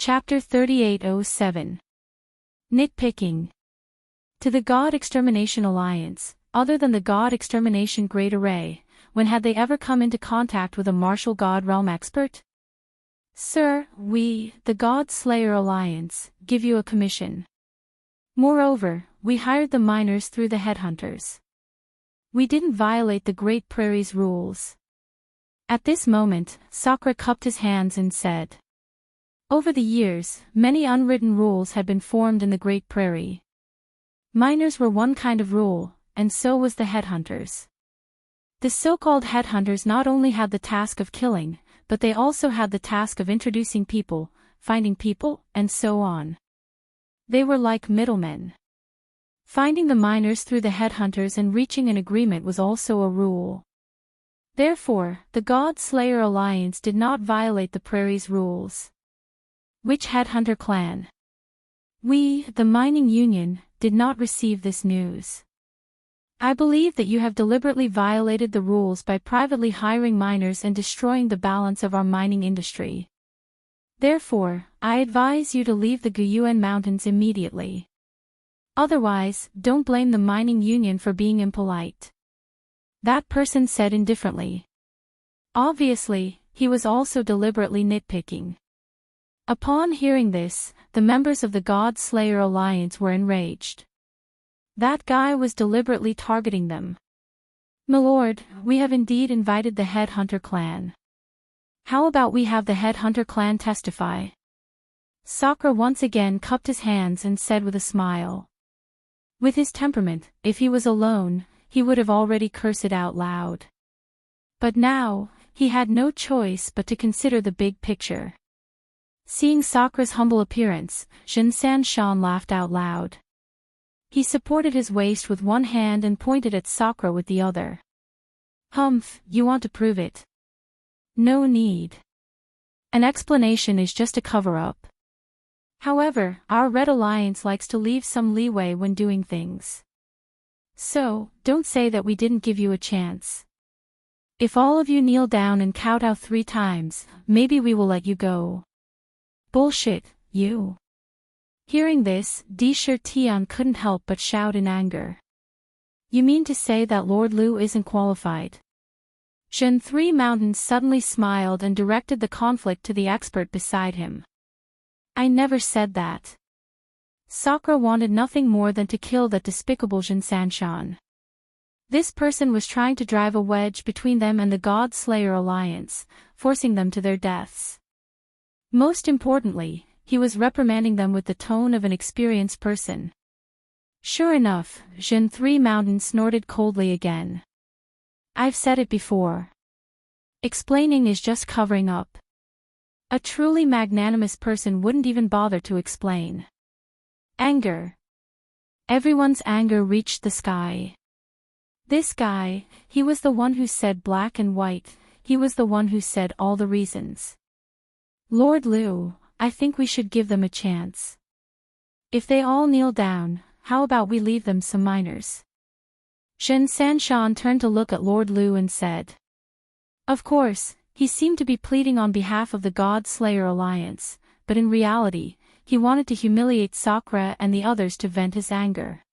Chapter 3807. Nitpicking. To the God Extermination Alliance, other than the God Extermination Great Array, when had they ever come into contact with a martial God realm expert? Sir, we, the God Slayer Alliance, give you a commission. Moreover, we hired the miners through the headhunters. We didn't violate the Great Prairie's rules. At this moment, Sakura cupped his hands and said, over the years, many unwritten rules had been formed in the Great Prairie. Miners were one kind of rule, and so was the headhunters. The so-called headhunters not only had the task of killing, but they also had the task of introducing people, finding people, and so on. They were like middlemen. Finding the miners through the headhunters and reaching an agreement was also a rule. Therefore, the God Slayer Alliance did not violate the Prairie's rules. Which headhunter clan? We, the Mining Union, did not receive this news. I believe that you have deliberately violated the rules by privately hiring miners and destroying the balance of our mining industry. Therefore, I advise you to leave the Guyuan Mountains immediately. Otherwise, don't blame the Mining Union for being impolite. That person said indifferently. Obviously, he was also deliberately nitpicking. Upon hearing this, the members of the God Slayer Alliance were enraged. That guy was deliberately targeting them. Milord, we have indeed invited the Headhunter clan. How about we have the Headhunter clan testify? Sakura once again cupped his hands and said with a smile. With his temperament, if he was alone, he would have already cursed it out loud. But now, he had no choice but to consider the big picture. Seeing Sakura's humble appearance, Shan laughed out loud. He supported his waist with one hand and pointed at Sakura with the other. Humph, you want to prove it? No need. An explanation is just a cover-up. However, our Red Alliance likes to leave some leeway when doing things. So, don't say that we didn't give you a chance. If all of you kneel down and kowtow 3 times, maybe we will let you go. Bullshit, you. Hearing this, Tian couldn't help but shout in anger. You mean to say that Lord Lu isn't qualified? Shen 3 Mountains suddenly smiled and directed the conflict to the expert beside him. I never said that. Sakura wanted nothing more than to kill that despicable Shan. This person was trying to drive a wedge between them and the God Slayer Alliance, forcing them to their deaths. Most importantly, he was reprimanding them with the tone of an experienced person. Sure enough, Shen 3 Mountains snorted coldly again. I've said it before. Explaining is just covering up. A truly magnanimous person wouldn't even bother to explain. Anger. Everyone's anger reached the sky. This guy, he was the one who said black and white, he was the one who said all the reasons. Lord Lu, I think we should give them a chance. If they all kneel down, how about we leave them some miners? Shan turned to look at Lord Lu and said. Of course, he seemed to be pleading on behalf of the God Slayer Alliance, but in reality, he wanted to humiliate Sakura and the others to vent his anger.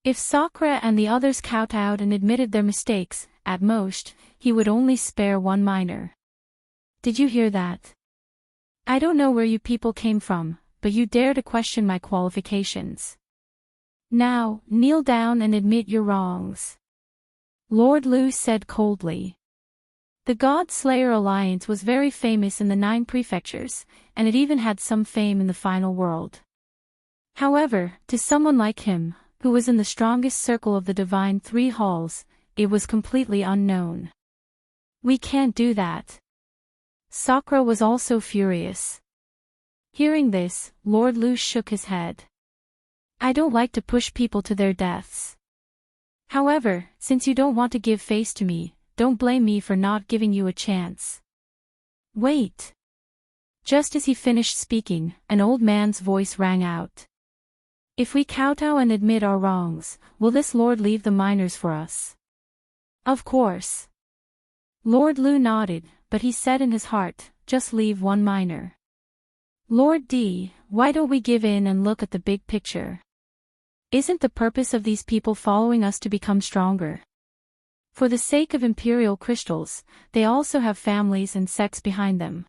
If Sakura and the others kowtowed and admitted their mistakes, at most, he would only spare 1 miner. Did you hear that? I don't know where you people came from, but you dare to question my qualifications. Now, kneel down and admit your wrongs. Lord Lu said coldly. The God Slayer Alliance was very famous in the 9 prefectures, and it even had some fame in the final world. However, to someone like him, who was in the strongest circle of the Divine 3 halls, it was completely unknown. We can't do that. Sakura was also furious. Hearing this, Lord Lu shook his head. I don't like to push people to their deaths. However, since you don't want to give face to me, don't blame me for not giving you a chance. Wait. Just as he finished speaking, an old man's voice rang out. If we kowtow and admit our wrongs, will this lord leave the miners for us? Of course. Lord Lu nodded, but he said in his heart, just leave 1 miner. Lord D, why don't we give in and look at the big picture? Isn't the purpose of these people following us to become stronger? For the sake of imperial crystals, they also have families and sects behind them.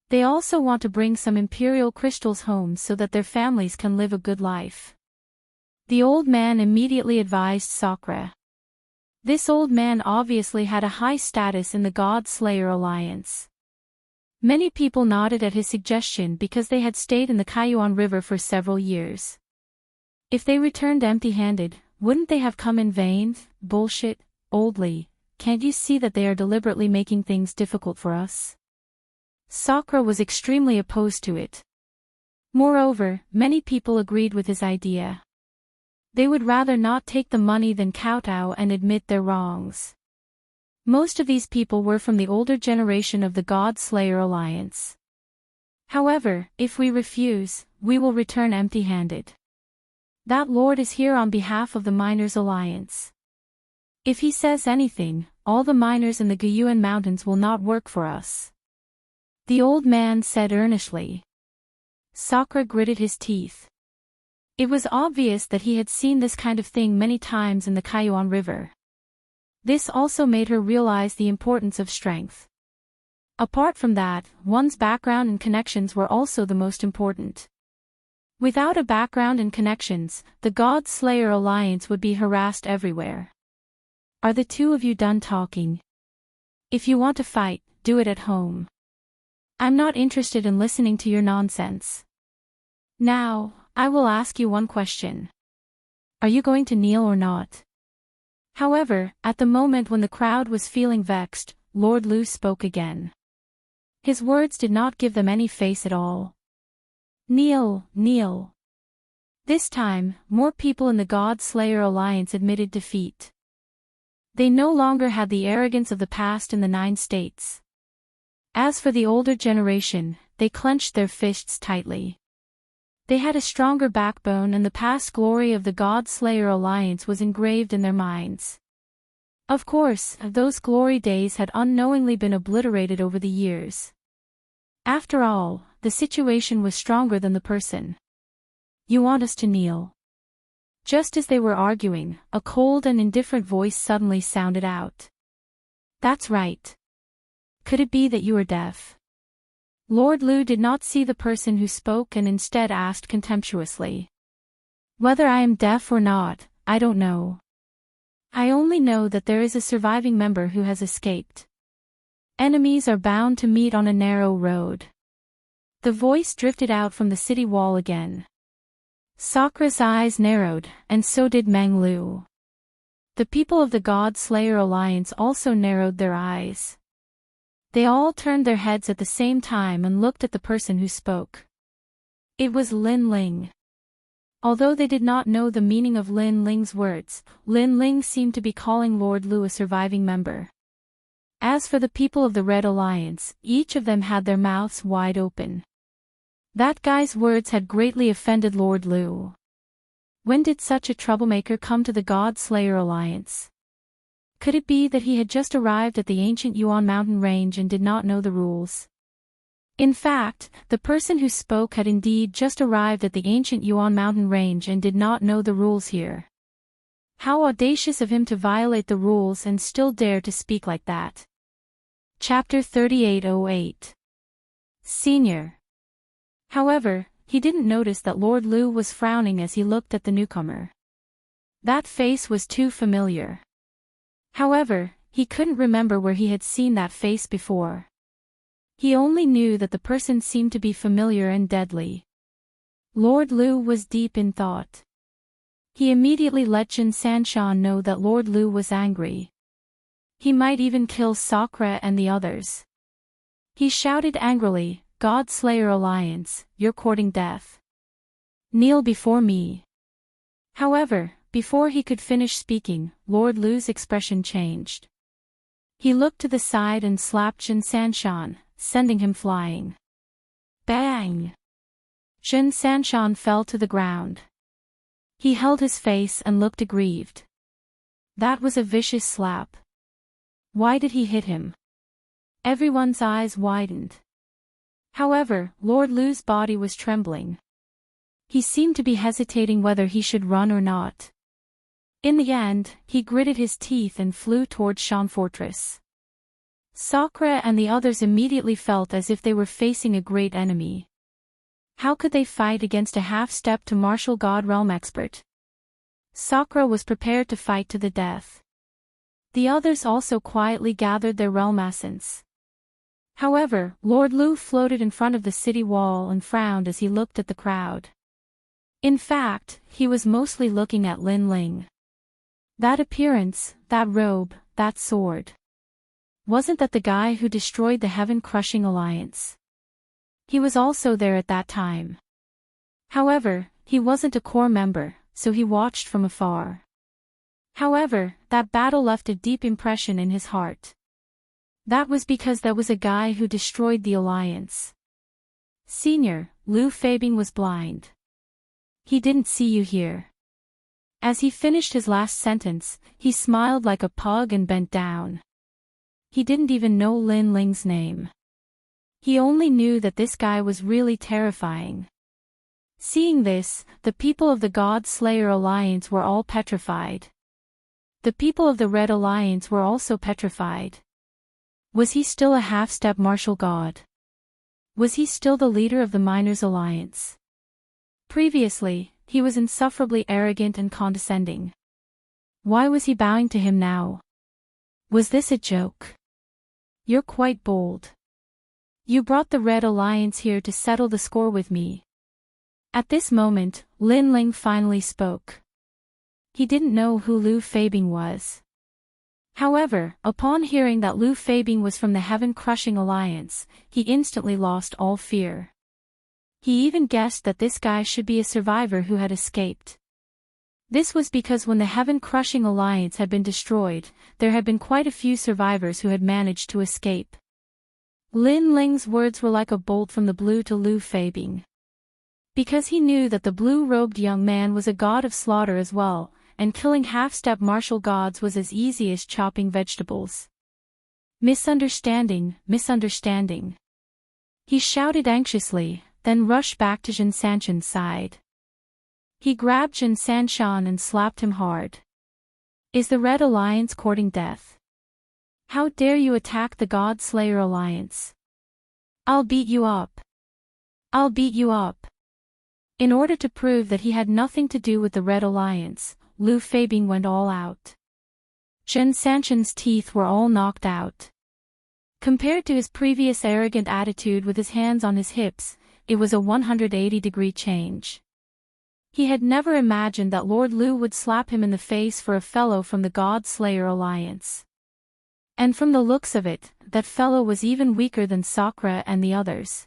They also want to bring some imperial crystals home so that their families can live a good life. The old man immediately advised Sakura. This old man obviously had a high status in the God Slayer Alliance. Many people nodded at his suggestion because they had stayed in the Kaiyuan River for several years. If they returned empty-handed, wouldn't they have come in vain? Bullshit, oldly, can't you see that they are deliberately making things difficult for us? Sakura was extremely opposed to it. Moreover, many people agreed with his idea. They would rather not take the money than kowtow and admit their wrongs. Most of these people were from the older generation of the God Slayer Alliance. However, if we refuse, we will return empty-handed. That lord is here on behalf of the Miners Alliance. If he says anything, all the miners in the Guyuan Mountains will not work for us. The old man said earnestly. Sakura gritted his teeth. It was obvious that he had seen this kind of thing many times in the Kaiyuan River. This also made her realize the importance of strength. Apart from that, one's background and connections were also the most important. Without a background and connections, the God Slayer Alliance would be harassed everywhere. Are the two of you done talking? If you want to fight, do it at home. I'm not interested in listening to your nonsense. Now, I will ask you one question. Are you going to kneel or not? However, at the moment when the crowd was feeling vexed, Lord Lu spoke again. His words did not give them any face at all. Kneel, kneel. This time, more people in the God Slayer Alliance admitted defeat. They no longer had the arrogance of the past in the 9 states. As for the older generation, they clenched their fists tightly. They had a stronger backbone and the past glory of the God Slayer Alliance was engraved in their minds. Of course, those glory days had unknowingly been obliterated over the years. After all, the situation was stronger than the person. You want us to kneel? Just as they were arguing, a cold and indifferent voice suddenly sounded out. That's right. Could it be that you are deaf? Lord Lu did not see the person who spoke and instead asked contemptuously. Whether I am deaf or not, I don't know. I only know that there is a surviving member who has escaped. Enemies are bound to meet on a narrow road. The voice drifted out from the city wall again. Sakura's eyes narrowed, and so did Meng Lu. The people of the God Slayer Alliance also narrowed their eyes. They all turned their heads at the same time and looked at the person who spoke. It was Lin Ling. Although they did not know the meaning of Lin Ling's words, Lin Ling seemed to be calling Lord Lu a surviving member. As for the people of the Red Alliance, each of them had their mouths wide open. That guy's words had greatly offended Lord Lu. When did such a troublemaker come to the God Slayer Alliance? Could it be that he had just arrived at the ancient Yuan mountain range and did not know the rules? In fact, the person who spoke had indeed just arrived at the ancient Yuan mountain range and did not know the rules here. How audacious of him to violate the rules and still dare to speak like that. Chapter 3808. Senior. However, he didn't notice that Lord Lu was frowning as he looked at the newcomer. That face was too familiar. However, he couldn't remember where he had seen that face before. He only knew that the person seemed to be familiar and deadly. Lord Lu was deep in thought. He immediately let Jin Sanshan know that Lord Lu was angry. He might even kill Sakura and the others. He shouted angrily, God Slayer Alliance, you're courting death. Kneel before me. However, before he could finish speaking, Lord Lu's expression changed. He looked to the side and slapped Jin Sanshan, sending him flying. Bang! Jin Sanshan fell to the ground. He held his face and looked aggrieved. That was a vicious slap. Why did he hit him? Everyone's eyes widened. However, Lord Lu's body was trembling. He seemed to be hesitating whether he should run or not. In the end, he gritted his teeth and flew towards Shan Fortress. Sakura and the others immediately felt as if they were facing a great enemy. How could they fight against a half-step to martial god realm expert? Sakura was prepared to fight to the death. The others also quietly gathered their realm essence. However, Lord Lu floated in front of the city wall and frowned as he looked at the crowd. In fact, he was mostly looking at Lin Ling. That appearance, that robe, that sword. Wasn't that the guy who destroyed the heaven-crushing alliance? He was also there at that time. However, he wasn't a core member, so he watched from afar. However, that battle left a deep impression in his heart. That was because that was a guy who destroyed the alliance. Senior, Lu Fabing was blind. He didn't see you here. As he finished his last sentence, he smiled like a pug and bent down. He didn't even know Lin Ling's name. He only knew that this guy was really terrifying. Seeing this, the people of the God Slayer Alliance were all petrified. The people of the Red Alliance were also petrified. Was he still a half-step martial god? Was he still the leader of the Miners Alliance? Previously, he was insufferably arrogant and condescending. Why was he bowing to him now? Was this a joke? You're quite bold. You brought the Red Alliance here to settle the score with me. At this moment, Lin Ling finally spoke. He didn't know who Lu Fabing was. However, upon hearing that Lu Fabing was from the Heaven-Crushing Alliance, he instantly lost all fear. He even guessed that this guy should be a survivor who had escaped. This was because when the Heaven-Crushing Alliance had been destroyed, there had been quite a few survivors who had managed to escape. Lin Ling's words were like a bolt from the blue to Lu Fabing. Because he knew that the blue-robed young man was a god of slaughter as well, and killing half-step martial gods was as easy as chopping vegetables. Misunderstanding, misunderstanding. He shouted anxiously, then rushed back to Jin Sanshan's side. He grabbed Jin Sanshan and slapped him hard. Is the Red Alliance courting death? How dare you attack the God Slayer Alliance? I'll beat you up. I'll beat you up. In order to prove that he had nothing to do with the Red Alliance, Lu Fabing went all out. Jin Sanshan's teeth were all knocked out. Compared to his previous arrogant attitude with his hands on his hips, it was a 180-degree change. He had never imagined that Lord Lu would slap him in the face for a fellow from the God Slayer Alliance. And from the looks of it, that fellow was even weaker than Sakura and the others.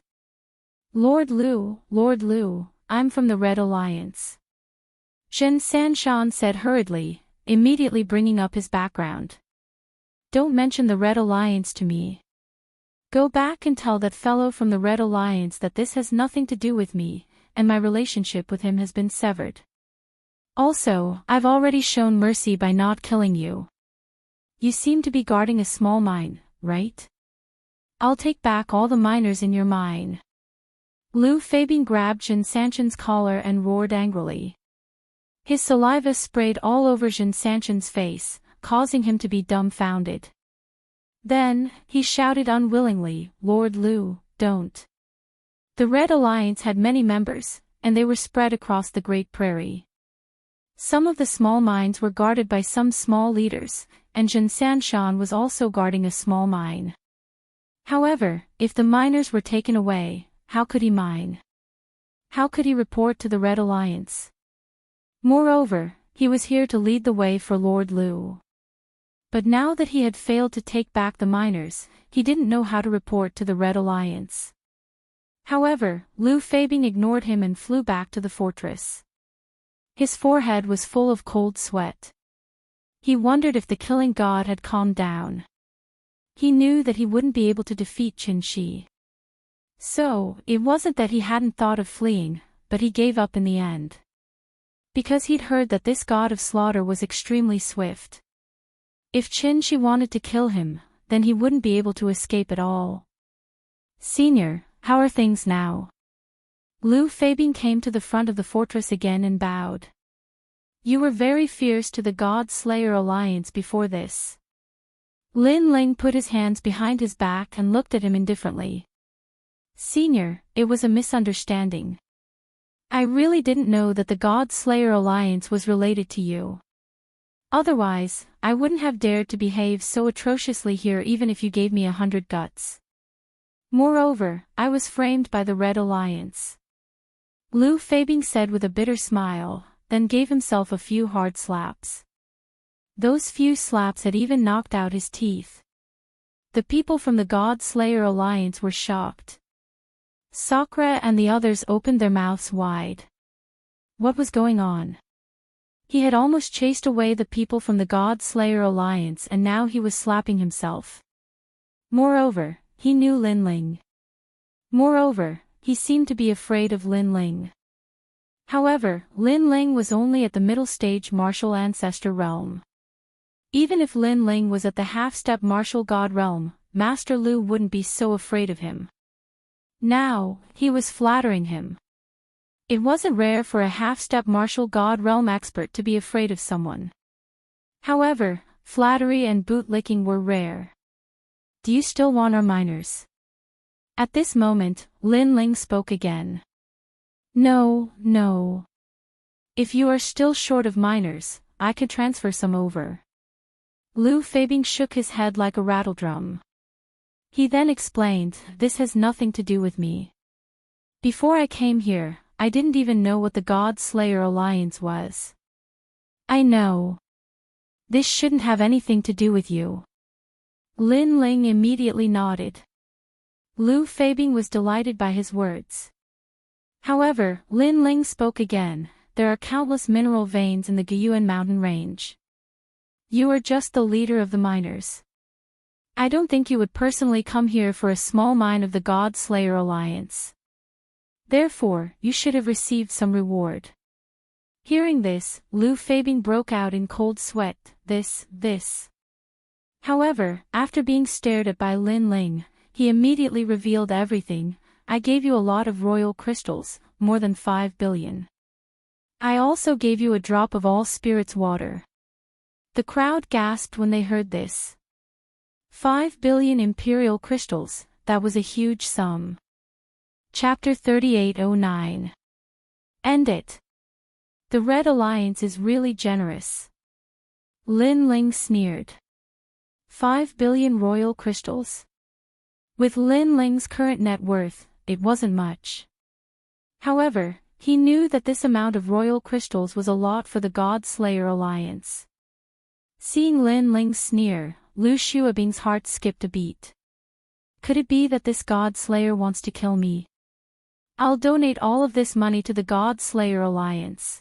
Lord Lu, I'm from the Red Alliance. Jin Sanshan said hurriedly, immediately bringing up his background. Don't mention the Red Alliance to me. Go back and tell that fellow from the Red Alliance that this has nothing to do with me, and my relationship with him has been severed. Also, I've already shown mercy by not killing you. You seem to be guarding a small mine, right? I'll take back all the miners in your mine. Lu Fabing grabbed Jin Sanshan's collar and roared angrily. His saliva sprayed all over Jin Sanshan's face, causing him to be dumbfounded. Then, he shouted unwillingly, Lord Lu, don't. The Red Alliance had many members, and they were spread across the Great Prairie. Some of the small mines were guarded by some small leaders, and Jin Sanshan was also guarding a small mine. However, if the miners were taken away, how could he mine? How could he report to the Red Alliance? Moreover, he was here to lead the way for Lord Lu. But now that he had failed to take back the miners, he didn't know how to report to the Red Alliance. However, Lu Fabing ignored him and flew back to the fortress. His forehead was full of cold sweat. He wondered if the killing god had calmed down. He knew that he wouldn't be able to defeat Qin Shi. So, it wasn't that he hadn't thought of fleeing, but he gave up in the end. Because he'd heard that this god of slaughter was extremely swift. If Qin Shi wanted to kill him, then he wouldn't be able to escape at all. Senior, How are things now? Lu Fabing came to the front of the fortress again and bowed. You were very fierce to the God Slayer Alliance before this. Lin Ling put his hands behind his back and looked at him indifferently. Senior, it was a misunderstanding. I really didn't know that the God Slayer Alliance was related to you. Otherwise, I wouldn't have dared to behave so atrociously here even if you gave me 100 guts. Moreover, I was framed by the Red Alliance. Lu Fabing said with a bitter smile, then gave himself a few hard slaps. Those few slaps had even knocked out his teeth. The people from the God Slayer Alliance were shocked. Sakura and the others opened their mouths wide. What was going on? He had almost chased away the people from the God Slayer Alliance and now he was slapping himself. Moreover, he knew Lin Ling. Moreover, he seemed to be afraid of Lin Ling. However, Lin Ling was only at the middle stage martial ancestor realm. Even if Lin Ling was at the half-step martial god realm, Master Lu wouldn't be so afraid of him. Now, he was flattering him. It wasn't rare for a half-step martial god realm expert to be afraid of someone. However, flattery and bootlicking were rare. Do you still want our miners? At this moment, Lin Ling spoke again. No, no. If you are still short of miners, I could transfer some over. Lu Fabing shook his head like a rattledrum. He then explained, this has nothing to do with me. Before I came here, I didn't even know what the God Slayer Alliance was. I know. This shouldn't have anything to do with you. Lin Ling immediately nodded. Lu Fabing was delighted by his words. However, Lin Ling spoke again, there are countless mineral veins in the Guyuan mountain range. You are just the leader of the miners. I don't think you would personally come here for a small mine of the God Slayer Alliance. Therefore, you should have received some reward. Hearing this, Lu Fabing broke out in cold sweat, this. However, after being stared at by Lin Ling, he immediately revealed everything. I gave you a lot of royal crystals, more than 5 billion. I also gave you a drop of all spirits water. The crowd gasped when they heard this. 5 billion imperial crystals, that was a huge sum. Chapter 3809. End it. The Red Alliance is really generous. Lin Ling sneered. 5 billion royal crystals? With Lin Ling's current net worth, it wasn't much. However, he knew that this amount of royal crystals was a lot for the God Slayer Alliance. Seeing Lin Ling's sneer, Lu Xuebing's heart skipped a beat. Could it be that this God Slayer wants to kill me? I'll donate all of this money to the God Slayer Alliance.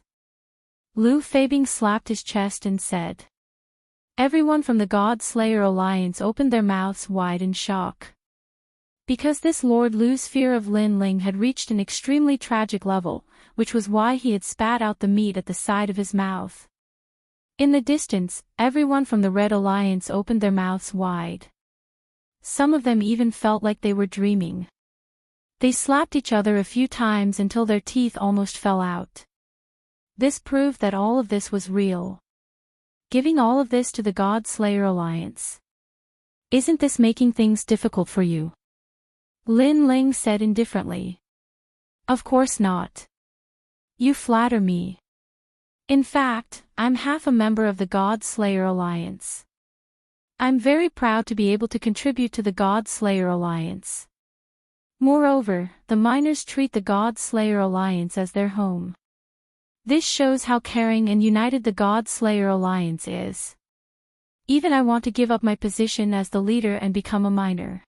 Lu Fabing slapped his chest and said. Everyone from the God Slayer Alliance opened their mouths wide in shock. Because this Lord Lu's fear of Lin Ling had reached an extremely tragic level, which was why he had spat out the meat at the side of his mouth. In the distance, everyone from the Red Alliance opened their mouths wide. Some of them even felt like they were dreaming. They slapped each other a few times until their teeth almost fell out. This proved that all of this was real. Giving all of this to the God Slayer Alliance. Isn't this making things difficult for you? Lin Ling said indifferently. Of course not. You flatter me. In fact, I'm half a member of the God Slayer Alliance. I'm very proud to be able to contribute to the God Slayer Alliance. Moreover, the miners treat the God Slayer Alliance as their home. This shows how caring and united the God Slayer Alliance is. Even I want to give up my position as the leader and become a miner.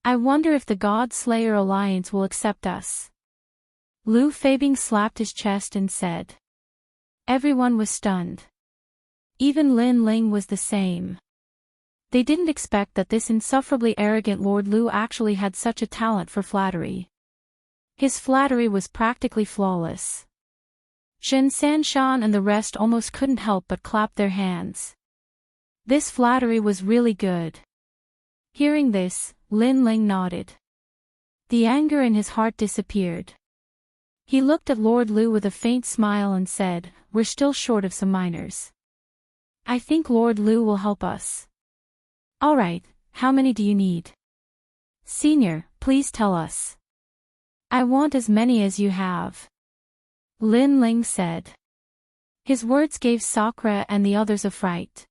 I wonder if the God Slayer Alliance will accept us. Lu Fabing slapped his chest and said. Everyone was stunned. Even Lin Ling was the same. They didn't expect that this insufferably arrogant Lord Lu actually had such a talent for flattery. His flattery was practically flawless. Zhen Sanshan and the rest almost couldn't help but clap their hands. This flattery was really good. Hearing this, Lin Ling nodded. The anger in his heart disappeared. He looked at Lord Lu with a faint smile and said, "We're still short of some miners. I think Lord Lu will help us." "All right, how many do you need?" "Senior, please tell us." "I want as many as you have," Lin Ling said. His words gave Sakura and the others a fright.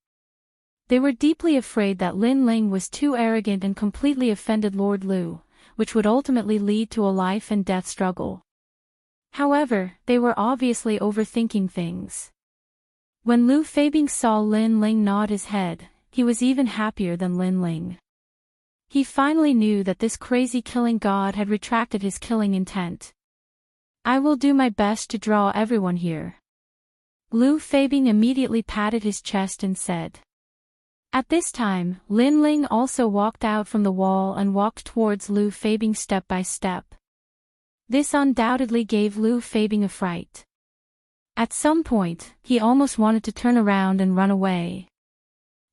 They were deeply afraid that Lin Ling was too arrogant and completely offended Lord Lu, which would ultimately lead to a life and death struggle. However, they were obviously overthinking things. When Lu Feibing saw Lin Ling nod his head, he was even happier than Lin Ling. He finally knew that this crazy killing god had retracted his killing intent. "I will do my best to draw everyone here." Lu Feibing immediately patted his chest and said. At this time, Lin Ling also walked out from the wall and walked towards Lu Feibing step by step. This undoubtedly gave Lu Feibing a fright. At some point, he almost wanted to turn around and run away.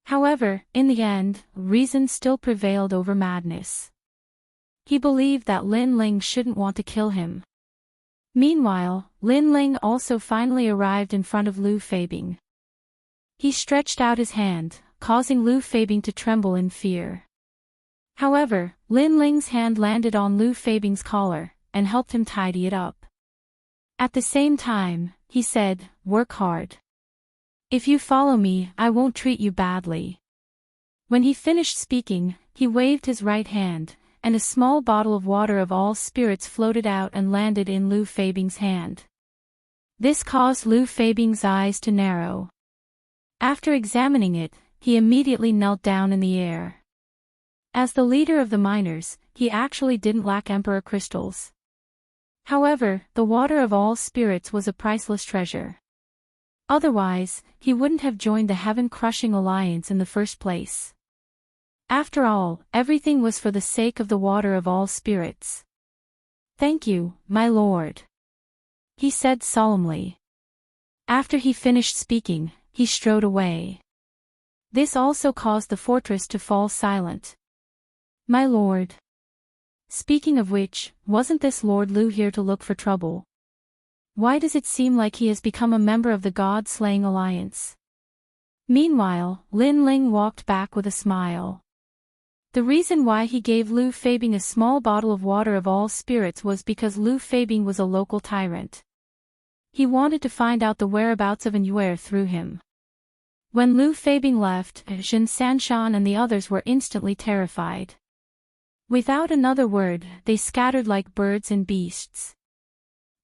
However, in the end, reason still prevailed over madness. He believed that Lin Ling shouldn't want to kill him. Meanwhile, Lin Ling also finally arrived in front of Lu Feibing. He stretched out his hand, causing Lu Feibing to tremble in fear. However, Lin Ling's hand landed on Lu Feibing's collar, and helped him tidy it up. At the same time, he said, "Work hard. If you follow me, I won't treat you badly." When he finished speaking, he waved his right hand, and a small bottle of water of all spirits floated out and landed in Lu Feibing's hand. This caused Lu Feibing's eyes to narrow. After examining it, he immediately knelt down in the air. As the leader of the miners, he actually didn't lack Emperor crystals. However, the water of all spirits was a priceless treasure. Otherwise, he wouldn't have joined the heaven-crushing alliance in the first place. After all, everything was for the sake of the water of all spirits. "Thank you, my lord," he said solemnly. After he finished speaking, he strode away. This also caused the fortress to fall silent. "My lord." Speaking of which, wasn't this Lord Lu here to look for trouble? Why does it seem like he has become a member of the God-slaying alliance? Meanwhile, Lin Ling walked back with a smile. The reason why he gave Lu Feibing a small bottle of water of all spirits was because Lu Feibing was a local tyrant. He wanted to find out the whereabouts of Yuer through him. When Lu Feibing left, Jin Sanshan and the others were instantly terrified. Without another word, they scattered like birds and beasts.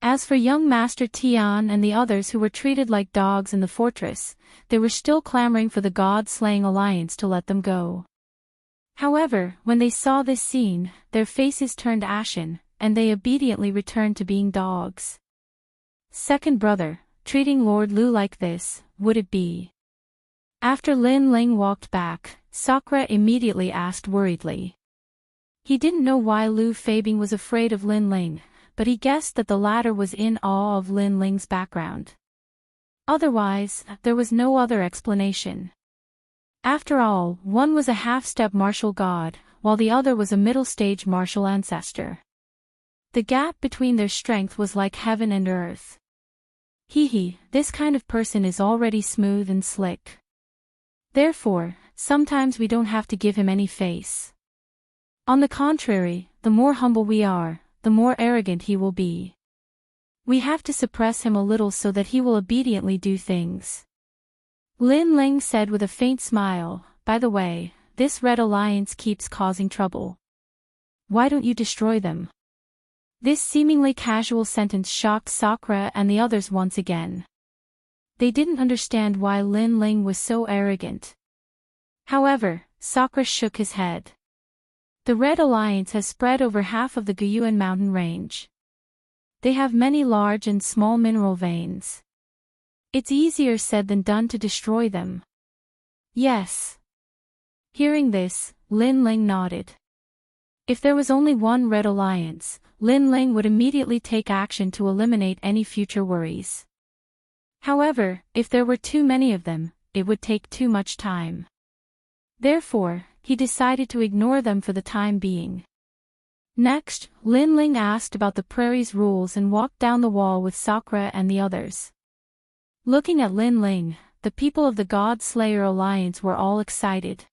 As for young Master Tian and the others who were treated like dogs in the fortress, they were still clamoring for the God-slaying alliance to let them go. However, when they saw this scene, their faces turned ashen, and they obediently returned to being dogs. Second brother, treating Lord Lu like this, would it be? After Lin Ling walked back, Sakura immediately asked worriedly. He didn't know why Lu Feibing was afraid of Lin Ling, but he guessed that the latter was in awe of Lin Ling's background. Otherwise, there was no other explanation. After all, one was a half-step martial god, while the other was a middle-stage martial ancestor. The gap between their strength was like heaven and earth. This kind of person is already smooth and slick. Therefore, sometimes we don't have to give him any face. On the contrary, the more humble we are, the more arrogant he will be. We have to suppress him a little so that he will obediently do things. Lin Ling said with a faint smile, "By the way, this Red Alliance keeps causing trouble. Why don't you destroy them?" This seemingly casual sentence shocked Sakura and the others once again. They didn't understand why Lin Ling was so arrogant. However, Sakura shook his head. The Red Alliance has spread over half of the Guyuan mountain range. They have many large and small mineral veins. It's easier said than done to destroy them. Yes. Hearing this, Lin Ling nodded. If there was only one Red Alliance, Lin Ling would immediately take action to eliminate any future worries. However, if there were too many of them, it would take too much time. Therefore, he decided to ignore them for the time being. Next, Lin Ling asked about the prairie's rules and walked down the wall with Sakura and the others. Looking at Lin Ling, the people of the God Slayer Alliance were all excited.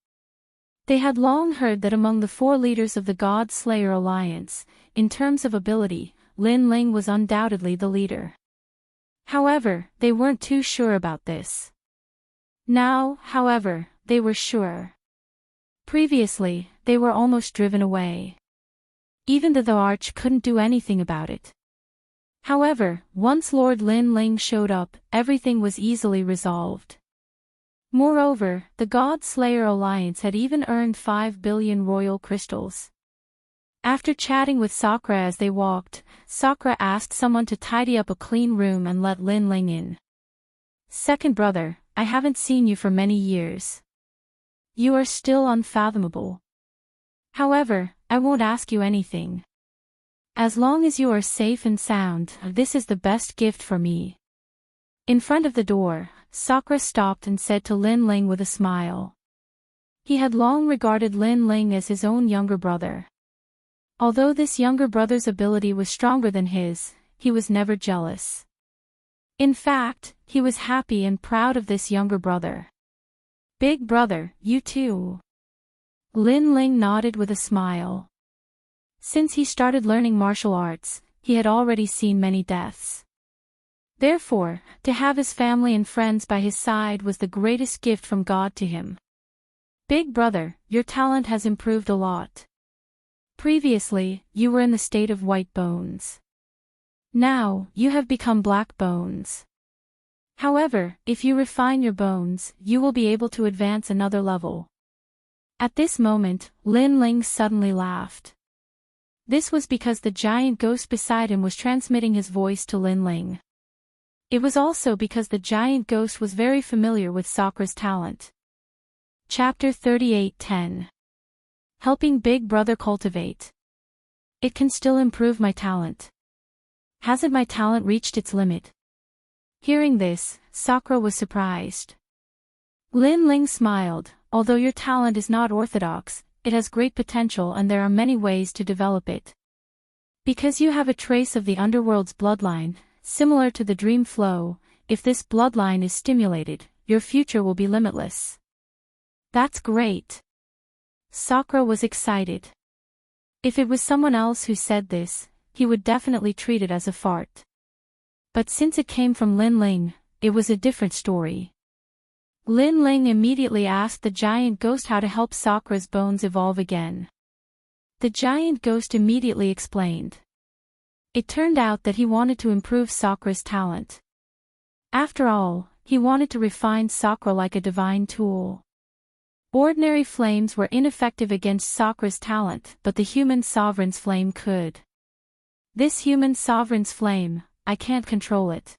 They had long heard that among the 4 leaders of the God Slayer Alliance, in terms of ability, Lin Ling was undoubtedly the leader. However, they weren't too sure about this. Now, however, they were sure. Previously, they were almost driven away. Even the Arch couldn't do anything about it. However, once Lord Lin Ling showed up, everything was easily resolved. Moreover, the God Slayer Alliance had even earned 5 billion royal crystals. After chatting with Sakura as they walked, Sakura asked someone to tidy up a clean room and let Lin Ling in. Second brother, I haven't seen you for many years. You are still unfathomable. However, I won't ask you anything. As long as you are safe and sound, this is the best gift for me. In front of the door, Sakura stopped and said to Lin Ling with a smile. He had long regarded Lin Ling as his own younger brother. Although this younger brother's ability was stronger than his, he was never jealous. In fact, he was happy and proud of this younger brother. Big brother, you too. Lin Ling nodded with a smile. Since he started learning martial arts, he had already seen many deaths. Therefore, to have his family and friends by his side was the greatest gift from God to him. Big brother, your talent has improved a lot. Previously, you were in the state of white bones. Now, you have become black bones. However, if you refine your bones, you will be able to advance another level. At this moment, Lin Ling suddenly laughed. This was because the giant ghost beside him was transmitting his voice to Lin Ling. It was also because the giant ghost was very familiar with Sakura's talent. Chapter 38:10. Helping Big Brother cultivate. It can still improve my talent. Hasn't my talent reached its limit? Hearing this, Sakura was surprised. Lin Ling smiled. Although your talent is not orthodox, it has great potential and there are many ways to develop it. Because you have a trace of the underworld's bloodline, similar to the dream flow, if this bloodline is stimulated, your future will be limitless. That's great. Sakura was excited. If it was someone else who said this, he would definitely treat it as a fart. But since it came from Lin Ling, it was a different story. Lin Ling immediately asked the giant ghost how to help Sakura's bones evolve again. The giant ghost immediately explained. It turned out that he wanted to improve Sakura's talent. After all, he wanted to refine Sakura like a divine tool. Ordinary flames were ineffective against Sakura's talent, but the human sovereign's flame could. This human sovereign's flame, I can't control it.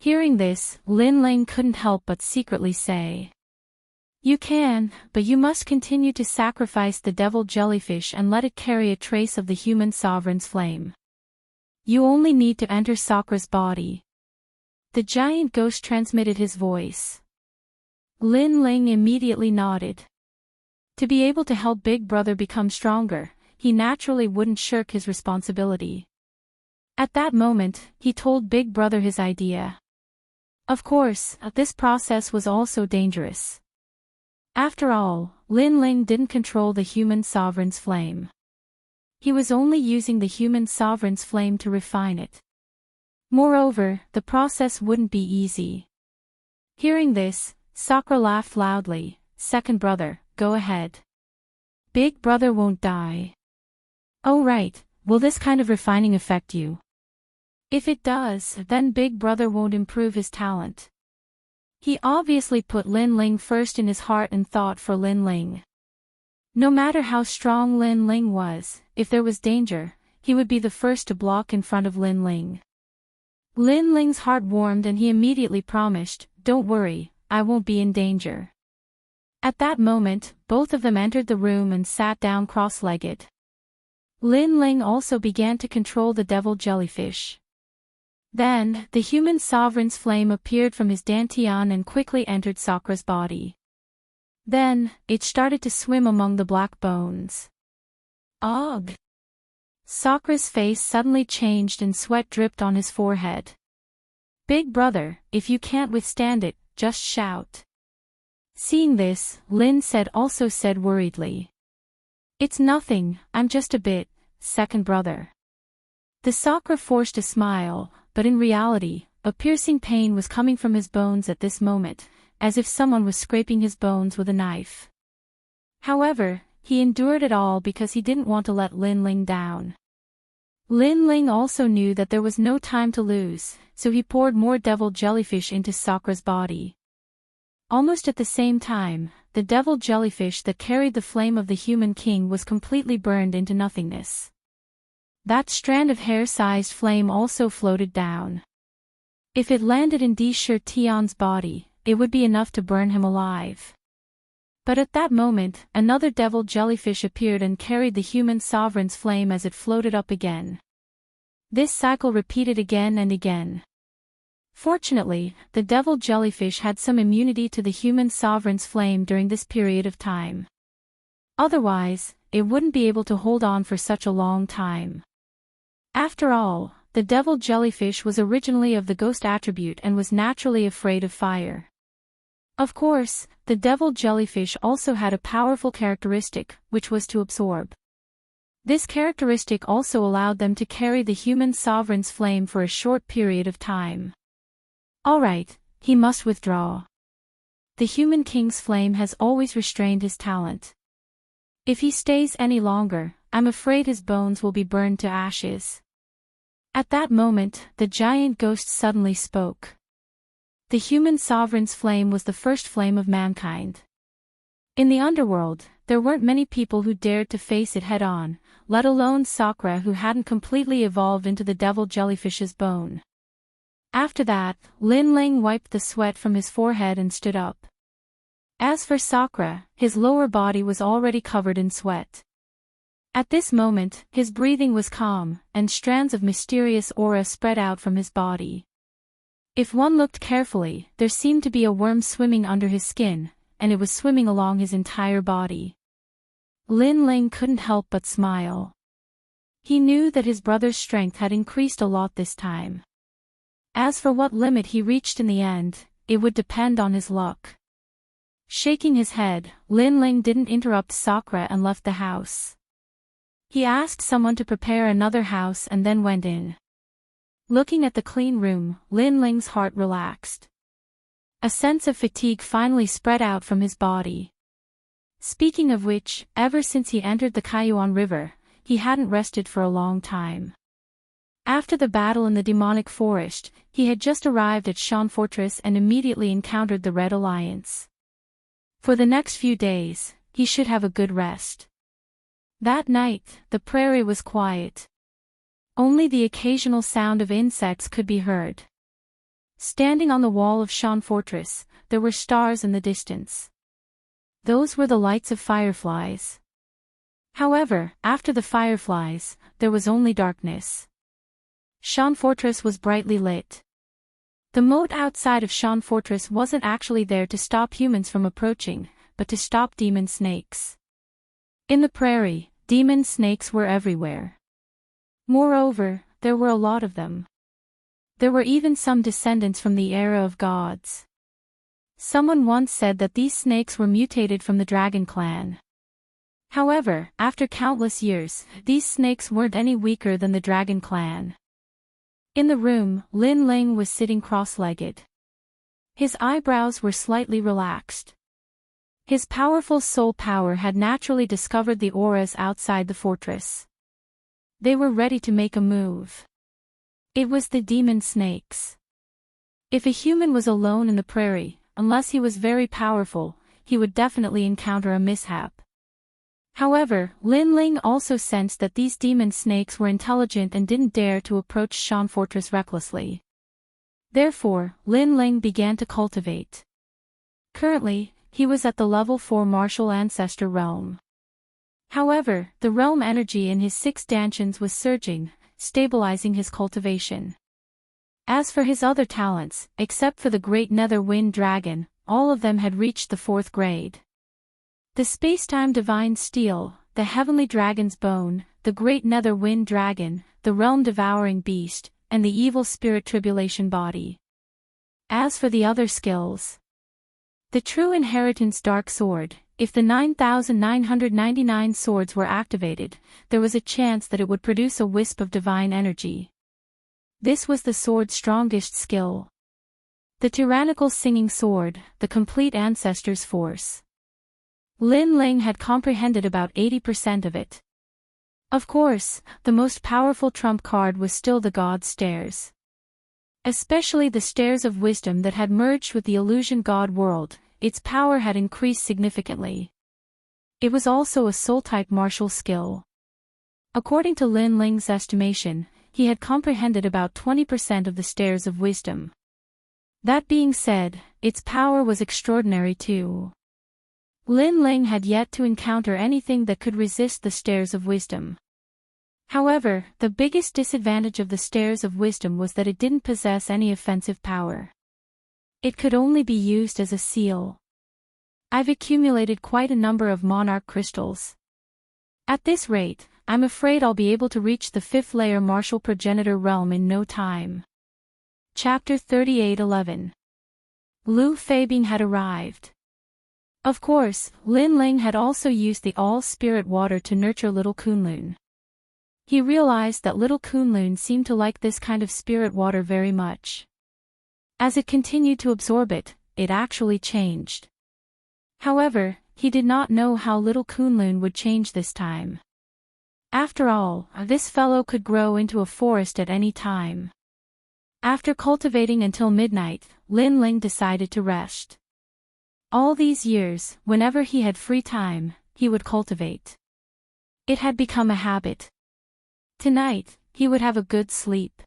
Hearing this, Lin Ling couldn't help but secretly say. You can, but you must continue to sacrifice the devil jellyfish and let it carry a trace of the human sovereign's flame. You only need to enter Sakura's body. The giant ghost transmitted his voice. Lin Ling immediately nodded. To be able to help Big Brother become stronger, he naturally wouldn't shirk his responsibility. At that moment, he told Big Brother his idea. Of course, this process was also dangerous. After all, Lin Ling didn't control the human sovereign's flame. He was only using the human sovereign's flame to refine it. Moreover, the process wouldn't be easy. Hearing this, Sakura laughed loudly. Second brother, go ahead. Big brother won't die. Oh right, will this kind of refining affect you? If it does, then Big Brother won't improve his talent. He obviously put Lin Ling first in his heart and thought for Lin Ling. No matter how strong Lin Ling was, if there was danger, he would be the first to block in front of Lin Ling. Lin Ling's heart warmed and he immediately promised, don't worry, I won't be in danger. At that moment, both of them entered the room and sat down cross-legged. Lin Ling also began to control the devil jellyfish. Then, the human sovereign's flame appeared from his dantian and quickly entered Sakura's body. Then, it started to swim among the black bones. Ugh! Sakra's face suddenly changed and sweat dripped on his forehead. "Big brother, if you can't withstand it, just shout." Seeing this, Lin also said worriedly. "It's nothing, I'm just a bit, second brother." The Sakra forced a smile, but in reality, a piercing pain was coming from his bones at this moment, as if someone was scraping his bones with a knife. However, he endured it all because he didn't want to let Lin Ling down. Lin Ling also knew that there was no time to lose, so he poured more devil jellyfish into Sakra's body. Almost at the same time, the devil jellyfish that carried the flame of the human king was completely burned into nothingness. That strand of hair-sized flame also floated down. If it landed in Di Shi Tian's body, it would be enough to burn him alive. But at that moment, another devil jellyfish appeared and carried the human sovereign's flame as it floated up again. This cycle repeated again and again. Fortunately, the devil jellyfish had some immunity to the human sovereign's flame during this period of time. Otherwise, it wouldn't be able to hold on for such a long time. After all, the devil jellyfish was originally of the ghost attribute and was naturally afraid of fire. Of course, the devil jellyfish also had a powerful characteristic, which was to absorb. This characteristic also allowed them to carry the human sovereign's flame for a short period of time. Alright, he must withdraw. The human king's flame has always restrained his talent. If he stays any longer, I'm afraid his bones will be burned to ashes. At that moment, the giant ghost suddenly spoke. The human sovereign's flame was the first flame of mankind. In the underworld, there weren't many people who dared to face it head-on, let alone Sakra, who hadn't completely evolved into the devil jellyfish's bone. After that, Lin Ling wiped the sweat from his forehead and stood up. As for Sakra, his lower body was already covered in sweat. At this moment, his breathing was calm, and strands of mysterious aura spread out from his body. If one looked carefully, there seemed to be a worm swimming under his skin, and it was swimming along his entire body. Lin Ling couldn't help but smile. He knew that his brother's strength had increased a lot this time. As for what limit he reached in the end, it would depend on his luck. Shaking his head, Lin Ling didn't interrupt Sakra and left the house. He asked someone to prepare another house and then went in. Looking at the clean room, Lin Ling's heart relaxed. A sense of fatigue finally spread out from his body. Speaking of which, ever since he entered the Kaiyuan River, he hadn't rested for a long time. After the battle in the demonic forest, he had just arrived at Shan Fortress and immediately encountered the Red Alliance. For the next few days, he should have a good rest. That night, the prairie was quiet. Only the occasional sound of insects could be heard. Standing on the wall of Shan Fortress, there were stars in the distance. Those were the lights of fireflies. However, after the fireflies, there was only darkness. Shan Fortress was brightly lit. The moat outside of Shan Fortress wasn't actually there to stop humans from approaching, but to stop demon snakes. In the prairie, demon snakes were everywhere. Moreover, there were a lot of them. There were even some descendants from the era of gods. Someone once said that these snakes were mutated from the dragon clan. However, after countless years, these snakes weren't any weaker than the dragon clan. In the room, Lin Ling was sitting cross-legged. His eyebrows were slightly relaxed. His powerful soul power had naturally discovered the auras outside the fortress. They were ready to make a move. It was the demon snakes. If a human was alone in the prairie, unless he was very powerful, he would definitely encounter a mishap. However, Lin Ling also sensed that these demon snakes were intelligent and didn't dare to approach Shan Fortress recklessly. Therefore, Lin Ling began to cultivate. Currently, he was at the level 4 martial ancestor realm. However, the realm energy in his 6 dantians was surging, stabilizing his cultivation. As for his other talents, except for the Great Nether Wind Dragon, all of them had reached the 4th grade. The Spacetime Divine Steel, the heavenly dragon's bone, the great nether wind dragon, the realm-devouring beast, and the evil spirit tribulation body. As for the other skills, the true inheritance dark sword, if the 9,999 swords were activated, there was a chance that it would produce a wisp of divine energy. This was the sword's strongest skill. The tyrannical singing sword, the complete ancestor's force. Lin Ling had comprehended about 80% of it. Of course, the most powerful trump card was still the God Stairs. Especially the Stairs of Wisdom that had merged with the illusion God world, its power had increased significantly. It was also a soul-type martial skill. According to Lin Ling's estimation, he had comprehended about 20% of the Stairs of Wisdom. That being said, its power was extraordinary too. Lin Ling had yet to encounter anything that could resist the Stairs of Wisdom. However, the biggest disadvantage of the Stairs of Wisdom was that it didn't possess any offensive power. It could only be used as a seal. I've accumulated quite a number of monarch crystals. At this rate, I'm afraid I'll be able to reach the 5th layer martial progenitor realm in no time. Chapter 38:11. Lu Feibing had arrived. Of course, Lin Ling had also used the all-spirit water to nurture little Kunlun. He realized that little Kunlun seemed to like this kind of spirit water very much. As it continued to absorb it, it actually changed. However, he did not know how little Kunlun would change this time. After all, this fellow could grow into a forest at any time. After cultivating until midnight, Lin Ling decided to rest. All these years, whenever he had free time, he would cultivate. It had become a habit. Tonight, he would have a good sleep.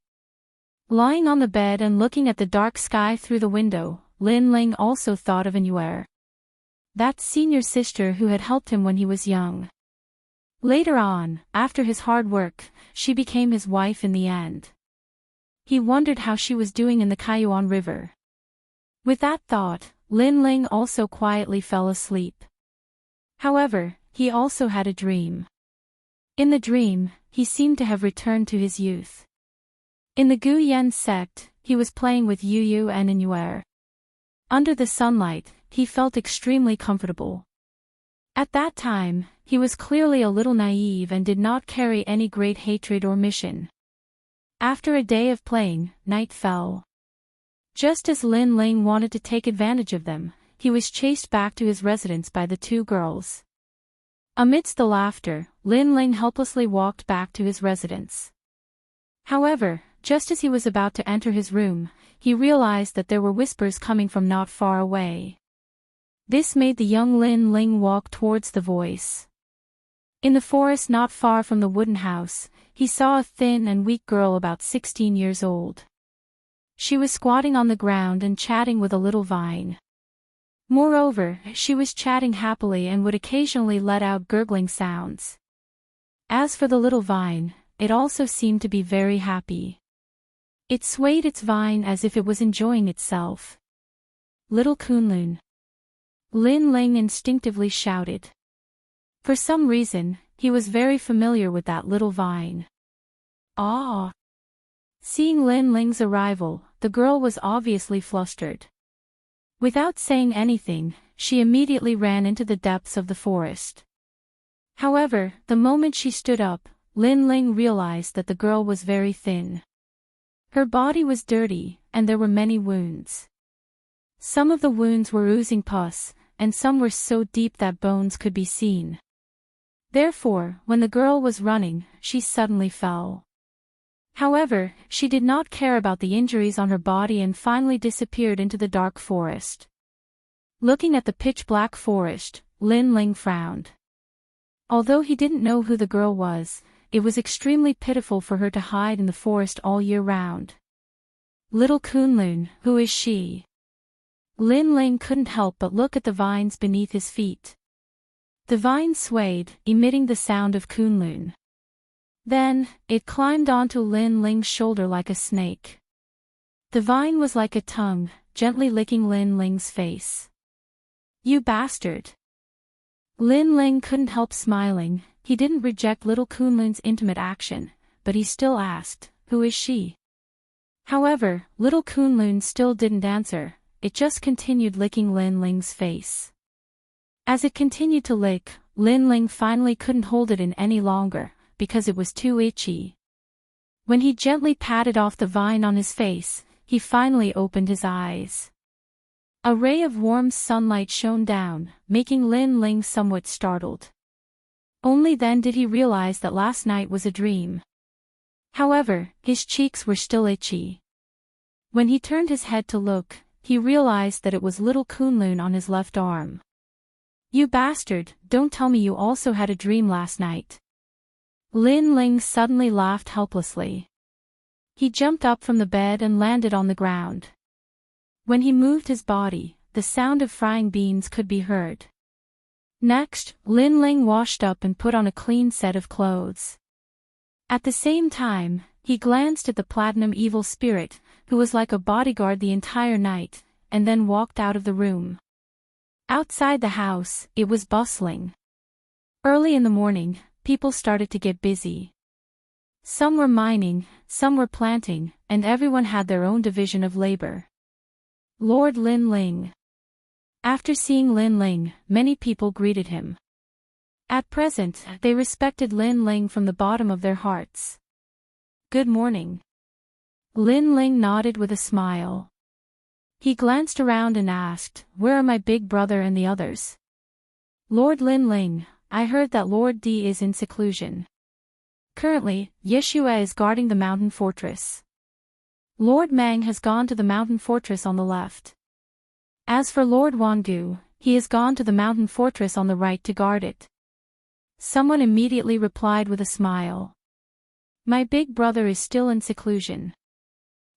Lying on the bed and looking at the dark sky through the window, Lin Ling also thought of Annuer. That senior sister who had helped him when he was young. Later on, after his hard work, she became his wife in the end. He wondered how she was doing in the Kaiyuan River. With that thought, Lin Ling also quietly fell asleep. However, he also had a dream. In the dream, he seemed to have returned to his youth. In the Gu Yen sect, he was playing with Yu Yu and Annuer. Under the sunlight, he felt extremely comfortable. At that time, he was clearly a little naive and did not carry any great hatred or mission. After a day of playing, night fell. Just as Lin Ling wanted to take advantage of them, he was chased back to his residence by the two girls. Amidst the laughter, Lin Ling helplessly walked back to his residence. However, just as he was about to enter his room, he realized that there were whispers coming from not far away. This made the young Lin Ling walk towards the voice. In the forest not far from the wooden house, he saw a thin and weak girl about 16 years old. She was squatting on the ground and chatting with a little vine. Moreover, she was chatting happily and would occasionally let out gurgling sounds. As for the little vine, it also seemed to be very happy. It swayed its vine as if it was enjoying itself. Little Kunlun. Lin Ling instinctively shouted. For some reason, he was very familiar with that little vine. Ah! Seeing Lin Ling's arrival, the girl was obviously flustered. Without saying anything, she immediately ran into the depths of the forest. However, the moment she stood up, Lin Ling realized that the girl was very thin. Her body was dirty, and there were many wounds. Some of the wounds were oozing pus, and some were so deep that bones could be seen. Therefore, when the girl was running, she suddenly fell. However, she did not care about the injuries on her body and finally disappeared into the dark forest. Looking at the pitch-black forest, Lin Ling frowned. Although he didn't know who the girl was, it was extremely pitiful for her to hide in the forest all year round. Little Kunlun, who is she? Lin Ling couldn't help but look at the vines beneath his feet. The vine swayed, emitting the sound of Kunlun. Then, it climbed onto Lin Ling's shoulder like a snake. The vine was like a tongue, gently licking Lin Ling's face. You bastard! Lin Ling couldn't help smiling. He didn't reject little Kunlun's intimate action, but he still asked, "Who is she?" However, little Kunlun still didn't answer, it just continued licking Lin Ling's face. As it continued to lick, Lin Ling finally couldn't hold it in any longer, because it was too itchy. When he gently patted off the vine on his face, he finally opened his eyes. A ray of warm sunlight shone down, making Lin Ling somewhat startled. Only then did he realize that last night was a dream. However, his cheeks were still itchy. When he turned his head to look, he realized that it was little Kunlun on his left arm. "You bastard, don't tell me you also had a dream last night." Lin Ling suddenly laughed helplessly. He jumped up from the bed and landed on the ground. When he moved his body, the sound of frying beans could be heard. Next, Lin Ling washed up and put on a clean set of clothes. At the same time, he glanced at the platinum evil spirit, who was like a bodyguard the entire night, and then walked out of the room. Outside the house, it was bustling. Early in the morning, people started to get busy. Some were mining, some were planting, and everyone had their own division of labor. Lord Lin Ling. After seeing Lin Ling, many people greeted him. At present, they respected Lin Ling from the bottom of their hearts. "Good morning." Lin Ling nodded with a smile. He glanced around and asked, "Where are my big brother and the others?" "Lord Lin Ling, I heard that Lord D is in seclusion. Currently, Yeshua is guarding the mountain fortress. Lord Mang has gone to the mountain fortress on the left. As for Lord Wangu, he has gone to the mountain fortress on the right to guard it." Someone immediately replied with a smile. "My big brother is still in seclusion.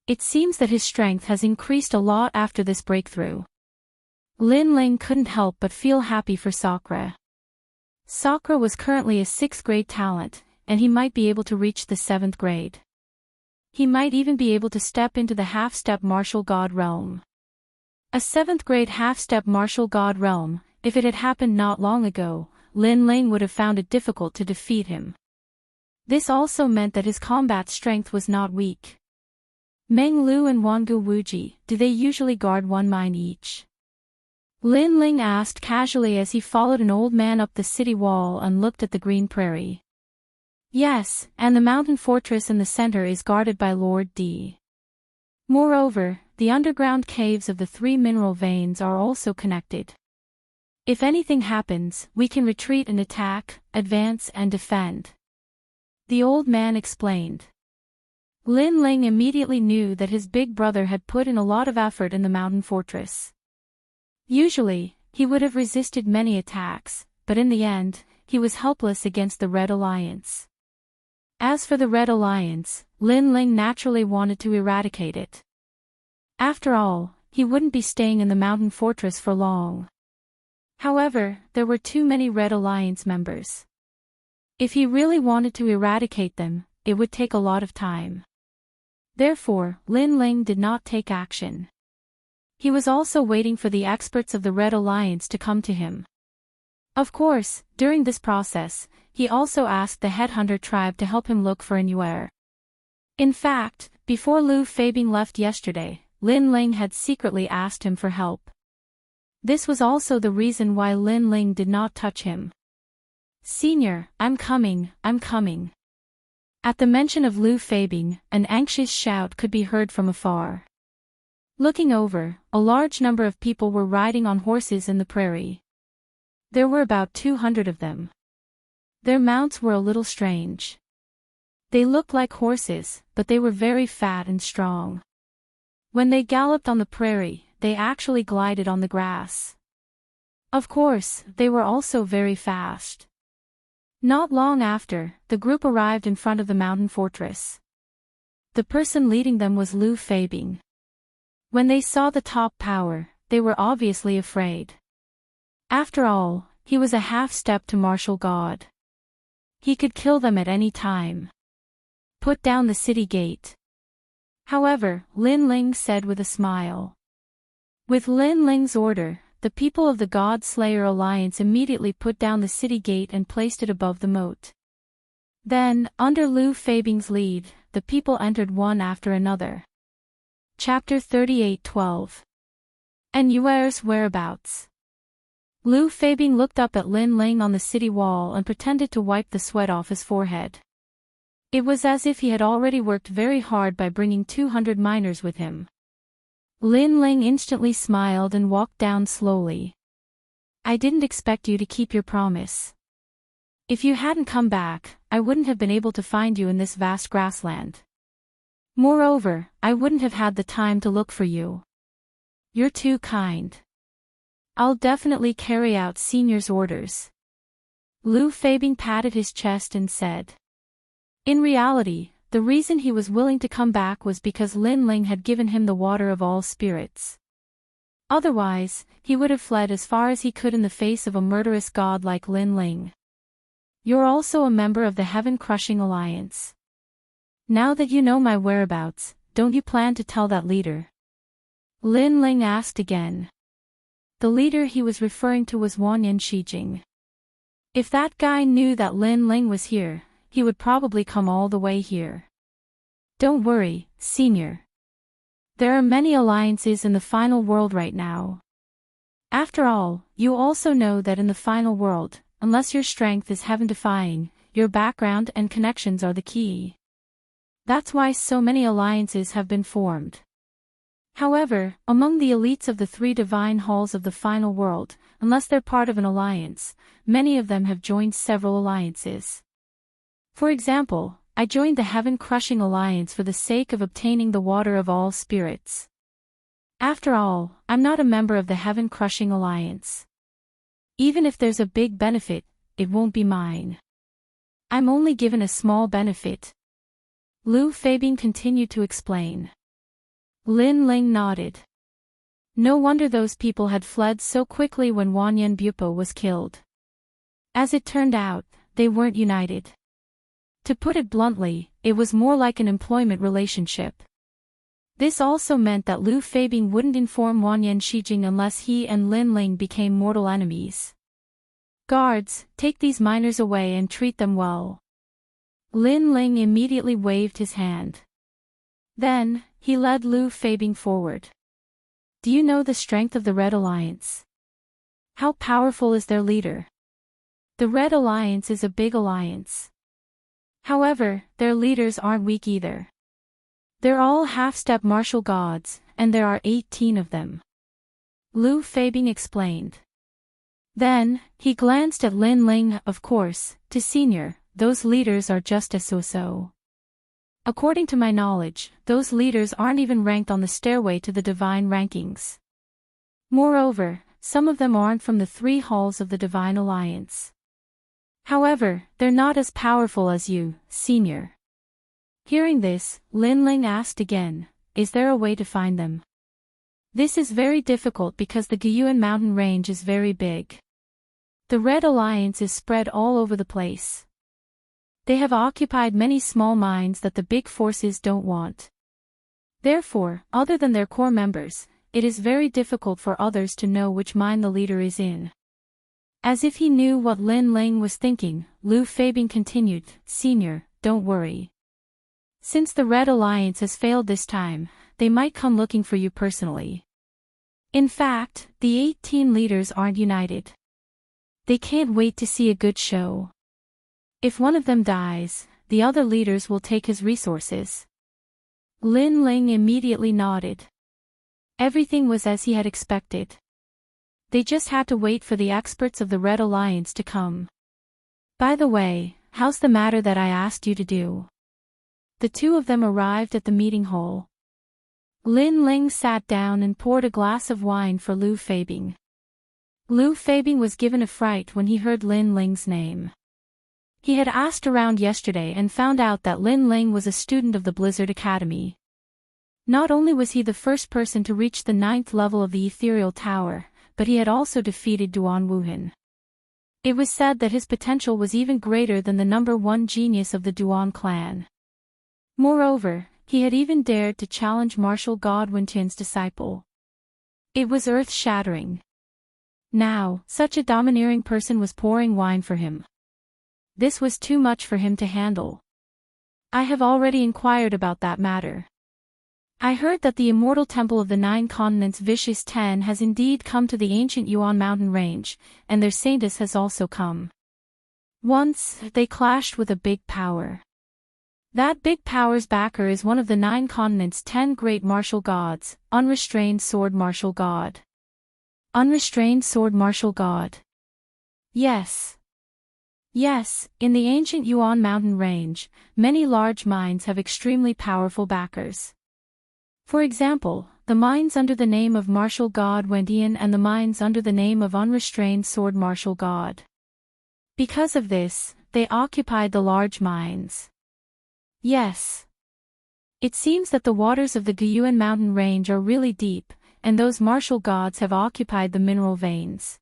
It seems that his strength has increased a lot after this breakthrough." Lin Ling couldn't help but feel happy for Sakura. Sakura was currently a 6th grade talent, and he might be able to reach the 7th grade. He might even be able to step into the half-step martial god realm. A 7th grade half-step martial god realm, if it had happened not long ago, Lin Ling would have found it difficult to defeat him. This also meant that his combat strength was not weak. Meng Lu and Wangu Wuji, do they usually guard one mine each? Lin Ling asked casually as he followed an old man up the city wall and looked at the green prairie. "Yes, and the mountain fortress in the center is guarded by Lord D. Moreover, the underground caves of the 3 mineral veins are also connected. If anything happens, we can retreat and attack, advance and defend," the old man explained. Lin Ling immediately knew that his big brother had put in a lot of effort in the mountain fortress. Usually, he would have resisted many attacks, but in the end, he was helpless against the Red Alliance. As for the Red Alliance, Lin Ling naturally wanted to eradicate it. After all, he wouldn't be staying in the mountain fortress for long. However, there were too many Red Alliance members. If he really wanted to eradicate them, it would take a lot of time. Therefore, Lin Ling did not take action. He was also waiting for the experts of the Red Alliance to come to him. Of course, during this process, he also asked the Headhunter tribe to help him look for an heir. In fact, before Lu Fabing left yesterday, Lin Ling had secretly asked him for help. This was also the reason why Lin Ling did not touch him. "Senior, I'm coming, I'm coming." At the mention of Lu Fabing, an anxious shout could be heard from afar. Looking over, a large number of people were riding on horses in the prairie. There were about 200 of them. Their mounts were a little strange. They looked like horses, but they were very fat and strong. When they galloped on the prairie, they actually glided on the grass. Of course, they were also very fast. Not long after, the group arrived in front of the mountain fortress. The person leading them was Lu Fabing. When they saw the top power, they were obviously afraid. After all, he was a half-step to martial god. He could kill them at any time. "Put down the city gate." However, Lin Ling said with a smile. With Lin Ling's order, the people of the God Slayer Alliance immediately put down the city gate and placed it above the moat. Then, under Lu Feibing's lead, the people entered one after another. Chapter 38:12. And Yuer's whereabouts. Lu Feibing looked up at Lin Ling on the city wall and pretended to wipe the sweat off his forehead. It was as if he had already worked very hard by bringing 200 miners with him. Lin Ling instantly smiled and walked down slowly. I didn't expect you to keep your promise. If you hadn't come back, I wouldn't have been able to find you in this vast grassland. Moreover, I wouldn't have had the time to look for you. You're too kind. I'll definitely carry out Senior's orders. Lu Feibing patted his chest and said. In reality, the reason he was willing to come back was because Lin Ling had given him the water of all spirits. Otherwise, he would have fled as far as he could in the face of a murderous god like Lin Ling. You're also a member of the Heaven-Crushing Alliance. Now that you know my whereabouts, don't you plan to tell that leader? Lin Ling asked again. The leader he was referring to was Wanyan Shijing. If that guy knew that Lin Ling was here, he would probably come all the way here. Don't worry, Senior. There are many alliances in the final world right now. After all, you also know that in the final world, unless your strength is heaven-defying, your background and connections are the key. That's why so many alliances have been formed. However, among the elites of the 3 divine halls of the final world, unless they're part of an alliance, many of them have joined several alliances. For example, I joined the Heaven-Crushing Alliance for the sake of obtaining the water of all spirits. After all, I'm not a member of the Heaven-Crushing Alliance. Even if there's a big benefit, it won't be mine. I'm only given a small benefit. Lu Feibing continued to explain. Lin Ling nodded. No wonder those people had fled so quickly when Wanyan Bupo was killed. As it turned out, they weren't united. To put it bluntly, it was more like an employment relationship. This also meant that Lu Feibing wouldn't inform Wanyan Shijing unless he and Lin Ling became mortal enemies. Guards, take these miners away and treat them well. Lin Ling immediately waved his hand. Then, he led Lu Feibing forward. Do you know the strength of the Red Alliance? How powerful is their leader? The Red Alliance is a big alliance. However, their leaders aren't weak either. They're all half-step martial gods, and there are 18 of them. Lu Feibing explained. Then, he glanced at Lin Ling. Of course, to Senior, those leaders are just as so-so. According to my knowledge, those leaders aren't even ranked on the stairway to the divine rankings. Moreover, some of them aren't from the 3 halls of the Divine Alliance. However, they're not as powerful as you, Senior. Hearing this, Lin Ling asked again, is there a way to find them? This is very difficult because the Guyuan mountain range is very big. The Red Alliance is spread all over the place. They have occupied many small mines that the big forces don't want. Therefore, other than their core members, it is very difficult for others to know which mine the leader is in. As if he knew what Lin Ling was thinking, Lu Feibing continued, Senior, don't worry. Since the Red Alliance has failed this time, they might come looking for you personally. In fact, the 18 leaders aren't united. They can't wait to see a good show. If one of them dies, the other leaders will take his resources. Lin Ling immediately nodded. Everything was as he had expected. They just had to wait for the experts of the Red Alliance to come. By the way, how's the matter that I asked you to do? The 2 of them arrived at the meeting hall. Lin Ling sat down and poured a glass of wine for Lu Feibing. Lu Feibing was given a fright when he heard Lin Ling's name. He had asked around yesterday and found out that Lin Ling was a student of the Blizzard Academy. Not only was he the first person to reach the 9th level of the Ethereal Tower, but he had also defeated Duan Wuhan. It was said that his potential was even greater than the number 1 genius of the Duan clan. Moreover, he had even dared to challenge Martial God Wentin's disciple. It was earth-shattering. Now, such a domineering person was pouring wine for him. This was too much for him to handle. I have already inquired about that matter. I heard that the immortal temple of the 9 continents Vicious 10 has indeed come to the ancient Yuan mountain range, and their saintess has also come. Once, they clashed with a big power. That big power's backer is one of the 9 continents' 10 great martial gods, unrestrained sword martial god. Unrestrained sword martial god. Yes. Yes, in the ancient Yuan mountain range, many large mines have extremely powerful backers. For example, the mines under the name of martial god Wendian and the mines under the name of unrestrained sword martial god. Because of this, they occupied the large mines. Yes. It seems that the waters of the Guyuan mountain range are really deep, and those martial gods have occupied the mineral veins.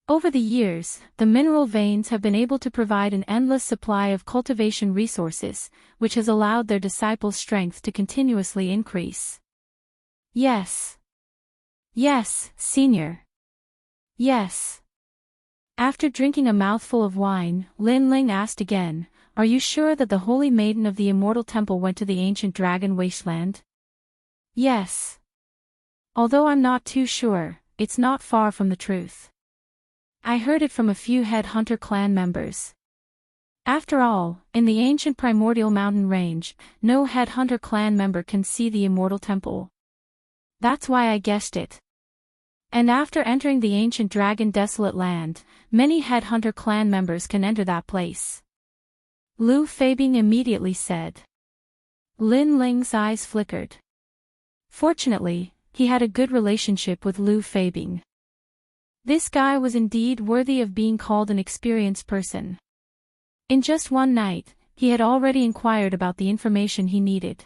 Over the years, the mineral veins have been able to provide an endless supply of cultivation resources, which has allowed their disciples' strength to continuously increase. Yes. Yes, Senior. Yes. After drinking a mouthful of wine, Lin Ling asked again, "Are you sure that the Holy Maiden of the Immortal Temple went to the ancient dragon wasteland?" Yes. Although I'm not too sure, it's not far from the truth. I heard it from a few headhunter clan members. After all, in the ancient primordial mountain range, no headhunter clan member can see the Immortal Temple. That's why I guessed it. And after entering the ancient dragon desolate land, many headhunter clan members can enter that place. Lu Feibing immediately said. Lin Ling's eyes flickered. Fortunately, he had a good relationship with Lu Feibing. This guy was indeed worthy of being called an experienced person. In just one night, he had already inquired about the information he needed.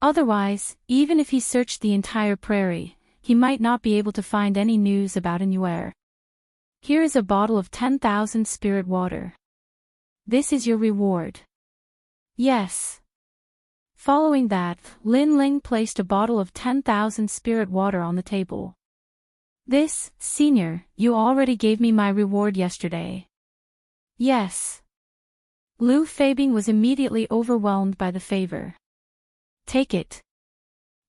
Otherwise, even if he searched the entire prairie, he might not be able to find any news about Anywhere. Here is a bottle of 10,000 spirit water. This is your reward. Yes. Following that, Lin Ling placed a bottle of 10,000 spirit water on the table. This, Senior, you already gave me my reward yesterday. Yes. Lu Feibing was immediately overwhelmed by the favor. Take it.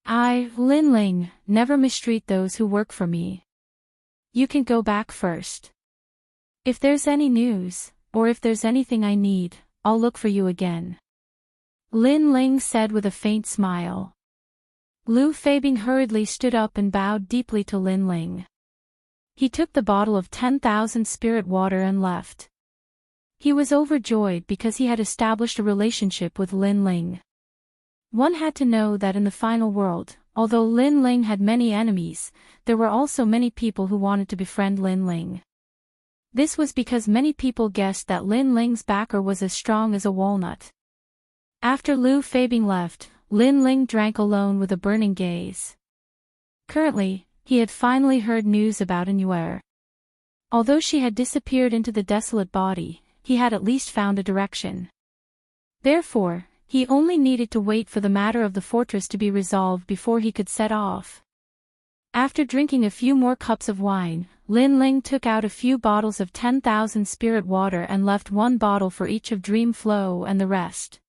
I, Lin Ling, never mistreat those who work for me. You can go back first. If there's any news, or if there's anything I need, I'll look for you again. Lin Ling said with a faint smile. Lu Feibing hurriedly stood up and bowed deeply to Lin Ling. He took the bottle of 10,000 spirit water and left. He was overjoyed because he had established a relationship with Lin Ling. One had to know that in the final world, although Lin Ling had many enemies, there were also many people who wanted to befriend Lin Ling. This was because many people guessed that Lin Ling's backer was as strong as a walnut. After Lu Feibing left, Lin Ling drank alone with a burning gaze. Currently, he had finally heard news about Anywhere. Although she had disappeared into the desolate body, he had at least found a direction. Therefore, he only needed to wait for the matter of the fortress to be resolved before he could set off. After drinking a few more cups of wine, Lin Ling took out a few bottles of 10,000 spirit water and left one bottle for each of Dream Flow and the rest.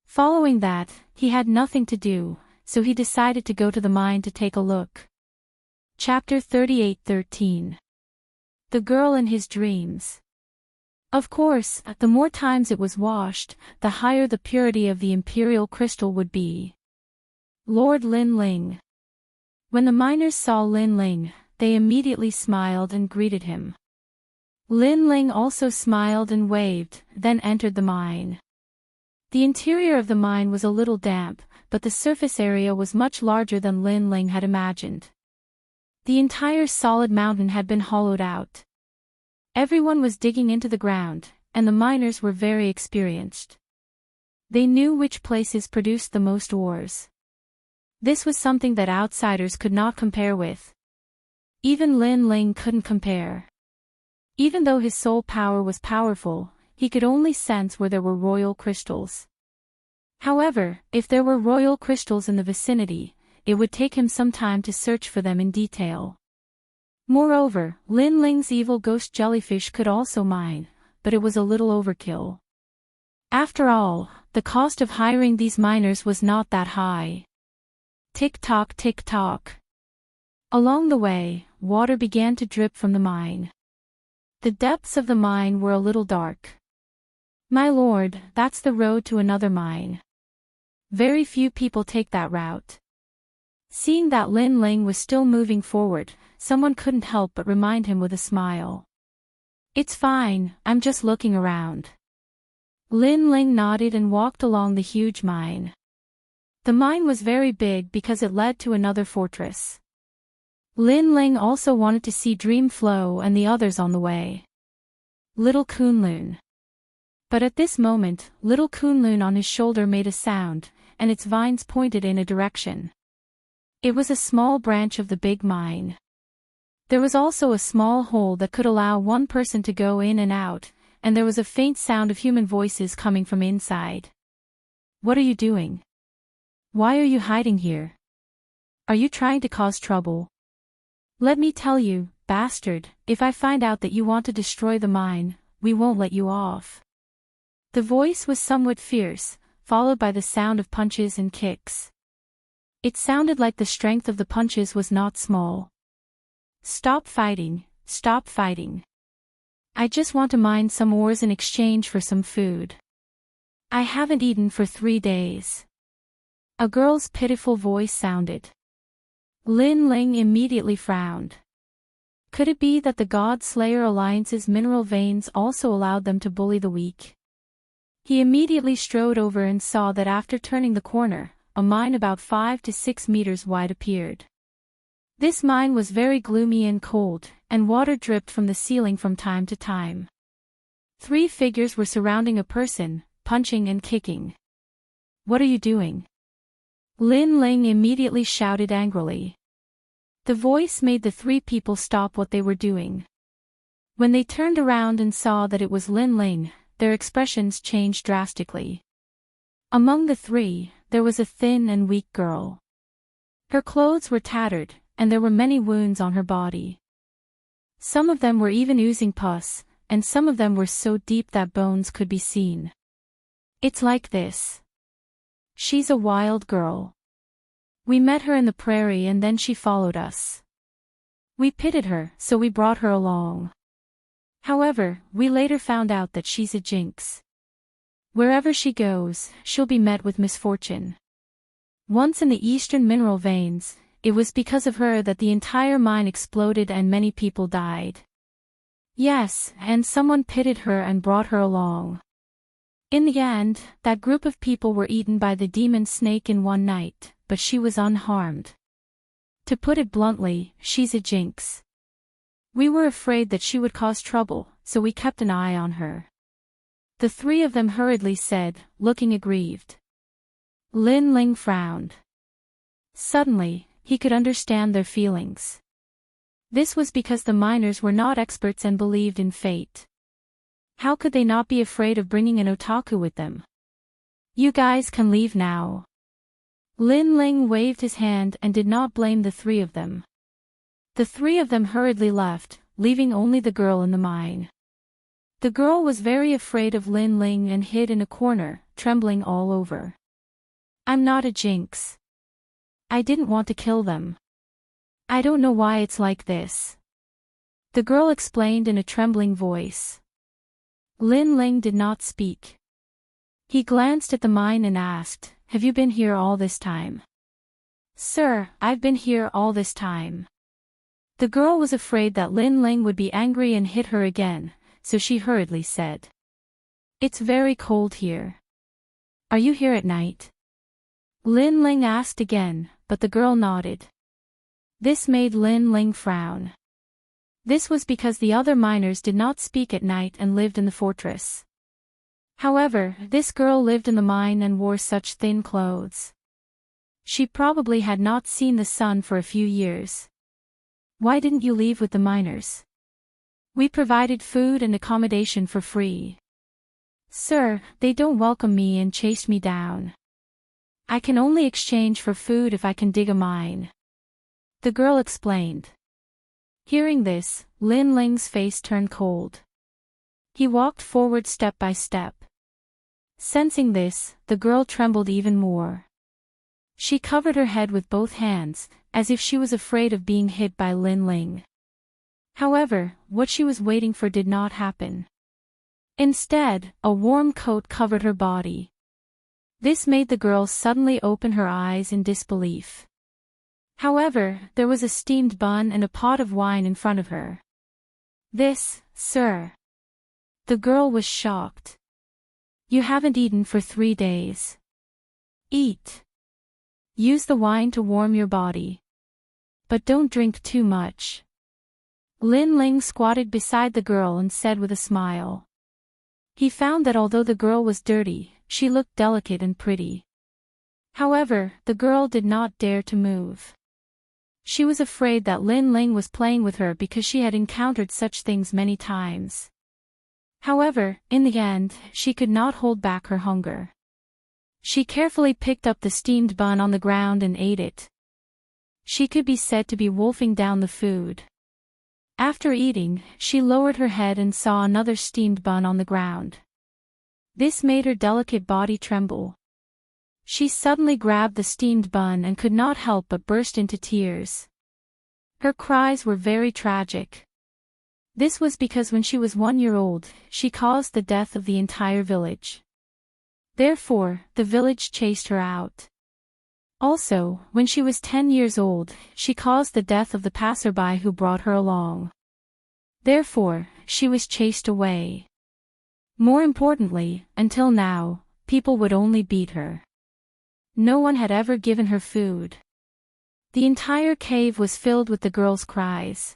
Following that, he had nothing to do, so he decided to go to the mine to take a look. Chapter 38:13. The Girl in His Dreams. Of course, the more times it was washed, the higher the purity of the imperial crystal would be. Lord Lin Ling. When the miners saw Lin Ling, they immediately smiled and greeted him. Lin Ling also smiled and waved, then entered the mine. The interior of the mine was a little damp, but the surface area was much larger than Lin Ling had imagined. The entire solid mountain had been hollowed out. Everyone was digging into the ground, and the miners were very experienced. They knew which places produced the most ores. This was something that outsiders could not compare with. Even Lin Ling couldn't compare. Even though his soul power was powerful, he could only sense where there were royal crystals. However, if there were royal crystals in the vicinity, it would take him some time to search for them in detail. Moreover, Lin Ling's evil ghost jellyfish could also mine, but it was a little overkill. After all, the cost of hiring these miners was not that high. Tick-tock, tick-tock. Along the way, water began to drip from the mine. The depths of the mine were a little dark. My lord, that's the road to another mine. Very few people take that route. Seeing that Lin Ling was still moving forward, someone couldn't help but remind him with a smile. It's fine, I'm just looking around. Lin Ling nodded and walked along the huge mine. The mine was very big because it led to another fortress. Lin Ling also wanted to see Dream Flow and the others on the way. Little Kunlun. But at this moment, little Kunlun on his shoulder made a sound, and its vines pointed in a direction. It was a small branch of the big mine. There was also a small hole that could allow one person to go in and out, and there was a faint sound of human voices coming from inside. What are you doing? Why are you hiding here? Are you trying to cause trouble? Let me tell you, bastard, if I find out that you want to destroy the mine, we won't let you off. The voice was somewhat fierce, followed by the sound of punches and kicks. It sounded like the strength of the punches was not small. Stop fighting, stop fighting. I just want to mine some ores in exchange for some food. I haven't eaten for 3 days. A girl's pitiful voice sounded. Lin Ling immediately frowned. Could it be that the God Slayer Alliance's mineral veins also allowed them to bully the weak? He immediately strode over and saw that after turning the corner, a mine about 5 to 6 meters wide appeared. This mine was very gloomy and cold, and water dripped from the ceiling from time to time. 3 figures were surrounding a person, punching and kicking. What are you doing? Lin Ling immediately shouted angrily. The voice made the 3 people stop what they were doing. When they turned around and saw that it was Lin Ling, their expressions changed drastically. Among the 3, there was a thin and weak girl. Her clothes were tattered, and there were many wounds on her body. Some of them were even oozing pus, and some of them were so deep that bones could be seen. It's like this. She's a wild girl. We met her in the prairie and then she followed us. We pitied her, so we brought her along. However, we later found out that she's a jinx. Wherever she goes, she'll be met with misfortune. Once in the eastern mineral veins, it was because of her that the entire mine exploded and many people died. Yes, and someone pitied her and brought her along. In the end, that group of people were eaten by the demon snake in one night, but she was unharmed. To put it bluntly, she's a jinx. We were afraid that she would cause trouble, so we kept an eye on her. The 3 of them hurriedly said, looking aggrieved. Lin Ling frowned. Suddenly, he could understand their feelings. This was because the miners were not experts and believed in fate. How could they not be afraid of bringing an otaku with them? You guys can leave now. Lin Ling waved his hand and did not blame the 3 of them. The 3 of them hurriedly left, leaving only the girl in the mine. The girl was very afraid of Lin Ling and hid in a corner, trembling all over. I'm not a jinx. I didn't want to kill them. I don't know why it's like this. The girl explained in a trembling voice. Lin Ling did not speak. He glanced at the mine and asked, "Have you been here all this time?" "Sir, I've been here all this time." The girl was afraid that Lin Ling would be angry and hit her again, so she hurriedly said, "It's very cold here. Are you here at night?" Lin Ling asked again, but the girl nodded. This made Lin Ling frown. This was because the other miners did not speak at night and lived in the fortress. However, this girl lived in the mine and wore such thin clothes. She probably had not seen the sun for a few years. Why didn't you leave with the miners? We provided food and accommodation for free. Sir, they don't welcome me and chased me down. I can only exchange for food if I can dig a mine. The girl explained. Hearing this, Lin Ling's face turned cold. He walked forward step by step. Sensing this, the girl trembled even more. She covered her head with both hands, as if she was afraid of being hit by Lin Ling. However, what she was waiting for did not happen. Instead, a warm coat covered her body. This made the girl suddenly open her eyes in disbelief. However, there was a steamed bun and a pot of wine in front of her. This, sir. The girl was shocked. You haven't eaten for 3 days. Eat. Use the wine to warm your body. But don't drink too much. Lin Ling squatted beside the girl and said with a smile. He found that although the girl was dirty, she looked delicate and pretty. However, the girl did not dare to move. She was afraid that Lin Ling was playing with her because she had encountered such things many times. However, in the end, she could not hold back her hunger. She carefully picked up the steamed bun on the ground and ate it. She could be said to be wolfing down the food. After eating, she lowered her head and saw another steamed bun on the ground. This made her delicate body tremble. She suddenly grabbed the steamed bun and could not help but burst into tears. Her cries were very tragic. This was because when she was 1 year old, she caused the death of the entire village. Therefore, the village chased her out. Also, when she was 10 years old, she caused the death of the passerby who brought her along. Therefore, she was chased away. More importantly, until now, people would only beat her. No one had ever given her food. The entire cave was filled with the girl's cries.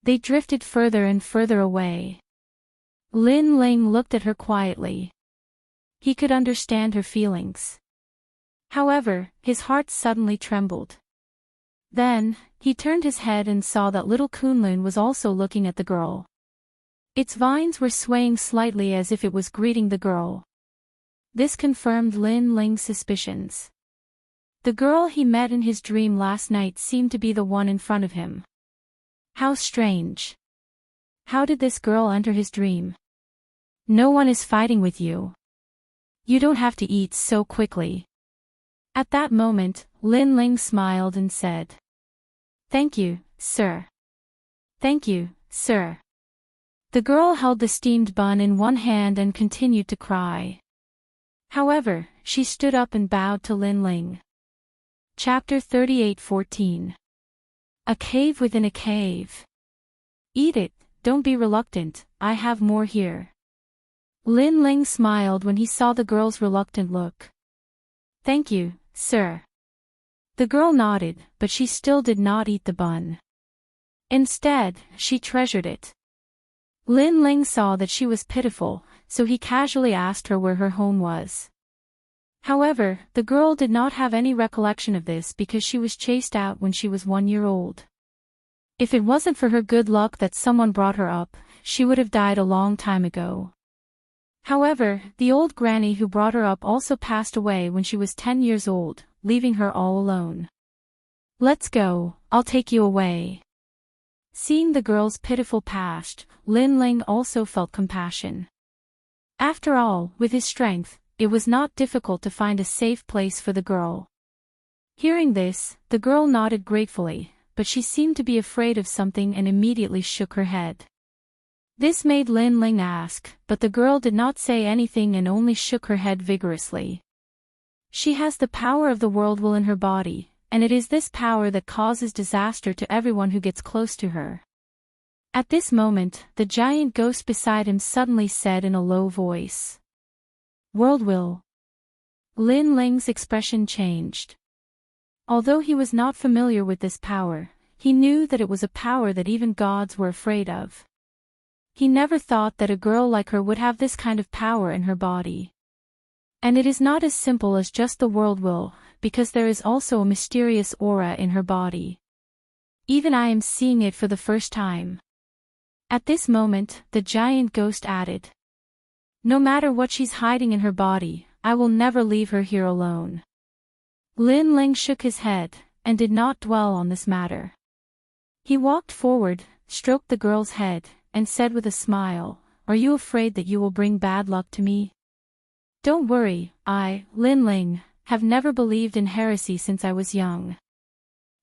They drifted further and further away. Lin Ling looked at her quietly. He could understand her feelings. However, his heart suddenly trembled. Then, he turned his head and saw that little Kunlun was also looking at the girl. Its vines were swaying slightly as if it was greeting the girl. This confirmed Lin Ling's suspicions. The girl he met in his dream last night seemed to be the one in front of him. How strange. How did this girl enter his dream? No one is fighting with you. You don't have to eat so quickly. At that moment, Lin Ling smiled and said, "Thank you, sir. Thank you, sir." The girl held the steamed bun in one hand and continued to cry. However, she stood up and bowed to Lin Ling. Chapter 38:14. A cave within a cave. Eat it, don't be reluctant, I have more here. Lin Ling smiled when he saw the girl's reluctant look. Thank you, sir. The girl nodded, but she still did not eat the bun. Instead, she treasured it. Lin Ling saw that she was pitiful, so he casually asked her where her home was. However, the girl did not have any recollection of this because she was chased out when she was 1 year old. If it wasn't for her good luck that someone brought her up, she would have died a long time ago. However, the old granny who brought her up also passed away when she was 10 years old, leaving her all alone. Let's go, I'll take you away. Seeing the girl's pitiful past, Lin Ling also felt compassion. After all, with his strength, it was not difficult to find a safe place for the girl. Hearing this, the girl nodded gratefully, but she seemed to be afraid of something and immediately shook her head. This made Lin Ling ask, but the girl did not say anything and only shook her head vigorously. She has the power of the world will in her body, and it is this power that causes disaster to everyone who gets close to her. At this moment, the giant ghost beside him suddenly said in a low voice, "World will." Lin Ling's expression changed. Although he was not familiar with this power, he knew that it was a power that even gods were afraid of. He never thought that a girl like her would have this kind of power in her body. And it is not as simple as just the world will, because there is also a mysterious aura in her body. Even I am seeing it for the first time. At this moment, the giant ghost added, "No matter what she's hiding in her body, I will never leave her here alone." Lin Ling shook his head, and did not dwell on this matter. He walked forward, stroked the girl's head, and said with a smile, "Are you afraid that you will bring bad luck to me?" "Don't worry, Lin Ling, have never believed in heresy since I was young.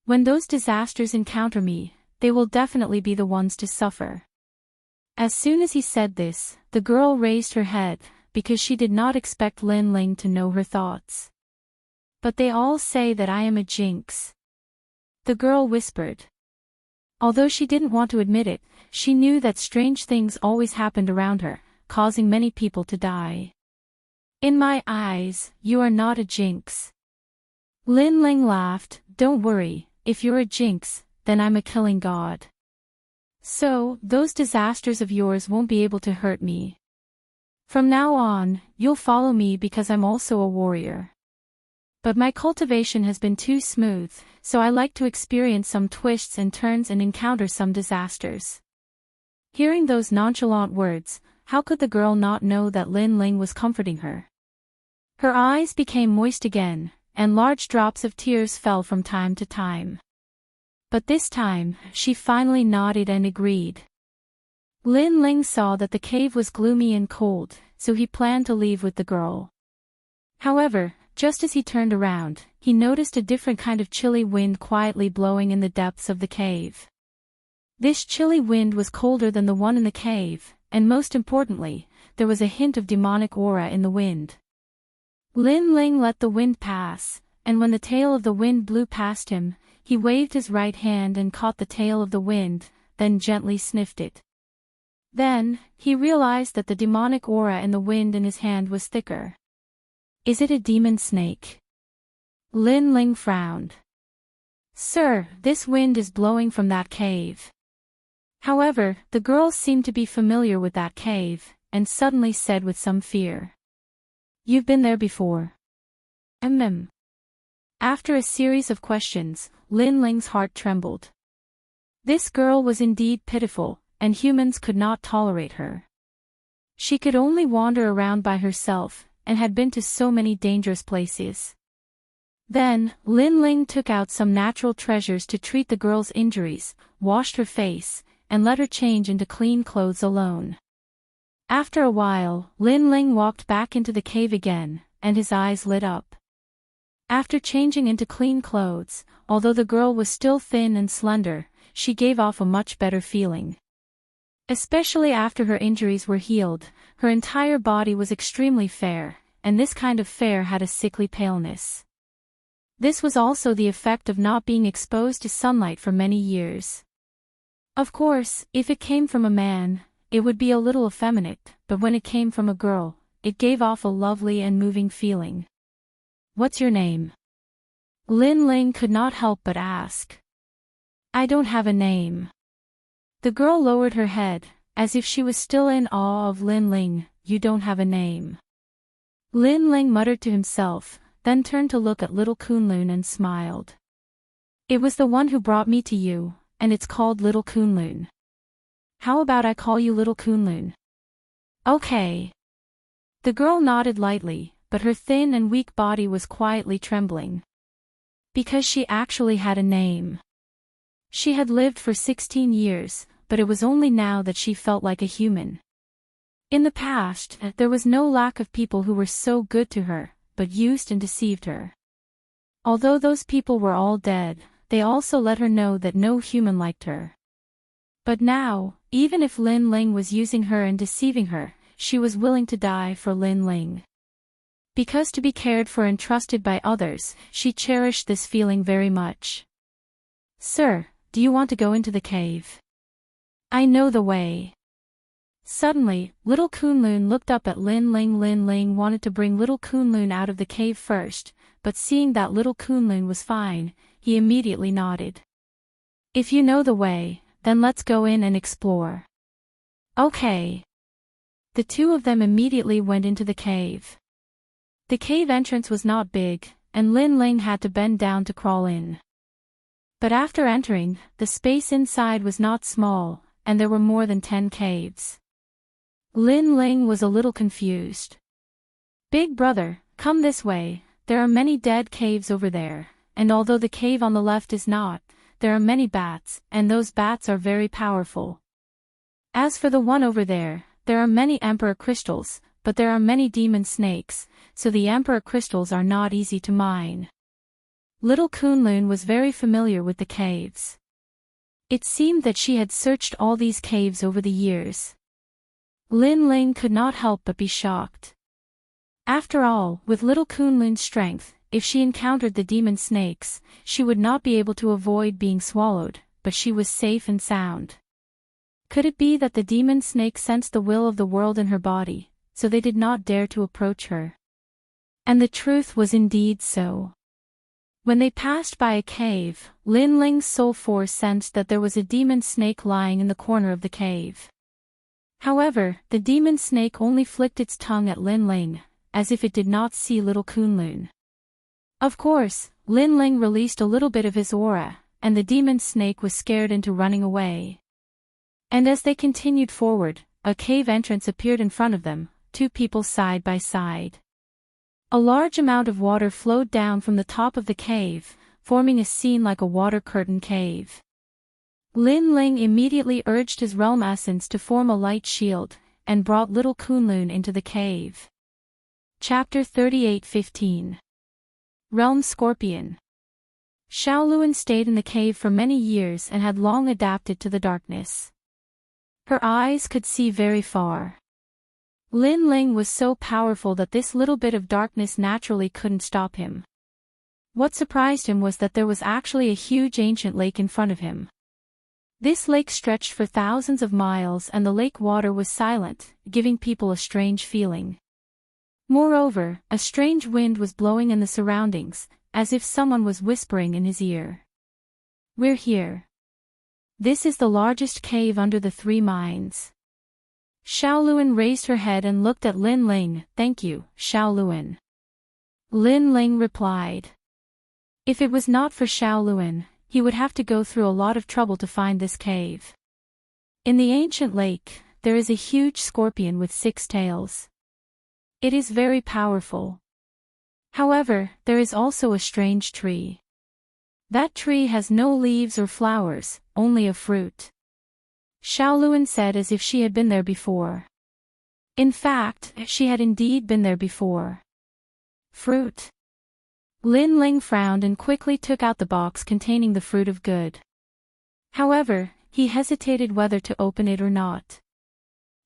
When those disasters encounter me, they will definitely be the ones to suffer." As soon as he said this, the girl raised her head, because she did not expect Lin Ling to know her thoughts. "But they all say that I am a jinx," the girl whispered. Although she didn't want to admit it, she knew that strange things always happened around her, causing many people to die. "In my eyes, you are not a jinx." Lin Ling laughed. "Don't worry, if you're a jinx, then I'm a killing god. So, those disasters of yours won't be able to hurt me. From now on, you'll follow me because I'm also a warrior. But my cultivation has been too smooth, so I like to experience some twists and turns and encounter some disasters." Hearing those nonchalant words, how could the girl not know that Lin Ling was comforting her? Her eyes became moist again, and large drops of tears fell from time to time. But this time, she finally nodded and agreed. Lin Ling saw that the cave was gloomy and cold, so he planned to leave with the girl. However, just as he turned around, he noticed a different kind of chilly wind quietly blowing in the depths of the cave. This chilly wind was colder than the one in the cave, and most importantly, there was a hint of demonic aura in the wind. Lin Ling let the wind pass, and when the tail of the wind blew past him, he waved his right hand and caught the tail of the wind, then gently sniffed it. Then, he realized that the demonic aura in the wind in his hand was thicker. "Is it a demon snake?" Lin Ling frowned. "Sir, this wind is blowing from that cave." However, the girl seemed to be familiar with that cave, and suddenly said with some fear, "You've been there before?" After a series of questions, Lin Ling's heart trembled. This girl was indeed pitiful, and humans could not tolerate her. She could only wander around by herself, and had been to so many dangerous places. Then, Lin Ling took out some natural treasures to treat the girl's injuries, washed her face, and let her change into clean clothes alone. After a while, Lin Ling walked back into the cave again, and his eyes lit up. After changing into clean clothes, although the girl was still thin and slender, she gave off a much better feeling. Especially after her injuries were healed, her entire body was extremely fair, and this kind of fair had a sickly paleness. This was also the effect of not being exposed to sunlight for many years. Of course, if it came from a man, it would be a little effeminate, but when it came from a girl, it gave off a lovely and moving feeling. "What's your name?" Lin Ling could not help but ask. "I don't have a name." The girl lowered her head, as if she was still in awe of Lin Ling. "You don't have a name." Lin Ling muttered to himself, then turned to look at little Kunlun and smiled. "It was the one who brought me to you, and it's called Little Kunlun. How about I call you Little Kunlun?" "Okay." The girl nodded lightly, but her thin and weak body was quietly trembling. Because she actually had a name. She had lived for 16 years, but it was only now that she felt like a human. In the past, there was no lack of people who were so good to her, but used and deceived her. Although those people were all dead, they also let her know that no human liked her. But now, even if Lin Ling was using her and deceiving her, she was willing to die for Lin Ling. Because to be cared for and trusted by others, she cherished this feeling very much. "Sir, do you want to go into the cave? I know the way." Suddenly, little Kunlun looked up at Lin Ling. Lin Ling wanted to bring little Kunlun out of the cave first, but seeing that little Kunlun was fine, he immediately nodded. "If you know the way, then let's go in and explore." "Okay." The two of them immediately went into the cave. The cave entrance was not big, and Lin Ling had to bend down to crawl in. But after entering, the space inside was not small, and there were more than 10 caves. Lin Ling was a little confused. "Big brother, come this way, there are many dead caves over there, and although the cave on the left is not, there are many bats, and those bats are very powerful. As for the one over there are many emperor crystals, but there are many demon snakes, so the emperor crystals are not easy to mine. Little Kunlun was very familiar with the caves. It seemed that she had searched all these caves over the years. Lin Ling could not help but be shocked. After all, with little Kunlun's strength, if she encountered the demon snakes, she would not be able to avoid being swallowed, but she was safe and sound. Could it be that the demon snake sensed the will of the world in her body, so they did not dare to approach her? And the truth was indeed so. When they passed by a cave, Lin Ling's soul force sensed that there was a demon snake lying in the corner of the cave. However, the demon snake only flicked its tongue at Lin Ling, as if it did not see little Kunlun. Of course, Lin Ling released a little bit of his aura, and the demon snake was scared into running away. And as they continued forward, a cave entrance appeared in front of them, two people side by side. A large amount of water flowed down from the top of the cave, forming a scene like a water curtain cave. Lin Ling immediately urged his realm essence to form a light shield, and brought little Kunlun into the cave. Chapter 38:15 Realm Scorpion. Xiaoluan stayed in the cave for many years and had long adapted to the darkness. Her eyes could see very far. Lin Ling was so powerful that this little bit of darkness naturally couldn't stop him. What surprised him was that there was actually a huge ancient lake in front of him. This lake stretched for thousands of miles and the lake water was silent, giving people a strange feeling. Moreover, a strange wind was blowing in the surroundings, as if someone was whispering in his ear. "We're here. This is the largest cave under the three mines." Xiaoluan raised her head and looked at Lin Ling. "Thank you, Xiaoluan." Lin Ling replied. If it was not for Xiaoluan, he would have to go through a lot of trouble to find this cave. In the ancient lake, there is a huge scorpion with 6 tails. It is very powerful. However, there is also a strange tree. That tree has no leaves or flowers, only a fruit. Xiaoluan said as if she had been there before. In fact, she had indeed been there before. Fruit. Lin Ling frowned and quickly took out the box containing the fruit of good. However, he hesitated whether to open it or not.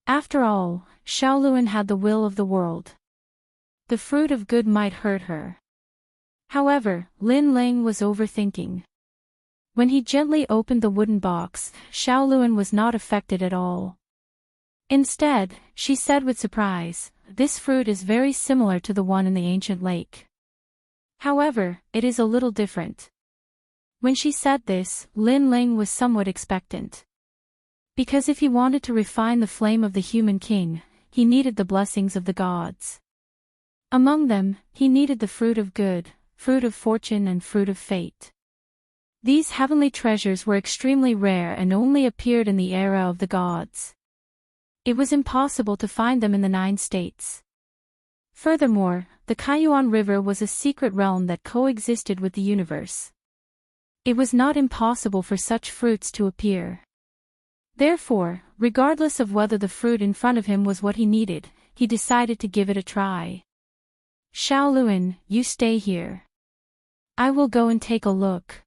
After all, Xiaoluan had the will of the world. The fruit of good might hurt her. However, Lin Ling was overthinking. When he gently opened the wooden box, Xiaoluan was not affected at all. Instead, she said with surprise, "This fruit is very similar to the one in the ancient lake. However, it is a little different." When she said this, Lin Ling was somewhat expectant. Because if he wanted to refine the flame of the human king, he needed the blessings of the gods. Among them, he needed the fruit of good, fruit of fortune and fruit of fate. These heavenly treasures were extremely rare and only appeared in the era of the gods. It was impossible to find them in the 9 states. Furthermore, the Kaiyuan River was a secret realm that coexisted with the universe. It was not impossible for such fruits to appear. Therefore, regardless of whether the fruit in front of him was what he needed, he decided to give it a try. "Xiaoluan, you stay here. I will go and take a look,"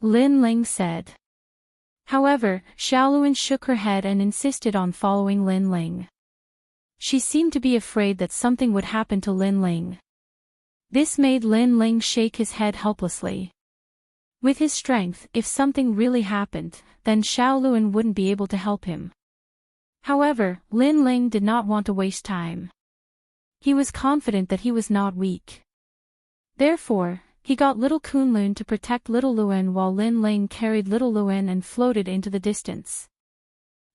Lin Ling said. However, Xiaoluan shook her head and insisted on following Lin Ling. She seemed to be afraid that something would happen to Lin Ling. This made Lin Ling shake his head helplessly. With his strength, if something really happened, then Xiaoluan wouldn't be able to help him. However, Lin Ling did not want to waste time. He was confident that he was not weak. Therefore, he got little Kunlun to protect little Luan while Lin Ling carried little Luan and floated into the distance.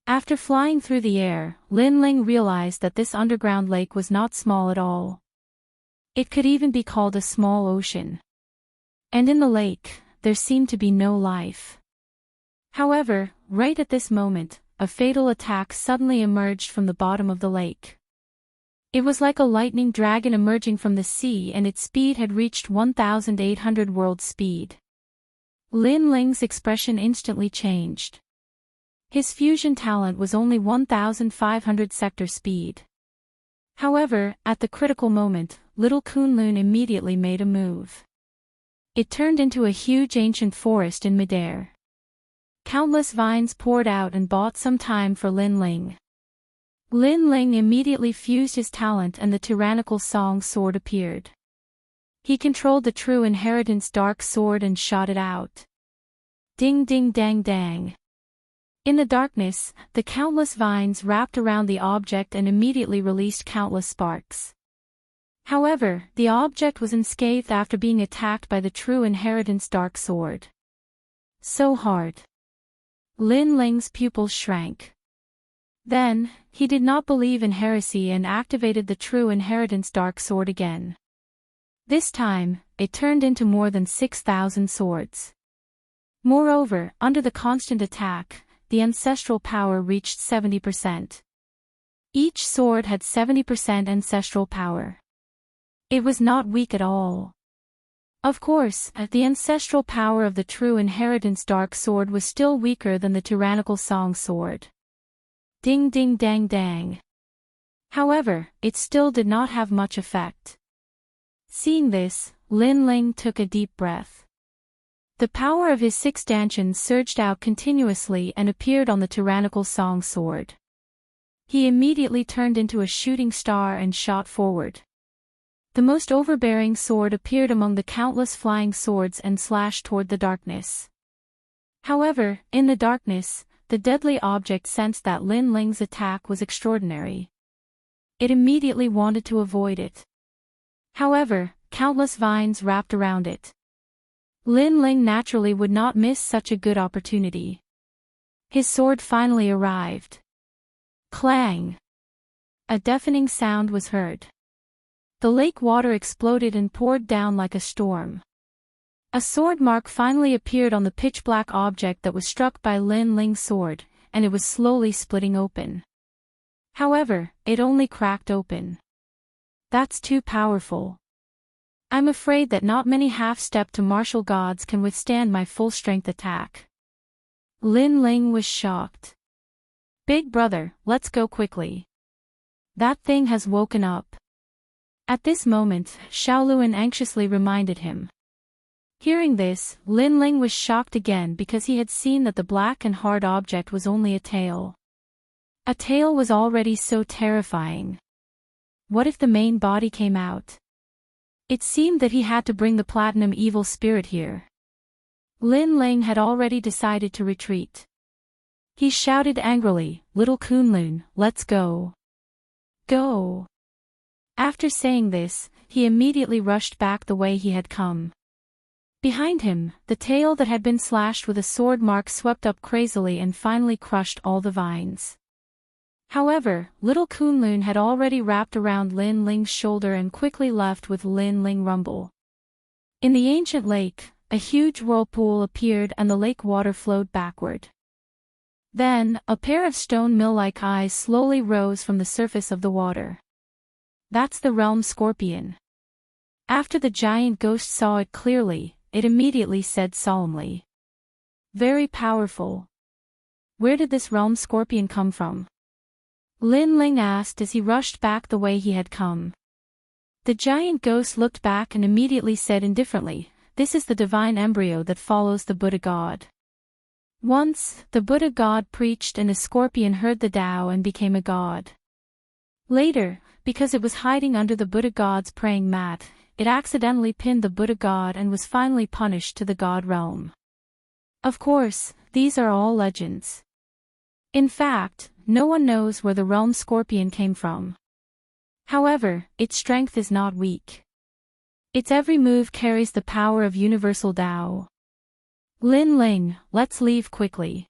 After flying through the air, Lin Ling realized that this underground lake was not small at all. It could even be called a small ocean. And in the lake, there seemed to be no life. However, right at this moment, a fatal attack suddenly emerged from the bottom of the lake. It was like a lightning dragon emerging from the sea and its speed had reached 1,800 world speed. Lin Ling's expression instantly changed. His fusion talent was only 1,500 sector speed. However, at the critical moment, little Kunlun immediately made a move. It turned into a huge ancient forest in midair. Countless vines poured out and bought some time for Lin Ling. Lin Ling immediately fused his talent and the tyrannical song sword appeared. He controlled the true inheritance dark sword and shot it out. Ding ding dang dang. In the darkness, the countless vines wrapped around the object and immediately released countless sparks. However, the object was unscathed after being attacked by the true inheritance dark sword. So hard. Lin Ling's pupils shrank. Then, he did not believe in heresy and activated the true inheritance dark sword again. This time, it turned into more than 6,000 swords. Moreover, under the constant attack, the ancestral power reached 70%. Each sword had 70% ancestral power. It was not weak at all. Of course, the ancestral power of the true inheritance dark sword was still weaker than the tyrannical song sword. Ding ding dang dang. However, it still did not have much effect. Seeing this, Lin Ling took a deep breath. The power of his six stanchions surged out continuously and appeared on the tyrannical song sword. He immediately turned into a shooting star and shot forward. The most overbearing sword appeared among the countless flying swords and slashed toward the darkness. However, in the darkness, the deadly object sensed that Lin Ling's attack was extraordinary. It immediately wanted to avoid it. However, countless vines wrapped around it. Lin Ling naturally would not miss such a good opportunity. His sword finally arrived. Clang! A deafening sound was heard. The lake water exploded and poured down like a storm. A sword mark finally appeared on the pitch-black object that was struck by Lin Ling's sword, and it was slowly splitting open. However, it only cracked open. That's too powerful. I'm afraid that not many half-step to martial gods can withstand my full-strength attack. Lin Ling was shocked. Big brother, let's go quickly. That thing has woken up. At this moment, Shaoluan anxiously reminded him. Hearing this, Lin Ling was shocked again because he had seen that the black and hard object was only a tail. A tail was already so terrifying. What if the main body came out? It seemed that he had to bring the platinum evil spirit here. Lin Ling had already decided to retreat. He shouted angrily, "Little Kunlun, let's go. Go." After saying this, he immediately rushed back the way he had come. Behind him, the tail that had been slashed with a sword mark swept up crazily and finally crushed all the vines. However, little Kunlun had already wrapped around Lin Ling's shoulder and quickly left with Lin Ling rumble. In the ancient lake, a huge whirlpool appeared and the lake water flowed backward. Then, a pair of stone mill-like eyes slowly rose from the surface of the water. That's the realm scorpion. After the giant ghost saw it clearly, it immediately said solemnly. Very powerful. Where did this realm scorpion come from? Lin Ling asked as he rushed back the way he had come. The giant ghost looked back and immediately said indifferently, "This is the divine embryo that follows the Buddha god." Once, the Buddha god preached and a scorpion heard the Tao and became a god. Later, because it was hiding under the Buddha god's praying mat, it accidentally pinned the Buddha god and was finally punished to the god realm. Of course, these are all legends. In fact, no one knows where the realm scorpion came from. However, its strength is not weak. Its every move carries the power of universal Tao. Lin Ling, let's leave quickly.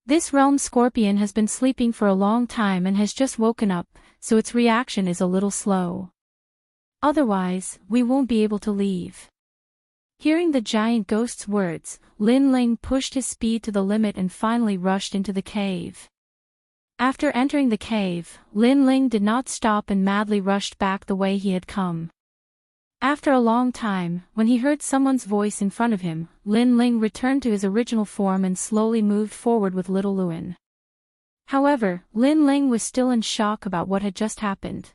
This realm scorpion has been sleeping for a long time and has just woken up, so its reaction is a little slow. Otherwise, we won't be able to leave. Hearing the giant ghost's words, Lin Ling pushed his speed to the limit and finally rushed into the cave. After entering the cave, Lin Ling did not stop and madly rushed back the way he had come. After a long time, when he heard someone's voice in front of him, Lin Ling returned to his original form and slowly moved forward with little Luan. However, Lin Ling was still in shock about what had just happened.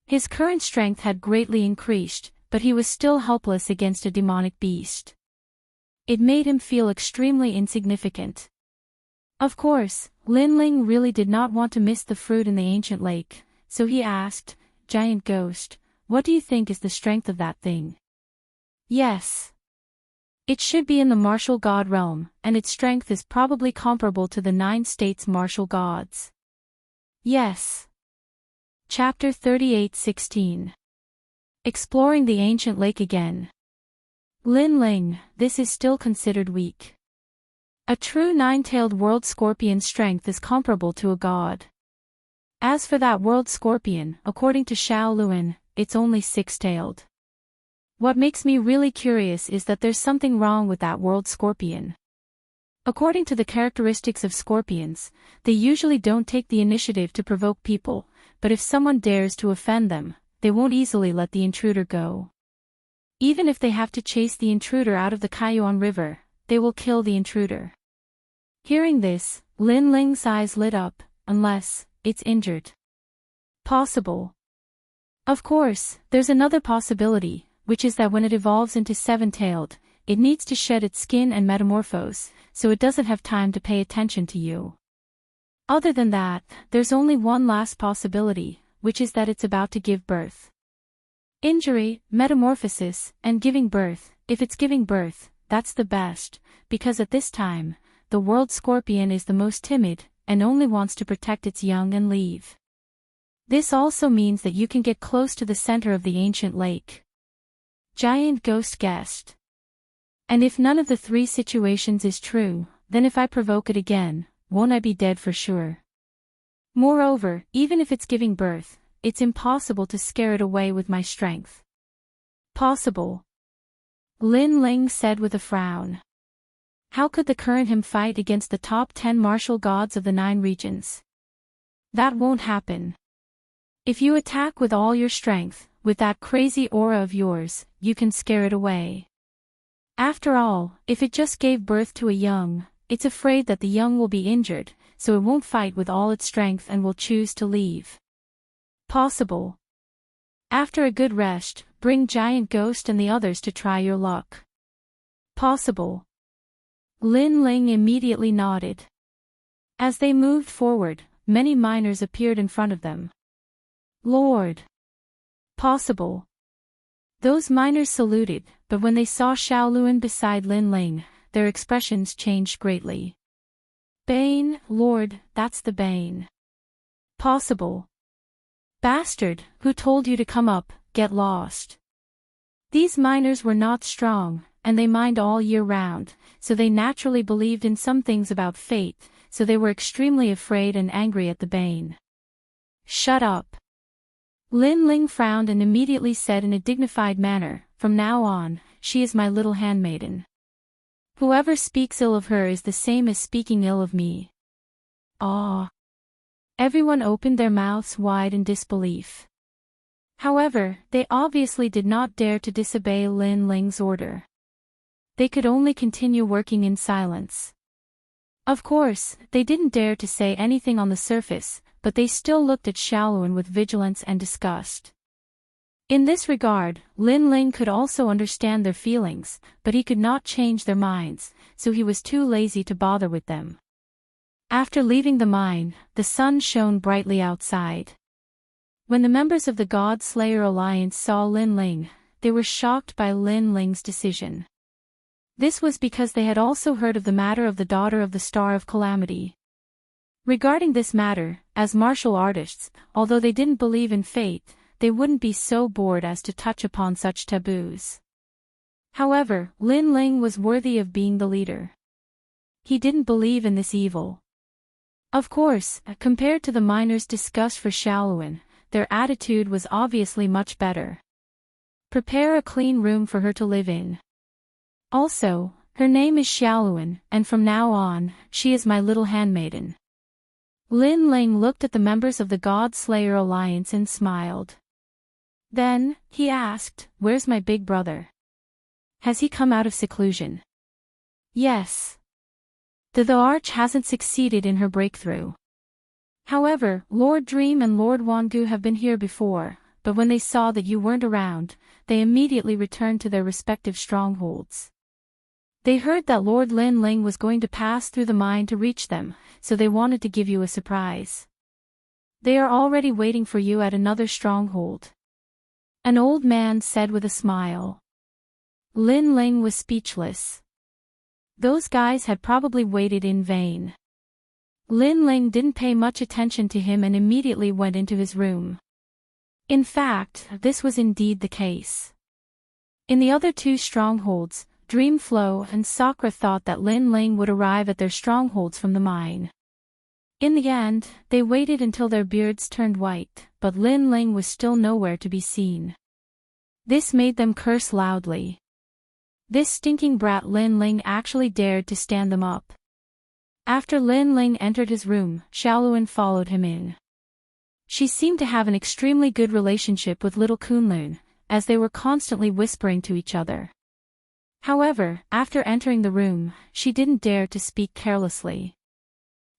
His current strength had greatly increased, but he was still helpless against a demonic beast. It made him feel extremely insignificant. Of course, Lin Ling really did not want to miss the fruit in the ancient lake, so he asked, "Giant Ghost, what do you think is the strength of that thing?" "Yes. It should be in the martial god realm, and its strength is probably comparable to the 9 states martial gods." "Yes." Chapter 38:16. Exploring the ancient lake again. Lin Ling, this is still considered weak. A true 9-tailed world scorpion's strength is comparable to a god. As for that world scorpion, according to Xiao Luan, it's only 6-tailed. What makes me really curious is that there's something wrong with that world scorpion. According to the characteristics of scorpions, they usually don't take the initiative to provoke people, but if someone dares to offend them, they won't easily let the intruder go. Even if they have to chase the intruder out of the Kaiyuan River, they will kill the intruder. Hearing this, Lin Ling's eyes lit up, unless it's injured. Possible. Of course, there's another possibility, which is that when it evolves into 7-tailed, it needs to shed its skin and metamorphose, so it doesn't have time to pay attention to you. Other than that, there's only one last possibility, which is that it's about to give birth. Injury, metamorphosis, and giving birth. If it's giving birth, that's the best, because at this time, the world scorpion is the most timid, and only wants to protect its young and leave. This also means that you can get close to the center of the ancient lake. Giant Ghost guessed. And if none of the 3 situations is true, then if I provoke it again, won't I be dead for sure? Moreover, even if it's giving birth, it's impossible to scare it away with my strength. Possible. Lin Ling said with a frown. How could the current him fight against the top 10 martial gods of the 9 regions? That won't happen. If you attack with all your strength, with that crazy aura of yours, you can scare it away. After all, if it just gave birth to a young, it's afraid that the young will be injured, so it won't fight with all its strength and will choose to leave. Possible. After a good rest, bring Giant Ghost and the others to try your luck. Possible. Lin Ling immediately nodded. As they moved forward, many miners appeared in front of them. Lord. Possible. Those miners saluted, but when they saw Xiao Luan beside Lin Ling, their expressions changed greatly. Bane, Lord, that's the Bane. Possible. Bastard, who told you to come up, get lost. These miners were not strong, and they mined all year round, so they naturally believed in some things about fate, so they were extremely afraid and angry at the Bane. Shut up. Lin Ling frowned and immediately said in a dignified manner, "From now on, she is my little handmaiden. Whoever speaks ill of her is the same as speaking ill of me." Ah! Everyone opened their mouths wide in disbelief. However, they obviously did not dare to disobey Lin Ling's order. They could only continue working in silence. Of course, they didn't dare to say anything on the surface, but they still looked at Xiaoluan with vigilance and disgust. In this regard, Lin Ling could also understand their feelings, but he could not change their minds, so he was too lazy to bother with them. After leaving the mine, the sun shone brightly outside. When the members of the God Slayer Alliance saw Lin Ling, they were shocked by Lin Ling's decision. This was because they had also heard of the matter of the daughter of the Star of Calamity. Regarding this matter, as martial artists, although they didn't believe in fate, they wouldn't be so bored as to touch upon such taboos. However, Lin Ling was worthy of being the leader. He didn't believe in this evil. Of course, compared to the miners' disgust for Xiaoluan, their attitude was obviously much better. Prepare a clean room for her to live in. Also, her name is Xiaoluan, and from now on, she is my little handmaiden. Lin Ling looked at the members of the God Slayer Alliance and smiled. Then, he asked, "Where's my big brother? Has he come out of seclusion?" "Yes. The Arch hasn't succeeded in her breakthrough. However, Lord Dream and Lord Wangu have been here before, but when they saw that you weren't around, they immediately returned to their respective strongholds. They heard that Lord Lin Ling was going to pass through the mine to reach them, so they wanted to give you a surprise. They are already waiting for you at another stronghold," an old man said with a smile. Lin Ling was speechless. Those guys had probably waited in vain. Lin Ling didn't pay much attention to him and immediately went into his room. In fact, this was indeed the case. In the other two strongholds, Dreamflow and Sakura thought that Lin Ling would arrive at their strongholds from the mine. In the end, they waited until their beards turned white, but Lin Ling was still nowhere to be seen. This made them curse loudly. This stinking brat Lin Ling actually dared to stand them up. After Lin Ling entered his room, Xiaoluan followed him in. She seemed to have an extremely good relationship with little Kunlun, as they were constantly whispering to each other. However, after entering the room, she didn't dare to speak carelessly.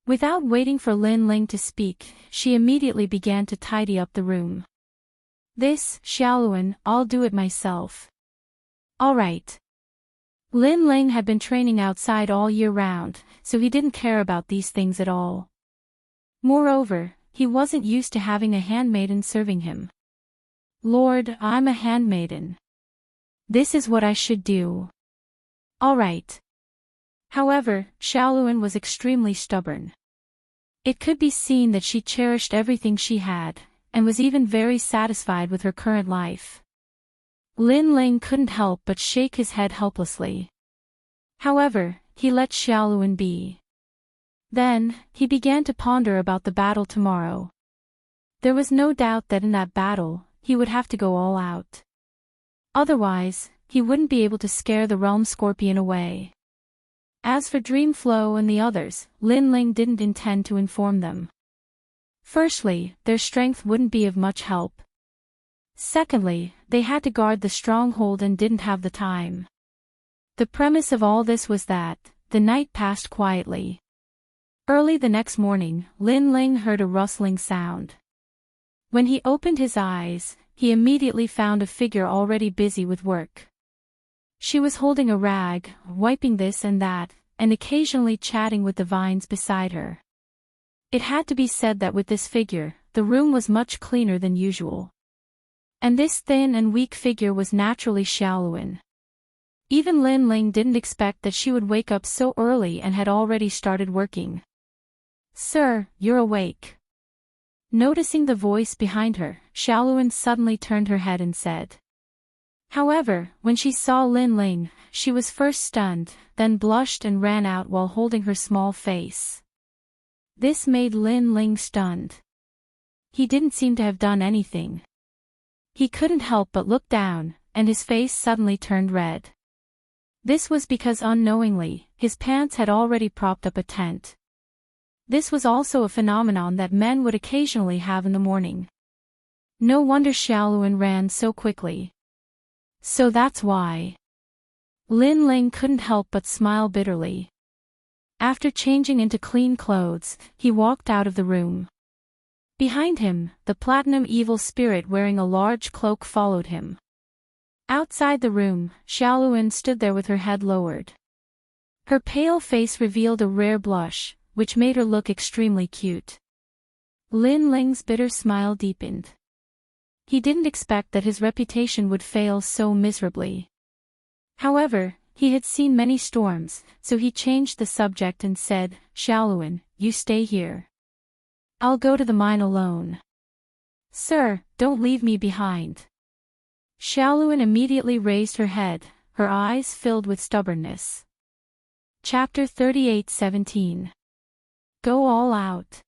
Without waiting for Lin Ling to speak, she immediately began to tidy up the room. "This, Xiaoluan, I'll do it myself." "All right." Lin Ling had been training outside all year round, so he didn't care about these things at all. Moreover, he wasn't used to having a handmaiden serving him. "Lord, I'm a handmaiden. This is what I should do." "All right." However, Xiaoluan was extremely stubborn. It could be seen that she cherished everything she had, and was even very satisfied with her current life. Lin Ling couldn't help but shake his head helplessly. However, he let Xiaoluan be. Then, he began to ponder about the battle tomorrow. There was no doubt that in that battle, he would have to go all out. Otherwise, he wouldn't be able to scare the Realm Scorpion away. As for Dreamflow and the others, Lin Ling didn't intend to inform them. Firstly, their strength wouldn't be of much help. Secondly, they had to guard the stronghold and didn't have the time. The premise of all this was that, the night passed quietly. Early the next morning, Lin Ling heard a rustling sound. When he opened his eyes, he immediately found a figure already busy with work. She was holding a rag, wiping this and that, and occasionally chatting with the vines beside her. It had to be said that with this figure, the room was much cleaner than usual. And this thin and weak figure was naturally Xiaoluan. Even Lin Ling didn't expect that she would wake up so early and had already started working. "Sir, you're awake." Noticing the voice behind her, Xiaoluan suddenly turned her head and said. However, when she saw Lin Ling, she was first stunned, then blushed and ran out while holding her small face. This made Lin Ling stunned. He didn't seem to have done anything. He couldn't help but look down, and his face suddenly turned red. This was because unknowingly, his pants had already propped up a tent. This was also a phenomenon that men would occasionally have in the morning. No wonder Xiaoluan ran so quickly. So that's why. Lin Ling couldn't help but smile bitterly. After changing into clean clothes, he walked out of the room. Behind him, the platinum evil spirit wearing a large cloak followed him. Outside the room, Xiaoluan stood there with her head lowered. Her pale face revealed a rare blush, which made her look extremely cute. Lin Ling's bitter smile deepened. He didn't expect that his reputation would fail so miserably. However, he had seen many storms, so he changed the subject and said, "Xiaoluan, you stay here. I'll go to the mine alone." "Sir, don't leave me behind." Xiaoluan immediately raised her head, her eyes filled with stubbornness. Chapter 38:17. Go all out.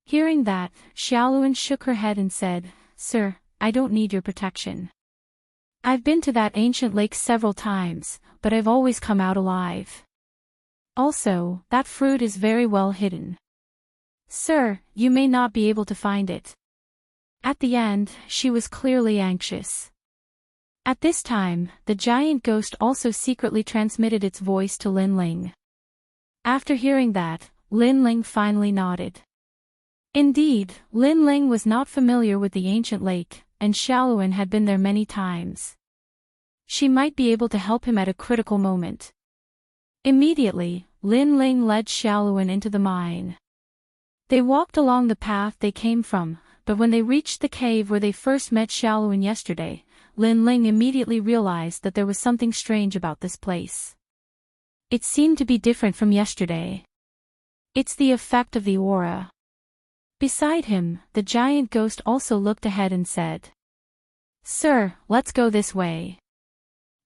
Hearing that, Xiaoluan shook her head and said, "Sir, I don't need your protection. I've been to that ancient lake several times, but I've always come out alive. Also, that fruit is very well hidden. Sir, you may not be able to find it." At the end, she was clearly anxious. At this time, the giant ghost also secretly transmitted its voice to Lin Ling. After hearing that, Lin Ling finally nodded. Indeed, Lin Ling was not familiar with the ancient lake, and Xiaoluan had been there many times. She might be able to help him at a critical moment. Immediately, Lin Ling led Xiaoluan into the mine. They walked along the path they came from, but when they reached the cave where they first met Xiaoluan yesterday, Lin Ling immediately realized that there was something strange about this place. It seemed to be different from yesterday. It's the effect of the aura. Beside him, the giant ghost also looked ahead and said, "Sir, let's go this way."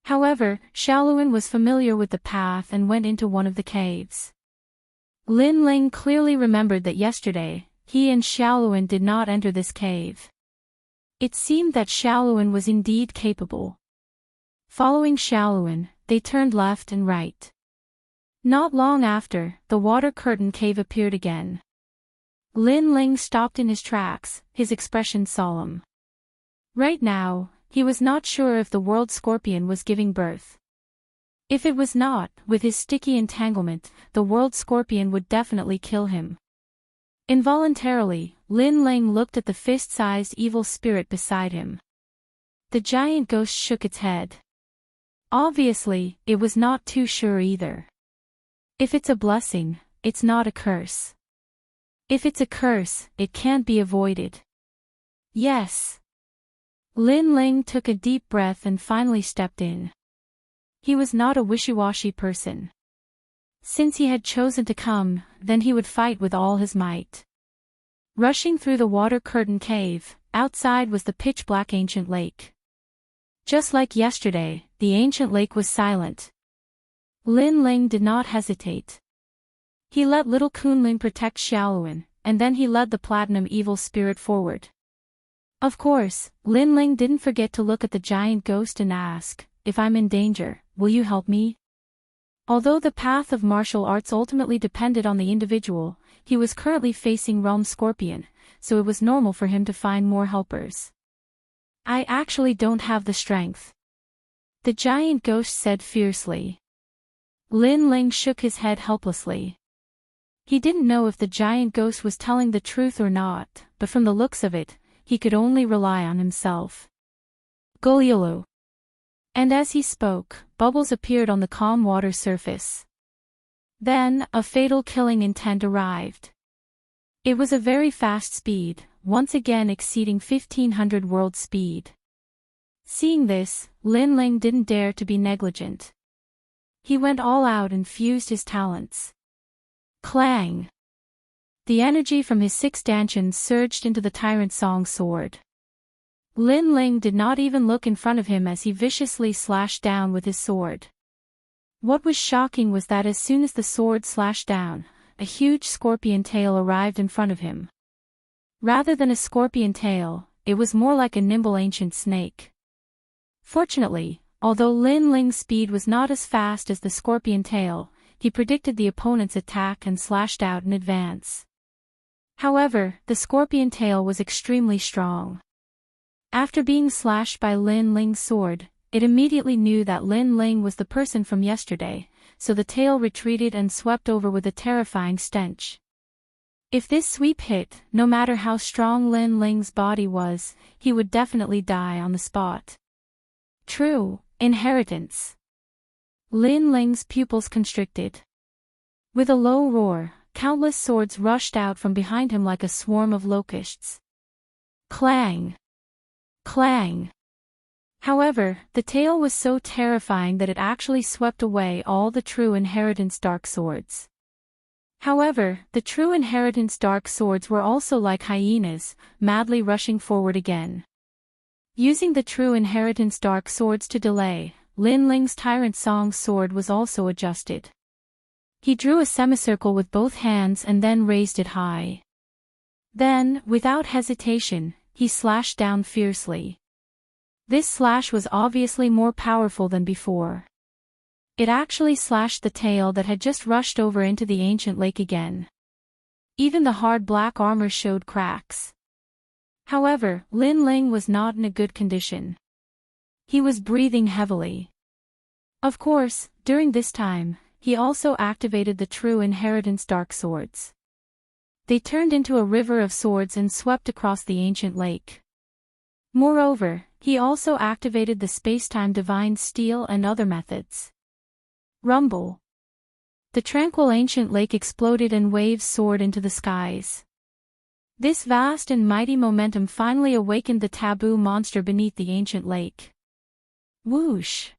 However, Xiaoluan was familiar with the path and went into one of the caves. Lin Ling clearly remembered that yesterday, he and Xiaoluan did not enter this cave. It seemed that Xiaoluan was indeed capable. Following Xiaoluan, they turned left and right. Not long after, the water curtain cave appeared again. Lin Ling stopped in his tracks, his expression solemn. Right now, he was not sure if the world scorpion was giving birth. If it was not, with his sticky entanglement, the world scorpion would definitely kill him. Involuntarily, Lin Ling looked at the fist-sized evil spirit beside him. The giant ghost shook its head. Obviously, it was not too sure either. If it's a blessing, it's not a curse. If it's a curse, it can't be avoided. Yes. Lin Ling took a deep breath and finally stepped in. He was not a wishy-washy person. Since he had chosen to come, then he would fight with all his might. Rushing through the water curtain cave, outside was the pitch-black ancient lake. Just like yesterday, the ancient lake was silent. Lin Ling did not hesitate. He let little Kunlun protect Xiaoluan, and then he led the platinum evil spirit forward. Of course, Lin Ling didn't forget to look at the giant ghost and ask, "If I'm in danger, will you help me?" Although the path of martial arts ultimately depended on the individual, he was currently facing Realm Scorpion, so it was normal for him to find more helpers. "I actually don't have the strength," the giant ghost said fiercely. Lin Ling shook his head helplessly. He didn't know if the giant ghost was telling the truth or not, but from the looks of it, he could only rely on himself. "Goliolo." And as he spoke, bubbles appeared on the calm water surface. Then, a fatal killing intent arrived. It was a very fast speed, once again exceeding 1500 world speed. Seeing this, Lin Ling didn't dare to be negligent. He went all out and fused his talents. Clang! The energy from his 6 stanchions surged into the Tyrant Song sword. Lin Ling did not even look in front of him as he viciously slashed down with his sword. What was shocking was that as soon as the sword slashed down, a huge scorpion tail arrived in front of him. Rather than a scorpion tail, it was more like a nimble ancient snake. Fortunately, although Lin Ling's speed was not as fast as the scorpion tail, he predicted the opponent's attack and slashed out in advance. However, the scorpion tail was extremely strong. After being slashed by Lin Ling's sword, it immediately knew that Lin Ling was the person from yesterday, so the tail retreated and swept over with a terrifying stench. If this sweep hit, no matter how strong Lin Ling's body was, he would definitely die on the spot. True, inheritance. Lin Ling's pupils constricted. With a low roar, countless swords rushed out from behind him like a swarm of locusts. Clang! Clang! However, the tail was so terrifying that it actually swept away all the true inheritance dark swords. However, the true inheritance dark swords were also like hyenas, madly rushing forward again. Using the true inheritance dark swords to delay, Lin Ling's Tyrant Song sword was also adjusted. He drew a semicircle with both hands and then raised it high. Then, without hesitation, he slashed down fiercely. This slash was obviously more powerful than before. It actually slashed the tail that had just rushed over into the ancient lake again. Even the hard black armor showed cracks. However, Lin Ling was not in a good condition. He was breathing heavily. Of course, during this time, he also activated the true inheritance dark swords. They turned into a river of swords and swept across the ancient lake. Moreover, he also activated the space-time divine steel and other methods. Rumble. The tranquil ancient lake exploded and waves soared into the skies. This vast and mighty momentum finally awakened the taboo monster beneath the ancient lake. Whoosh!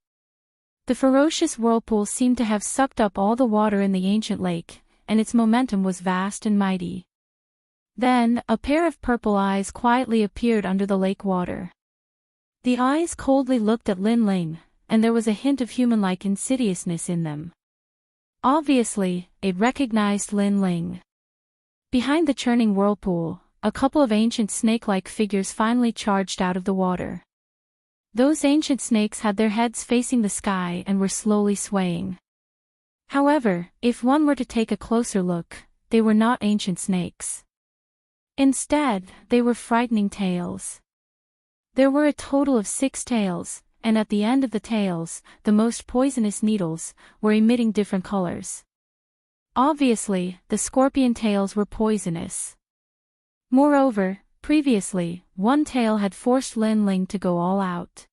The ferocious whirlpool seemed to have sucked up all the water in the ancient lake, and its momentum was vast and mighty. Then, a pair of purple eyes quietly appeared under the lake water. The eyes coldly looked at Lin Ling, and there was a hint of human-like insidiousness in them. Obviously, it recognized Lin Ling. Behind the churning whirlpool, a couple of ancient snake-like figures finally charged out of the water. Those ancient snakes had their heads facing the sky and were slowly swaying. However, if one were to take a closer look, they were not ancient snakes. Instead, they were frightening tails. There were a total of 6 tails, and at the end of the tails, the most poisonous needles, were emitting different colors. Obviously, the scorpion tails were poisonous. Moreover, previously, one tail had forced Lin Ling to go all out.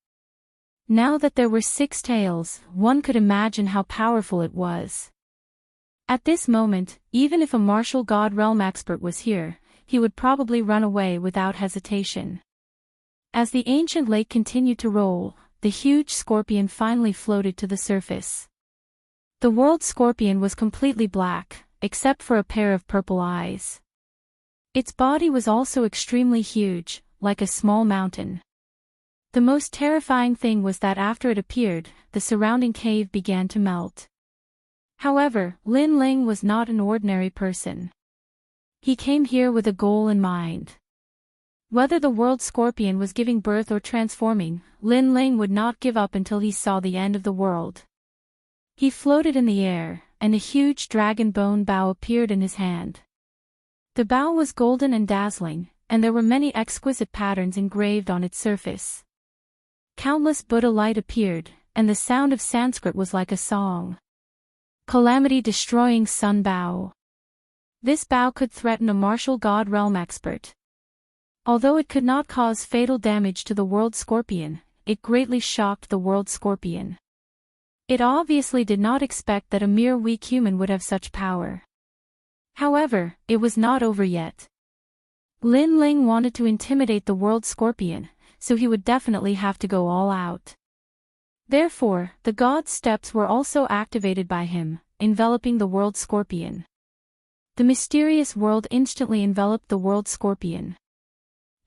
Now that there were 6 tails, one could imagine how powerful it was. At this moment, even if a martial god realm expert was here, he would probably run away without hesitation. As the ancient lake continued to roll, the huge scorpion finally floated to the surface. The world scorpion was completely black, except for a pair of purple eyes. Its body was also extremely huge, like a small mountain. The most terrifying thing was that after it appeared, the surrounding cave began to melt. However, Lin Ling was not an ordinary person. He came here with a goal in mind. Whether the world scorpion was giving birth or transforming, Lin Ling would not give up until he saw the end of the world. He floated in the air, and a huge dragon bone bow appeared in his hand. The bow was golden and dazzling, and there were many exquisite patterns engraved on its surface. Countless Buddha light appeared, and the sound of Sanskrit was like a song. Calamity-destroying sun bow. This bow could threaten a martial god realm expert. Although it could not cause fatal damage to the world scorpion, it greatly shocked the world scorpion. It obviously did not expect that a mere weak human would have such power. However, it was not over yet. Lin Ling wanted to intimidate the world scorpion, so he would definitely have to go all out. Therefore, the god's steps were also activated by him, enveloping the world scorpion. The mysterious world instantly enveloped the world scorpion.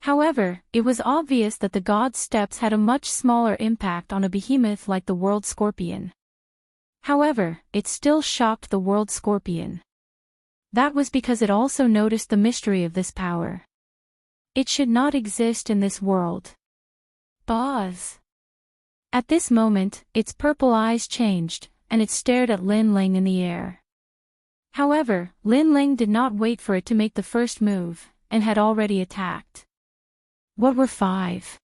However, it was obvious that the god's steps had a much smaller impact on a behemoth like the world scorpion. However, it still shocked the world scorpion. That was because it also noticed the mystery of this power. It should not exist in this world. Buzz. At this moment, its purple eyes changed, and it stared at Lin Ling in the air. However, Lin Ling did not wait for it to make the first move, and had already attacked. What were 5?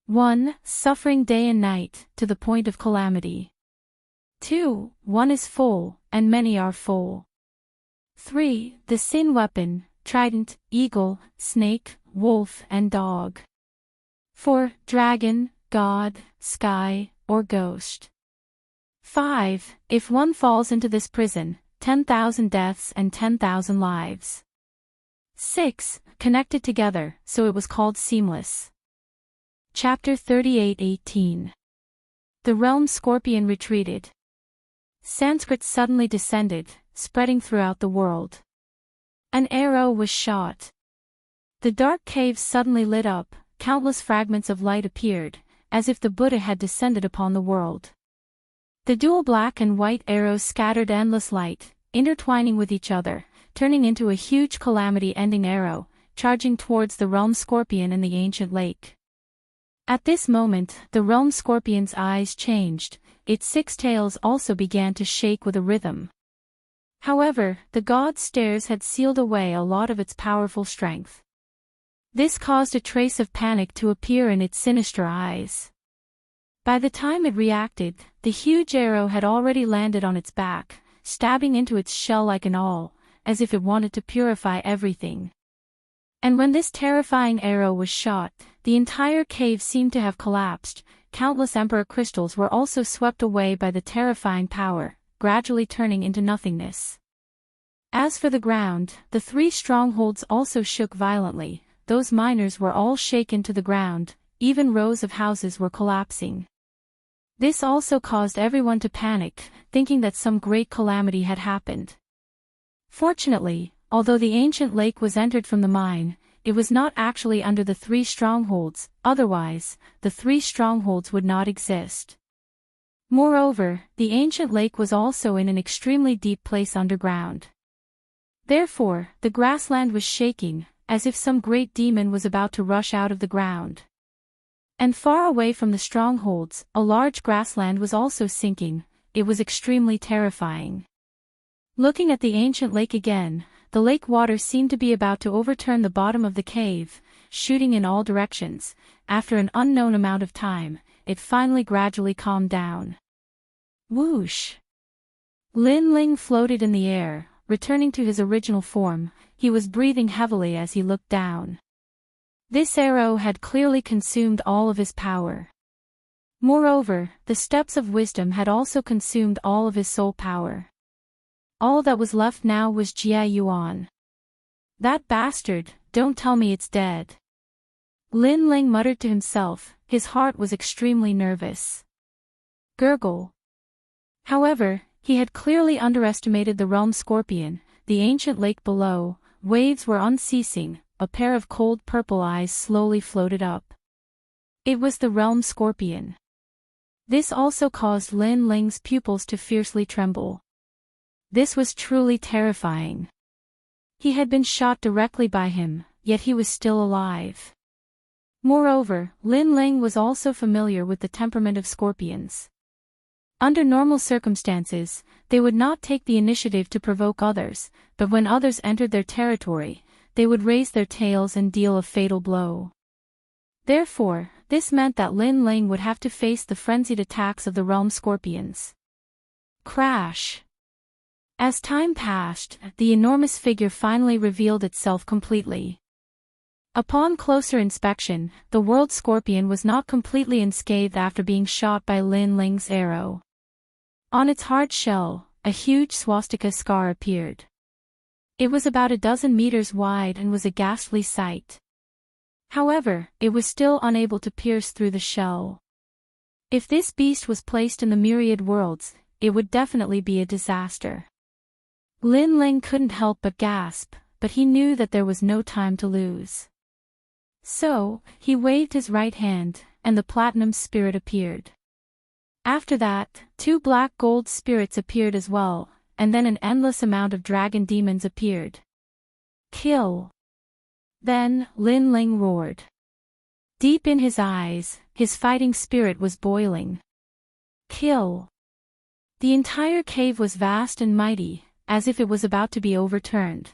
1. Suffering day and night, to the point of calamity. 2. One is full, and many are full. 3. The sin weapon, trident, eagle, snake, wolf and dog. 4. Dragon, god, sky, or ghost. 5. If one falls into this prison, 10,000 deaths and 10,000 lives. 6. Connected together, so it was called seamless. Chapter 38:18. The realm scorpion retreated. Sanskrit suddenly descended, spreading throughout the world. An arrow was shot. The dark cave suddenly lit up, countless fragments of light appeared, as if the Buddha had descended upon the world. The dual black and white arrows scattered endless light, intertwining with each other, turning into a huge calamity-ending arrow, charging towards the realm scorpion in the ancient lake. At this moment, the realm scorpion's eyes changed, its 6 tails also began to shake with a rhythm. However, the god's stares had sealed away a lot of its powerful strength. This caused a trace of panic to appear in its sinister eyes. By the time it reacted, the huge arrow had already landed on its back, stabbing into its shell like an awl, as if it wanted to purify everything. And when this terrifying arrow was shot, the entire cave seemed to have collapsed. Countless emperor crystals were also swept away by the terrifying power, gradually turning into nothingness. As for the ground, the 3 strongholds also shook violently. Those miners were all shaken to the ground, even rows of houses were collapsing. This also caused everyone to panic, thinking that some great calamity had happened. Fortunately, although the ancient lake was entered from the mine, it was not actually under the 3 strongholds, otherwise, the 3 strongholds would not exist. Moreover, the ancient lake was also in an extremely deep place underground. Therefore, the grassland was shaking, as if some great demon was about to rush out of the ground. And far away from the strongholds, a large grassland was also sinking. It was extremely terrifying. Looking at the ancient lake again, the lake water seemed to be about to overturn the bottom of the cave, shooting in all directions. After an unknown amount of time, it finally gradually calmed down. Whoosh! Lin Ling floated in the air, returning to his original form. He was breathing heavily as he looked down. This arrow had clearly consumed all of his power. Moreover, the steps of wisdom had also consumed all of his soul power. All that was left now was Jia Yuan. That bastard, don't tell me it's dead. Lin Ling muttered to himself, his heart was extremely nervous. Gurgle. However, he had clearly underestimated the realm scorpion, the ancient lake below. Waves were unceasing, a pair of cold purple eyes slowly floated up. It was the realm scorpion. This also caused Lin Ling's pupils to fiercely tremble. This was truly terrifying. He had been shot directly by him, yet he was still alive. Moreover, Lin Ling was also familiar with the temperament of scorpions. Under normal circumstances, they would not take the initiative to provoke others, but when others entered their territory, they would raise their tails and deal a fatal blow. Therefore, this meant that Lin Ling would have to face the frenzied attacks of the realm scorpions. Crash! As time passed, the enormous figure finally revealed itself completely. Upon closer inspection, the world scorpion was not completely unscathed after being shot by Lin Ling's arrow. On its hard shell, a huge swastika scar appeared. It was about 12 meters wide and was a ghastly sight. However, it was still unable to pierce through the shell. If this beast was placed in the myriad worlds, it would definitely be a disaster. Lin Ling couldn't help but gasp, but he knew that there was no time to lose. So, he waved his right hand, and the platinum spirit appeared. After that, 2 black gold spirits appeared as well, and then an endless amount of dragon demons appeared. Kill! Then, Lin Ling roared. Deep in his eyes, his fighting spirit was boiling. Kill! The entire cave was vast and mighty, as if it was about to be overturned.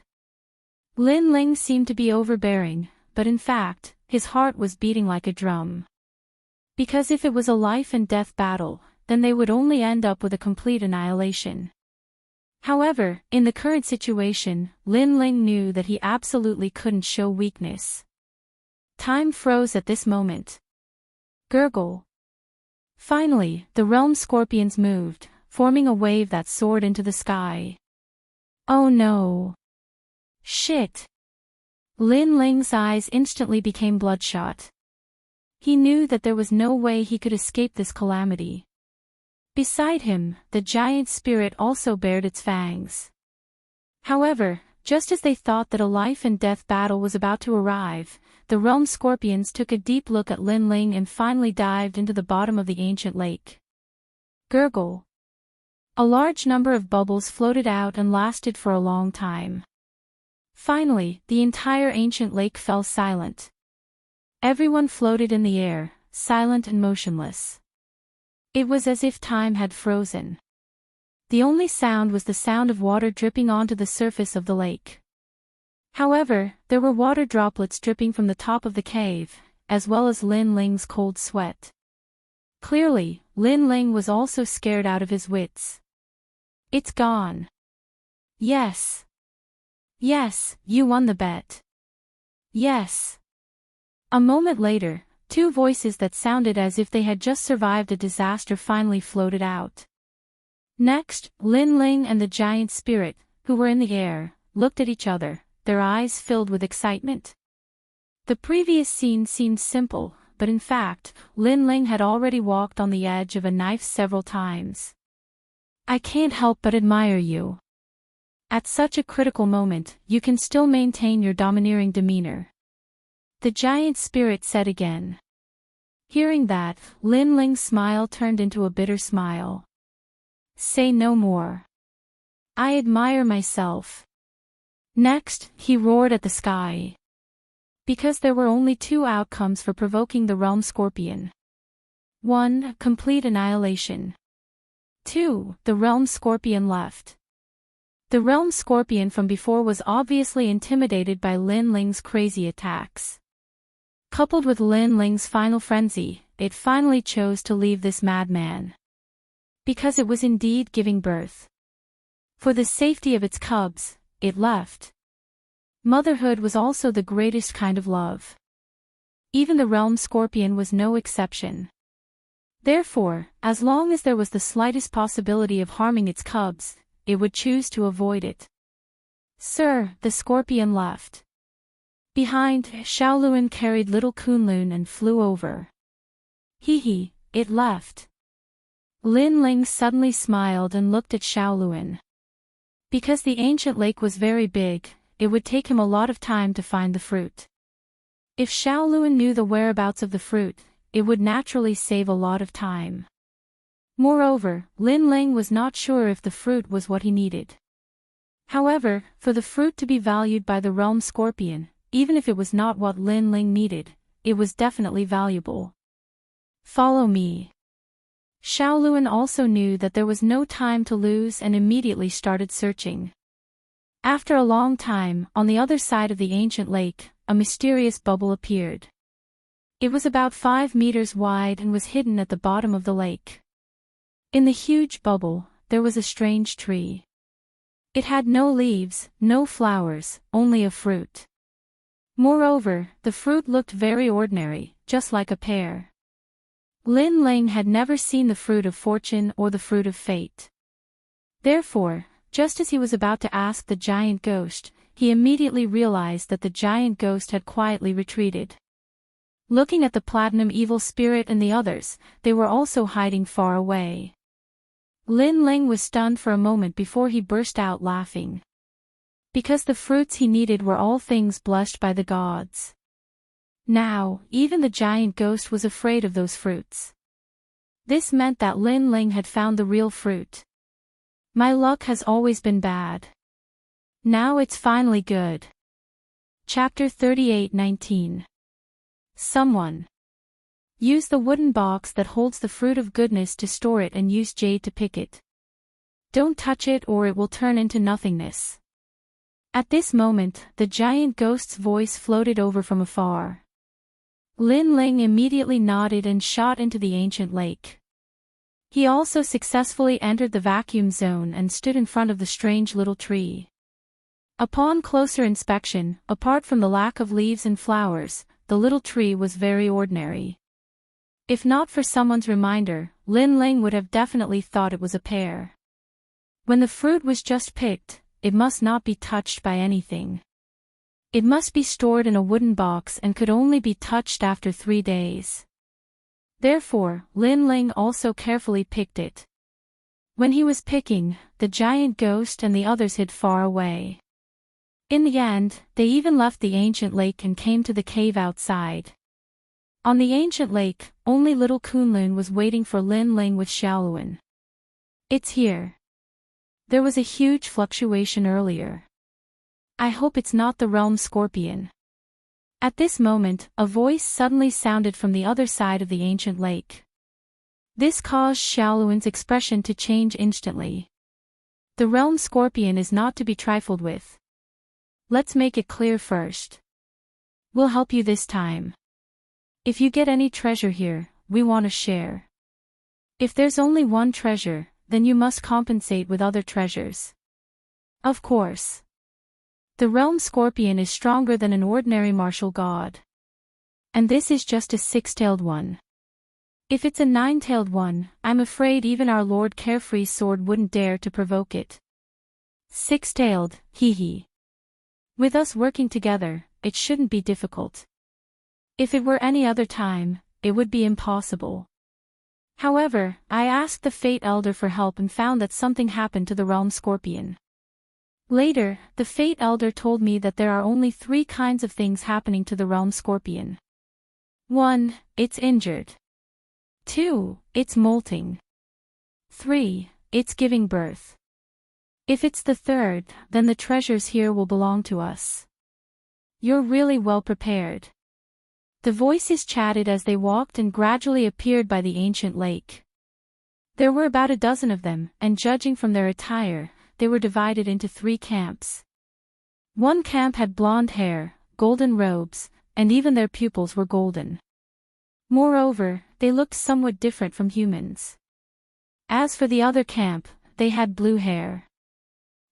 Lin Ling seemed to be overbearing, but in fact, his heart was beating like a drum. Because if it was a life and death battle, then they would only end up with a complete annihilation. However, in the current situation, Lin Ling knew that he absolutely couldn't show weakness. Time froze at this moment. Gurgle. Finally, the realm scorpions moved, forming a wave that soared into the sky. Oh no! Shit! Lin Ling's eyes instantly became bloodshot. He knew that there was no way he could escape this calamity. Beside him, the giant spirit also bared its fangs. However, just as they thought that a life and death battle was about to arrive, the realm scorpions took a deep look at Lin Ling and finally dived into the bottom of the ancient lake. Gurgle. A large number of bubbles floated out and lasted for a long time. Finally, the entire ancient lake fell silent. Everyone floated in the air, silent and motionless. It was as if time had frozen. The only sound was the sound of water dripping onto the surface of the lake. However, there were water droplets dripping from the top of the cave, as well as Lin Ling's cold sweat. Clearly, Lin Ling was also scared out of his wits. It's gone. Yes. Yes, you won the bet. Yes. A moment later, two voices that sounded as if they had just survived a disaster finally floated out. Next, Lin Ling and the giant spirit, who were in the air, looked at each other, their eyes filled with excitement. The previous scene seemed simple, but in fact, Lin Ling had already walked on the edge of a knife several times. I can't help but admire you. At such a critical moment, you can still maintain your domineering demeanor. The giant spirit said again. Hearing that, Lin Ling's smile turned into a bitter smile. Say no more. I admire myself. Next, he roared at the sky. Because there were only two outcomes for provoking the realm scorpion. 1. Complete annihilation. 2. The realm scorpion left. The realm scorpion from before was obviously intimidated by Lin Ling's crazy attacks. Coupled with Lin Ling's final frenzy, it finally chose to leave this madman. Because it was indeed giving birth. For the safety of its cubs, it left. Motherhood was also the greatest kind of love. Even the realm scorpion was no exception. Therefore, as long as there was the slightest possibility of harming its cubs, it would choose to avoid it. Sir, the scorpion left. Behind, Xiaoluan carried little Kunlun and flew over. Hee, it left. Lin Ling suddenly smiled and looked at Xiaoluan. Because the ancient lake was very big, it would take him a lot of time to find the fruit. If Xiaoluan knew the whereabouts of the fruit, it would naturally save a lot of time. Moreover, Lin Ling was not sure if the fruit was what he needed. However, for the fruit to be valued by the realm scorpion, even if it was not what Lin Ling needed, it was definitely valuable. Follow me. Xiaoluan also knew that there was no time to lose and immediately started searching. After a long time, on the other side of the ancient lake, a mysterious bubble appeared. It was about 5 meters wide and was hidden at the bottom of the lake. In the huge bubble, there was a strange tree. It had no leaves, no flowers, only a fruit. Moreover, the fruit looked very ordinary, just like a pear. Lin Ling had never seen the fruit of fortune or the fruit of fate. Therefore, just as he was about to ask the giant ghost, he immediately realized that the giant ghost had quietly retreated. Looking at the platinum evil spirit and the others, they were also hiding far away. Lin Ling was stunned for a moment before he burst out laughing. Because the fruits he needed were all things blessed by the gods. Now, even the giant ghost was afraid of those fruits. This meant that Lin Ling had found the real fruit. My luck has always been bad. Now it's finally good. Chapter 38:19. Someone. Use the wooden box that holds the fruit of goodness to store it and use jade to pick it. Don't touch it or it will turn into nothingness. At this moment, the giant ghost's voice floated over from afar. Lin Ling immediately nodded and shot into the ancient lake. He also successfully entered the vacuum zone and stood in front of the strange little tree. Upon closer inspection, apart from the lack of leaves and flowers, the little tree was very ordinary. If not for someone's reminder, Lin Ling would have definitely thought it was a pear. When the fruit was just picked, it must not be touched by anything. It must be stored in a wooden box and could only be touched after 3 days. Therefore, Lin Ling also carefully picked it. When he was picking, the giant ghost and the others hid far away. In the end, they even left the ancient lake and came to the cave outside. On the ancient lake, only little Kunlun was waiting for Lin Ling with Xiaoluan. It's here. There was a huge fluctuation earlier. I hope it's not the realm scorpion. At this moment, a voice suddenly sounded from the other side of the ancient lake. This caused Xiaoluan's expression to change instantly. The realm scorpion is not to be trifled with. Let's make it clear first. We'll help you this time. If you get any treasure here, we want to share. If there's only one treasure, then you must compensate with other treasures. Of course. The realm scorpion is stronger than an ordinary martial god. And this is just a six-tailed one. If it's a nine-tailed one, I'm afraid even our Lord Carefree's sword wouldn't dare to provoke it. Six-tailed, hee. With us working together, it shouldn't be difficult. If it were any other time, it would be impossible. However, I asked the Fate Elder for help and found that something happened to the realm scorpion. Later, the Fate Elder told me that there are only 3 kinds of things happening to the realm scorpion. 1. It's injured. 2. It's molting. 3. It's giving birth. If it's the third, then the treasures here will belong to us. You're really well prepared. The voices chatted as they walked and gradually appeared by the ancient lake. There were about a dozen of them, and judging from their attire, they were divided into 3 camps. One camp had blonde hair, golden robes, and even their pupils were golden. Moreover, they looked somewhat different from humans. As for the other camp, they had blue hair.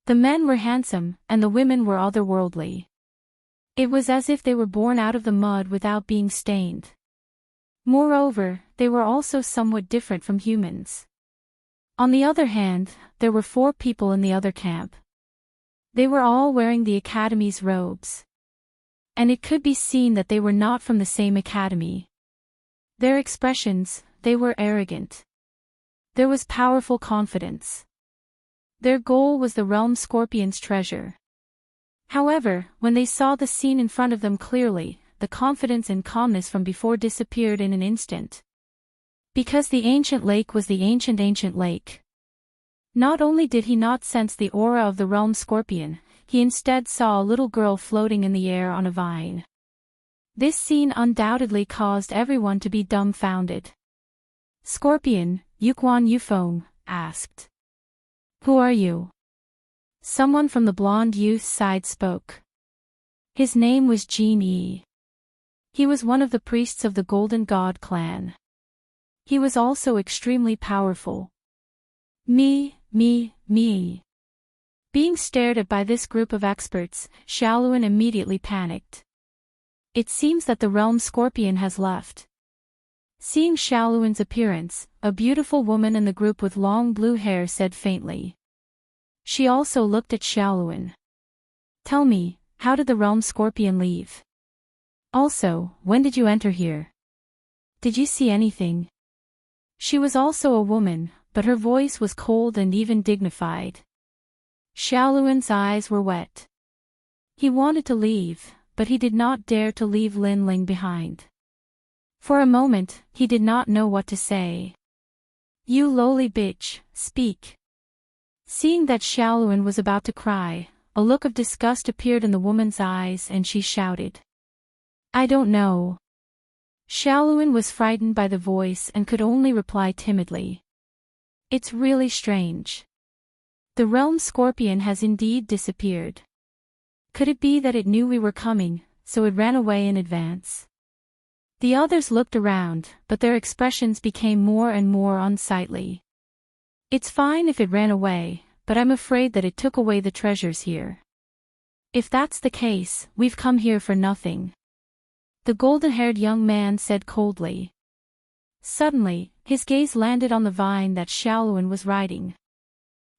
The men were handsome, and the women were otherworldly. It was as if they were born out of the mud without being stained. Moreover, they were also somewhat different from humans. On the other hand, there were 4 people in the other camp. They were all wearing the academy's robes. And it could be seen that they were not from the same academy. Their expressions, they were arrogant. There was powerful confidence. Their goal was the realm scorpion's treasure. However, when they saw the scene in front of them clearly, the confidence and calmness from before disappeared in an instant. Because the ancient lake was the ancient lake. Not only did he not sense the aura of the realm scorpion, he instead saw a little girl floating in the air on a vine. This scene undoubtedly caused everyone to be dumbfounded. Scorpion, Yuquan Yufeng asked. Who are you? Someone from the blonde youth's side spoke. His name was Jin Yi. He was one of the priests of the Golden God clan. He was also extremely powerful. Me. Being stared at by this group of experts, Xiaoluan immediately panicked. It seems that the realm scorpion has left. Seeing Xiaoluan's appearance, a beautiful woman in the group with long blue hair said faintly. She also looked at Xiaoluan. Tell me, how did the realm scorpion leave? Also, when did you enter here? Did you see anything? She was also a woman, but her voice was cold and even dignified. Xiaoluan's eyes were wet. He wanted to leave, but he did not dare to leave Lin Ling behind. For a moment, he did not know what to say. You lowly bitch, speak. Seeing that Xiaoluan was about to cry, a look of disgust appeared in the woman's eyes and she shouted. I don't know. Xiaoluan was frightened by the voice and could only reply timidly. It's really strange. The realm scorpion has indeed disappeared. Could it be that it knew we were coming, so it ran away in advance? The others looked around, but their expressions became more and more unsightly. It's fine if it ran away, but I'm afraid that it took away the treasures here. If that's the case, we've come here for nothing. The golden-haired young man said coldly. Suddenly, his gaze landed on the vine that Xiaoluan was riding.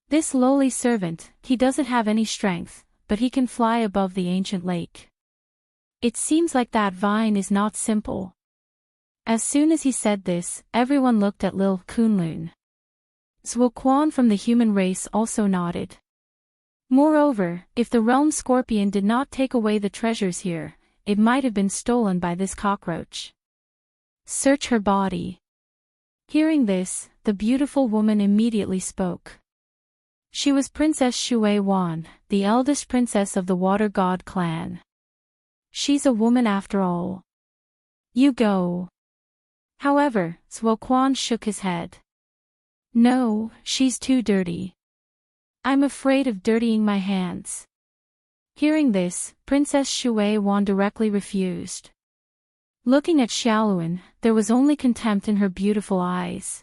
This lowly servant, he doesn't have any strength, but he can fly above the ancient lake. It seems like that vine is not simple. As soon as he said this, everyone looked at Lil Kunlun. Zuoquan from the human race also nodded. Moreover, if the realm scorpion did not take away the treasures here, it might have been stolen by this cockroach. Search her body. Hearing this, the beautiful woman immediately spoke. She was Princess Shui Wan, the eldest princess of the Water God clan. She's a woman after all. You go. However, Zuoquan shook his head. No, she's too dirty. I'm afraid of dirtying my hands. Hearing this, Princess Shui Wan directly refused. Looking at Xiaoluan, there was only contempt in her beautiful eyes.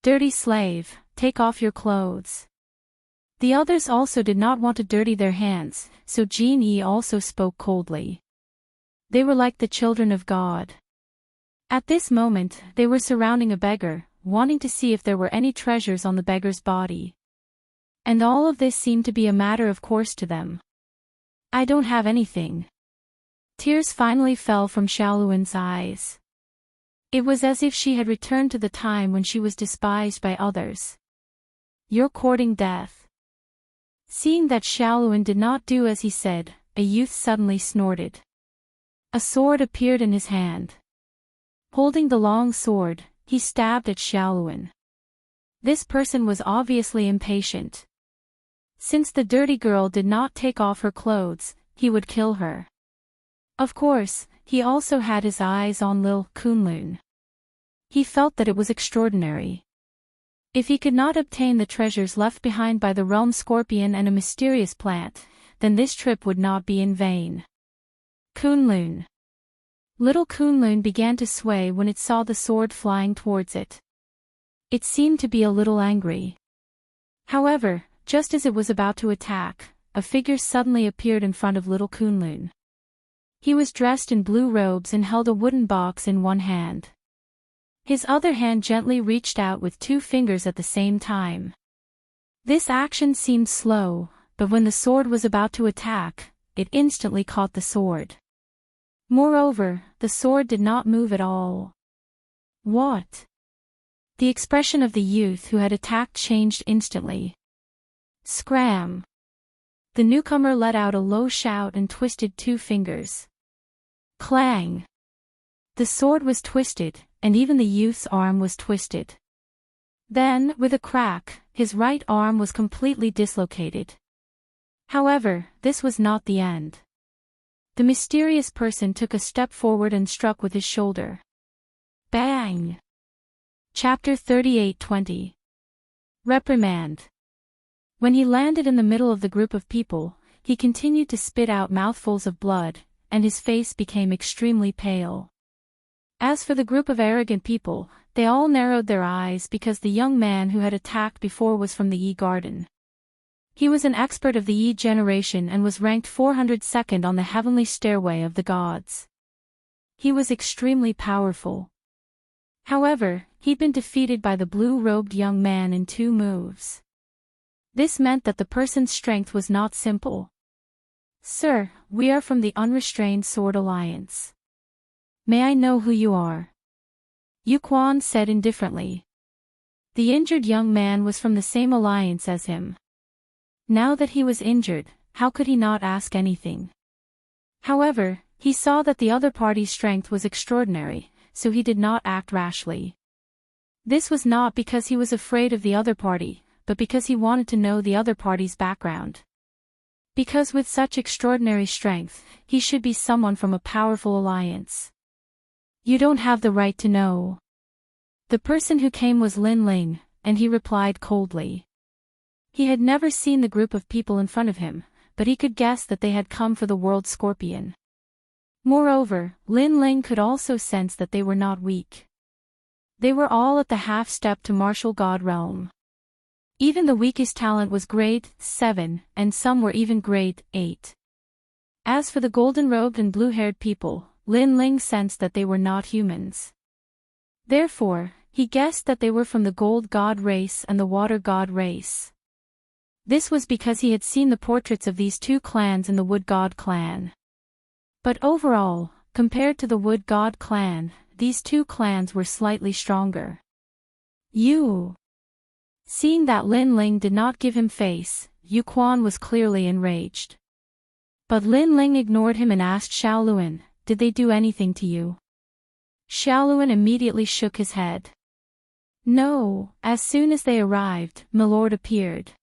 Dirty slave, take off your clothes. The others also did not want to dirty their hands, so Jin Yi also spoke coldly. They were like the children of God. At this moment, they were surrounding a beggar, wanting to see if there were any treasures on the beggar's body. And all of this seemed to be a matter of course to them. I don't have anything. Tears finally fell from Xiaoluan's eyes. It was as if she had returned to the time when she was despised by others. You're courting death. Seeing that Xiaoluan did not do as he said, a youth suddenly snorted. A sword appeared in his hand. Holding the long sword, he stabbed at Xiaoluan. This person was obviously impatient. Since the dirty girl did not take off her clothes, he would kill her. Of course, he also had his eyes on Lil Kunlun. He felt that it was extraordinary. If he could not obtain the treasures left behind by the realm scorpion and a mysterious plant, then this trip would not be in vain. Kunlun. Little Kunlun began to sway when it saw the sword flying towards it. It seemed to be a little angry. However, just as it was about to attack, a figure suddenly appeared in front of little Kunlun. He was dressed in blue robes and held a wooden box in one hand. His other hand gently reached out with 2 fingers at the same time. This action seemed slow, but when the sword was about to attack, it instantly caught the sword. Moreover, the sword did not move at all. What? The expression of the youth who had attacked changed instantly. Scram! The newcomer let out a low shout and twisted 2 fingers. Clang! The sword was twisted, and even the youth's arm was twisted. Then, with a crack, his right arm was completely dislocated. However, this was not the end. The mysterious person took a step forward and struck with his shoulder. Bang! Chapter 38:20. Reprimand. When he landed in the middle of the group of people, he continued to spit out mouthfuls of blood, and his face became extremely pale. As for the group of arrogant people, they all narrowed their eyes because the young man who had attacked before was from the Yi Garden. He was an expert of the Yi generation and was ranked 402nd on the heavenly stairway of the gods. He was extremely powerful. However, he'd been defeated by the blue-robed young man in 2 moves. This meant that the person's strength was not simple. Sir, we are from the Unrestrained Sword Alliance. May I know who you are? Yu Quan said indifferently. The injured young man was from the same alliance as him. Now that he was injured, how could he not ask anything? However, he saw that the other party's strength was extraordinary, so he did not act rashly. This was not because he was afraid of the other party, but because he wanted to know the other party's background. Because with such extraordinary strength, he should be someone from a powerful alliance. You don't have the right to know. The person who came was Lin Ling, and he replied coldly. He had never seen the group of people in front of him, but he could guess that they had come for the world scorpion. Moreover, Lin Ling could also sense that they were not weak. They were all at the half-step to martial god realm. Even the weakest talent was grade 7, and some were even grade 8. As for the golden-robed and blue-haired people, Lin Ling sensed that they were not humans. Therefore, he guessed that they were from the gold god race and the water god race. This was because he had seen the portraits of these 2 clans in the Wood God clan. But overall, compared to the Wood God clan, these 2 clans were slightly stronger. Seeing that Lin Ling did not give him face, Yu Quan was clearly enraged. But Lin Ling ignored him and asked Xiaoluan, did they do anything to you? Xiaoluan immediately shook his head. No, as soon as they arrived, Milord appeared.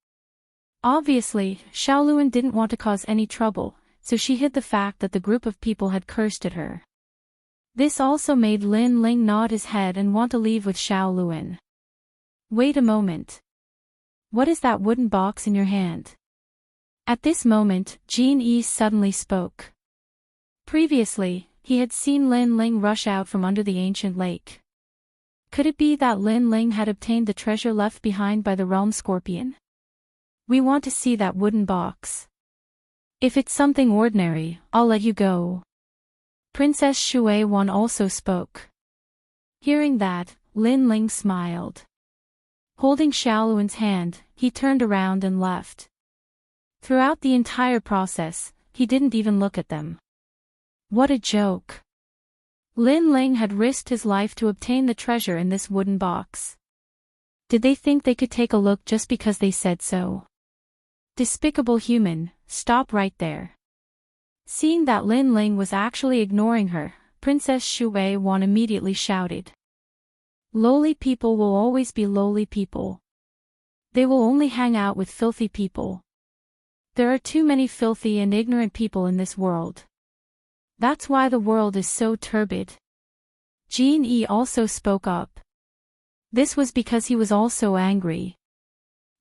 Obviously, Xiaoluan didn't want to cause any trouble, so she hid the fact that the group of people had cursed at her. This also made Lin Ling nod his head and want to leave with Xiaoluan. Wait a moment. What is that wooden box in your hand? At this moment, Jin Yi suddenly spoke. Previously, he had seen Lin Ling rush out from under the ancient lake. Could it be that Lin Ling had obtained the treasure left behind by the realm scorpion? We want to see that wooden box. If it's something ordinary, I'll let you go. Princess Shui Wan also spoke. Hearing that, Lin Ling smiled. Holding Xiaoluan's hand, he turned around and left. Throughout the entire process, he didn't even look at them. What a joke. Lin Ling had risked his life to obtain the treasure in this wooden box. Did they think they could take a look just because they said so? Despicable human, stop right there. Seeing that Lin Ling was actually ignoring her, Princess Shui Wan immediately shouted. Lowly people will always be lowly people. They will only hang out with filthy people. There are too many filthy and ignorant people in this world. That's why the world is so turbid. Jin Yi also spoke up. This was because he was also angry.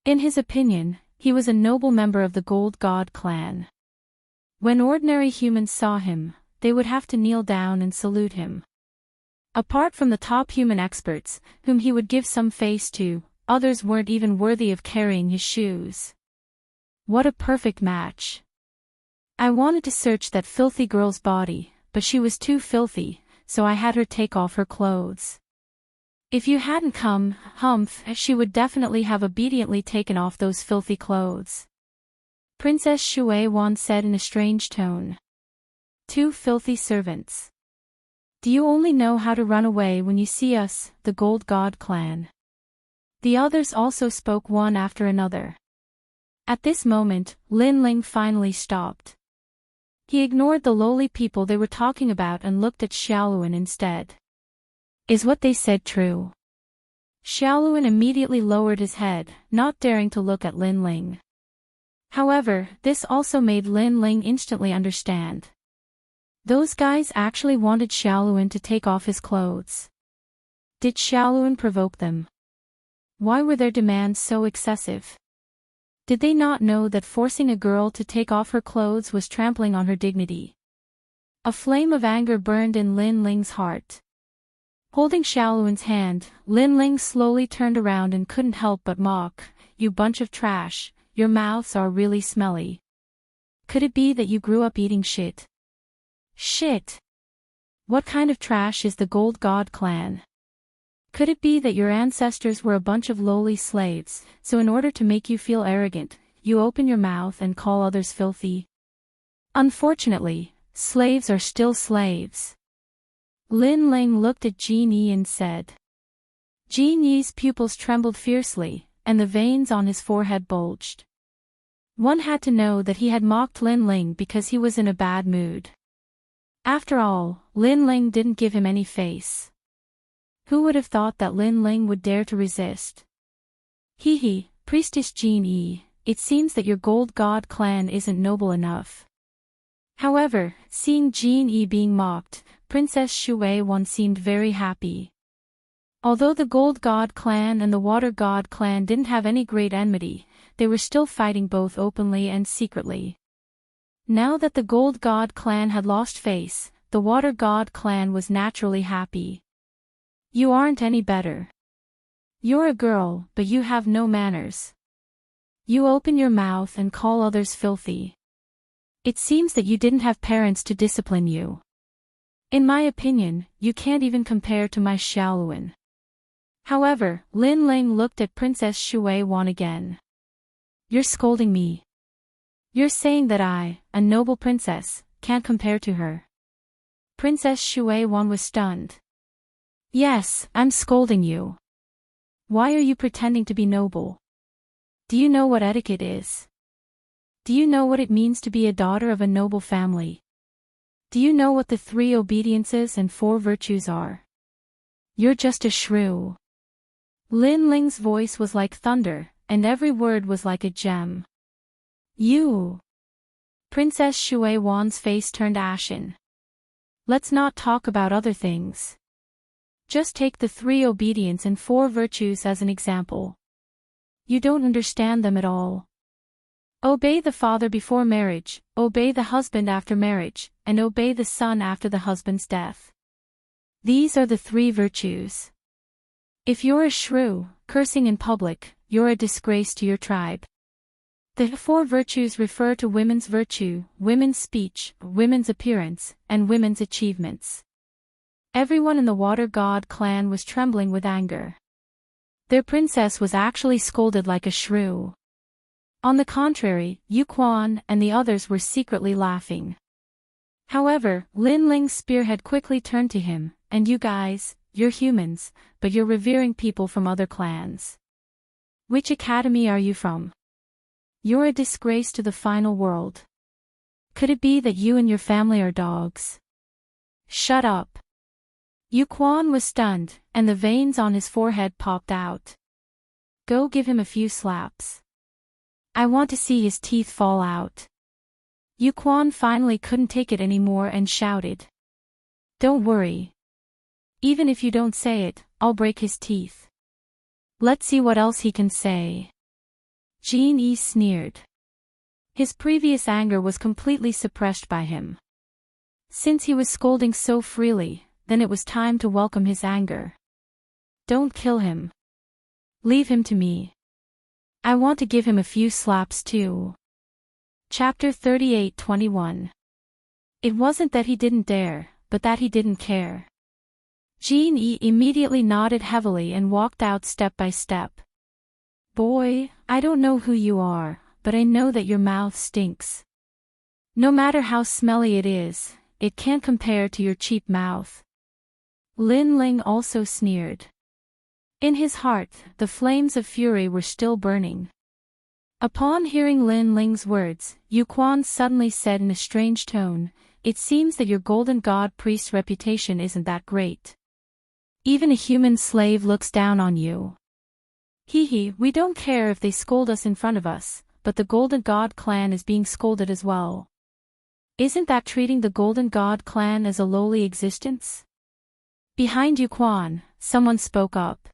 In his opinion, he was a noble member of the Gold God clan. When ordinary humans saw him, they would have to kneel down and salute him. Apart from the top human experts, whom he would give some face to, others weren't even worthy of carrying his shoes. What a perfect match. I wanted to search that filthy girl's body, but she was too filthy, so I had her take off her clothes. If you hadn't come, humph, she would definitely have obediently taken off those filthy clothes. Princess Shui Wan said in a strange tone. Two filthy servants. Do you only know how to run away when you see us, the Gold God clan? The others also spoke one after another. At this moment, Lin Ling finally stopped. He ignored the lowly people they were talking about and looked at Xiaoluan instead. Is what they said true? Xiaoluan immediately lowered his head, not daring to look at Lin Ling. However, this also made Lin Ling instantly understand. Those guys actually wanted Xiaoluan to take off his clothes. Did Xiaoluan provoke them? Why were their demands so excessive? Did they not know that forcing a girl to take off her clothes was trampling on her dignity? A flame of anger burned in Lin Ling's heart. Holding Xiaoluan's hand, Lin Ling slowly turned around and couldn't help but mock. You bunch of trash, your mouths are really smelly. Could it be that you grew up eating shit? Shit! What kind of trash is the Gold God clan? Could it be that your ancestors were a bunch of lowly slaves, so in order to make you feel arrogant, you open your mouth and call others filthy? Unfortunately, slaves are still slaves. Lin Ling looked at Jin Yi and said. Jin Yi's pupils trembled fiercely, and the veins on his forehead bulged. One had to know that he had mocked Lin Ling because he was in a bad mood. After all, Lin Ling didn't give him any face. Who would have thought that Lin Ling would dare to resist? Hee, Priestess Jin Yi, it seems that your Gold God clan isn't noble enough. However, seeing Jin Yi being mocked, Princess Shui Wan seemed very happy. Although the Gold God clan and the Water God clan didn't have any great enmity, they were still fighting both openly and secretly. Now that the Gold God clan had lost face, the Water God clan was naturally happy. You aren't any better. You're a girl, but you have no manners. You open your mouth and call others filthy. It seems that you didn't have parents to discipline you. In my opinion, you can't even compare to my Xiaoluan. However, Lin Ling looked at Princess Shui Wan again. You're scolding me. You're saying that I, a noble princess, can't compare to her. Princess Shui Wan was stunned. Yes, I'm scolding you. Why are you pretending to be noble? Do you know what etiquette is? Do you know what it means to be a daughter of a noble family? Do you know what the 3 obediences and 4 virtues are? You're just a shrew. Lin Ling's voice was like thunder, and every word was like a gem. You! Princess Shui Wan's face turned ashen. Let's not talk about other things. Just take the 3 obedience and 4 virtues as an example. You don't understand them at all. Obey the father before marriage, obey the husband after marriage, and obey the son after the husband's death. These are the 3 virtues. If you're a shrew, cursing in public, you're a disgrace to your tribe. The 4 virtues refer to women's virtue, women's speech, women's appearance, and women's achievements. Everyone in the Water God clan was trembling with anger. Their princess was actually scolded like a shrew. On the contrary, Yu Quan and the others were secretly laughing. However, Lin Ling's spearhead quickly turned to him, and you guys, you're humans, but you're revering people from other clans. Which academy are you from? You're a disgrace to the final world. Could it be that you and your family are dogs? Shut up. Yu Quan was stunned, and the veins on his forehead popped out. Go give him a few slaps. I want to see his teeth fall out. Yu Quan finally couldn't take it anymore and shouted. Don't worry. Even if you don't say it, I'll break his teeth. Let's see what else he can say. Jin Yi sneered. His previous anger was completely suppressed by him. Since he was scolding so freely, then it was time to welcome his anger. Don't kill him. Leave him to me. I want to give him a few slaps too. Chapter 38:21. It wasn't that he didn't dare, but that he didn't care. Jin Yi immediately nodded heavily and walked out step by step. Boy, I don't know who you are, but I know that your mouth stinks. No matter how smelly it is, it can't compare to your cheap mouth. Lin Ling also sneered. In his heart, the flames of fury were still burning. Upon hearing Lin Ling's words, Yu Quan suddenly said in a strange tone, It seems that your golden god priest's reputation isn't that great. Even a human slave looks down on you. Hee, we don't care if they scold us in front of us, but the Golden God clan is being scolded as well. Isn't that treating the Golden God clan as a lowly existence? Behind Yu Quan, someone spoke up.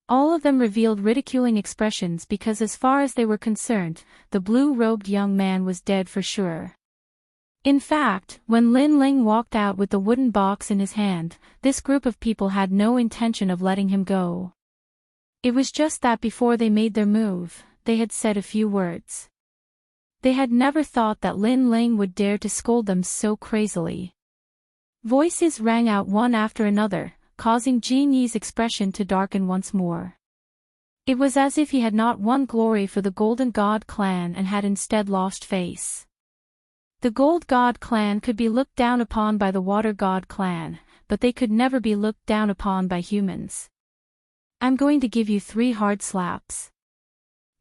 All of them revealed ridiculing expressions because as far as they were concerned, the blue-robed young man was dead for sure. In fact, when Lin Ling walked out with the wooden box in his hand, this group of people had no intention of letting him go. It was just that before they made their move, they had said a few words. They had never thought that Lin Ling would dare to scold them so crazily. Voices rang out one after another, causing Jin Yi's expression to darken once more. It was as if he had not won glory for the Golden God clan and had instead lost face. The Gold God clan could be looked down upon by the Water God clan, but they could never be looked down upon by humans. I'm going to give you 3 hard slaps.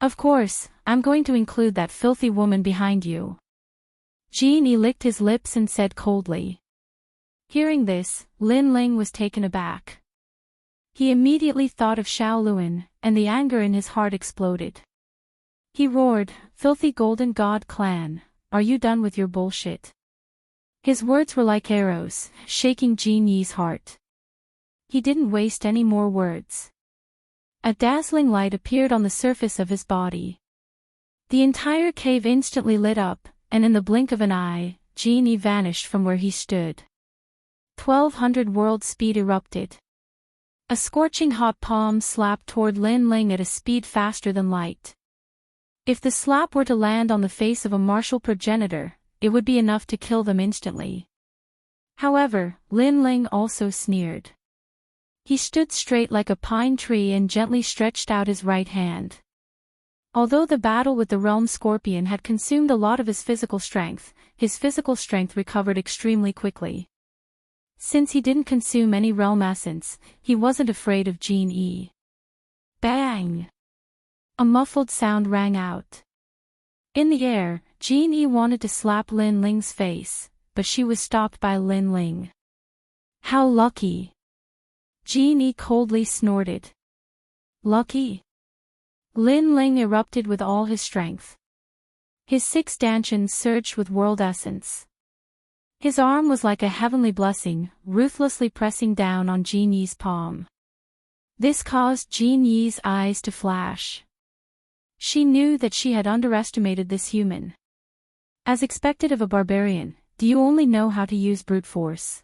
Of course, I'm going to include that filthy woman behind you. Jin Yi licked his lips and said coldly. Hearing this, Lin Ling was taken aback. He immediately thought of Xiao Luan, and the anger in his heart exploded. He roared, Filthy Golden God clan, are you done with your bullshit? His words were like arrows, shaking Jin Yi's heart. He didn't waste any more words. A dazzling light appeared on the surface of his body. The entire cave instantly lit up, and in the blink of an eye, Jin Yi vanished from where he stood. 1200 world speed erupted. A scorching hot palm slapped toward Lin Ling at a speed faster than light. If the slap were to land on the face of a martial progenitor, it would be enough to kill them instantly. However, Lin Ling also sneered. He stood straight like a pine tree and gently stretched out his right hand. Although the battle with the realm scorpion had consumed a lot of his physical strength recovered extremely quickly. Since he didn't consume any realm essence, he wasn't afraid of Jin Yi. Bang! A muffled sound rang out. In the air, Jin Yi wanted to slap Lin Ling's face, but she was stopped by Lin Ling. How lucky! Jin Yi coldly snorted. Lucky? Lin Ling erupted with all his strength. His 6 stanchions surged with world essence. His arm was like a heavenly blessing, ruthlessly pressing down on Jin Yi's palm. This caused Jin Yi's eyes to flash. She knew that she had underestimated this human. As expected of a barbarian, do you only know how to use brute force?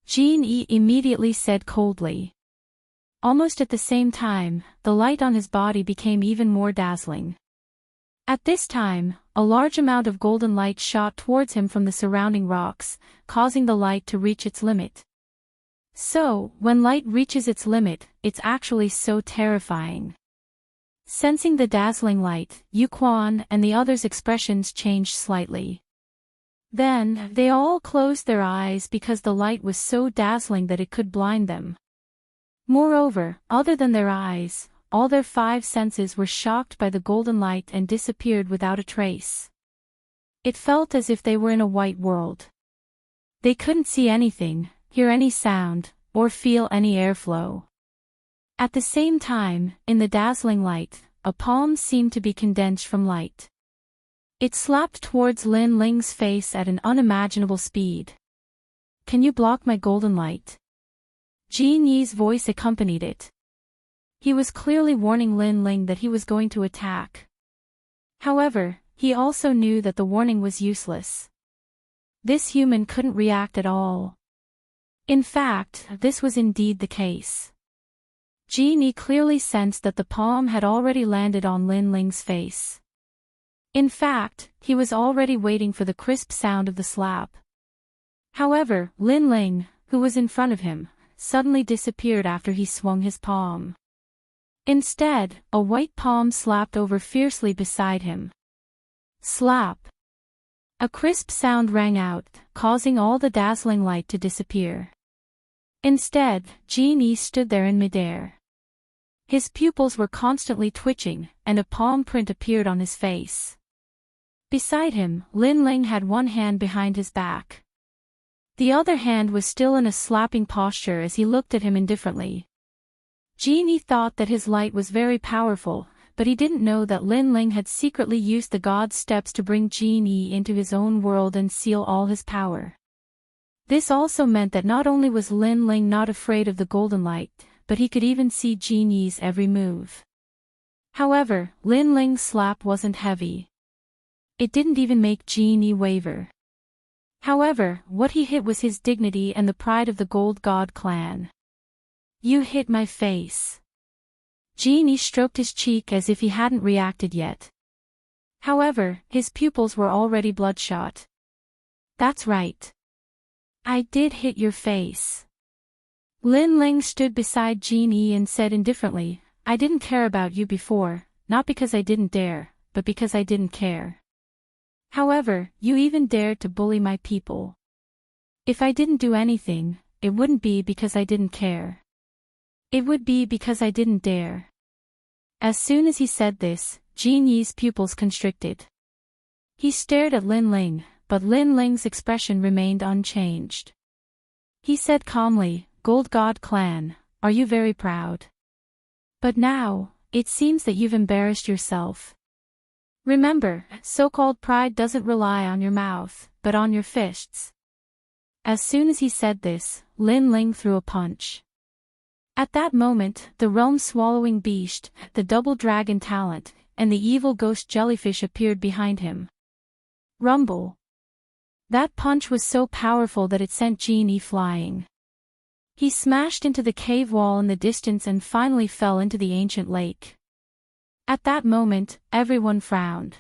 Jean Yi immediately said coldly. Almost at the same time, the light on his body became even more dazzling. At this time, a large amount of golden light shot towards him from the surrounding rocks, causing the light to reach its limit. So, when light reaches its limit, it's actually so terrifying. Sensing the dazzling light, Yu Quan and the others' expressions changed slightly. Then, they all closed their eyes because the light was so dazzling that it could blind them. Moreover, other than their eyes, all their 5 senses were shocked by the golden light and disappeared without a trace. It felt as if they were in a white world. They couldn't see anything, hear any sound, or feel any airflow. At the same time, in the dazzling light, a palm seemed to be condensed from light. It slapped towards Lin Ling's face at an unimaginable speed. "Can you block my golden light?" Jean Yi's voice accompanied it. He was clearly warning Lin Ling that he was going to attack. However, he also knew that the warning was useless. This human couldn't react at all. In fact, this was indeed the case. Jean Yi clearly sensed that the palm had already landed on Lin Ling's face. In fact, he was already waiting for the crisp sound of the slap. However, Lin Ling, who was in front of him, suddenly disappeared after he swung his palm. Instead, a white palm slapped over fiercely beside him. Slap! A crisp sound rang out, causing all the dazzling light to disappear. Instead, Jean Yi stood there in midair. His pupils were constantly twitching, and a palm print appeared on his face. Beside him, Lin Ling had one hand behind his back. The other hand was still in a slapping posture as he looked at him indifferently. Jean Yi thought that his light was very powerful, but he didn't know that Lin Ling had secretly used the God's steps to bring Jean Yi into his own world and seal all his power. This also meant that not only was Lin Ling not afraid of the golden light, but he could even see Jean Yi's every move. However, Lin Ling's slap wasn't heavy. It didn't even make Jean Yi waver. However, what he hit was his dignity and the pride of the Gold God clan. "You hit my face." Jean Yi stroked his cheek as if he hadn't reacted yet. However, his pupils were already bloodshot. "That's right. I did hit your face." Lin Ling stood beside Jean Yi and said indifferently, "I didn't care about you before, not because I didn't dare, but because I didn't care. However, you even dared to bully my people. If I didn't do anything, it wouldn't be because I didn't care. It would be because I didn't dare." As soon as he said this, Jean Yi's pupils constricted. He stared at Lin Ling, but Lin Ling's expression remained unchanged. He said calmly, "Gold God clan, are you very proud? But now, it seems that you've embarrassed yourself. Remember, so-called pride doesn't rely on your mouth, but on your fists." As soon as he said this, Lin Ling threw a punch. At that moment, the realm-swallowing beast, the double dragon talent, and the evil ghost jellyfish appeared behind him. Rumble! That punch was so powerful that it sent Jean Yi flying. He smashed into the cave wall in the distance and finally fell into the ancient lake. At that moment, everyone frowned.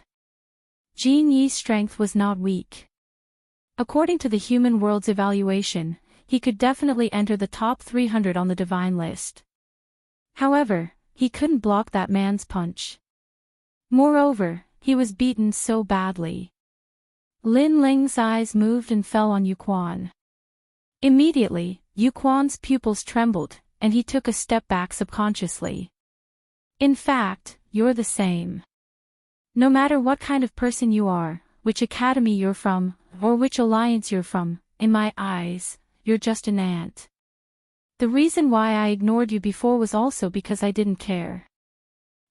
Jean Yi's strength was not weak. According to the human world's evaluation, he could definitely enter the top 300 on the divine list. However, he couldn't block that man's punch. Moreover, he was beaten so badly. Lin Ling's eyes moved and fell on Yu Quan. Immediately, Yu Quan's pupils trembled, and he took a step back subconsciously. "In fact, you're the same. No matter what kind of person you are, which academy you're from, or which alliance you're from, in my eyes, you're just an ant. The reason why I ignored you before was also because I didn't care.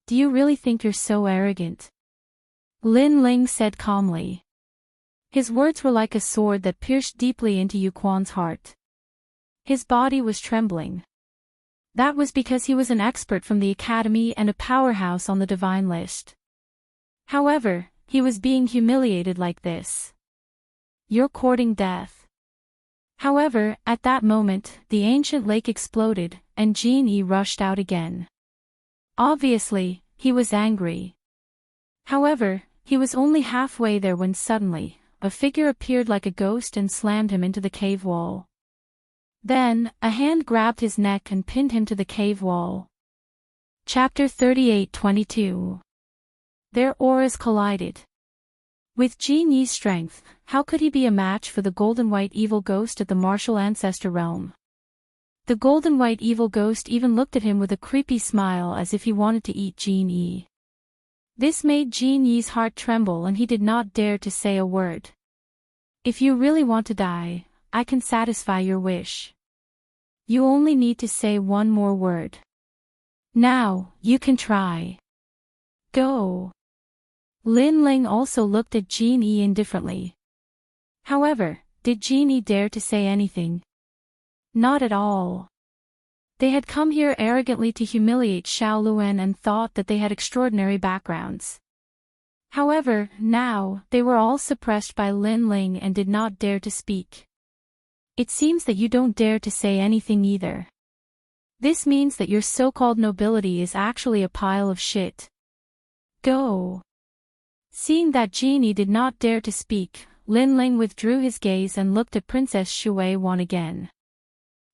Do you really think you're so arrogant?" Lin Ling said calmly. His words were like a sword that pierced deeply into Yu Quan's heart. His body was trembling. That was because he was an expert from the academy and a powerhouse on the divine list. However, he was being humiliated like this. You're courting death. However, at that moment, the ancient lake exploded, and Genie rushed out again. Obviously, he was angry. However, he was only halfway there when suddenly, a figure appeared like a ghost and slammed him into the cave wall. Then, a hand grabbed his neck and pinned him to the cave wall. Chapter 38:22. Their auras collided. With Genie's strength, how could he be a match for the golden-white evil ghost at the martial ancestor realm? The golden-white evil ghost even looked at him with a creepy smile as if he wanted to eat Genie. This made Genie's heart tremble and he did not dare to say a word. If you really want to die, I can satisfy your wish. You only need to say one more word. Now, you can try. Go. Lin Ling also looked at Genie indifferently. However, did Genie dare to say anything? Not at all. They had come here arrogantly to humiliate Xiao Luan and thought that they had extraordinary backgrounds. However, now, they were all suppressed by Lin Ling and did not dare to speak. It seems that you don't dare to say anything either. This means that your so-called nobility is actually a pile of shit. Go. Seeing that Genie did not dare to speak, Lin Ling withdrew his gaze and looked at Princess Shui Wan again.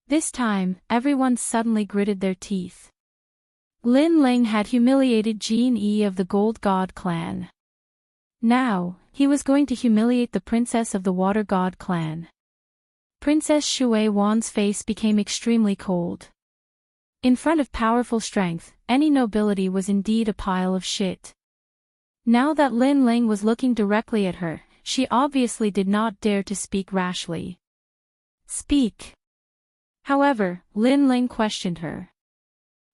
This time, everyone suddenly gritted their teeth. Lin Ling had humiliated Genie of the Gold God clan. Now, he was going to humiliate the princess of the Water God clan. Princess Shui Wan's face became extremely cold. In front of powerful strength, any nobility was indeed a pile of shit. Now that Lin Ling was looking directly at her, she obviously did not dare to speak rashly. Speak. However, Lin Ling questioned her.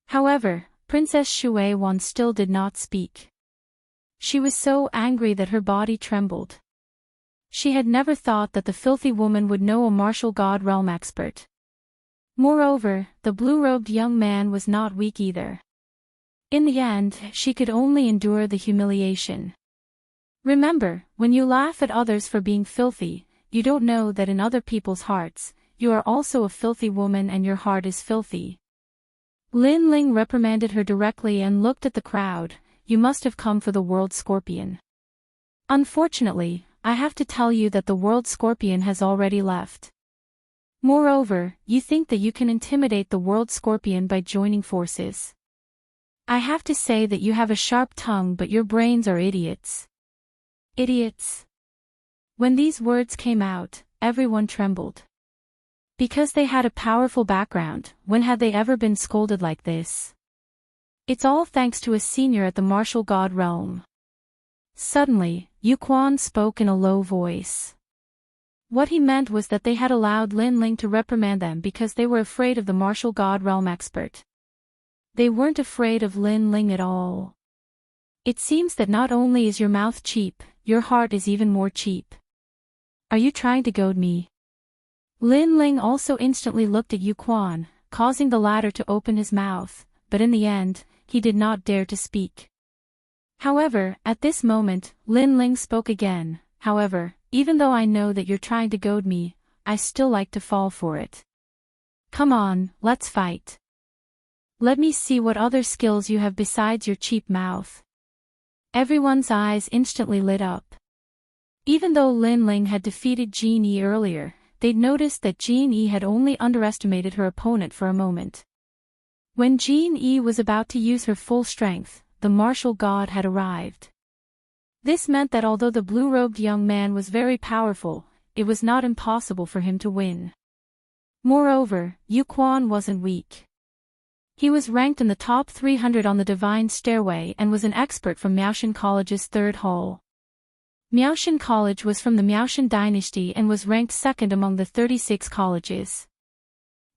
However, Princess Shui Wan still did not speak. She was so angry that her body trembled. She had never thought that the filthy woman would know a martial god realm expert. Moreover, the blue-robed young man was not weak either. In the end, she could only endure the humiliation. Remember, when you laugh at others for being filthy, you don't know that in other people's hearts, you are also a filthy woman and your heart is filthy. Lin Ling reprimanded her directly and looked at the crowd. You must have come for the World Scorpion. Unfortunately, I have to tell you that the World Scorpion has already left. Moreover, you think that you can intimidate the World Scorpion by joining forces. I have to say that you have a sharp tongue but your brains are idiots. Idiots. When these words came out, everyone trembled. Because they had a powerful background, when had they ever been scolded like this? It's all thanks to a senior at the martial god realm. Suddenly, Yu Quan spoke in a low voice. What he meant was that they had allowed Lin Ling to reprimand them because they were afraid of the martial god realm expert. They weren't afraid of Lin Ling at all. It seems that not only is your mouth cheap, your heart is even more cheap. Are you trying to goad me? Lin Ling also instantly looked at Yu Quan, causing the latter to open his mouth, but in the end, he did not dare to speak. However, at this moment, Lin Ling spoke again. However, even though I know that you're trying to goad me, I still like to fall for it. Come on, let's fight. Let me see what other skills you have besides your cheap mouth. Everyone's eyes instantly lit up. Even though Lin Ling had defeated Jin Yi earlier, they'd noticed that Jin Yi had only underestimated her opponent for a moment. When Jin Yi was about to use her full strength, the martial god had arrived. This meant that although the blue-robed young man was very powerful, it was not impossible for him to win. Moreover, Yu Quan wasn't weak. He was ranked in the top 300 on the Divine Stairway and was an expert from Miaoshan College's third hall. Miaoshan College was from the Miaoshan dynasty and was ranked second among the 36 colleges.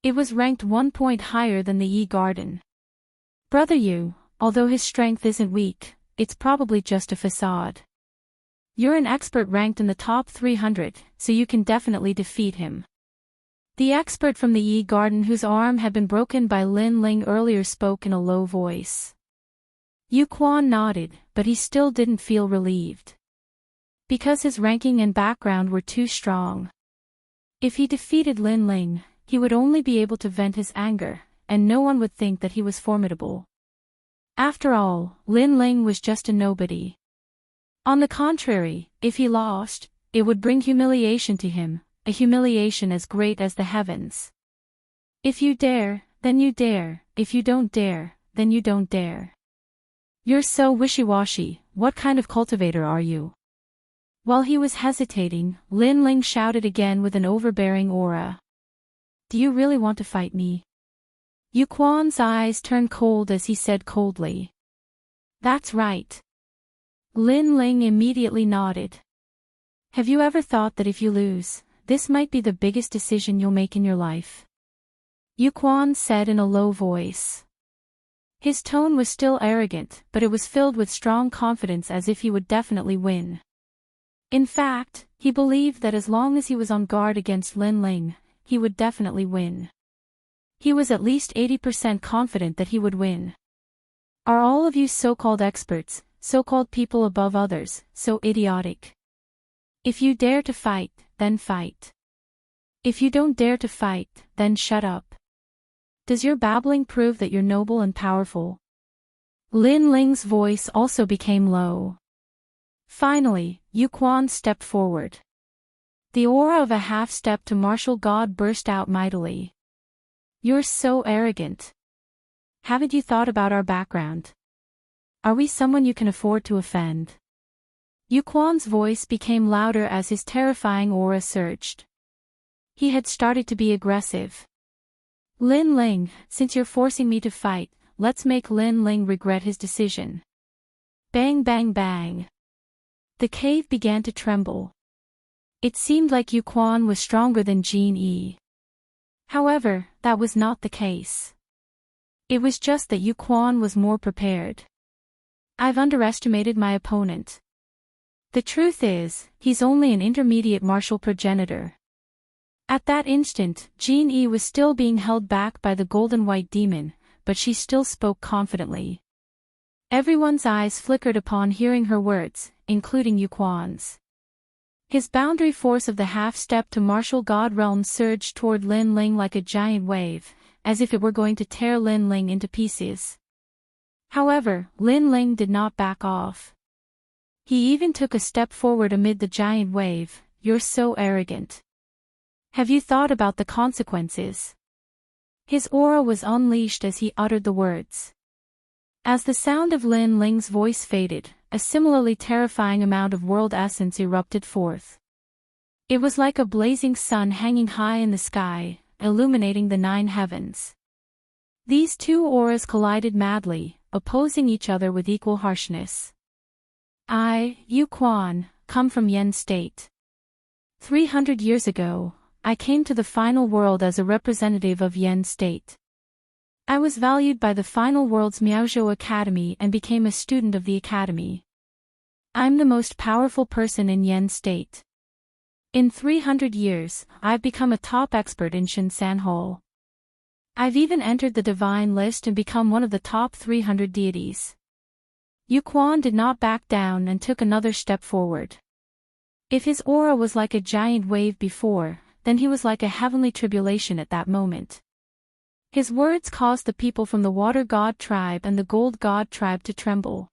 It was ranked 1 point higher than the Yi Garden. Brother Yu, although his strength isn't weak, it's probably just a facade. You're an expert ranked in the top 300, so you can definitely defeat him. The expert from the Yi Garden whose arm had been broken by Lin Ling earlier spoke in a low voice. Yu Quan nodded, but he still didn't feel relieved. Because his ranking and background were too strong. If he defeated Lin Ling, he would only be able to vent his anger, and no one would think that he was formidable. After all, Lin Ling was just a nobody. On the contrary, if he lost, it would bring humiliation to him, a humiliation as great as the heavens. If you dare, then you dare, if you don't dare, then you don't dare. You're so wishy-washy, what kind of cultivator are you? While he was hesitating, Lin Ling shouted again with an overbearing aura. Do you really want to fight me? Yu Quan's eyes turned cold as he said coldly. That's right. Lin Ling immediately nodded. Have you ever thought that if you lose, this might be the biggest decision you'll make in your life? Yu Quan said in a low voice. His tone was still arrogant, but it was filled with strong confidence as if he would definitely win. In fact, he believed that as long as he was on guard against Lin Ling, he would definitely win. He was at least 80% confident that he would win. Are all of you so-called experts, so-called people above others, so idiotic? If you dare to fight, then fight. If you don't dare to fight, then shut up. Does your babbling prove that you're noble and powerful? Lin Ling's voice also became low. Finally, Yu Quan stepped forward. The aura of a half-step to martial god burst out mightily. You're so arrogant. Haven't you thought about our background? Are we someone you can afford to offend? Yu Quan's voice became louder as his terrifying aura surged. He had started to be aggressive. Lin Ling, since you're forcing me to fight, let's make Lin Ling regret his decision. Bang bang bang. The cave began to tremble. It seemed like Yu Quan was stronger than Jin Yi. However, that was not the case. It was just that Yu Quan was more prepared. I've underestimated my opponent. The truth is, he's only an intermediate martial progenitor. At that instant, Jin Yi was still being held back by the golden white demon, but she still spoke confidently. Everyone's eyes flickered upon hearing her words, including Yu Quan's. His boundary force of the half-step to martial god realm surged toward Lin Ling like a giant wave, as if it were going to tear Lin Ling into pieces. However, Lin Ling did not back off. He even took a step forward amid the giant wave. You're so arrogant. Have you thought about the consequences? His aura was unleashed as he uttered the words. As the sound of Lin Ling's voice faded, a similarly terrifying amount of world essence erupted forth. It was like a blazing sun hanging high in the sky, illuminating the 9 heavens. These two auras collided madly, opposing each other with equal harshness. I, Yu Quan, come from Yen State. 300 years ago, I came to the final world as a representative of Yen State. I was valued by the final world's Miaozhou Academy and became a student of the academy. I'm the most powerful person in Yen State. In 300 years, I've become a top expert in Shinsan Hall. I've even entered the divine list and become one of the top 300 deities. Yu Quan did not back down and took another step forward. If his aura was like a giant wave before, then he was like a heavenly tribulation at that moment. His words caused the people from the water god tribe and the gold god tribe to tremble.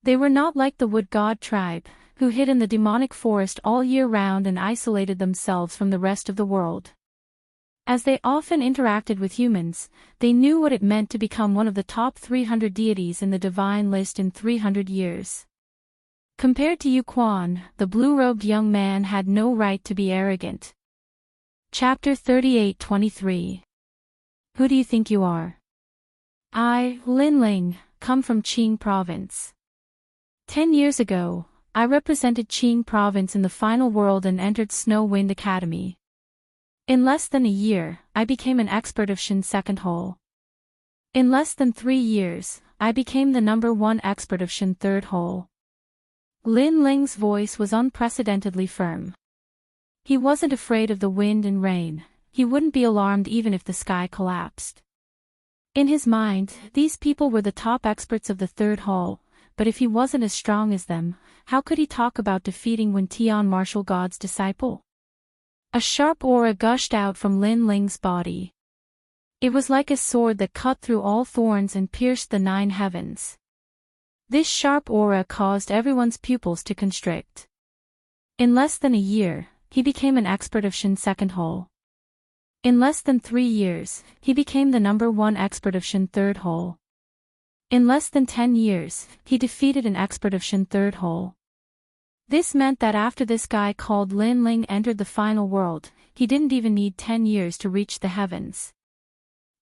They were not like the wood god tribe, who hid in the demonic forest all year round and isolated themselves from the rest of the world. As they often interacted with humans, they knew what it meant to become one of the top 300 deities in the divine list in 300 years. Compared to Yu Quan, the blue-robed young man had no right to be arrogant. Chapter 38-23. Who do you think you are? I, Lin Ling, come from Qing Province. 10 years ago, I represented Qing Province in the final world and entered Snow Wind Academy. In less than a year, I became an expert of Shin Second Hall. In less than 3 years, I became the #1 expert of Shin Third Hall. Lin Ling's voice was unprecedentedly firm. He wasn't afraid of the wind and rain, he wouldn't be alarmed even if the sky collapsed. In his mind, these people were the top experts of the third hall, but if he wasn't as strong as them, how could he talk about defeating Wen Tian Martial God's disciple? A sharp aura gushed out from Lin Ling's body. It was like a sword that cut through all thorns and pierced the 9 heavens. This sharp aura caused everyone's pupils to constrict. In less than a year, he became an expert of Shen Second Hall. In less than 3 years, he became the #1 expert of Shen Third Hall. In less than 10 years, he defeated an expert of Shen Third Hall. This meant that after this guy called Lin Ling entered the final world, he didn't even need 10 years to reach the heavens.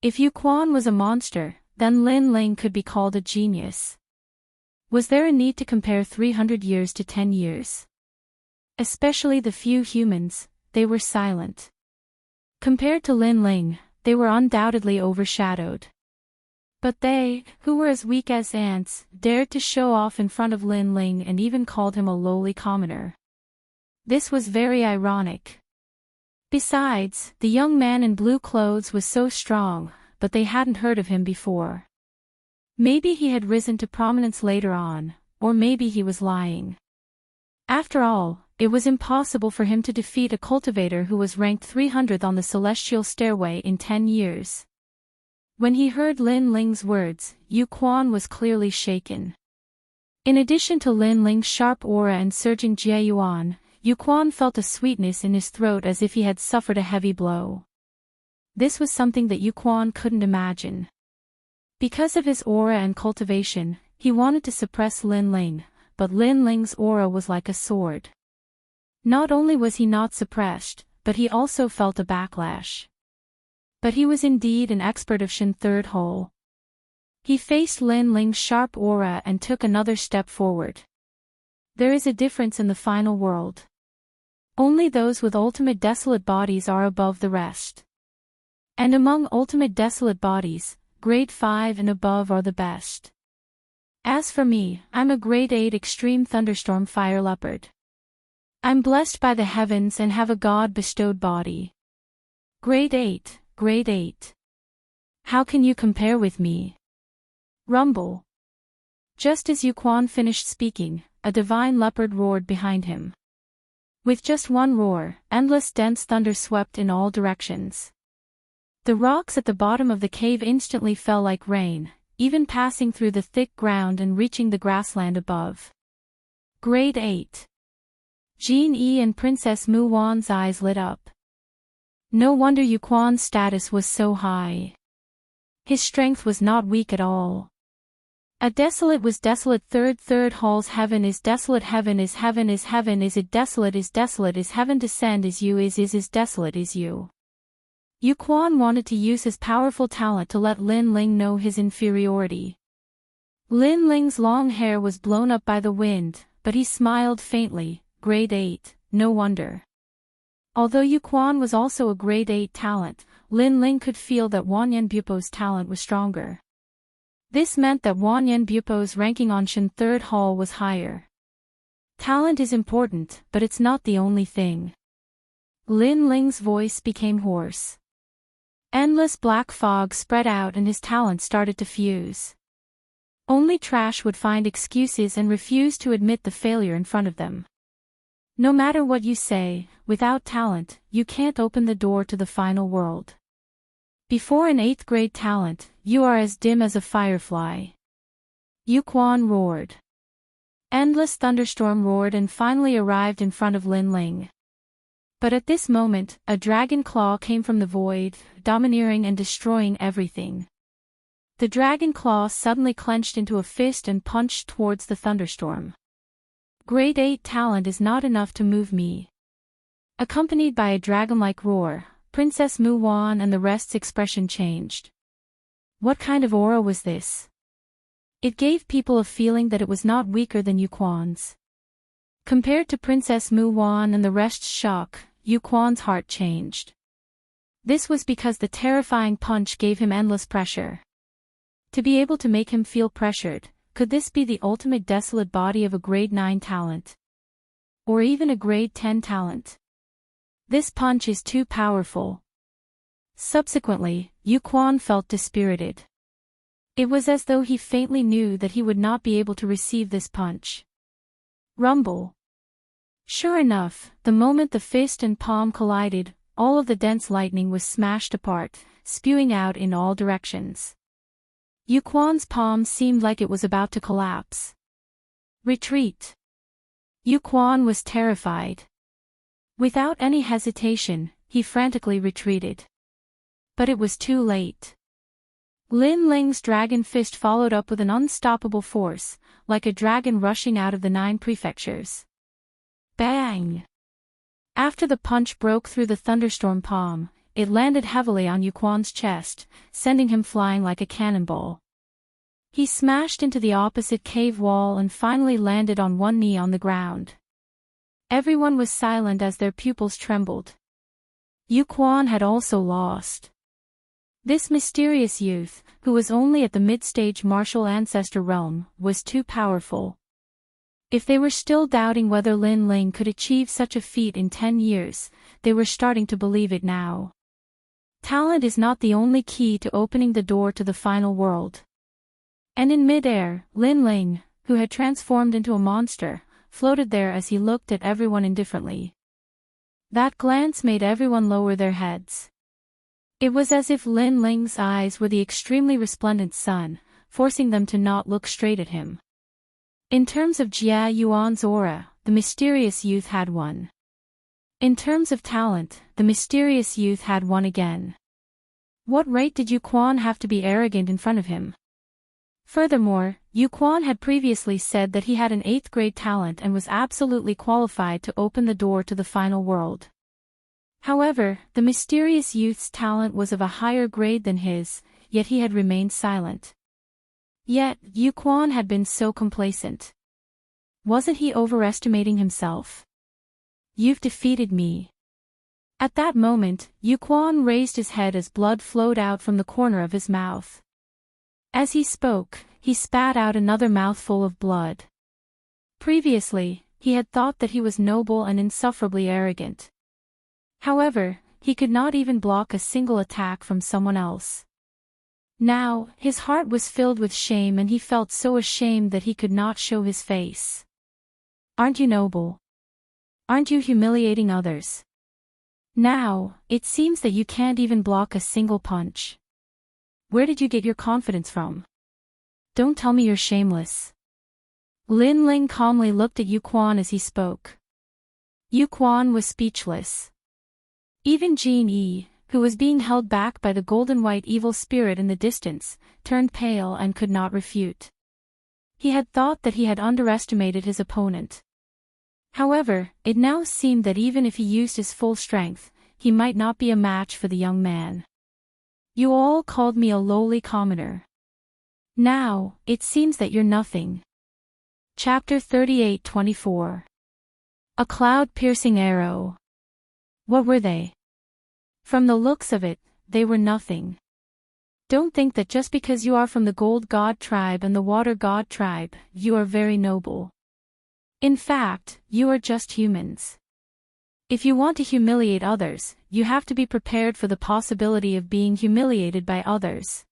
If Yu Quan was a monster, then Lin Ling could be called a genius. Was there a need to compare 300 years to 10 years? Especially the few humans, they were silent. Compared to Lin Ling, they were undoubtedly overshadowed. But they, who were as weak as ants, dared to show off in front of Lin Ling and even called him a lowly commoner. This was very ironic. Besides, the young man in blue clothes was so strong, but they hadn't heard of him before. Maybe he had risen to prominence later on, or maybe he was lying. After all, it was impossible for him to defeat a cultivator who was ranked 300th on the celestial stairway in 10 years. When he heard Lin Ling's words, Yu Quan was clearly shaken. In addition to Lin Ling's sharp aura and surging Jie Yuan, Yu Quan felt a sweetness in his throat as if he had suffered a heavy blow. This was something that Yu Quan couldn't imagine. Because of his aura and cultivation, he wanted to suppress Lin Ling, but Lin Ling's aura was like a sword. Not only was he not suppressed, but he also felt a backlash. But he was indeed an expert of Shen Third Hall. He faced Lin Ling's sharp aura and took another step forward. There is a difference in the final world. Only those with ultimate desolate bodies are above the rest. And among ultimate desolate bodies, grade 5 and above are the best. As for me, I'm a grade 8 extreme thunderstorm fire leopard. I'm blessed by the heavens and have a God-bestowed body. Grade 8, grade 8. How can you compare with me? Rumble. Just as Yu Quan finished speaking, a divine leopard roared behind him. With just one roar, endless dense thunder swept in all directions. The rocks at the bottom of the cave instantly fell like rain, even passing through the thick ground and reaching the grassland above. Grade 8. Jean Yi and Princess Mu Wan's eyes lit up. No wonder Yu Quan's status was so high. His strength was not weak at all. A desolate was desolate. Third hall's heaven is desolate. Heaven is heaven is heaven is it desolate is heaven descend is you is desolate is you. Yu Quan wanted to use his powerful talent to let Lin Ling know his inferiority. Lin Ling's long hair was blown up by the wind, but he smiled faintly. Grade 8, no wonder. Although Yu Quan was also a grade 8 talent, Lin Ling could feel that Wanyan Bupo's talent was stronger. This meant that Wanyan Bupo's ranking on Shen Third Hall was higher. Talent is important, but it's not the only thing. Lin Ling's voice became hoarse. Endless black fog spread out and his talent started to fuse. Only trash would find excuses and refuse to admit the failure in front of them. No matter what you say, without talent, you can't open the door to the final world. Before an 8th grade talent, you are as dim as a firefly. Yu Quan roared. Endless thunderstorm roared and finally arrived in front of Lin Ling. But at this moment, a dragon claw came from the void, domineering and destroying everything. The dragon claw suddenly clenched into a fist and punched towards the thunderstorm. Grade 8 talent is not enough to move me. Accompanied by a dragon-like roar, Princess Mu Wan and the rest's expression changed. What kind of aura was this? It gave people a feeling that it was not weaker than Yu Quan's. Compared to Princess Mu Wan and the rest's shock, Yu Quan's heart changed. This was because the terrifying punch gave him endless pressure. To be able to make him feel pressured, could this be the ultimate desolate body of a grade 9 talent? Or even a grade 10 talent? This punch is too powerful. Subsequently, Yu Quan felt dispirited. It was as though he faintly knew that he would not be able to receive this punch. Rumble. Sure enough, the moment the fist and palm collided, all of the dense lightning was smashed apart, spewing out in all directions. Yu Quan's palm seemed like it was about to collapse. Retreat. Yu Quan was terrified. Without any hesitation, he frantically retreated. But it was too late. Lin Ling's dragon fist followed up with an unstoppable force, like a dragon rushing out of the 9 prefectures. Bang! After the punch broke through the thunderstorm palm, it landed heavily on Yu Quan's chest, sending him flying like a cannonball. He smashed into the opposite cave wall and finally landed on one knee on the ground. Everyone was silent as their pupils trembled. Yu Quan had also lost. This mysterious youth, who was only at the mid-stage martial ancestor realm, was too powerful. If they were still doubting whether Lin Ling could achieve such a feat in 10 years, they were starting to believe it now. Talent is not the only key to opening the door to the final world. And in mid-air, Lin Ling, who had transformed into a monster, floated there as he looked at everyone indifferently. That glance made everyone lower their heads. It was as if Lin Ling's eyes were the extremely resplendent sun, forcing them to not look straight at him. In terms of Jia Yuan's aura, the mysterious youth had won. In terms of talent, the mysterious youth had won again. What right did Yu Quan have to be arrogant in front of him? Furthermore, Yu Quan had previously said that he had an 8th grade talent and was absolutely qualified to open the door to the final world. However, the mysterious youth's talent was of a higher grade than his, yet he had remained silent. Yet, Yu Quan had been so complacent. Wasn't he overestimating himself? You've defeated me. At that moment, Yu Quan raised his head as blood flowed out from the corner of his mouth. As he spoke, he spat out another mouthful of blood. Previously, he had thought that he was noble and insufferably arrogant. However, he could not even block a single attack from someone else. Now, his heart was filled with shame and he felt so ashamed that he could not show his face. Aren't you noble? Aren't you humiliating others? Now, it seems that you can't even block a single punch. Where did you get your confidence from? Don't tell me you're shameless. Lin Ling calmly looked at Yu Quan as he spoke. Yu Quan was speechless. Even Jin Yi, who was being held back by the golden-white evil spirit in the distance, turned pale and could not refute. He had thought that he had underestimated his opponent. However, it now seemed that even if he used his full strength, he might not be a match for the young man. You all called me a lowly commoner. Now, it seems that you're nothing. Chapter 38-24. A cloud-piercing arrow. What were they? From the looks of it, they were nothing. Don't think that just because you are from the Gold God tribe and the Water God tribe, you are very noble. In fact, you are just humans. If you want to humiliate others, you have to be prepared for the possibility of being humiliated by others.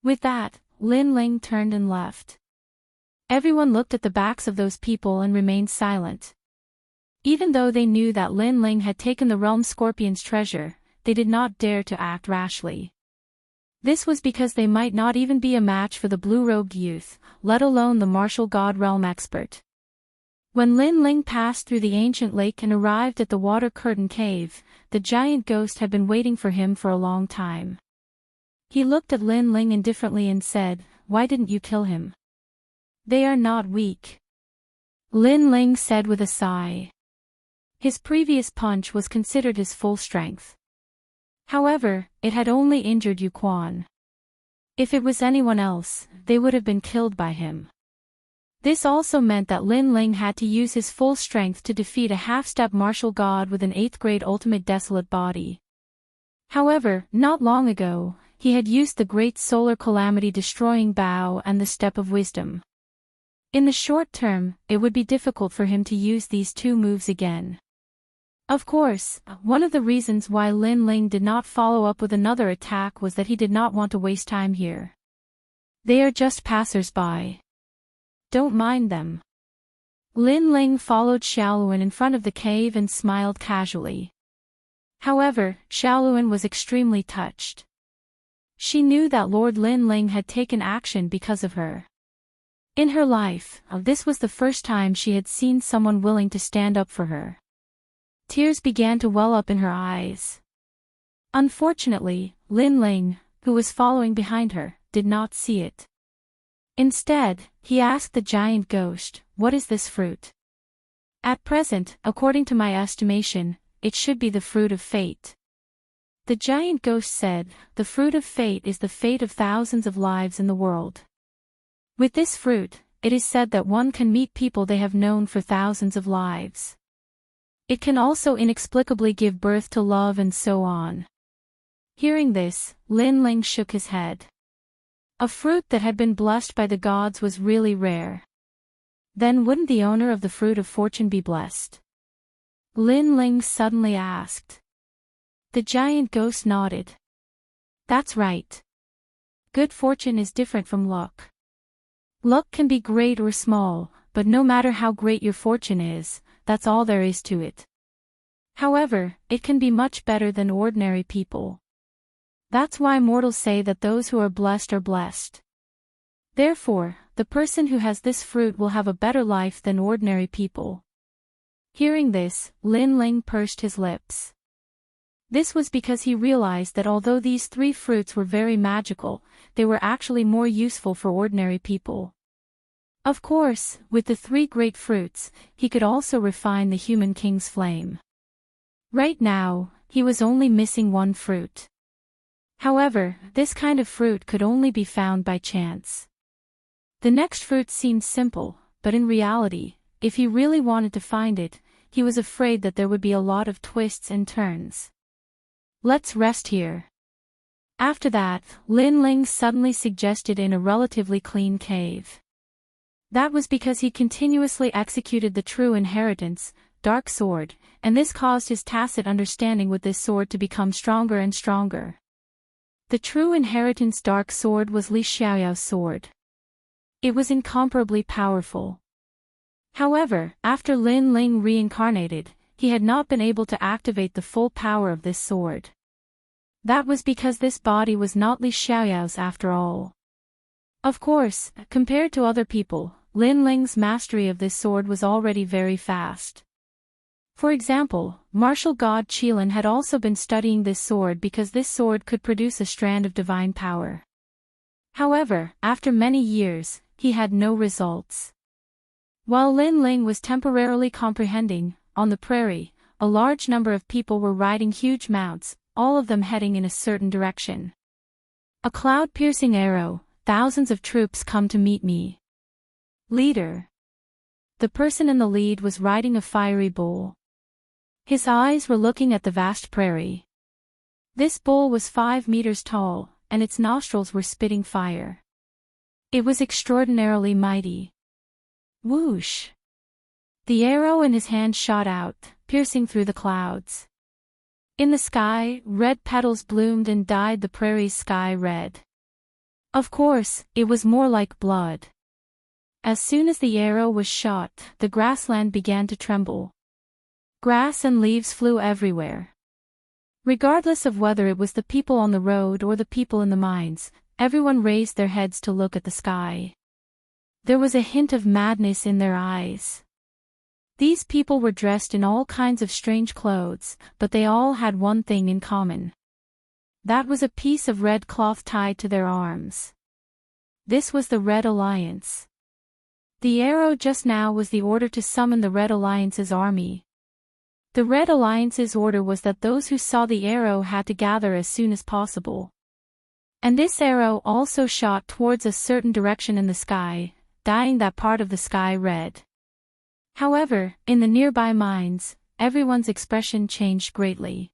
With that, Lin Ling turned and left. Everyone looked at the backs of those people and remained silent. Even though they knew that Lin Ling had taken the Realm Scorpion's treasure, they did not dare to act rashly. This was because they might not even be a match for the blue-robed youth, let alone the martial god realm expert. When Lin Ling passed through the ancient lake and arrived at the water curtain cave, the giant ghost had been waiting for him for a long time. He looked at Lin Ling indifferently and said, "Why didn't you kill him?" "They are not weak," Lin Ling said with a sigh. His previous punch was considered his full strength. However, it had only injured Yu Quan. If it was anyone else, they would have been killed by him. This also meant that Lin Ling had to use his full strength to defeat a half-step martial god with an 8th grade ultimate desolate body. However, not long ago, he had used the great solar calamity destroying bow and the step of wisdom. In the short term, it would be difficult for him to use these two moves again. Of course, one of the reasons why Lin Ling did not follow up with another attack was that he did not want to waste time here. They are just passers-by. Don't mind them. Lin Ling followed Xiaoluan in front of the cave and smiled casually. However, Xiaoluan was extremely touched. She knew that Lord Lin Ling had taken action because of her. In her life, this was the first time she had seen someone willing to stand up for her. Tears began to well up in her eyes. Unfortunately, Lin Ling, who was following behind her, did not see it. Instead, he asked the giant ghost, "What is this fruit?" At present, according to my estimation, it should be the fruit of fate. The giant ghost said, "The fruit of fate is the fate of thousands of lives in the world. With this fruit, it is said that one can meet people they have known for thousands of lives. It can also inexplicably give birth to love and so on." Hearing this, Lin Ling shook his head. A fruit that had been blessed by the gods was really rare. Then wouldn't the owner of the fruit of fortune be blessed? Lin Ling suddenly asked. The giant ghost nodded. That's right. Good fortune is different from luck. Luck can be great or small, but no matter how great your fortune is, that's all there is to it. However, it can be much better than ordinary people. That's why mortals say that those who are blessed are blessed. Therefore, the person who has this fruit will have a better life than ordinary people. Hearing this, Lin Ling pursed his lips. This was because he realized that although these three fruits were very magical, they were actually more useful for ordinary people. Of course, with the three great fruits, he could also refine the human king's flame. Right now, he was only missing one fruit. However, this kind of fruit could only be found by chance. The next fruit seemed simple, but in reality, if he really wanted to find it, he was afraid that there would be a lot of twists and turns. Let's rest here. After that, Lin Ling suddenly suggested in a relatively clean cave. That was because he continuously executed the true inheritance, dark sword, and this caused his tacit understanding with this sword to become stronger and stronger. The true inheritance dark sword was Li Xiaoyao's sword. It was incomparably powerful. However, after Lin Ling reincarnated, he had not been able to activate the full power of this sword. That was because this body was not Li Xiaoyao's after all. Of course, compared to other people, Lin Ling's mastery of this sword was already very fast. For example, martial god Qilin had also been studying this sword because this sword could produce a strand of divine power. However, after many years, he had no results. While Lin Ling was temporarily comprehending, on the prairie, a large number of people were riding huge mounts, all of them heading in a certain direction. A cloud-piercing arrow, thousands of troops come to meet me. Leader. The person in the lead was riding a fiery bull. His eyes were looking at the vast prairie. This bull was 5 meters tall, and its nostrils were spitting fire. It was extraordinarily mighty. Whoosh! The arrow in his hand shot out, piercing through the clouds. In the sky, red petals bloomed and dyed the prairie's sky red. Of course, it was more like blood. As soon as the arrow was shot, the grassland began to tremble. Grass and leaves flew everywhere. Regardless of whether it was the people on the road or the people in the mines, everyone raised their heads to look at the sky. There was a hint of madness in their eyes. These people were dressed in all kinds of strange clothes, but they all had one thing in common. That was a piece of red cloth tied to their arms. This was the Red Alliance. The arrow just now was the order to summon the Red Alliance's army. The Red Alliance's order was that those who saw the arrow had to gather as soon as possible. And this arrow also shot towards a certain direction in the sky, dyeing that part of the sky red. However, in the nearby mines, everyone's expression changed greatly.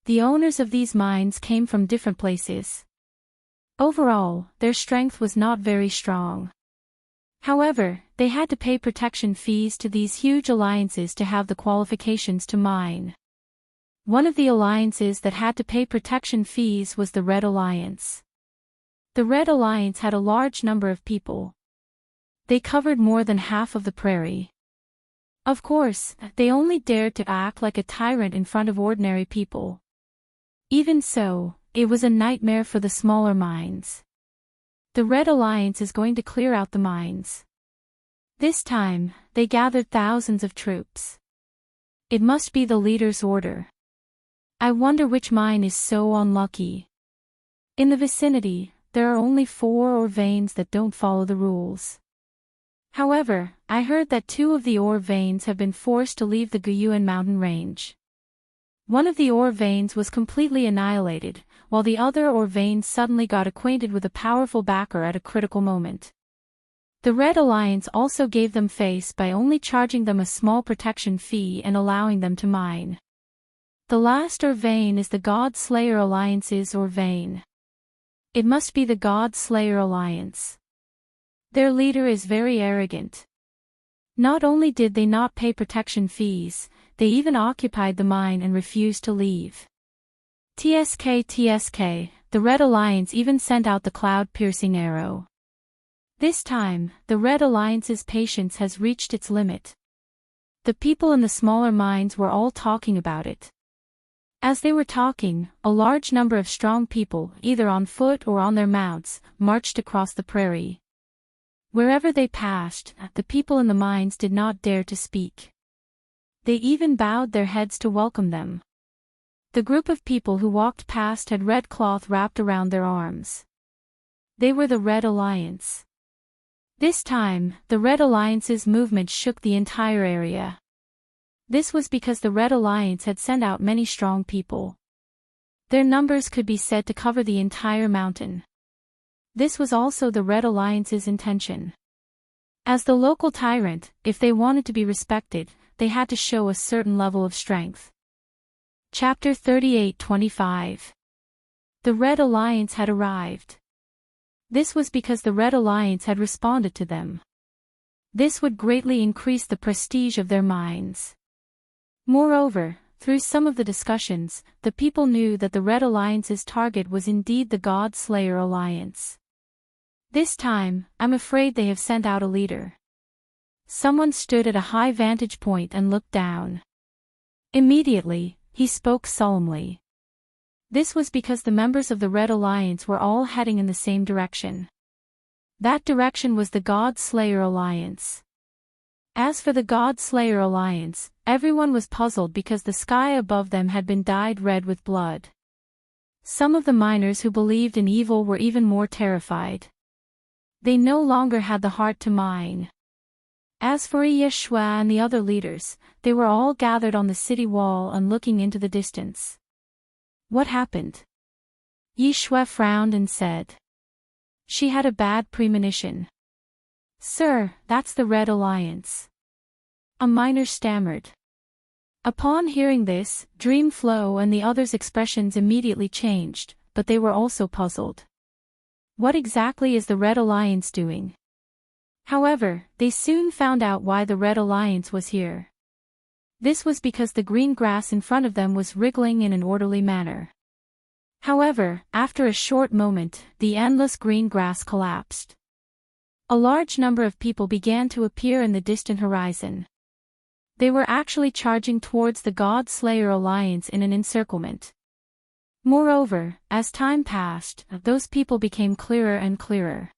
The owners of these mines came from different places. Overall, their strength was not very strong. However, they had to pay protection fees to these huge alliances to have the qualifications to mine. One of the alliances that had to pay protection fees was the Red Alliance. The Red Alliance had a large number of people. They covered more than half of the prairie. Of course, they only dared to act like a tyrant in front of ordinary people. Even so, it was a nightmare for the smaller mines. The Red Alliance is going to clear out the mines. This time, they gathered thousands of troops. It must be the leader's order. I wonder which mine is so unlucky. In the vicinity, there are only 4 ore veins that don't follow the rules. However, I heard that 2 of the ore veins have been forced to leave the Guyuan mountain range. One of the ore veins was completely annihilated, while the other ore vein suddenly got acquainted with a powerful backer at a critical moment. The Red Alliance also gave them face by only charging them a small protection fee and allowing them to mine. The last ore vein is the God Slayer Alliance's ore vein. It must be the God Slayer Alliance. Their leader is very arrogant. Not only did they not pay protection fees, they even occupied the mine and refused to leave. TSK, the Red Alliance even sent out the cloud-piercing arrow. This time, the Red Alliance's patience has reached its limit. The people in the smaller mines were all talking about it. As they were talking, a large number of strong people, either on foot or on their mounts, marched across the prairie. Wherever they passed, the people in the mines did not dare to speak. They even bowed their heads to welcome them. The group of people who walked past had red cloth wrapped around their arms. They were the Red Alliance. This time, the Red Alliance's movement shook the entire area. This was because the Red Alliance had sent out many strong people. Their numbers could be said to cover the entire mountain. This was also the Red Alliance's intention. As the local tyrant, if they wanted to be respected, they had to show a certain level of strength. Chapter 38-25. The Red Alliance had arrived. This was because the Red Alliance had responded to them. This would greatly increase the prestige of their mines. Moreover, through some of the discussions, the people knew that the Red Alliance's target was indeed the God Slayer Alliance. This time, I'm afraid they have sent out a leader. Someone stood at a high vantage point and looked down. Immediately, he spoke solemnly. This was because the members of the Red Alliance were all heading in the same direction. That direction was the God Slayer Alliance. As for the God Slayer Alliance, everyone was puzzled because the sky above them had been dyed red with blood. Some of the miners who believed in evil were even more terrified. They no longer had the heart to mine. As for Yeshua and the other leaders, they were all gathered on the city wall and looking into the distance. What happened? Yeshua frowned and said. She had a bad premonition. Sir, that's the Red Alliance. A miner stammered. Upon hearing this, Dreamflow and the others' expressions immediately changed, but they were also puzzled. What exactly is the Red Alliance doing? However, they soon found out why the Red Alliance was here. This was because the green grass in front of them was wriggling in an orderly manner. However, after a short moment, the endless green grass collapsed. A large number of people began to appear in the distant horizon. They were actually charging towards the God Slayer Alliance in an encirclement. Moreover, as time passed, those people became clearer and clearer.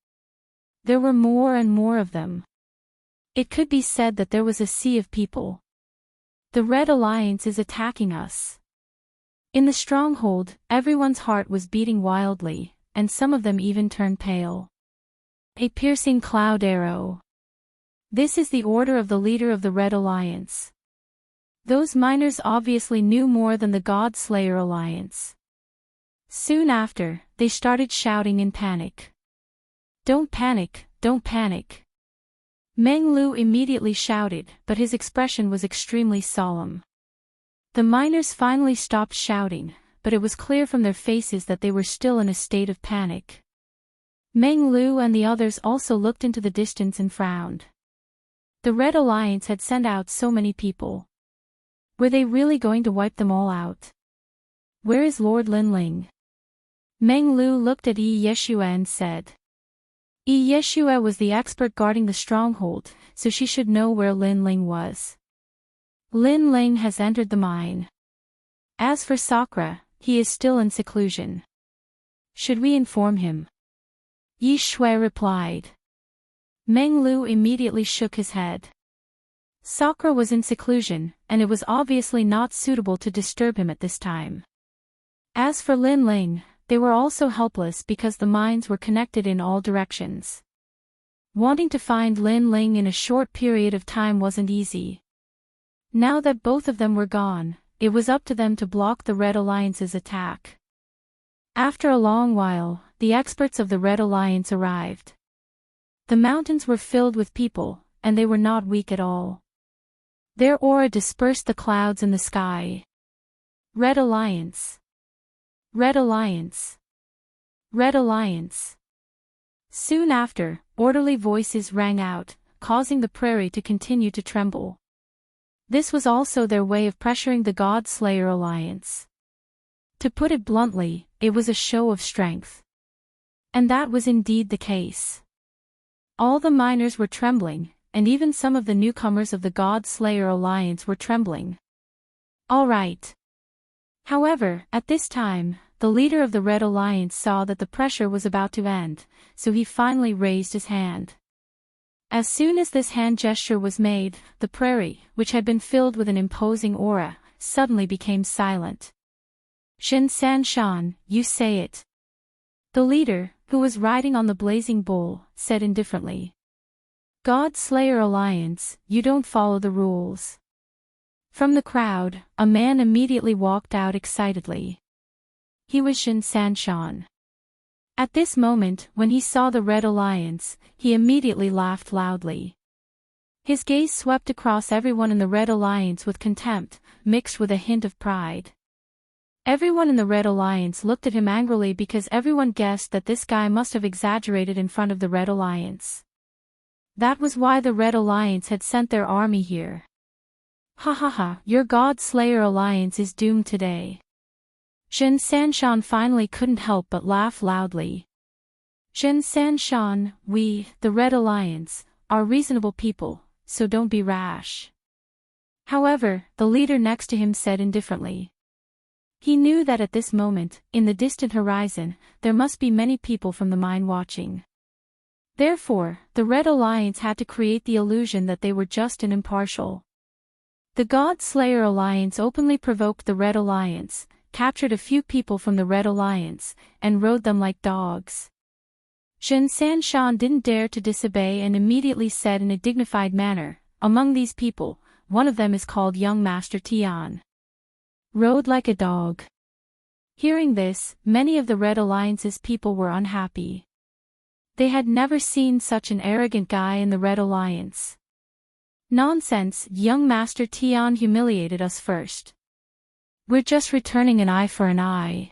There were more and more of them. It could be said that there was a sea of people. The Red Alliance is attacking us. In the stronghold, everyone's heart was beating wildly, and some of them even turned pale. A piercing cloud arrow. This is the order of the leader of the Red Alliance. Those miners obviously knew more than the God Slayer Alliance. Soon after, they started shouting in panic. Don't panic, don't panic. Meng Lu immediately shouted, but his expression was extremely solemn. The miners finally stopped shouting, but it was clear from their faces that they were still in a state of panic. Meng Lu and the others also looked into the distance and frowned. The Red Alliance had sent out so many people. Were they really going to wipe them all out? Where is Lord Linling? Meng Lu looked at Yi Yeshua and said. Yi Yeshua was the expert guarding the stronghold, so she should know where Linling was. Linling has entered the mine. As for Sakura, he is still in seclusion. Should we inform him? Yi Shui replied. Meng Lu immediately shook his head. Sakura was in seclusion, and it was obviously not suitable to disturb him at this time. As for Linling, they were also helpless because the mines were connected in all directions. Wanting to find Linling in a short period of time wasn't easy. Now that both of them were gone, it was up to them to block the Red Alliance's attack. After a long while, the experts of the Red Alliance arrived. The mountains were filled with people, and they were not weak at all. Their aura dispersed the clouds in the sky. Red Alliance. Red Alliance. Red Alliance. Soon after, orderly voices rang out, causing the prairie to continue to tremble. This was also their way of pressuring the God Slayer Alliance. To put it bluntly, it was a show of strength. And that was indeed the case. All the miners were trembling, and even some of the newcomers of the God Slayer Alliance were trembling. All right. However, at this time, the leader of the Red Alliance saw that the pressure was about to end, so he finally raised his hand. As soon as this hand gesture was made, the prairie, which had been filled with an imposing aura, suddenly became silent. Shen Sanshan, you say it. The leader, who was riding on the blazing bull, said indifferently. God Slayer Alliance, you don't follow the rules. From the crowd, a man immediately walked out excitedly. He was Shen Sanshan. At this moment, when he saw the Red Alliance, he immediately laughed loudly. His gaze swept across everyone in the Red Alliance with contempt, mixed with a hint of pride. Everyone in the Red Alliance looked at him angrily because everyone guessed that this guy must have exaggerated in front of the Red Alliance. That was why the Red Alliance had sent their army here. Ha ha ha, your God Slayer Alliance is doomed today. Shen Sanshan finally couldn't help but laugh loudly. Shen Sanshan, we, the Red Alliance, are reasonable people, so don't be rash. However, the leader next to him said indifferently. He knew that at this moment, in the distant horizon, there must be many people from the mine watching. Therefore, the Red Alliance had to create the illusion that they were just and impartial. The God Slayer Alliance openly provoked the Red Alliance, captured a few people from the Red Alliance, and rode them like dogs. Shen Sanshan didn't dare to disobey and immediately said in a dignified manner, among these people, one of them is called Young Master Tian. Rode like a dog. Hearing this, many of the Red Alliance's people were unhappy. They had never seen such an arrogant guy in the Red Alliance. Nonsense, Young Master Tian humiliated us first. We're just returning an eye for an eye.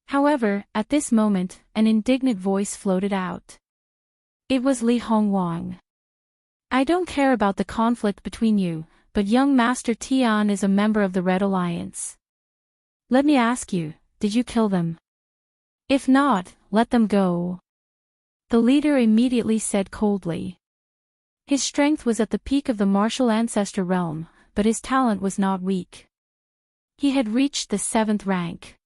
However, at this moment, an indignant voice floated out. It was Li Hongwang. I don't care about the conflict between you, but Young Master Tian is a member of the Red Alliance. Let me ask you, did you kill them? If not, let them go. The leader immediately said coldly. His strength was at the peak of the martial ancestor realm, but his talent was not weak. He had reached the 7th rank.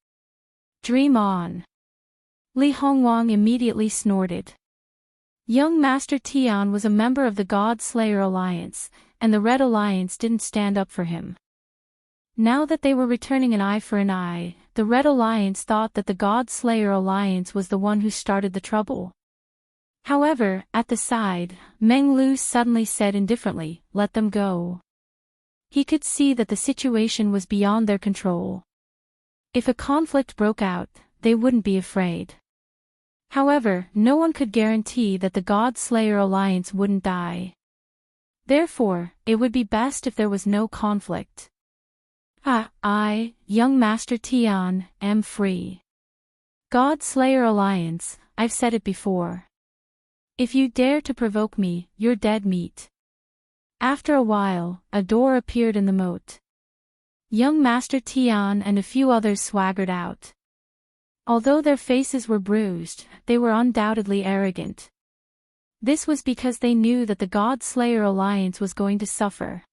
Dream on. Li Hongwang immediately snorted. Young Master Tian was a member of the God Slayer Alliance, and the Red Alliance didn't stand up for him. Now that they were returning an eye for an eye, the Red Alliance thought that the God Slayer Alliance was the one who started the trouble. However, at the side, Meng Lu suddenly said indifferently, let them go. He could see that the situation was beyond their control. If a conflict broke out, they wouldn't be afraid. However, no one could guarantee that the God Slayer Alliance wouldn't die. Therefore, it would be best if there was no conflict. I, Young Master Tian, am free. God Slayer Alliance, I've said it before. If you dare to provoke me, you're dead meat. After a while, a door appeared in the moat. Young Master Tian and a few others swaggered out. Although their faces were bruised, they were undoubtedly arrogant. This was because they knew that the God Slayer Alliance was going to suffer.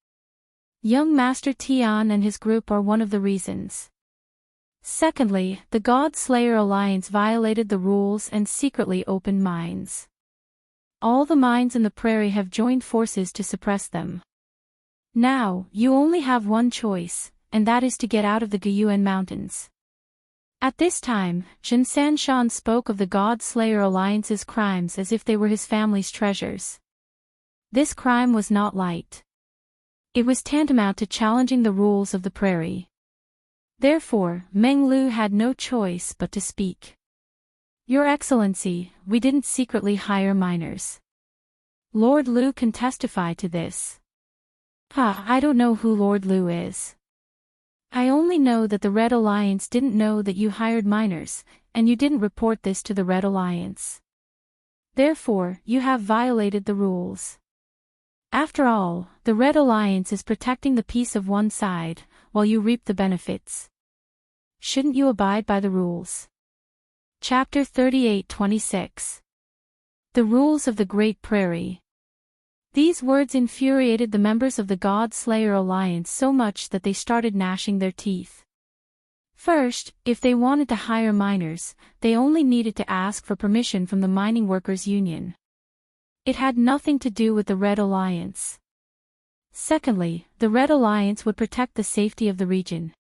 Young Master Tian and his group are one of the reasons. Secondly, the God Slayer Alliance violated the rules and secretly opened mines. All the mines in the prairie have joined forces to suppress them. Now, you only have one choice, and that is to get out of the Guyuan Mountains. At this time, Jin Sanshan spoke of the God Slayer Alliance's crimes as if they were his family's treasures. This crime was not light. It was tantamount to challenging the rules of the prairie. Therefore, Meng Lu had no choice but to speak. Your Excellency, we didn't secretly hire miners. Lord Lu can testify to this. I don't know who Lord Lu is. I only know that the Red Alliance didn't know that you hired miners, and you didn't report this to the Red Alliance. Therefore, you have violated the rules. After all, the Red Alliance is protecting the peace of one side, while you reap the benefits. Shouldn't you abide by the rules? Chapter 38-26. The Rules of the Great Prairie. These words infuriated the members of the God Slayer Alliance so much that they started gnashing their teeth. First, if they wanted to hire miners, they only needed to ask for permission from the Mining Workers Union. It had nothing to do with the Red Alliance. Secondly, the Red Alliance would protect the safety of the region.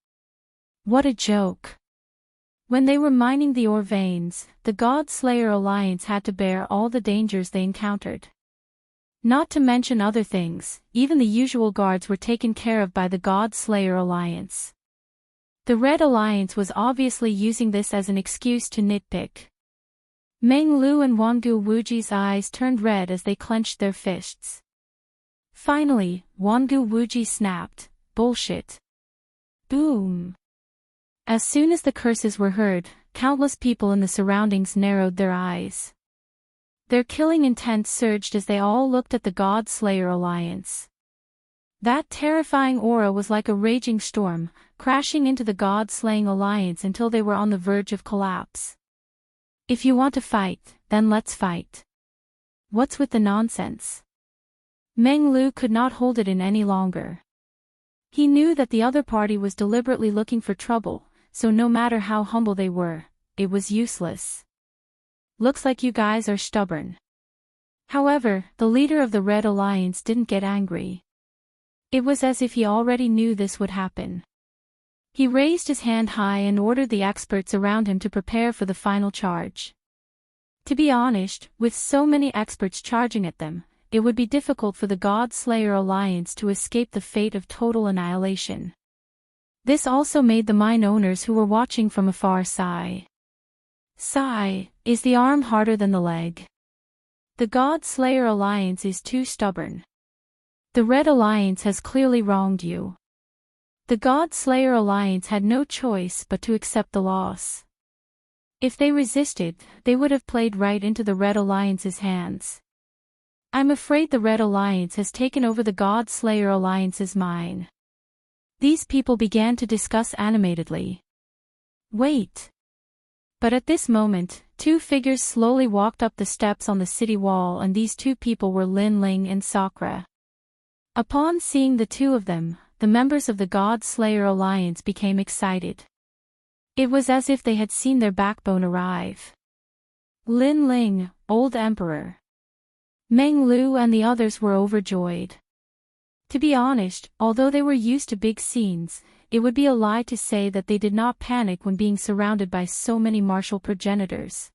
What a joke! When they were mining the ore veins, the God Slayer Alliance had to bear all the dangers they encountered. Not to mention other things, even the usual guards were taken care of by the God Slayer Alliance. The Red Alliance was obviously using this as an excuse to nitpick. Meng Lu and Wangu Wuji's eyes turned red as they clenched their fists. Finally, Wangu Wuji snapped, "Bullshit." Boom. As soon as the curses were heard, countless people in the surroundings narrowed their eyes. Their killing intent surged as they all looked at the God Slayer Alliance. That terrifying aura was like a raging storm, crashing into the God-slaying alliance until they were on the verge of collapse. If you want to fight, then let's fight. What's with the nonsense? Meng Lu could not hold it in any longer. He knew that the other party was deliberately looking for trouble, so no matter how humble they were, it was useless. Looks like you guys are stubborn. However, the leader of the Red Alliance didn't get angry. It was as if he already knew this would happen. He raised his hand high and ordered the experts around him to prepare for the final charge. To be honest, with so many experts charging at them, it would be difficult for the God Slayer Alliance to escape the fate of total annihilation. This also made the mine owners who were watching from afar sigh. Sigh, is the arm harder than the leg? The God Slayer Alliance is too stubborn. The Red Alliance has clearly wronged you. The God Slayer Alliance had no choice but to accept the loss. If they resisted, they would have played right into the Red Alliance's hands. I'm afraid the Red Alliance has taken over the God Slayer Alliance's mine. These people began to discuss animatedly. Wait. But at this moment, two figures slowly walked up the steps on the city wall, and these two people were Lin Ling and Sakura. Upon seeing the two of them, the members of the God Slayer Alliance became excited. It was as if they had seen their backbone arrive. Lin Ling, Old Emperor. Meng Lu and the others were overjoyed. To be honest, although they were used to big scenes, it would be a lie to say that they did not panic when being surrounded by so many martial progenitors.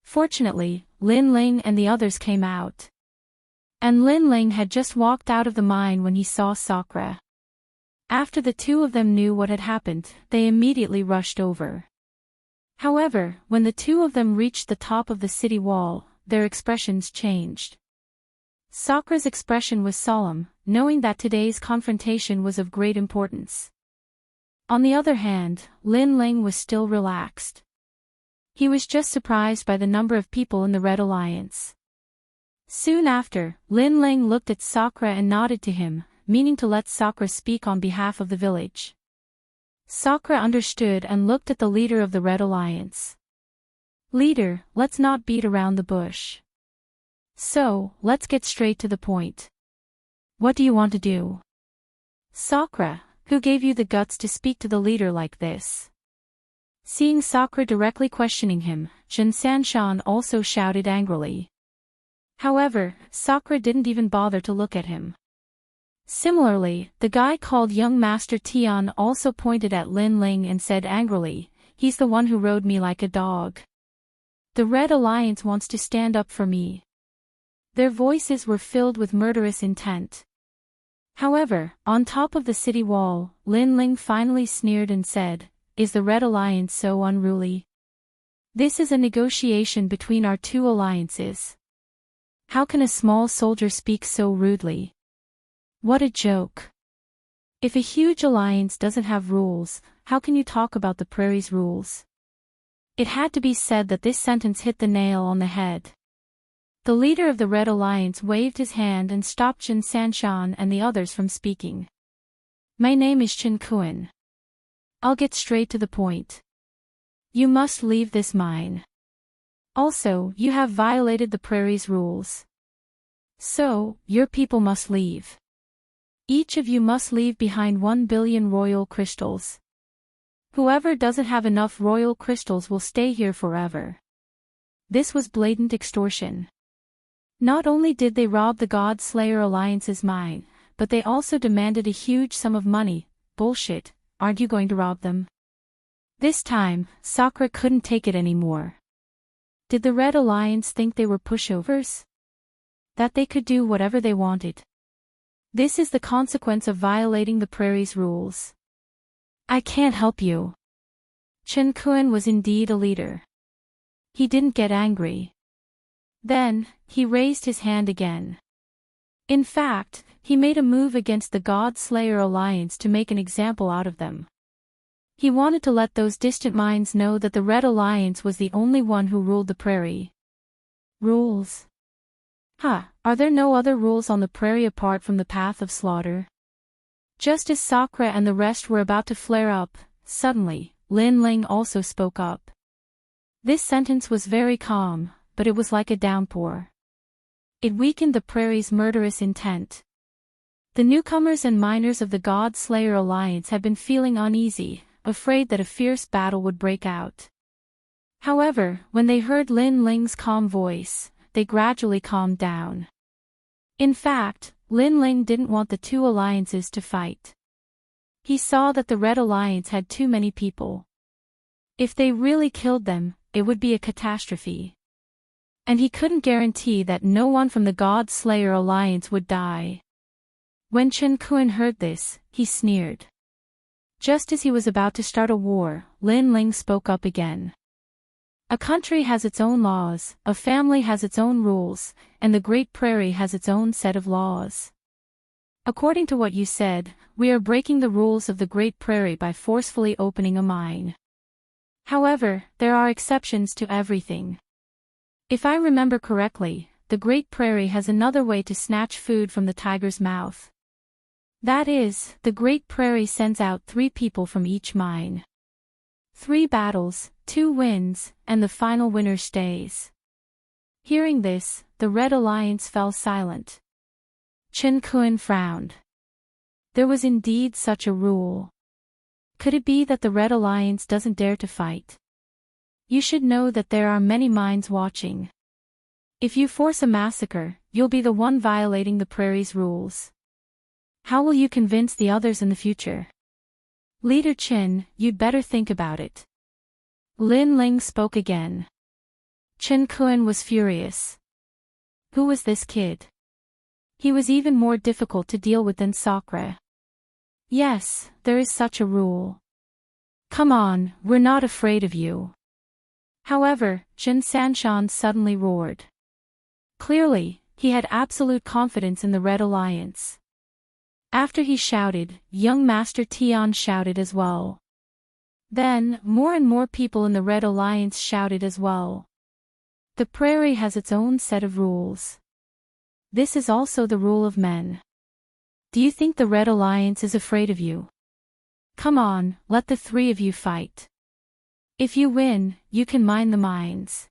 Fortunately, Lin Ling and the others came out. And Lin Ling had just walked out of the mine when he saw Sakura. After the two of them knew what had happened, they immediately rushed over. However, when the two of them reached the top of the city wall, their expressions changed. Sakura's expression was solemn, knowing that today's confrontation was of great importance. On the other hand, Lin Ling was still relaxed. He was just surprised by the number of people in the Red Alliance. Soon after, Lin Ling looked at Sakura and nodded to him, meaning to let Sakura speak on behalf of the village. Sakura understood and looked at the leader of the Red Alliance. "Leader, let's not beat around the bush. So, let's get straight to the point. What do you want to do?" "Sakura, who gave you the guts to speak to the leader like this?" Seeing Sakura directly questioning him, Jin Sanshan also shouted angrily. However, Sakura didn't even bother to look at him. Similarly, the guy called Young Master Tian also pointed at Lin Ling and said angrily, "He's the one who rode me like a dog. The Red Alliance wants to stand up for me." Their voices were filled with murderous intent. However, on top of the city wall, Lin Ling finally sneered and said, "Is the Red Alliance so unruly? This is a negotiation between our two alliances. How can a small soldier speak so rudely? What a joke. If a huge alliance doesn't have rules, how can you talk about the prairie's rules?" It had to be said that this sentence hit the nail on the head. The leader of the Red Alliance waved his hand and stopped Jin Sanshan and the others from speaking. "My name is Chen Kuan. I'll get straight to the point. You must leave this mine. Also, you have violated the prairie's rules. So, your people must leave. Each of you must leave behind 1 billion royal crystals. Whoever doesn't have enough royal crystals will stay here forever." This was blatant extortion. Not only did they rob the God Slayer Alliance's mine, but they also demanded a huge sum of money. Bullshit, aren't you going to rob them? This time, Sakura couldn't take it anymore. Did the Red Alliance think they were pushovers? That they could do whatever they wanted? This is the consequence of violating the prairie's rules. "I can't help you." Chen Kuan was indeed a leader. He didn't get angry. Then, he raised his hand again. In fact, he made a move against the God Slayer Alliance to make an example out of them. He wanted to let those distant minds know that the Red Alliance was the only one who ruled the prairie. Rules? Are there no other rules on the prairie apart from the path of slaughter? Just as Sakura and the rest were about to flare up, suddenly, Lin Ling also spoke up. This sentence was very calm, but it was like a downpour. It weakened the prairie's murderous intent. The newcomers and miners of the God Slayer Alliance had been feeling uneasy, afraid that a fierce battle would break out. However, when they heard Lin Ling's calm voice, they gradually calmed down. In fact, Lin Ling didn't want the two alliances to fight. He saw that the Red Alliance had too many people. If they really killed them, it would be a catastrophe. And he couldn't guarantee that no one from the God Slayer Alliance would die. When Chen Kuan heard this, he sneered. Just as he was about to start a war, Lin Ling spoke up again. "A country has its own laws, a family has its own rules, and the Great Prairie has its own set of laws. According to what you said, we are breaking the rules of the Great Prairie by forcefully opening a mine. However, there are exceptions to everything. If I remember correctly, the Great Prairie has another way to snatch food from the tiger's mouth. That is, the Great Prairie sends out 3 people from each mine. 3 battles, 2 wins, and the final winner stays." Hearing this, the Red Alliance fell silent. Chen Kuan frowned. There was indeed such a rule. Could it be that the Red Alliance doesn't dare to fight? You should know that there are many minds watching. If you force a massacre, you'll be the one violating the prairie's rules. How will you convince the others in the future? Leader Chen, you'd better think about it. Lin Ling spoke again. Chen Kuan was furious. Who was this kid? He was even more difficult to deal with than Sakura. Yes, there is such a rule. Come on, we're not afraid of you. However, Jin Sanshan suddenly roared. Clearly, he had absolute confidence in the Red Alliance. After he shouted, young Master Tian shouted as well. Then, more and more people in the Red Alliance shouted as well. The prairie has its own set of rules. This is also the rule of men. Do you think the Red Alliance is afraid of you? Come on, let the three of you fight. If you win, you can mine the mines.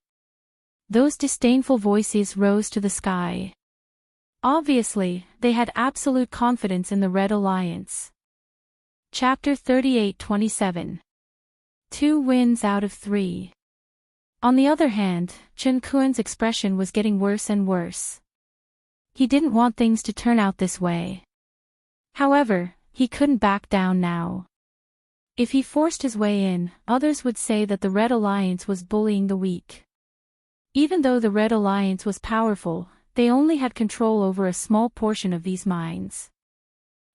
Those disdainful voices rose to the sky. Obviously, they had absolute confidence in the Red Alliance. Chapter 38:27. 2 wins out of 3. On the other hand, Chen Kuan's expression was getting worse and worse. He didn't want things to turn out this way. However, he couldn't back down now. If he forced his way in, others would say that the Red Alliance was bullying the weak. Even though the Red Alliance was powerful, they only had control over a small portion of these mines.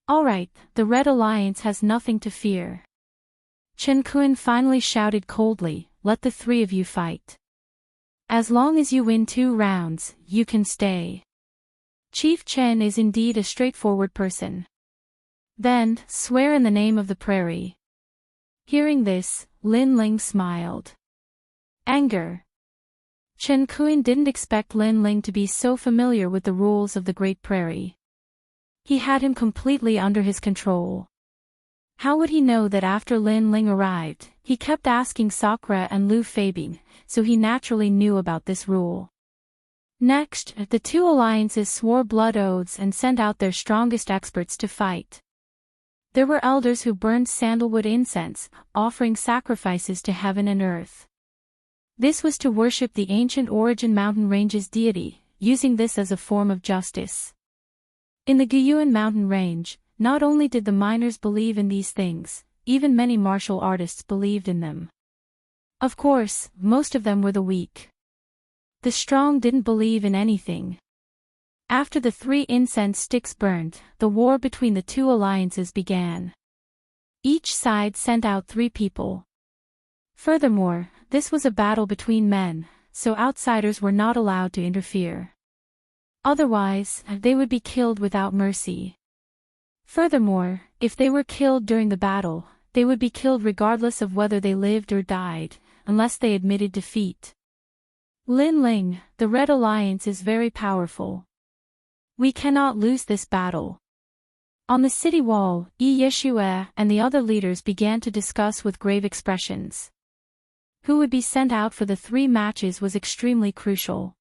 Alright, the Red Alliance has nothing to fear. Chen Kuan finally shouted coldly, let the three of you fight. As long as you win 2 rounds, you can stay. Chief Chen is indeed a straightforward person. Then, swear in the name of the prairie. Hearing this, Lin Ling smiled. Anger. Chen Kuan didn't expect Lin Ling to be so familiar with the rules of the Great Prairie. He had him completely under his control. How would he know that after Lin Ling arrived, he kept asking Sakura and Lu Feibing, so he naturally knew about this rule. Next, the 2 alliances swore blood oaths and sent out their strongest experts to fight. There were elders who burned sandalwood incense, offering sacrifices to heaven and earth. This was to worship the ancient Origin Mountain Range's deity, using this as a form of justice. In the Guyuan Mountain Range, not only did the miners believe in these things, even many martial artists believed in them. Of course, most of them were the weak. The strong didn't believe in anything. After the 3 incense sticks burned, the war between the 2 alliances began. Each side sent out 3 people. Furthermore, this was a battle between men, so outsiders were not allowed to interfere. Otherwise, they would be killed without mercy. Furthermore, if they were killed during the battle, they would be killed regardless of whether they lived or died, unless they admitted defeat. Lin Ling, the Red Alliance is very powerful. We cannot lose this battle. On the city wall, Yi Yeshua and the other leaders began to discuss with grave expressions. Who would be sent out for the 3 matches was extremely crucial.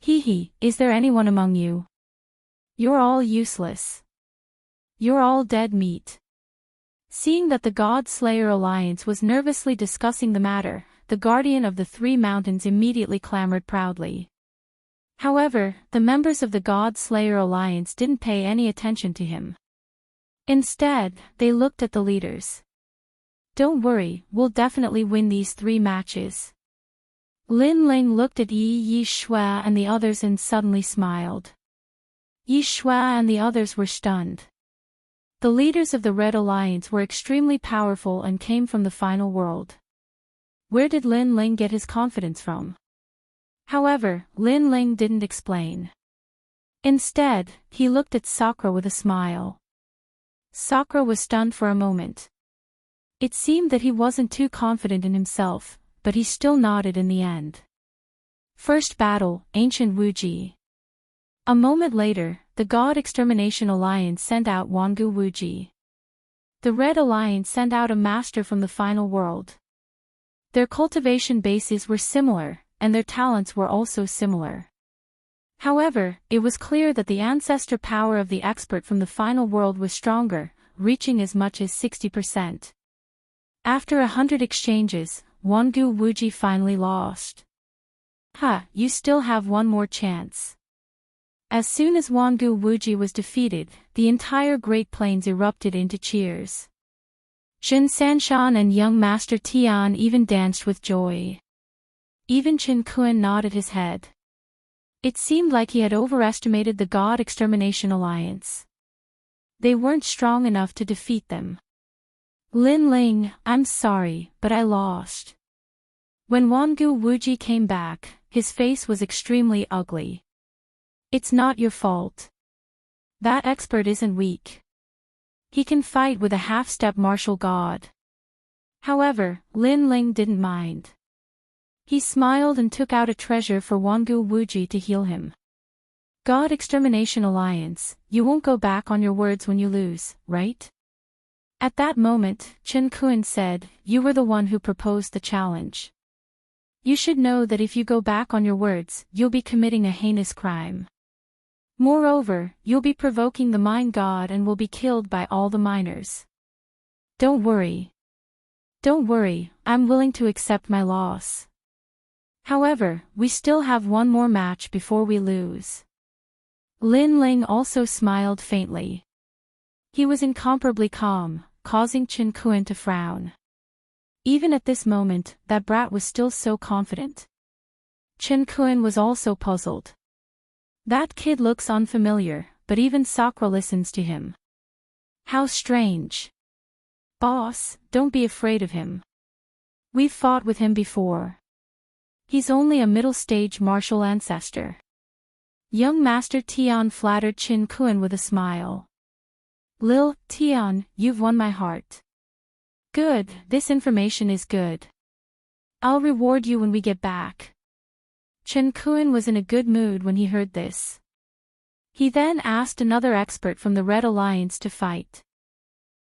Is there anyone among you? You're all useless. You're all dead meat. Seeing that the God Slayer Alliance was nervously discussing the matter, the guardian of the 3 mountains immediately clamored proudly. However, the members of the God Slayer Alliance didn't pay any attention to him. Instead, they looked at the leaders. Don't worry, we'll definitely win these 3 matches. Lin Ling looked at Yi Yeshua and the others and suddenly smiled. Yeshua and the others were stunned. The leaders of the Red Alliance were extremely powerful and came from the final world. Where did Lin Ling get his confidence from? However, Lin Ling didn't explain. Instead, he looked at Sakura with a smile. Sakura was stunned for a moment. It seemed that he wasn't too confident in himself, but he still nodded in the end. First battle, Ancient Wuji. A moment later, the God Extermination Alliance sent out Wangu Wuji. The Red Alliance sent out a master from the final world. Their cultivation bases were similar, and their talents were also similar. However, it was clear that the ancestor power of the expert from the final world was stronger, reaching as much as 60%. After 100 exchanges, Wangu Wuji finally lost. You still have one more chance. As soon as Wangu Wuji was defeated, the entire Great Plains erupted into cheers. Jin Sanshan and young Master Tian even danced with joy. Even Chen Kuan nodded his head. It seemed like he had overestimated the God Extermination Alliance. They weren't strong enough to defeat them. Lin Ling, I'm sorry, but I lost. When Wangu Wuji came back, his face was extremely ugly. It's not your fault. That expert isn't weak. He can fight with a half-step martial god. However, Lin Ling didn't mind. He smiled and took out a treasure for Wangu Wuji to heal him. God Extermination Alliance, you won't go back on your words when you lose, right? At that moment, Chen Kun said, you were the one who proposed the challenge. You should know that if you go back on your words, you'll be committing a heinous crime. Moreover, you'll be provoking the mine god and will be killed by all the miners. Don't worry. Don't worry, I'm willing to accept my loss. However, we still have one more match before we lose. Lin Ling also smiled faintly. He was incomparably calm, causing Chen Kun to frown. Even at this moment, that brat was still so confident. Chen Kun was also puzzled. That kid looks unfamiliar, but even Sakura listens to him. How strange. Boss, don't be afraid of him. We've fought with him before. He's only a middle-stage martial ancestor. Young Master Tian flattered Chen Kun with a smile. Lil, Tian, you've won my heart. Good, this information is good. I'll reward you when we get back. Chen Kun was in a good mood when he heard this. He then asked another expert from the Red Alliance to fight.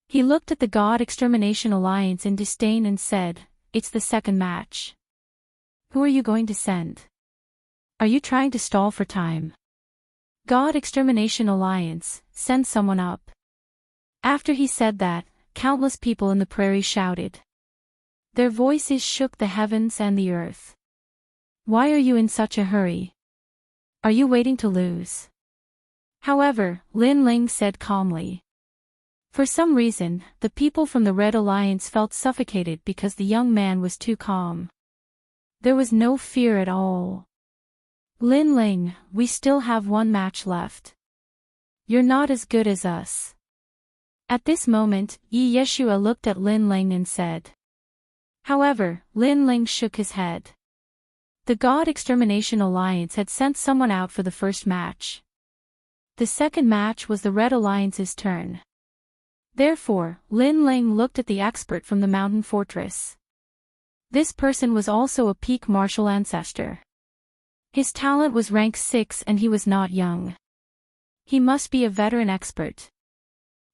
He looked at the God Extermination Alliance in disdain and said, it's the second match. Who are you going to send? Are you trying to stall for time? God Extermination Alliance, send someone up. After he said that, countless people in the prairie shouted. Their voices shook the heavens and the earth. Why are you in such a hurry? Are you waiting to lose? However, Lin Ling said calmly. For some reason, the people from the Red Alliance felt suffocated because the young man was too calm. There was no fear at all. Lin Ling, we still have one match left. You're not as good as us. At this moment, Yi Yeshua looked at Lin Ling and said. However, Lin Ling shook his head. The God Extermination Alliance had sent someone out for the first match. The second match was the Red Alliance's turn. Therefore, Lin Ling looked at the expert from the mountain fortress. This person was also a peak martial ancestor. His talent was rank 6 and he was not young. He must be a veteran expert.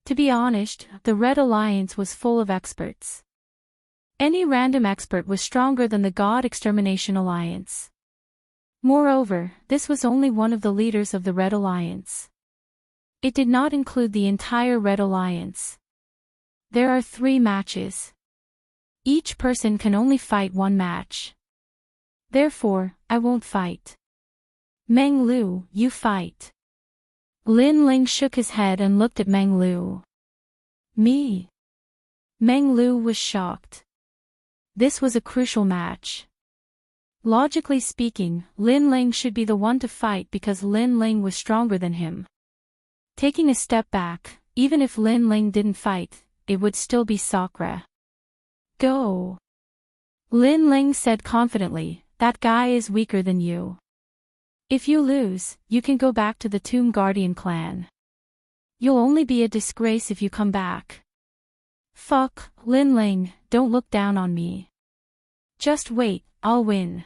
To be honest, the Red Alliance was full of experts. Any random expert was stronger than the God Extermination Alliance. Moreover, this was only one of the leaders of the Red Alliance. It did not include the entire Red Alliance. There are 3 matches. Each person can only fight one match. Therefore, I won't fight. Meng Lu, you fight. Lin Ling shook his head and looked at Meng Lu. Me? Meng Lu was shocked. This was a crucial match. Logically speaking, Lin Ling should be the one to fight because Lin Ling was stronger than him. Taking a step back, even if Lin Ling didn't fight, it would still be Sakura. Go. Lin Ling said confidently, that guy is weaker than you. If you lose, you can go back to the Tomb Guardian clan. You'll only be a disgrace if you come back. Fuck, Lin Ling, don't look down on me. Just wait, I'll win.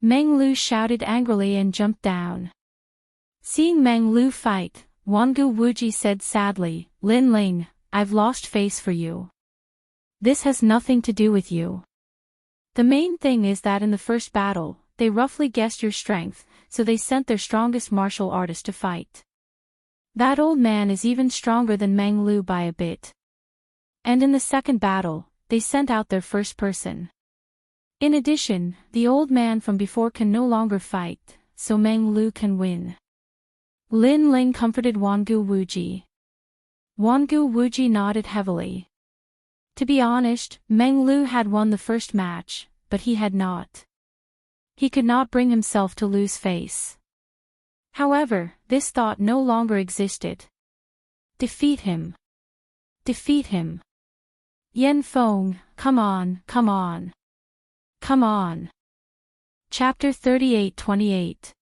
Meng Lu shouted angrily and jumped down. Seeing Meng Lu fight, Wangu Wuji said sadly, Lin Ling, I've lost face for you. This has nothing to do with you. The main thing is that in the first battle, they roughly guessed your strength, so they sent their strongest martial artist to fight. That old man is even stronger than Meng Lu by a bit. And in the second battle, they sent out their first person. In addition, the old man from before can no longer fight, so Meng Lu can win. Lin Ling comforted Wangu Wuji. Wangu Wuji nodded heavily. To be honest, Meng Lu had won the first match, but he had not. He could not bring himself to lose face. However, this thought no longer existed. Defeat him. Defeat him. Yen Feng, come on, come on. Come on. Chapter 38-28.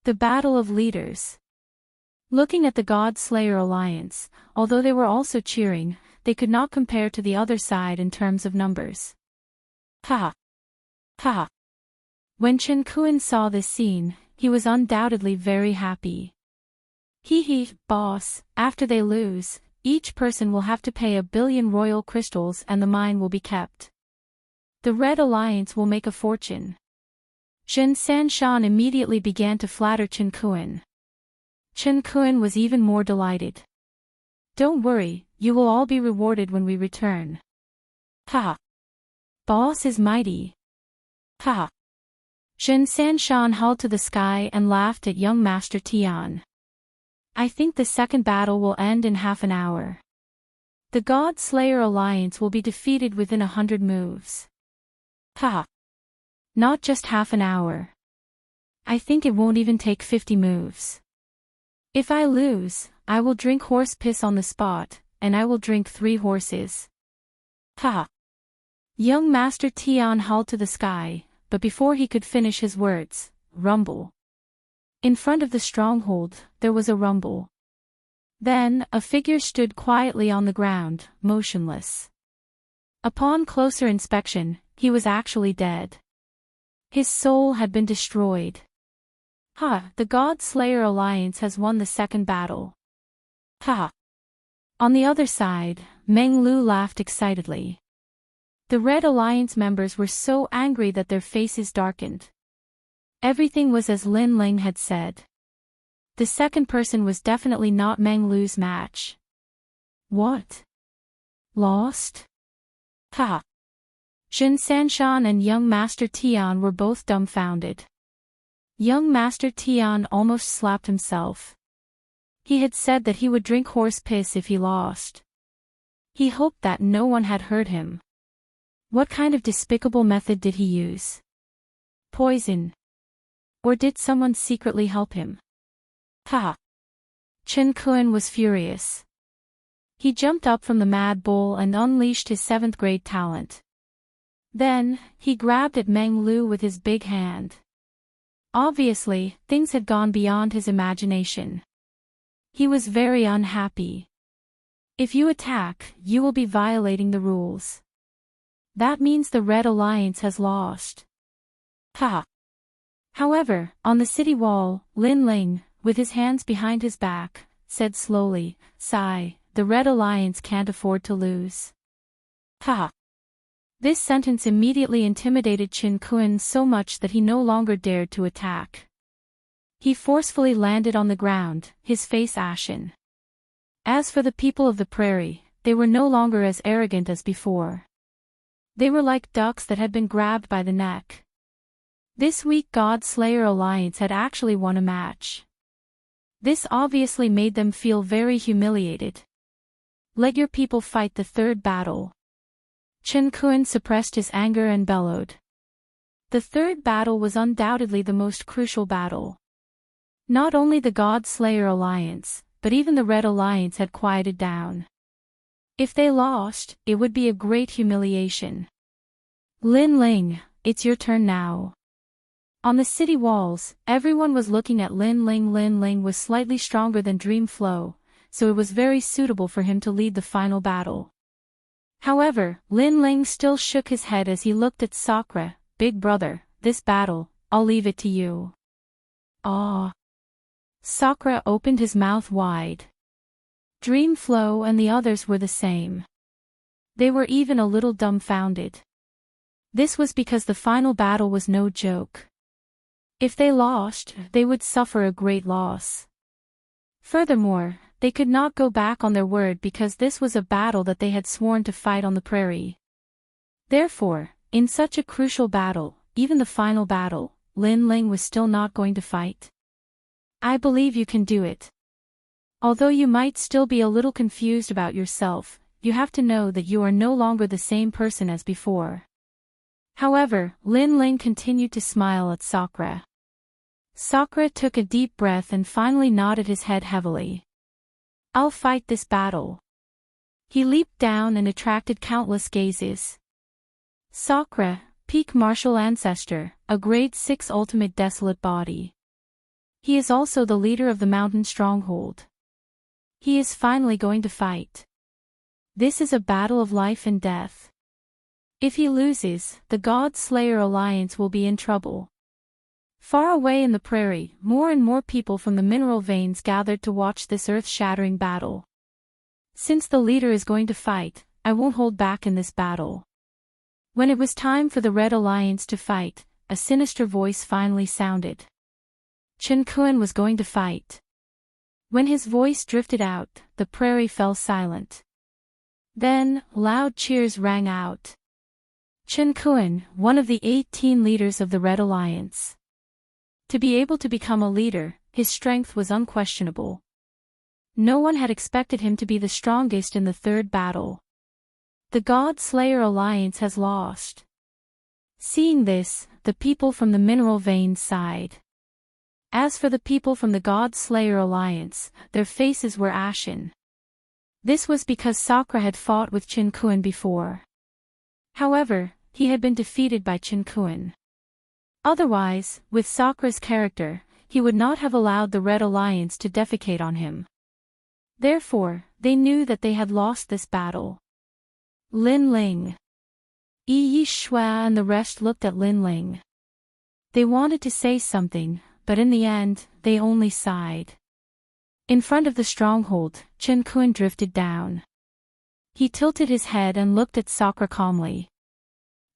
The Battle of Leaders. Looking at the God Slayer Alliance, although they were also cheering, they could not compare to the other side in terms of numbers. Ha! Ha! When Chen Kun saw this scene, he was undoubtedly very happy. Hee, boss, after they lose, each person will have to pay 1 billion royal crystals and the mine will be kept. The Red Alliance will make a fortune. Zhen Sanshan immediately began to flatter Chen Kun. Chen Kun was even more delighted. Don't worry, you will all be rewarded when we return. Ha! Boss is mighty. Ha! Zhen Sanshan hauled to the sky and laughed at young Master Tian. I think the second battle will end in half an hour. The God Slayer Alliance will be defeated within 100 moves. Ha! Not just half an hour. I think it won't even take 50 moves. If I lose, I will drink horse piss on the spot, and I will drink 3 horses. Ha! Young Master Tian hauled to the sky, but before he could finish his words, rumble. In front of the stronghold, there was a rumble. Then, a figure stood quietly on the ground, motionless. Upon closer inspection, he was actually dead. His soul had been destroyed. Ha! The God Slayer Alliance has won the second battle. Ha! On the other side, Meng Lu laughed excitedly. The Red Alliance members were so angry that their faces darkened. Everything was as Lin Ling had said. The second person was definitely not Meng Lu's match. What? Lost? Ha! Zhen Sanshan and young Master Tian were both dumbfounded. Young Master Tian almost slapped himself. He had said that he would drink horse piss if he lost. He hoped that no one had heard him. What kind of despicable method did he use? Poison. Or did someone secretly help him? Ha! Chen Kun was furious. He jumped up from the mad bull and unleashed his 7th grade talent. Then, he grabbed at Meng Lu with his big hand. Obviously, things had gone beyond his imagination. He was very unhappy. If you attack, you will be violating the rules. That means the Red Alliance has lost. Ha! However, on the city wall, Lin Ling, with his hands behind his back, said slowly, sigh, the Red Alliance can't afford to lose. Ha! This sentence immediately intimidated Chen Kun so much that he no longer dared to attack. He forcefully landed on the ground, his face ashen. As for the people of the prairie, they were no longer as arrogant as before. They were like ducks that had been grabbed by the neck. This weak God Slayer Alliance had actually won a match. This obviously made them feel very humiliated. Let your people fight the third battle. Chen Kun suppressed his anger and bellowed. The third battle was undoubtedly the most crucial battle. Not only the God Slayer Alliance, but even the Red Alliance had quieted down. If they lost, it would be a great humiliation. Lin Ling, it's your turn now. On the city walls, everyone was looking at Lin Ling. Lin Ling was slightly stronger than Dream Flow, so it was very suitable for him to lead the final battle. However, Lin Ling still shook his head as he looked at Sakura. Big brother, this battle, I'll leave it to you. Ah. Sakura opened his mouth wide. Dream Flow and the others were the same. They were even a little dumbfounded. This was because the final battle was no joke. If they lost, they would suffer a great loss. Furthermore, they could not go back on their word because this was a battle that they had sworn to fight on the prairie. Therefore, in such a crucial battle, even the final battle, Lin Ling was still not going to fight. I believe you can do it. Although you might still be a little confused about yourself, you have to know that you are no longer the same person as before. However, Lin Ling continued to smile at Sakura. Sakura took a deep breath and finally nodded his head heavily. I'll fight this battle. He leaped down and attracted countless gazes. Sakura, peak martial ancestor, a grade 6 ultimate desolate body. He is also the leader of the mountain stronghold. He is finally going to fight. This is a battle of life and death. If he loses, the God-Slayer Alliance will be in trouble. Far away in the prairie, more and more people from the mineral veins gathered to watch this earth-shattering battle. Since the leader is going to fight, I won't hold back in this battle. When it was time for the Red Alliance to fight, a sinister voice finally sounded. Chen Kun was going to fight. When his voice drifted out, the prairie fell silent. Then, loud cheers rang out. Chen Kun, one of the 18 leaders of the Red Alliance. To be able to become a leader, his strength was unquestionable. No one had expected him to be the strongest in the third battle. The God-Slayer Alliance has lost. Seeing this, the people from the mineral veins sighed. As for the people from the God-Slayer Alliance, their faces were ashen. This was because Sakura had fought with Chen Kun before. However, he had been defeated by Chen Kun. Otherwise, with Sakura's character, he would not have allowed the Red Alliance to defecate on him. Therefore, they knew that they had lost this battle. Lin Ling, Yi Shua and the rest looked at Lin Ling. They wanted to say something, but in the end, they only sighed. In front of the stronghold, Chen Kun drifted down. He tilted his head and looked at Sakura calmly.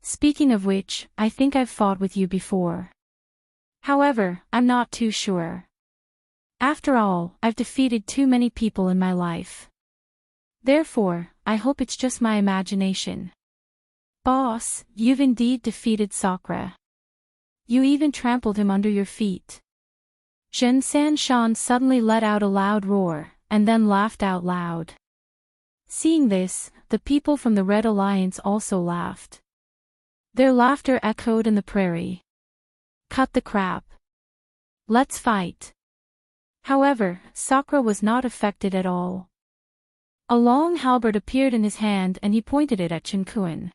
Speaking of which, I think I've fought with you before. However, I'm not too sure. After all, I've defeated too many people in my life. Therefore, I hope it's just my imagination. Boss, you've indeed defeated Sakura. You even trampled him under your feet. Zhen Sanshan suddenly let out a loud roar, and then laughed out loud. Seeing this, the people from the Red Alliance also laughed. Their laughter echoed in the prairie. Cut the crap. Let's fight. However, Sakura was not affected at all. A long halberd appeared in his hand and he pointed it at Chen Kun.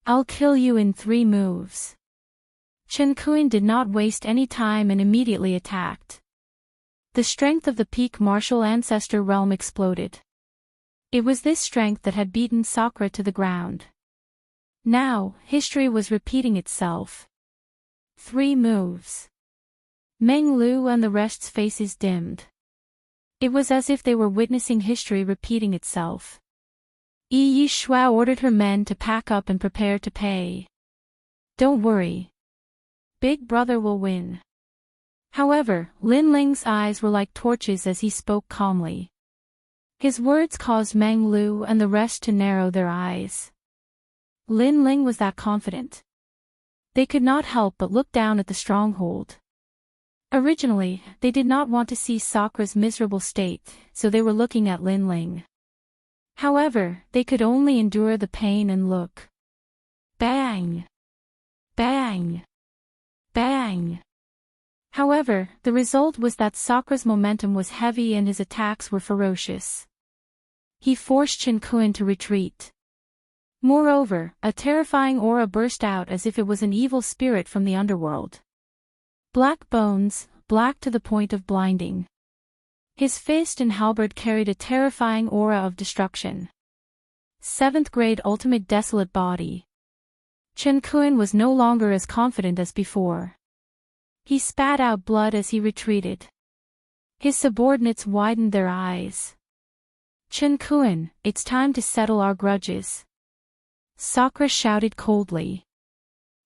I'll kill you in 3 moves. Chen Kun did not waste any time and immediately attacked. The strength of the peak martial ancestor realm exploded. It was this strength that had beaten Sakura to the ground. Now, history was repeating itself. 3 moves. Meng Lu and the rest's faces dimmed. It was as if they were witnessing history repeating itself. Yi Shua ordered her men to pack up and prepare to pay. Don't worry. Big Brother will win. However, Lin Ling's eyes were like torches as he spoke calmly. His words caused Meng Lu and the rest to narrow their eyes. Lin Ling was that confident. They could not help but look down at the stronghold. Originally, they did not want to see Sakura's miserable state, so they were looking at Lin Ling. However, they could only endure the pain and look. Bang! Bang! Bang! However, the result was that Sakura's momentum was heavy and his attacks were ferocious. He forced Chen Kun to retreat. Moreover, a terrifying aura burst out as if it was an evil spirit from the underworld. Black bones, black to the point of blinding. His fist and halberd carried a terrifying aura of destruction. 7th grade ultimate desolate body. Chen Kun was no longer as confident as before. He spat out blood as he retreated. His subordinates widened their eyes. Chen Kun, it's time to settle our grudges. Sakura shouted coldly.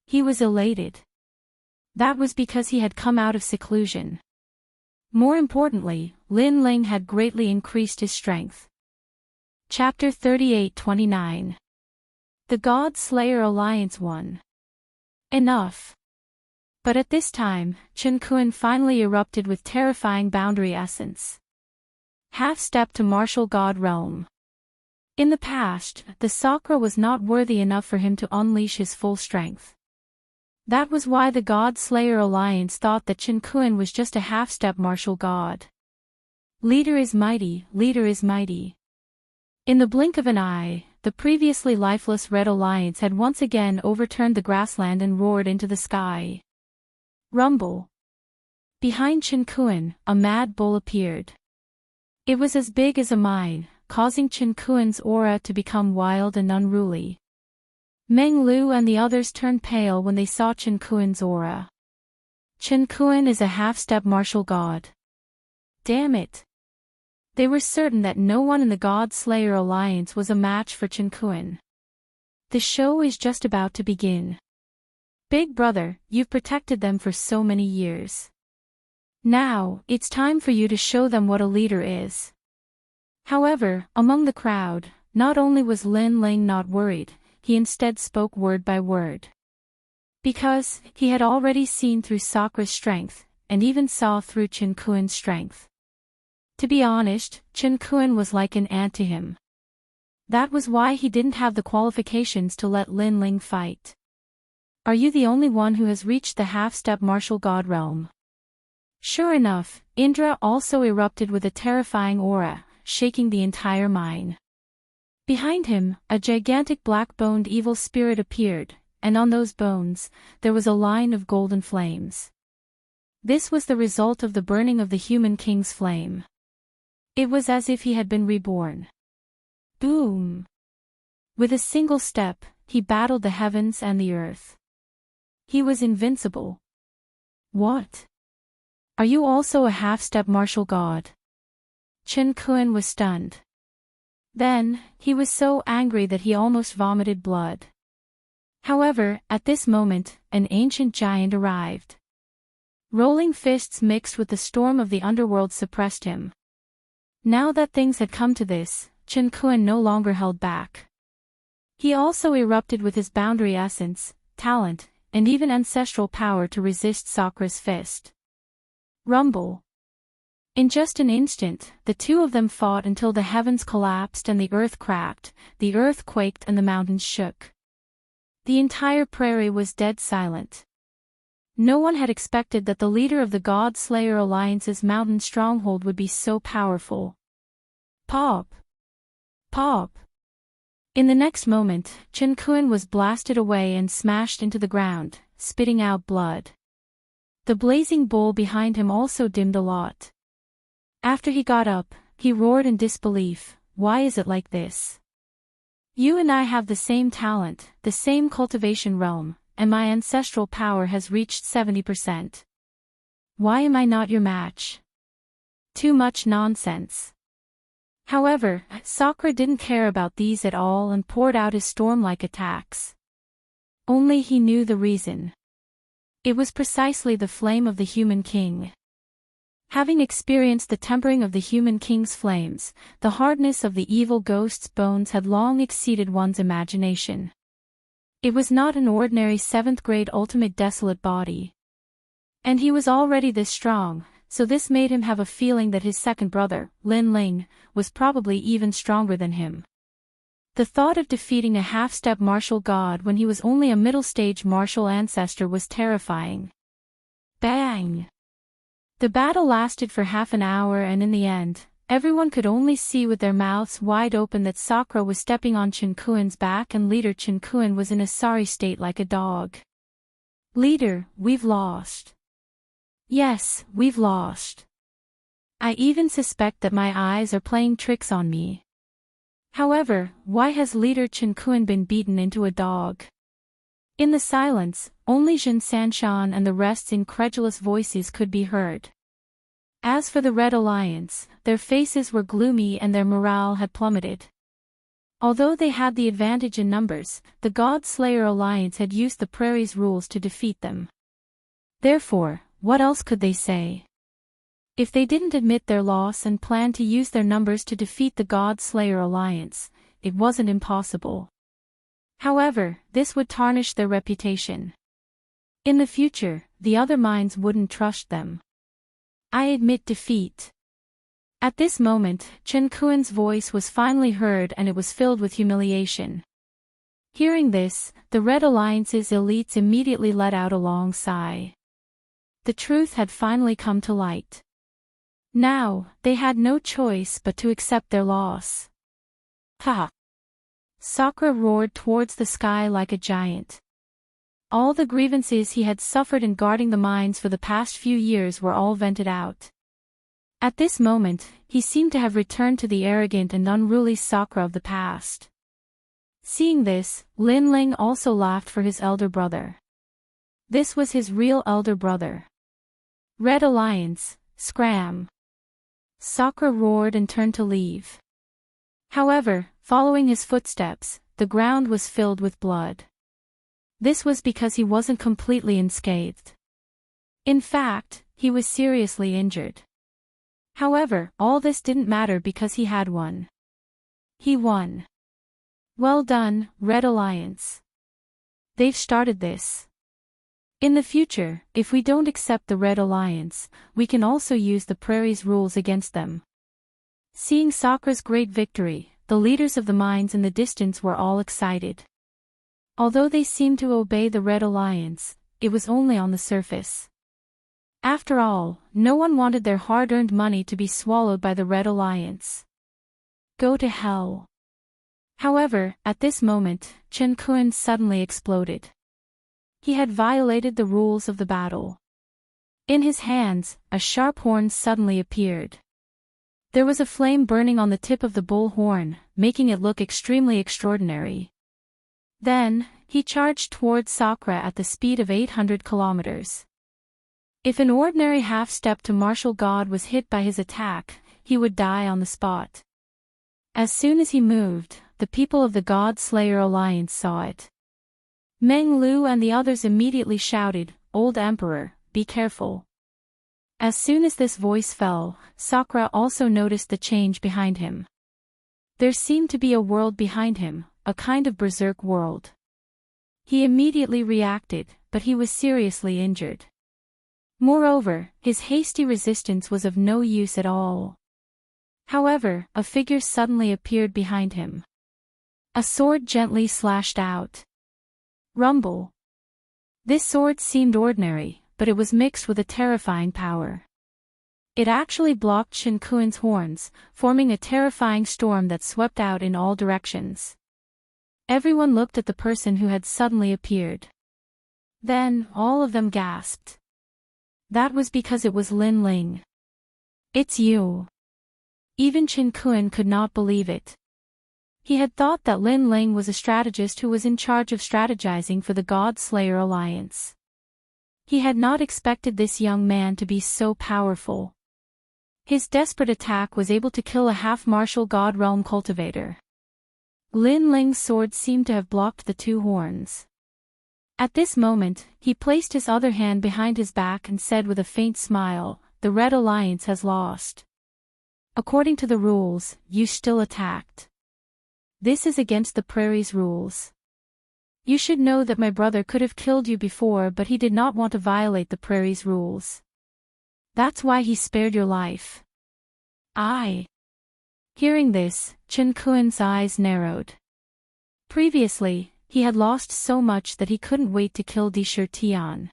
He was elated. That was because he had come out of seclusion. More importantly, Lin Ling had greatly increased his strength. Chapter 38-29. The God-Slayer Alliance won. Enough. But at this time, Chen Kun finally erupted with terrifying boundary essence. Half-step to martial god realm. In the past, the Sakura was not worthy enough for him to unleash his full strength. That was why the God-Slayer Alliance thought that Chen Kun was just a half-step martial god. Leader is mighty, leader is mighty. In the blink of an eye, the previously lifeless Red Alliance had once again overturned the grassland and roared into the sky. Rumble. Behind Chen Kun, a mad bull appeared. It was as big as a mine, causing Chen Kuan's aura to become wild and unruly. Meng Lu and the others turned pale when they saw Chen Kuan's aura. Chen Kuan is a half-step martial god. Damn it! They were certain that no one in the God Slayer Alliance was a match for Chen Kuan. The show is just about to begin. Big brother, you've protected them for so many years. Now, it's time for you to show them what a leader is. However, among the crowd, not only was Lin Ling not worried, he instead spoke word by word. Because, he had already seen through Sakura's strength, and even saw through Chen Kuan's strength. To be honest, Chen Kuan was like an ant to him. That was why he didn't have the qualifications to let Lin Ling fight. Are you the only one who has reached the half-step martial god realm? Sure enough, Indra also erupted with a terrifying aura, shaking the entire mine. Behind him, a gigantic black-boned evil spirit appeared, and on those bones, there was a line of golden flames. This was the result of the burning of the human king's flame. It was as if he had been reborn. Boom! With a single step, he battled the heavens and the earth. He was invincible. What? Are you also a half-step martial god? Chen Kuan was stunned. Then, he was so angry that he almost vomited blood. However, at this moment, an ancient giant arrived. Rolling fists mixed with the storm of the underworld suppressed him. Now that things had come to this, Chen Kuan no longer held back. He also erupted with his boundary essence, talent, and even ancestral power to resist Sakura's fist. Rumble. In just an instant, the two of them fought until the heavens collapsed and the earth cracked, the earth quaked and the mountains shook. The entire prairie was dead silent. No one had expected that the leader of the God Slayer Alliance's mountain stronghold would be so powerful. Pop! Pop! In the next moment, Chen Kuan was blasted away and smashed into the ground, spitting out blood. The blazing bowl behind him also dimmed a lot. After he got up, he roared in disbelief, "Why is it like this? You and I have the same talent, the same cultivation realm, and my ancestral power has reached 70%. Why am I not your match? Too much nonsense." However, Sakura didn't care about these at all and poured out his storm-like attacks. Only he knew the reason. It was precisely the flame of the human king. Having experienced the tempering of the human king's flames, the hardness of the evil ghost's bones had long exceeded one's imagination. It was not an ordinary 7th-grade ultimate desolate body. And he was already this strong, so this made him have a feeling that his second brother, Lin Ling, was probably even stronger than him. The thought of defeating a half-step martial god when he was only a middle-stage martial ancestor was terrifying. Bang! The battle lasted for half an hour and in the end, everyone could only see with their mouths wide open that Sakura was stepping on Chen Kuan's back and leader Chen Kuan was in a sorry state like a dog. "Leader, we've lost. Yes, we've lost. I even suspect that my eyes are playing tricks on me. However, why has leader Chen Kuan been beaten into a dog?" In the silence, only Jin Sanshan and the rest's incredulous voices could be heard. As for the Red Alliance, their faces were gloomy and their morale had plummeted. Although they had the advantage in numbers, the God Slayer Alliance had used the prairie's rules to defeat them. Therefore, what else could they say? If they didn't admit their loss and planned to use their numbers to defeat the God Slayer Alliance, it wasn't impossible. However, this would tarnish their reputation. In the future, the other minds wouldn't trust them. "I admit defeat." At this moment, Chen Kuan's voice was finally heard and it was filled with humiliation. Hearing this, the Red Alliance's elites immediately let out a long sigh. The truth had finally come to light. Now, they had no choice but to accept their loss. Ha! Sakura roared towards the sky like a giant. All the grievances he had suffered in guarding the mines for the past few years were all vented out. At this moment, he seemed to have returned to the arrogant and unruly Sakura of the past. Seeing this, Lin Ling also laughed for his elder brother. This was his real elder brother. Red Alliance, scram! Sakura roared and turned to leave. However, following his footsteps, the ground was filled with blood. This was because he wasn't completely unscathed. In fact, he was seriously injured. However, all this didn't matter because he had won. He won. Well done, Red Alliance. They've started this. In the future, if we don't accept the Red Alliance, we can also use the Prairie's rules against them. Seeing Sakura's great victory, the leaders of the mines in the distance were all excited. Although they seemed to obey the Red Alliance, it was only on the surface. After all, no one wanted their hard-earned money to be swallowed by the Red Alliance. Go to hell. However, at this moment, Chen Kun suddenly exploded. He had violated the rules of the battle. In his hands, a sharp horn suddenly appeared. There was a flame burning on the tip of the bull horn, making it look extremely extraordinary. Then, he charged towards Sakura at the speed of 800 kilometers. If an ordinary half-step to martial god was hit by his attack, he would die on the spot. As soon as he moved, the people of the God Slayer Alliance saw it. Meng Lu and the others immediately shouted, "Old Emperor, be careful." As soon as this voice fell, Sakura also noticed the change behind him. There seemed to be a world behind him, a kind of berserk world. He immediately reacted, but he was seriously injured. Moreover, his hasty resistance was of no use at all. However, a figure suddenly appeared behind him. A sword gently slashed out. Rumble. This sword seemed ordinary, but it was mixed with a terrifying power. It actually blocked Shin Kuin's horns, forming a terrifying storm that swept out in all directions. Everyone looked at the person who had suddenly appeared. Then, all of them gasped. That was because it was Lin Ling. It's you. Even Chen Kun could not believe it. He had thought that Lin Ling was a strategist who was in charge of strategizing for the God Slayer Alliance. He had not expected this young man to be so powerful. His desperate attack was able to kill a half-martial God Realm cultivator. Lin Ling's sword seemed to have blocked the two horns. At this moment, he placed his other hand behind his back and said with a faint smile, "The Red Alliance has lost. According to the rules, you still attacked. This is against the Prairie's rules. You should know that my brother could have killed you before, but he did not want to violate the Prairie's rules. That's why he spared your life." Hearing this, Chen Kun's eyes narrowed. Previously, he had lost so much that he couldn't wait to kill Di Tian.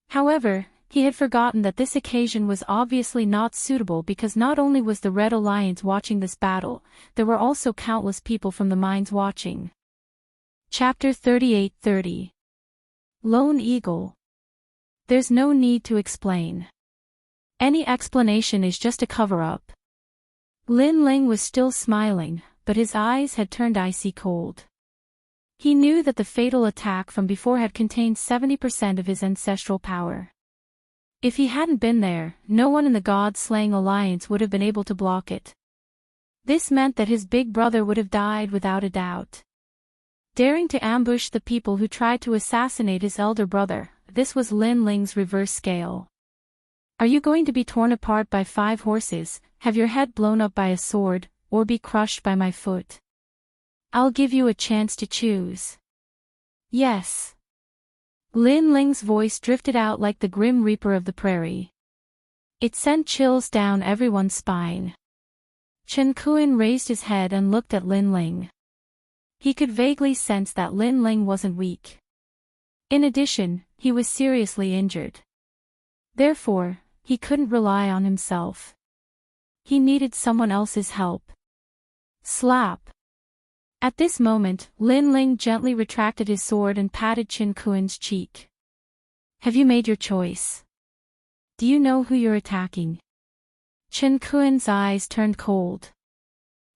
However, he had forgotten that this occasion was obviously not suitable because not only was the Red Alliance watching this battle, there were also countless people from the mines watching. Chapter 38:30. Lone Eagle. There's no need to explain. Any explanation is just a cover-up. Lin Ling was still smiling, but his eyes had turned icy cold. He knew that the fatal attack from before had contained 70% of his ancestral power. If he hadn't been there, no one in the God-slaying alliance would have been able to block it. This meant that his big brother would have died without a doubt. Daring to ambush the people who tried to assassinate his elder brother, this was Lin Ling's reverse scale. Are you going to be torn apart by 5 horses, have your head blown up by a sword, or be crushed by my foot? I'll give you a chance to choose. Yes. Lin Ling's voice drifted out like the Grim Reaper of the prairie. It sent chills down everyone's spine. Chen Kun raised his head and looked at Lin Ling. He could vaguely sense that Lin Ling wasn't weak. In addition, he was seriously injured. Therefore, he couldn't rely on himself. He needed someone else's help. Slap. At this moment, Lin Ling gently retracted his sword and patted Chen Kun's cheek. Have you made your choice? Do you know who you're attacking? Chen Kuan's eyes turned cold.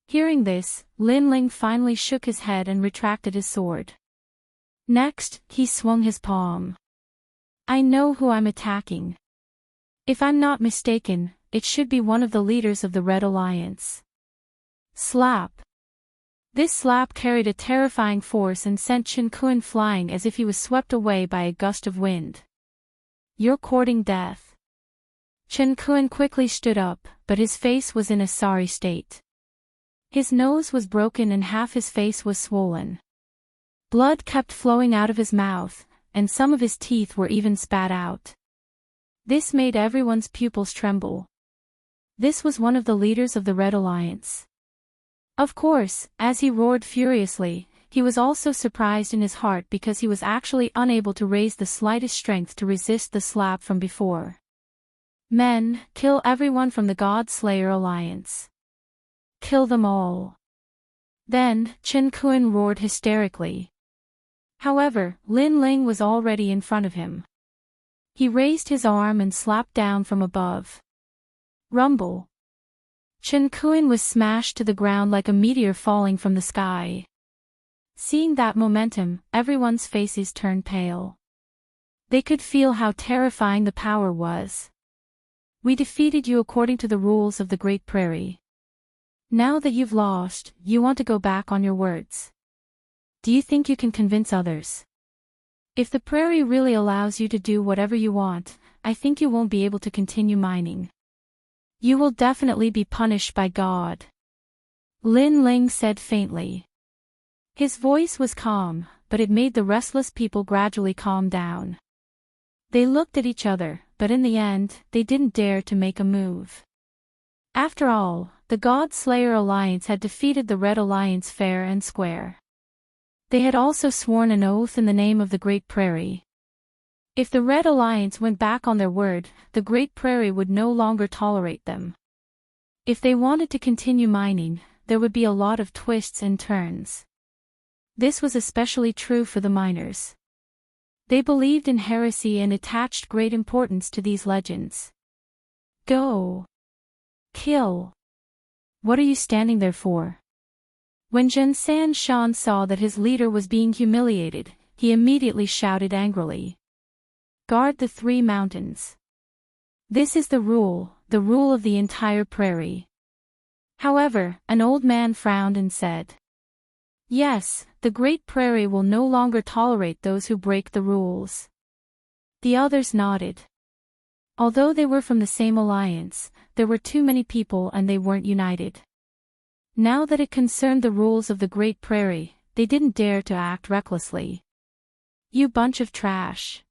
Hearing this, Lin Ling finally shook his head and retracted his sword. Next, he swung his palm. I know who I'm attacking. If I'm not mistaken, it should be one of the leaders of the Red Alliance. Slap. This slap carried a terrifying force and sent Chen Kuan flying as if he was swept away by a gust of wind. You're courting death. Chen Kuan quickly stood up, but his face was in a sorry state. His nose was broken and half his face was swollen. Blood kept flowing out of his mouth, and some of his teeth were even spat out. This made everyone's pupils tremble. This was one of the leaders of the Red Alliance. Of course, as he roared furiously, he was also surprised in his heart because he was actually unable to raise the slightest strength to resist the slap from before. Men, kill everyone from the God Slayer Alliance. Kill them all. Then, Chen Kuan roared hysterically. However, Lin Ling was already in front of him. He raised his arm and slapped down from above. Rumble. Chen Kuan was smashed to the ground like a meteor falling from the sky. Seeing that momentum, everyone's faces turned pale. They could feel how terrifying the power was. We defeated you according to the rules of the Great Prairie. Now that you've lost, you want to go back on your words. Do you think you can convince others? If the prairie really allows you to do whatever you want, I think you won't be able to continue mining. You will definitely be punished by God. Lin Ling said faintly. His voice was calm, but it made the restless people gradually calm down. They looked at each other, but in the end, they didn't dare to make a move. After all, the God Slayer Alliance had defeated the Red Alliance fair and square. They had also sworn an oath in the name of the Great Prairie. If the Red Alliance went back on their word, the Great Prairie would no longer tolerate them. If they wanted to continue mining, there would be a lot of twists and turns. This was especially true for the miners. They believed in heresy and attached great importance to these legends. Go. Kill. What are you standing there for? When Zhensan Shan saw that his leader was being humiliated, he immediately shouted angrily. Guard the 3 mountains. This is the rule of the entire prairie. However, an old man frowned and said, yes, the Great Prairie will no longer tolerate those who break the rules. The others nodded. Although they were from the same alliance, there were too many people and they weren't united. Now that it concerned the rules of the Great Prairie, they didn't dare to act recklessly. You bunch of trash.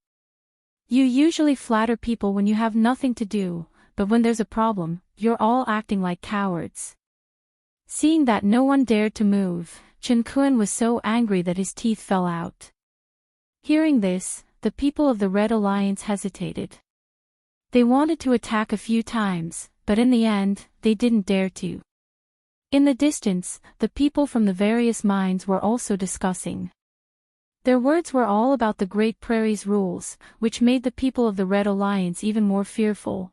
You usually flatter people when you have nothing to do, but when there's a problem, you're all acting like cowards. Seeing that no one dared to move, Chen Kuan was so angry that his teeth fell out. Hearing this, the people of the Red Alliance hesitated. They wanted to attack a few times, but in the end, they didn't dare to. In the distance, the people from the various mines were also discussing. Their words were all about the Great Prairie's rules, which made the people of the Red Alliance even more fearful.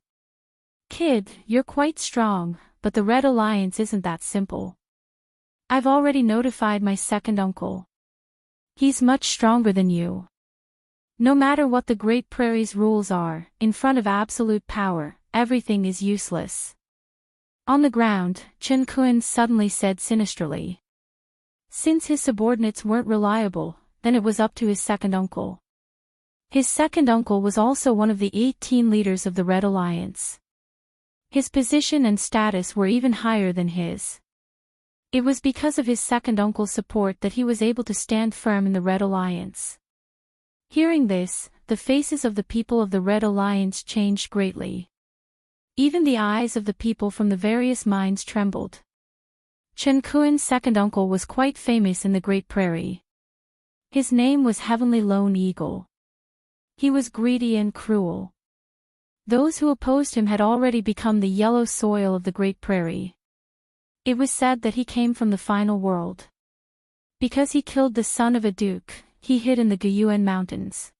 Kid, you're quite strong, but the Red Alliance isn't that simple. I've already notified my second uncle. He's much stronger than you. No matter what the Great Prairie's rules are, in front of absolute power, everything is useless. On the ground, Chen Kuan suddenly said sinisterly. Since his subordinates weren't reliable, then it was up to his second uncle. His second uncle was also one of the 18 leaders of the Red Alliance. His position and status were even higher than his. It was because of his second uncle's support that he was able to stand firm in the Red Alliance. Hearing this, the faces of the people of the Red Alliance changed greatly. Even the eyes of the people from the various mines trembled. Chen Kuan's second uncle was quite famous in the Great Prairie. His name was Heavenly Lone Eagle. He was greedy and cruel. Those who opposed him had already become the yellow soil of the Great Prairie. It was said that he came from the final world. Because he killed the son of a duke, he hid in the Guyuan Mountains.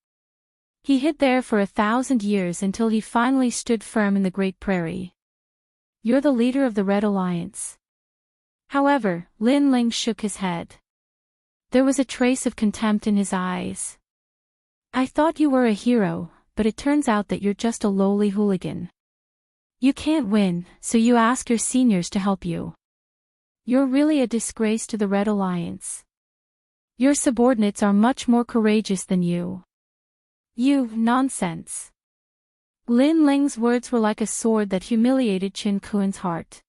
He hid there for 1,000 years until he finally stood firm in the Great Prairie. you're the leader of the Red Alliance." However, Lin Ling shook his head. There was a trace of contempt in his eyes. "I thought you were a hero, but it turns out that you're just a lowly hooligan. You can't win, so you ask your seniors to help you. You're really a disgrace to the Red Alliance. Your subordinates are much more courageous than you." Nonsense." Lin Ling's words were like a sword that humiliated Qin Kuan's heart.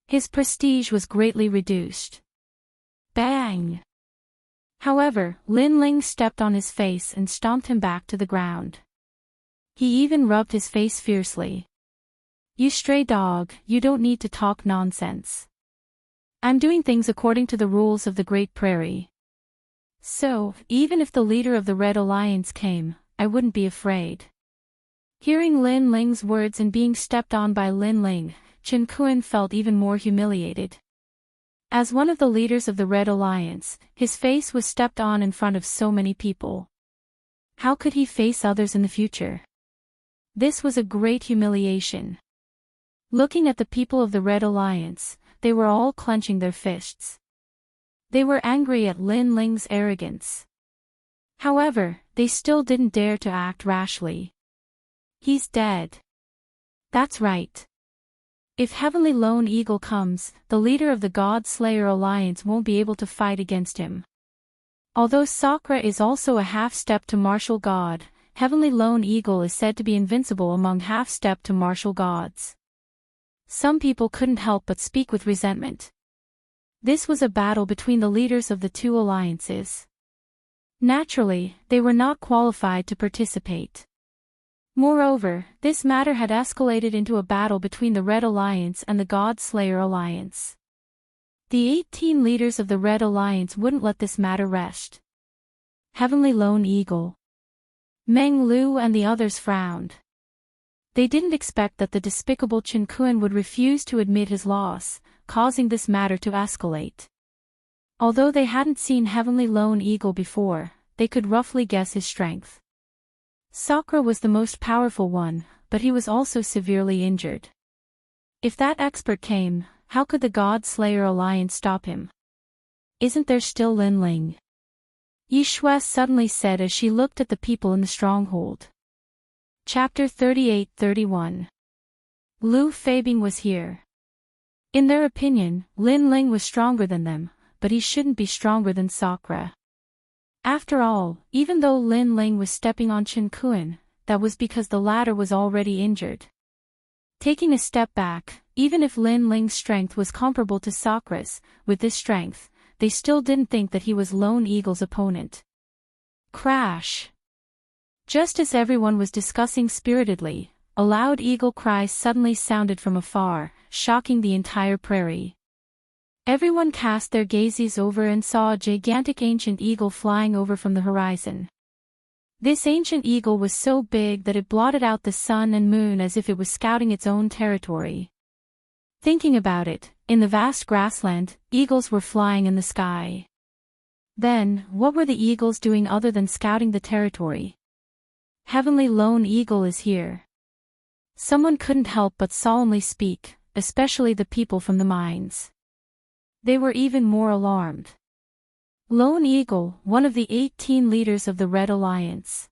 His prestige was greatly reduced. Bang! However, Lin Ling stepped on his face and stomped him back to the ground. He even rubbed his face fiercely. "You stray dog, you don't need to talk nonsense. I'm doing things according to the rules of the Great Prairie. So, even if the leader of the Red Alliance came, I wouldn't be afraid." Hearing Lin Ling's words and being stepped on by Lin Ling, Qin Kuan felt even more humiliated. As one of the leaders of the Red Alliance, his face was stepped on in front of so many people. How could he face others in the future? This was a great humiliation. Looking at the people of the Red Alliance, they were all clenching their fists. They were angry at Lin Ling's arrogance. However, they still didn't dare to act rashly. "He's dead." "That's right. If Heavenly Lone Eagle comes, the leader of the God Slayer Alliance won't be able to fight against him." Although Sakura is also a half-step to martial god, Heavenly Lone Eagle is said to be invincible among half-step to martial gods. Some people couldn't help but speak with resentment. This was a battle between the leaders of the two alliances. Naturally, they were not qualified to participate. Moreover, this matter had escalated into a battle between the Red Alliance and the God Slayer Alliance. The 18 leaders of the Red Alliance wouldn't let this matter rest. Heavenly Lone Eagle. Meng Lu and the others frowned. They didn't expect that the despicable Qin Kuan would refuse to admit his loss, causing this matter to escalate. Although they hadn't seen Heavenly Lone Eagle before, they could roughly guess his strength. Sakura was the most powerful one, but he was also severely injured. If that expert came, how could the God Slayer Alliance stop him? "Isn't there still Lin Ling?" Yi Shui suddenly said as she looked at the people in the stronghold. Chapter 38-31. Lu Feibing was here. In their opinion, Lin Ling was stronger than them, but he shouldn't be stronger than Sakura. After all, even though Lin Ling was stepping on Qin Kuan, that was because the latter was already injured. Taking a step back, even if Lin Ling's strength was comparable to Sakura's, with this strength, they still didn't think that he was Lone Eagle's opponent. Crash! Just as everyone was discussing spiritedly, a loud eagle cry suddenly sounded from afar, shocking the entire prairie. Everyone cast their gazes over and saw a gigantic ancient eagle flying over from the horizon. This ancient eagle was so big that it blotted out the sun and moon as if it was scouting its own territory. Thinking about it, in the vast grassland, eagles were flying in the sky. Then, what were the eagles doing other than scouting the territory? Heavenly Lone Eagle is here. Someone couldn't help but solemnly speak, especially the people from the mines. They were even more alarmed. Lone Eagle, one of the 18 leaders of the Red Alliance.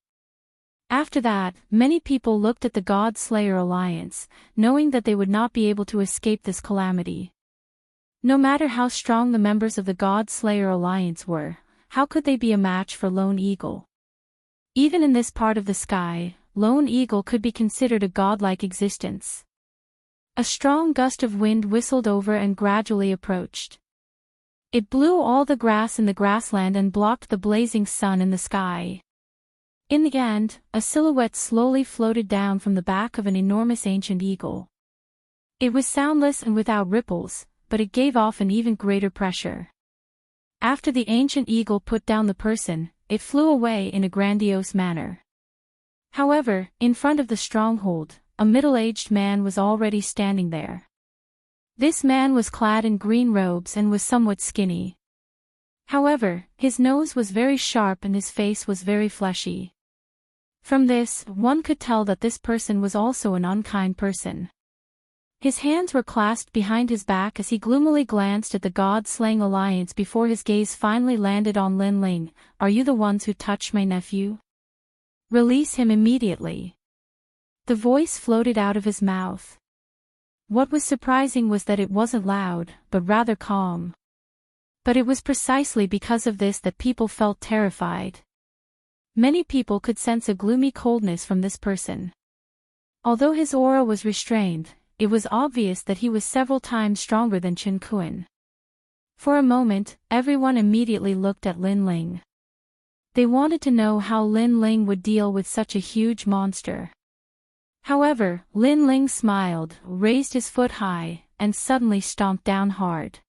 After that, many people looked at the God Slayer Alliance, knowing that they would not be able to escape this calamity. No matter how strong the members of the God Slayer Alliance were, how could they be a match for Lone Eagle? Even in this part of the sky, Lone Eagle could be considered a godlike existence. A strong gust of wind whistled over and gradually approached. It blew all the grass in the grassland and blocked the blazing sun in the sky. In the end, a silhouette slowly floated down from the back of an enormous ancient eagle. It was soundless and without ripples, but it gave off an even greater pressure. After the ancient eagle put down the person, it flew away in a grandiose manner. However, in front of the stronghold, a middle-aged man was already standing there. This man was clad in green robes and was somewhat skinny. However, his nose was very sharp and his face was very fleshy. From this, one could tell that this person was also an unkind person. His hands were clasped behind his back as he gloomily glanced at the god-slaying alliance before his gaze finally landed on Lin Ling. Are you the ones who touched my nephew? Release him immediately. The voice floated out of his mouth. What was surprising was that it wasn't loud, but rather calm. But it was precisely because of this that people felt terrified. Many people could sense a gloomy coldness from this person. Although his aura was restrained, it was obvious that he was several times stronger than Chen Kuan. For a moment, everyone immediately looked at Lin Ling. They wanted to know how Lin Ling would deal with such a huge monster. However, Lin Ling smiled, raised his foot high, and suddenly stomped down hard.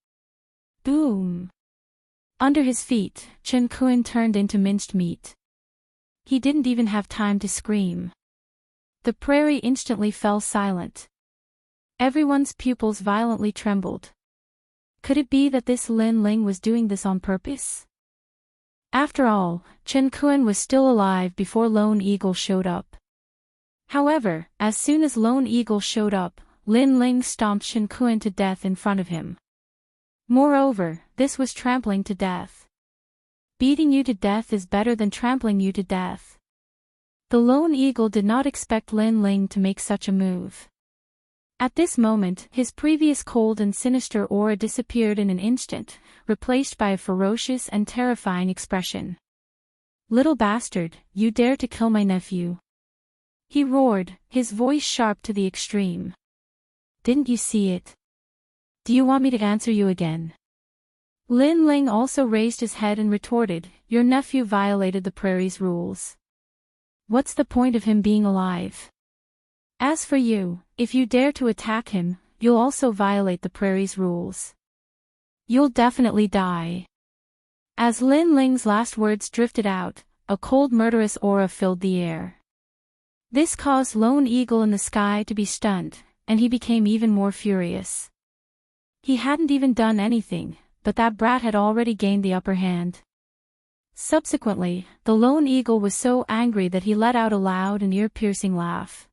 Boom! Under his feet, Chen Kuan turned into minced meat. He didn't even have time to scream. The prairie instantly fell silent. Everyone's pupils violently trembled. Could it be that this Lin Ling was doing this on purpose? After all, Chen Kuan was still alive before Lone Eagle showed up. However, as soon as Lone Eagle showed up, Lin Ling stomped Chen Kuan to death in front of him. Moreover, this was trampling to death. Beating you to death is better than trampling you to death. The Lone Eagle did not expect Lin Ling to make such a move. At this moment, his previous cold and sinister aura disappeared in an instant, replaced by a ferocious and terrifying expression. Little bastard, you dare to kill my nephew? He roared, his voice sharp to the extreme. Didn't you see it? Do you want me to answer you again? Lin Ling also raised his head and retorted, your nephew violated the prairie's rules. What's the point of him being alive? As for you, if you dare to attack him, you'll also violate the prairie's rules. You'll definitely die. As Lin Ling's last words drifted out, a cold murderous aura filled the air. This caused Lone Eagle in the sky to be stunned, and he became even more furious. He hadn't even done anything, but that brat had already gained the upper hand. Subsequently, the Lone Eagle was so angry that he let out a loud and ear-piercing laugh.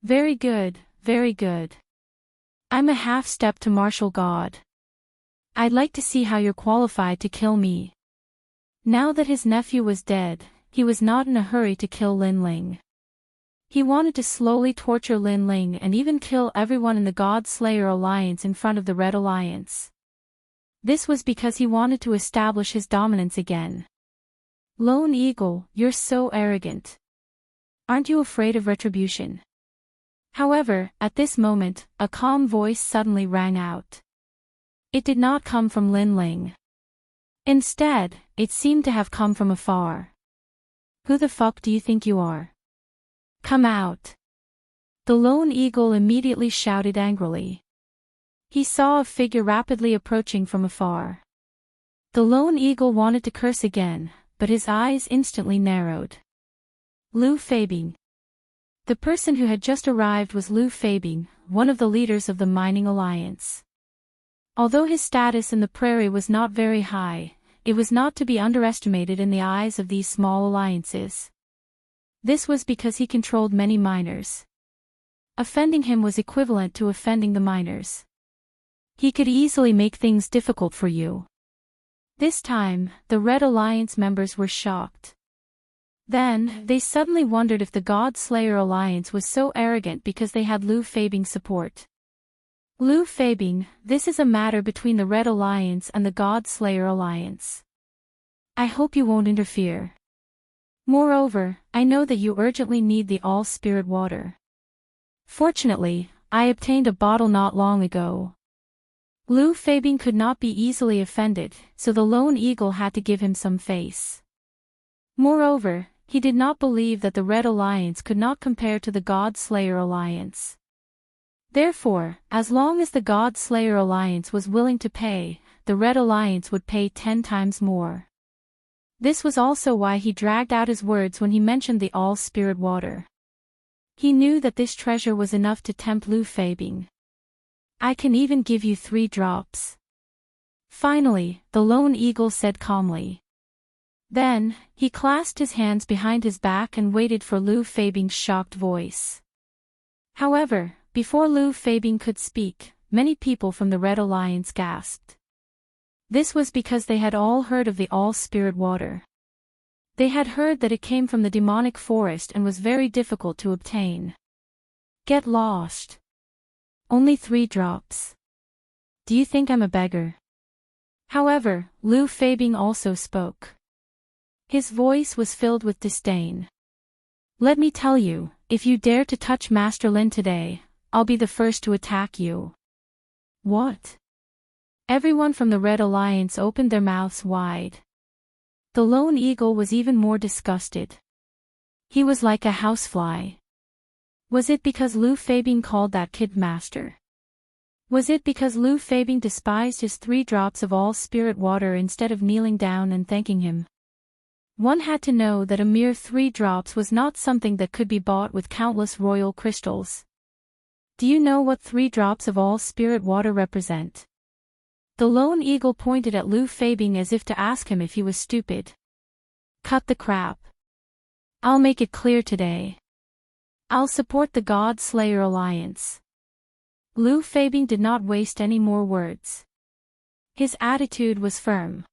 Very good, very good. I'm a half-step to martial god. I'd like to see how you're qualified to kill me. Now that his nephew was dead, he was not in a hurry to kill Lin Ling. He wanted to slowly torture Lin Ling and even kill everyone in the God Slayer Alliance in front of the Red Alliance. This was because he wanted to establish his dominance again. Lone Eagle, you're so arrogant. Aren't you afraid of retribution? However, at this moment, a calm voice suddenly rang out. It did not come from Lin Ling. Instead, it seemed to have come from afar. Who the fuck do you think you are? Come out. The Lone Eagle immediately shouted angrily. He saw a figure rapidly approaching from afar. The Lone Eagle wanted to curse again, but his eyes instantly narrowed. Lu Feibing. The person who had just arrived was Lu Feibing, one of the leaders of the Mining Alliance. Although his status in the prairie was not very high, it was not to be underestimated in the eyes of these small alliances. This was because he controlled many miners. Offending him was equivalent to offending the miners. He could easily make things difficult for you. This time, the Red Alliance members were shocked. Then, they suddenly wondered if the God Slayer Alliance was so arrogant because they had Lu Feibing's support. Lu Feibing, this is a matter between the Red Alliance and the God Slayer Alliance. I hope you won't interfere. Moreover, I know that you urgently need the all-spirit water. Fortunately, I obtained a bottle not long ago. Lu Feibing could not be easily offended, so the Lone Eagle had to give him some face. Moreover, he did not believe that the Red Alliance could not compare to the God Slayer Alliance. Therefore, as long as the God Slayer Alliance was willing to pay, the Red Alliance would pay 10 times more. This was also why he dragged out his words when he mentioned the all-spirit water. He knew that this treasure was enough to tempt Lu Feibing. I can even give you 3 drops. Finally, the Lone Eagle said calmly. Then, he clasped his hands behind his back and waited for Lu Feibing's shocked voice. However, Before Lu Fabing could speak, many people from the Red Alliance gasped. This was because they had all heard of the all-spirit water. They had heard that it came from the demonic forest and was very difficult to obtain. Get lost. Only 3 drops. Do you think I'm a beggar? However, Lu Fabing also spoke. His voice was filled with disdain. Let me tell you, if you dare to touch Master Lin today, I'll be the first to attack you. What? Everyone from the Red Alliance opened their mouths wide. The lone eagle was even more disgusted. He was like a housefly. Was it because Lu Fabing called that kid master? Was it because Lu Fabing despised his 3 drops of all-spirit water instead of kneeling down and thanking him? One had to know that a mere 3 drops was not something that could be bought with countless royal crystals. Do you know what 3 drops of all-spirit water represent? The lone eagle pointed at Lu Fabing as if to ask him if he was stupid. Cut the crap. I'll make it clear today. I'll support the God Slayer Alliance. Lu Fabing did not waste any more words. His attitude was firm.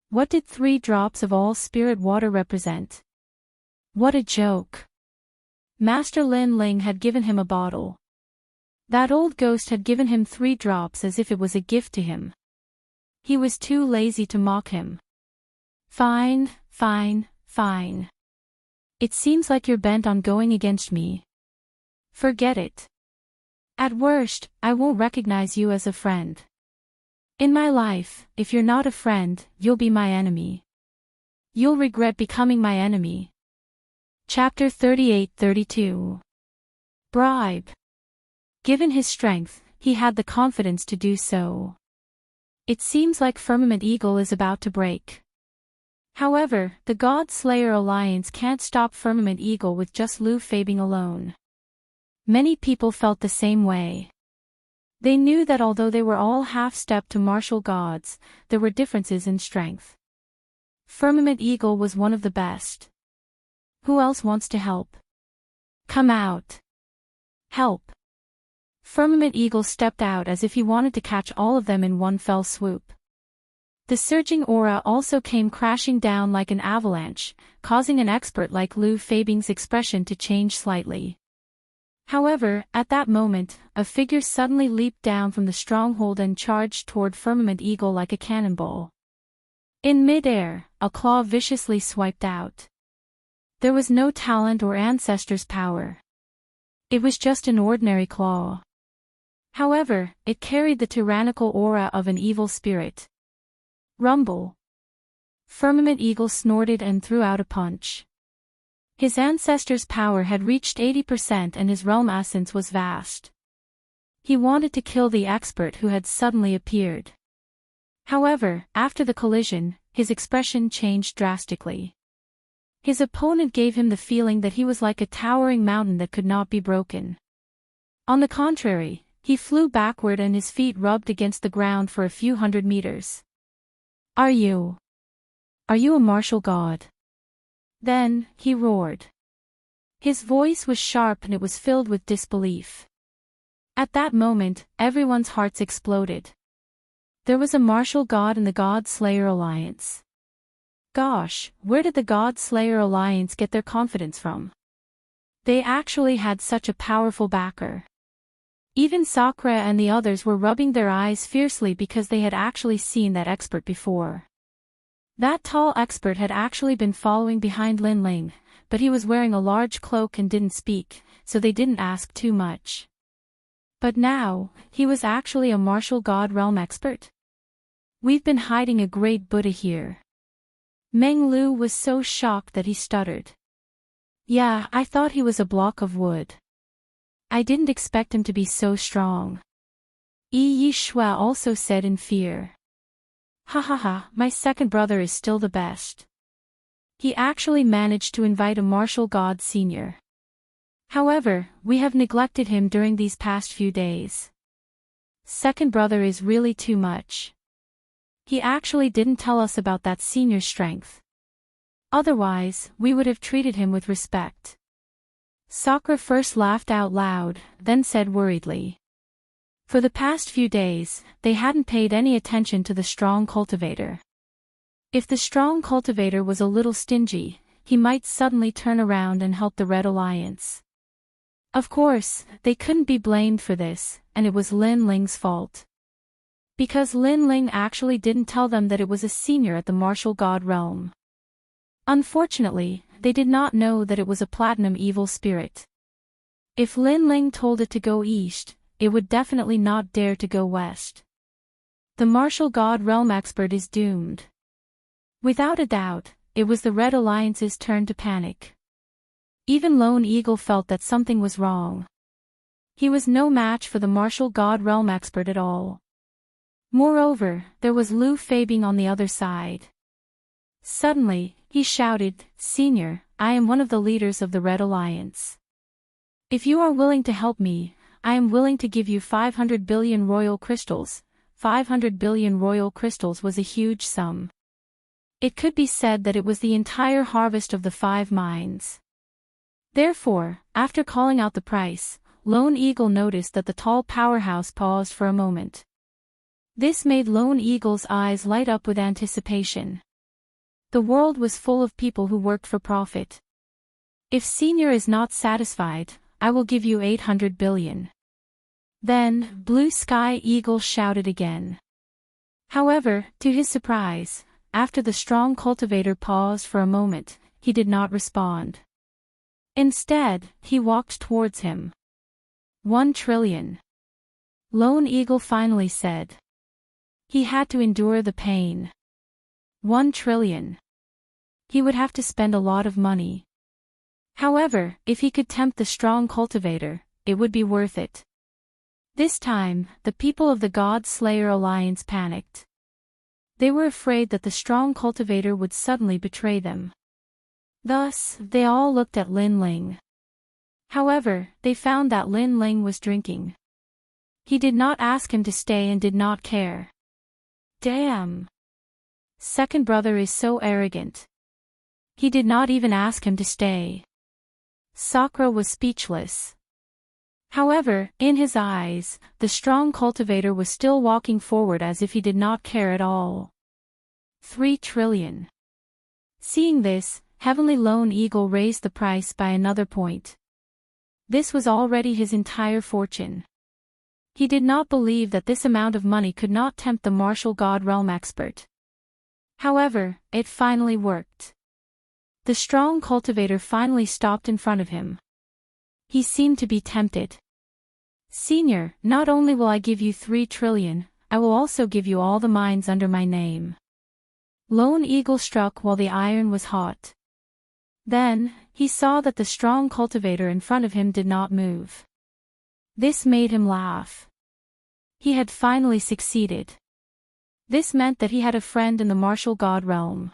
What did 3 drops of all-spirit water represent? What a joke. Master Lin Ling had given him a bottle. That old ghost had given him 3 drops as if it was a gift to him. He was too lazy to mock him. Fine, fine, fine. It seems like you're bent on going against me. Forget it. At worst, I won't recognize you as a friend. In my life, if you're not a friend, you'll be my enemy. You'll regret becoming my enemy. Chapter 38-32. Bribe. Given his strength, he had the confidence to do so. It seems like Firmament Eagle is about to break. However, the God Slayer Alliance can't stop Firmament Eagle with just Lu Fabing alone. Many people felt the same way. They knew that although they were all half-stepped to martial gods, there were differences in strength. Firmament Eagle was one of the best. Who else wants to help? Come out. Help. Firmament Eagle stepped out as if he wanted to catch all of them in one fell swoop. The surging aura also came crashing down like an avalanche, causing an expert like Lu Fabing's expression to change slightly. However, at that moment, a figure suddenly leaped down from the stronghold and charged toward Firmament Eagle like a cannonball. In mid-air, a claw viciously swiped out. There was no talent or ancestors' power. It was just an ordinary claw. However, it carried the tyrannical aura of an evil spirit. Rumble. Firmament Eagle snorted and threw out a punch. His ancestors' power had reached 80% and his realm essence was vast. He wanted to kill the expert who had suddenly appeared. However, after the collision, his expression changed drastically. His opponent gave him the feeling that he was like a towering mountain that could not be broken. On the contrary, he flew backward and his feet rubbed against the ground for a few hundred meters. Are you a martial god? Then, he roared. His voice was sharp and it was filled with disbelief. At that moment, everyone's hearts exploded. There was a martial god in the God Slayer Alliance. Gosh, where did the God Slayer Alliance get their confidence from? They actually had such a powerful backer. Even Sakura and the others were rubbing their eyes fiercely because they had actually seen that expert before. That tall expert had actually been following behind Lin Ling, but he was wearing a large cloak and didn't speak, so they didn't ask too much. But now, he was actually a martial god realm expert? We've been hiding a great Buddha here. Meng Lu was so shocked that he stuttered. Yeah, I thought he was a block of wood. I didn't expect him to be so strong. Yi Shui also said in fear. Ha ha ha, my second brother is still the best. He actually managed to invite a martial god senior. However, we have neglected him during these past few days. Second brother is really too much. He actually didn't tell us about that senior strength. Otherwise, we would have treated him with respect. Sakura first laughed out loud, then said worriedly. For the past few days, they hadn't paid any attention to the strong cultivator. If the strong cultivator was a little stingy, he might suddenly turn around and help the Red Alliance. Of course, they couldn't be blamed for this, and it was Lin Ling's fault. Because Lin Ling actually didn't tell them that it was a senior at the martial god realm. Unfortunately, they did not know that it was a platinum evil spirit. If Lin Ling told it to go east, it would definitely not dare to go west. The martial god realm expert is doomed. Without a doubt, it was the Red Alliance's turn to panic. Even Lone Eagle felt that something was wrong. He was no match for the martial god realm expert at all. Moreover, there was Lu Fabing on the other side. Suddenly, he shouted, "Senior, I am one of the leaders of the Red Alliance. If you are willing to help me, I am willing to give you 500 billion royal crystals." 500 billion royal crystals was a huge sum. It could be said that it was the entire harvest of the 5 mines. Therefore, after calling out the price, Lone Eagle noticed that the tall powerhouse paused for a moment. This made Lone Eagle's eyes light up with anticipation. The world was full of people who worked for profit. If Senior is not satisfied, I will give you 800 billion. Then, Blue Sky Eagle shouted again. However, to his surprise, after the strong cultivator paused for a moment, he did not respond. Instead, he walked towards him. 1 trillion. Lone Eagle finally said. He had to endure the pain. 1 trillion. He would have to spend a lot of money. However, if he could tempt the strong cultivator, it would be worth it. This time, the people of the God Slayer Alliance panicked. They were afraid that the strong cultivator would suddenly betray them. Thus, they all looked at Lin Ling. However, they found that Lin Ling was drinking. He did not ask him to stay and did not care. Damn! Second brother is so arrogant. He did not even ask him to stay. Sakura was speechless. However, in his eyes, the strong cultivator was still walking forward as if he did not care at all. 3 trillion. Seeing this, Heavenly Lone Eagle raised the price by another point. This was already his entire fortune. He did not believe that this amount of money could not tempt the martial god realm expert. However, it finally worked. The strong cultivator finally stopped in front of him. He seemed to be tempted. Senior, not only will I give you 3 trillion, I will also give you all the mines under my name. Lone Eagle struck while the iron was hot. Then, he saw that the strong cultivator in front of him did not move. This made him laugh. He had finally succeeded. This meant that he had a friend in the martial god realm.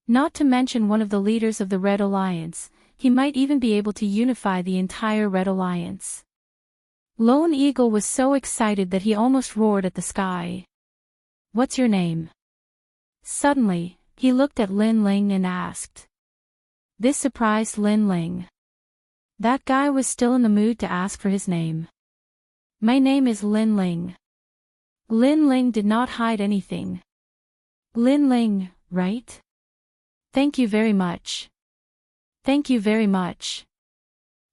Not to mention one of the leaders of the Red Alliance, he might even be able to unify the entire Red Alliance. Lone Eagle was so excited that he almost roared at the sky. What's your name? Suddenly, he looked at Lin Ling and asked. This surprised Lin Ling. That guy was still in the mood to ask for his name. My name is Lin Ling. Lin Ling did not hide anything. Lin Ling, right? Thank you very much. Thank you very much.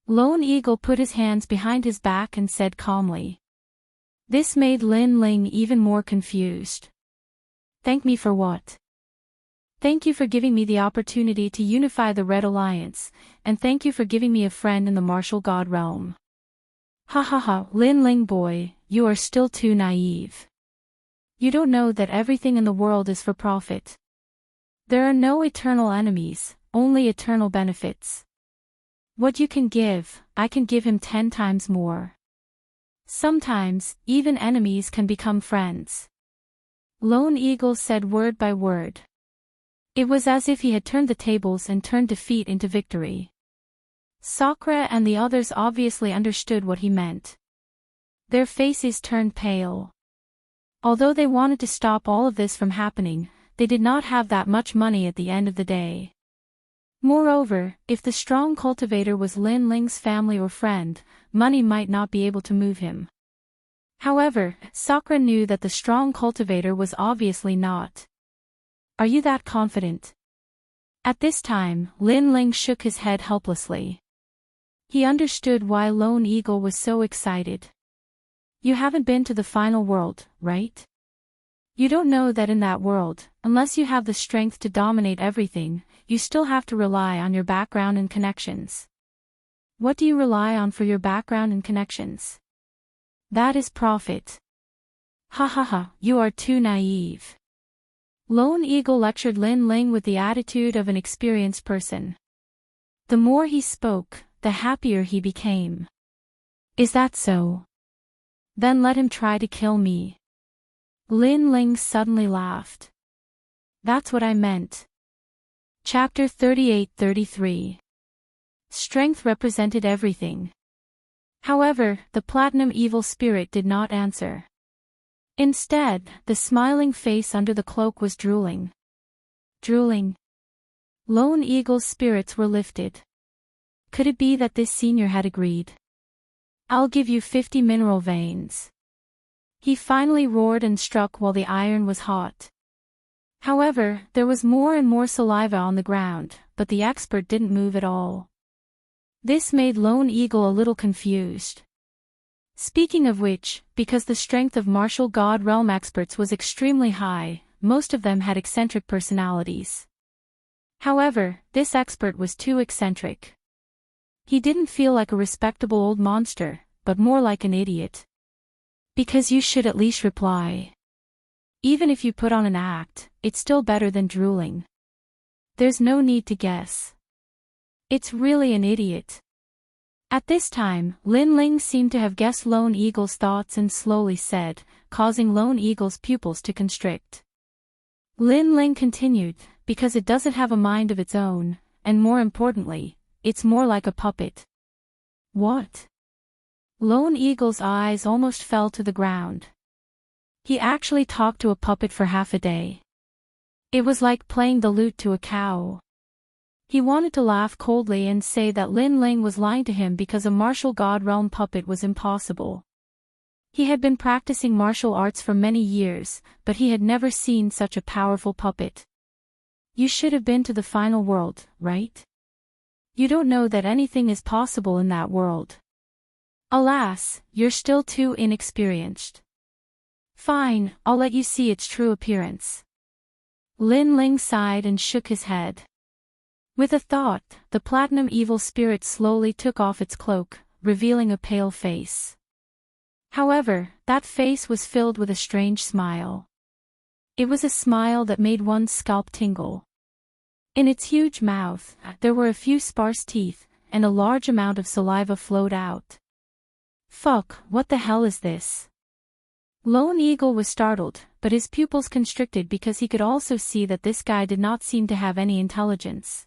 Lone Eagle put his hands behind his back and said calmly. This made Lin Ling even more confused. Thank me for what? Thank you for giving me the opportunity to unify the Red Alliance, and thank you for giving me a friend in the martial god realm. Ha ha ha, Lin Ling boy, you are still too naive. You don't know that everything in the world is for profit. There are no eternal enemies, only eternal benefits. What you can give, I can give him 10 times more. Sometimes, even enemies can become friends. Lone Eagle said word by word. It was as if he had turned the tables and turned defeat into victory. Sakura and the others obviously understood what he meant. Their faces turned pale. Although they wanted to stop all of this from happening, they did not have that much money at the end of the day. Moreover, if the strong cultivator was Lin Ling's family or friend, money might not be able to move him. However, Sakura knew that the strong cultivator was obviously not. Are you that confident? At this time, Lin Ling shook his head helplessly. He understood why Lone Eagle was so excited. You haven't been to the final world, right? You don't know that in that world, unless you have the strength to dominate everything, you still have to rely on your background and connections. What do you rely on for your background and connections? That is profit. Ha ha ha, you are too naive. Lone Eagle lectured Lin Ling with the attitude of an experienced person. The more he spoke, the happier he became. Is that so? Then let him try to kill me. Lin Ling suddenly laughed. That's what I meant. Chapter 38-33. Strength represented everything. However, the platinum evil spirit did not answer. Instead, the smiling face under the cloak was drooling. Drooling. Lone Eagle's spirits were lifted. Could it be that this senior had agreed? I'll give you 50 mineral veins. He finally roared and struck while the iron was hot. However, there was more and more saliva on the ground, but the expert didn't move at all. This made Lone Eagle a little confused. Speaking of which, because the strength of martial god realm experts was extremely high, most of them had eccentric personalities. However, this expert was too eccentric. He didn't feel like a respectable old monster, but more like an idiot. Because you should at least reply. Even if you put on an act, it's still better than drooling. There's no need to guess. It's really an idiot. At this time, Lin Ling seemed to have guessed Lone Eagle's thoughts and slowly said, causing Lone Eagle's pupils to constrict. Lin Ling continued, because it doesn't have a mind of its own, and more importantly, it's more like a puppet. What? Lone Eagle's eyes almost fell to the ground. He actually talked to a puppet for half a day. It was like playing the lute to a cow. He wanted to laugh coldly and say that Lin Ling was lying to him because a martial god realm puppet was impossible. He had been practicing martial arts for many years, but he had never seen such a powerful puppet. You should have been to the final world, right? You don't know that anything is possible in that world. Alas, you're still too inexperienced. Fine, I'll let you see its true appearance. Lin Ling sighed and shook his head. With a thought, the platinum evil spirit slowly took off its cloak, revealing a pale face. However, that face was filled with a strange smile. It was a smile that made one's scalp tingle. In its huge mouth, there were a few sparse teeth, and a large amount of saliva flowed out. Fuck, what the hell is this? Lone Eagle was startled, but his pupils constricted because he could also see that this guy did not seem to have any intelligence.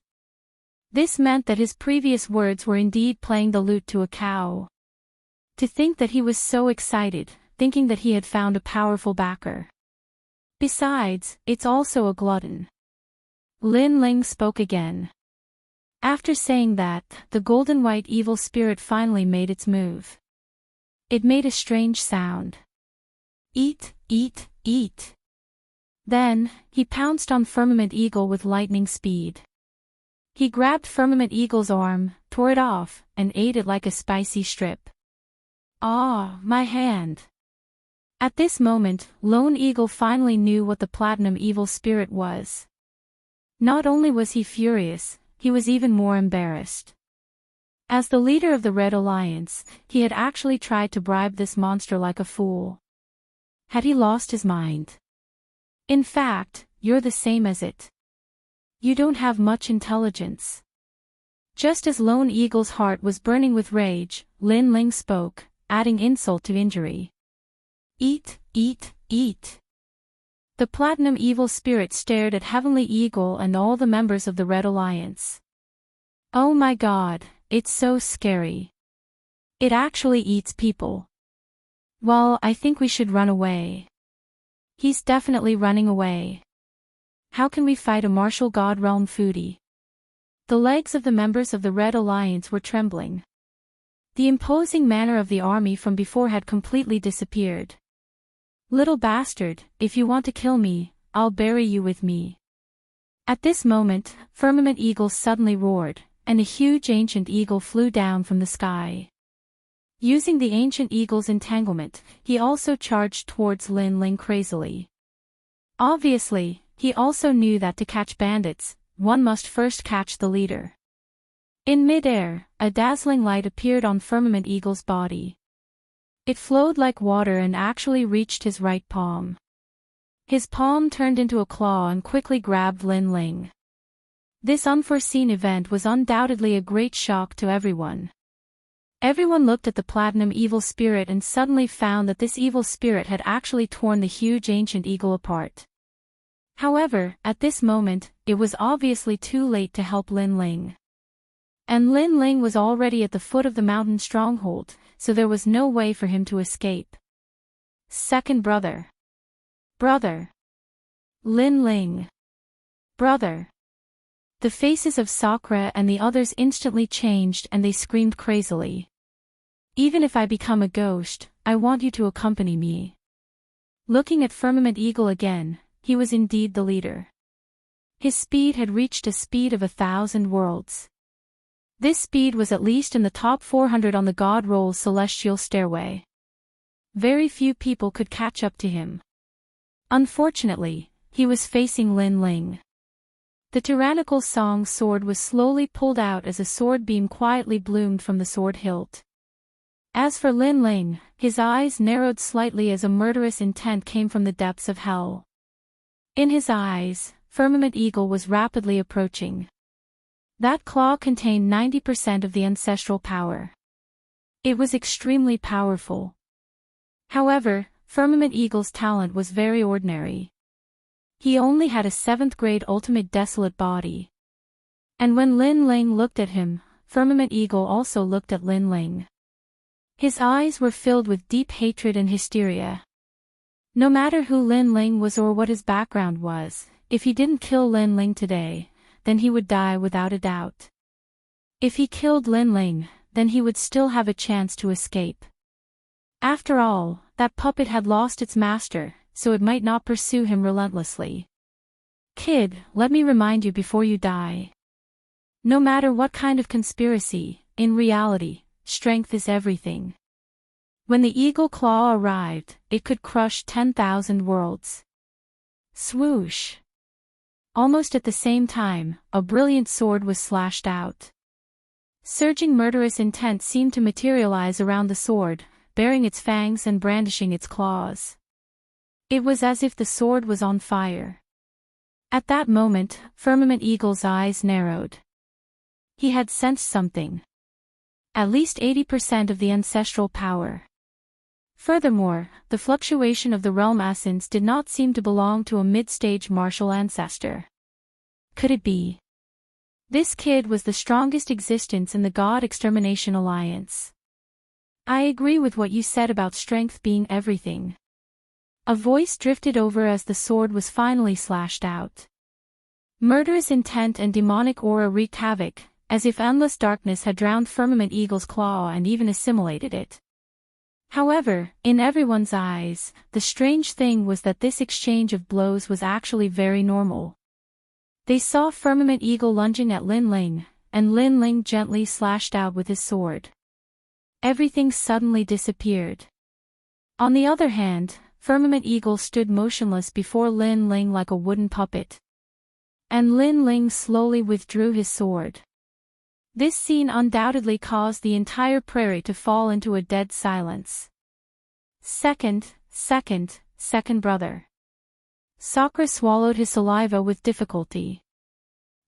This meant that his previous words were indeed playing the lute to a cow. To think that he was so excited, thinking that he had found a powerful backer. Besides, it's also a glutton. Lin Ling spoke again. After saying that, the golden white evil spirit finally made its move. It made a strange sound. Eat, eat, eat. Then, he pounced on Firmament Eagle with lightning speed. He grabbed Firmament Eagle's arm, tore it off, and ate it like a spicy strip. Ah, my hand. At this moment, Lone Eagle finally knew what the platinum evil spirit was. Not only was he furious, he was even more embarrassed. As the leader of the Red Alliance, he had actually tried to bribe this monster like a fool. Had he lost his mind? In fact, you're the same as it. You don't have much intelligence. Just as Lone Eagle's heart was burning with rage, Lin Ling spoke, adding insult to injury. Eat, eat, eat. The platinum evil spirit stared at Heavenly Eagle and all the members of the Red Alliance. Oh my god, it's so scary. It actually eats people. Well, I think we should run away. He's definitely running away. How can we fight a martial god realm foodie? The legs of the members of the Red Alliance were trembling. The imposing manner of the army from before had completely disappeared. "Little bastard, if you want to kill me, I'll bury you with me." At this moment, Firmament Eagle suddenly roared, and a huge ancient eagle flew down from the sky. Using the ancient eagle's entanglement, he also charged towards Lin Ling crazily. Obviously, he also knew that to catch bandits, one must first catch the leader. In mid-air, a dazzling light appeared on Firmament Eagle's body. It flowed like water and actually reached his right palm. His palm turned into a claw and quickly grabbed Lin Ling. This unforeseen event was undoubtedly a great shock to everyone. Everyone looked at the platinum evil spirit and suddenly found that this evil spirit had actually torn the huge ancient eagle apart. However, at this moment, it was obviously too late to help Lin Ling. And Lin Ling was already at the foot of the mountain stronghold, so there was no way for him to escape. Second brother. Brother. Lin Ling. Brother. The faces of Sakura and the others instantly changed and they screamed crazily. "Even if I become a ghost, I want you to accompany me." Looking at Firmament Eagle again, he was indeed the leader. His speed had reached a speed of 1,000 worlds. This speed was at least in the top 400 on the God Roll's celestial stairway. Very few people could catch up to him. Unfortunately, he was facing Lin Ling. The tyrannical song sword was slowly pulled out as a sword beam quietly bloomed from the sword hilt. As for Lin Ling, his eyes narrowed slightly as a murderous intent came from the depths of hell. In his eyes, Firmament Eagle was rapidly approaching. That claw contained 90% of the ancestral power. It was extremely powerful. However, Firmament Eagle's talent was very ordinary. He only had a 7th grade ultimate desolate body. And when Lin Ling looked at him, Firmament Eagle also looked at Lin Ling. His eyes were filled with deep hatred and hysteria. No matter who Lin Ling was or what his background was, if he didn't kill Lin Ling today, then he would die without a doubt. If he killed Lin Ling, then he would still have a chance to escape. After all, that puppet had lost its master, so it might not pursue him relentlessly. "Kid, let me remind you before you die. No matter what kind of conspiracy, in reality, strength is everything." When the eagle claw arrived, it could crush 10,000 worlds. Swoosh! Almost at the same time, a brilliant sword was slashed out. Surging murderous intent seemed to materialize around the sword, baring its fangs and brandishing its claws. It was as if the sword was on fire. At that moment, Firmament Eagle's eyes narrowed. He had sensed something. At least 80% of the ancestral power. Furthermore, the fluctuation of the realm essence did not seem to belong to a mid-stage martial ancestor. Could it be? This kid was the strongest existence in the God Extermination Alliance. "I agree with what you said about strength being everything." A voice drifted over as the sword was finally slashed out. Murderous intent and demonic aura wreaked havoc, as if endless darkness had drowned Firmament Eagle's claw and even assimilated it. However, in everyone's eyes, the strange thing was that this exchange of blows was actually very normal. They saw Firmament Eagle lunging at Lin Ling, and Lin Ling gently slashed out with his sword. Everything suddenly disappeared. On the other hand, Firmament Eagle stood motionless before Lin Ling like a wooden puppet. And Lin Ling slowly withdrew his sword. This scene undoubtedly caused the entire prairie to fall into a dead silence. Second brother. Sakura swallowed his saliva with difficulty.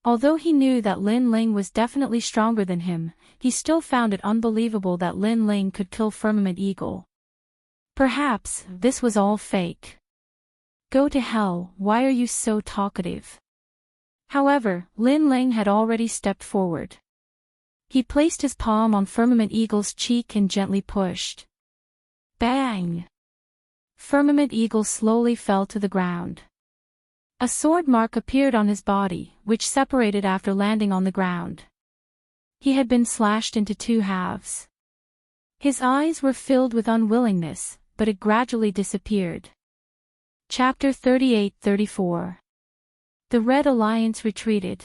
Although he knew that Lin Ling was definitely stronger than him, he still found it unbelievable that Lin Ling could kill Firmament Eagle. Perhaps this was all fake. "Go to hell, why are you so talkative?" However, Lin Ling had already stepped forward. He placed his palm on Firmament Eagle's cheek and gently pushed. Bang! Firmament Eagle slowly fell to the ground. A sword mark appeared on his body, which separated after landing on the ground. He had been slashed into two halves. His eyes were filled with unwillingness, but it gradually disappeared. Chapter 38-34. The Red Alliance retreated.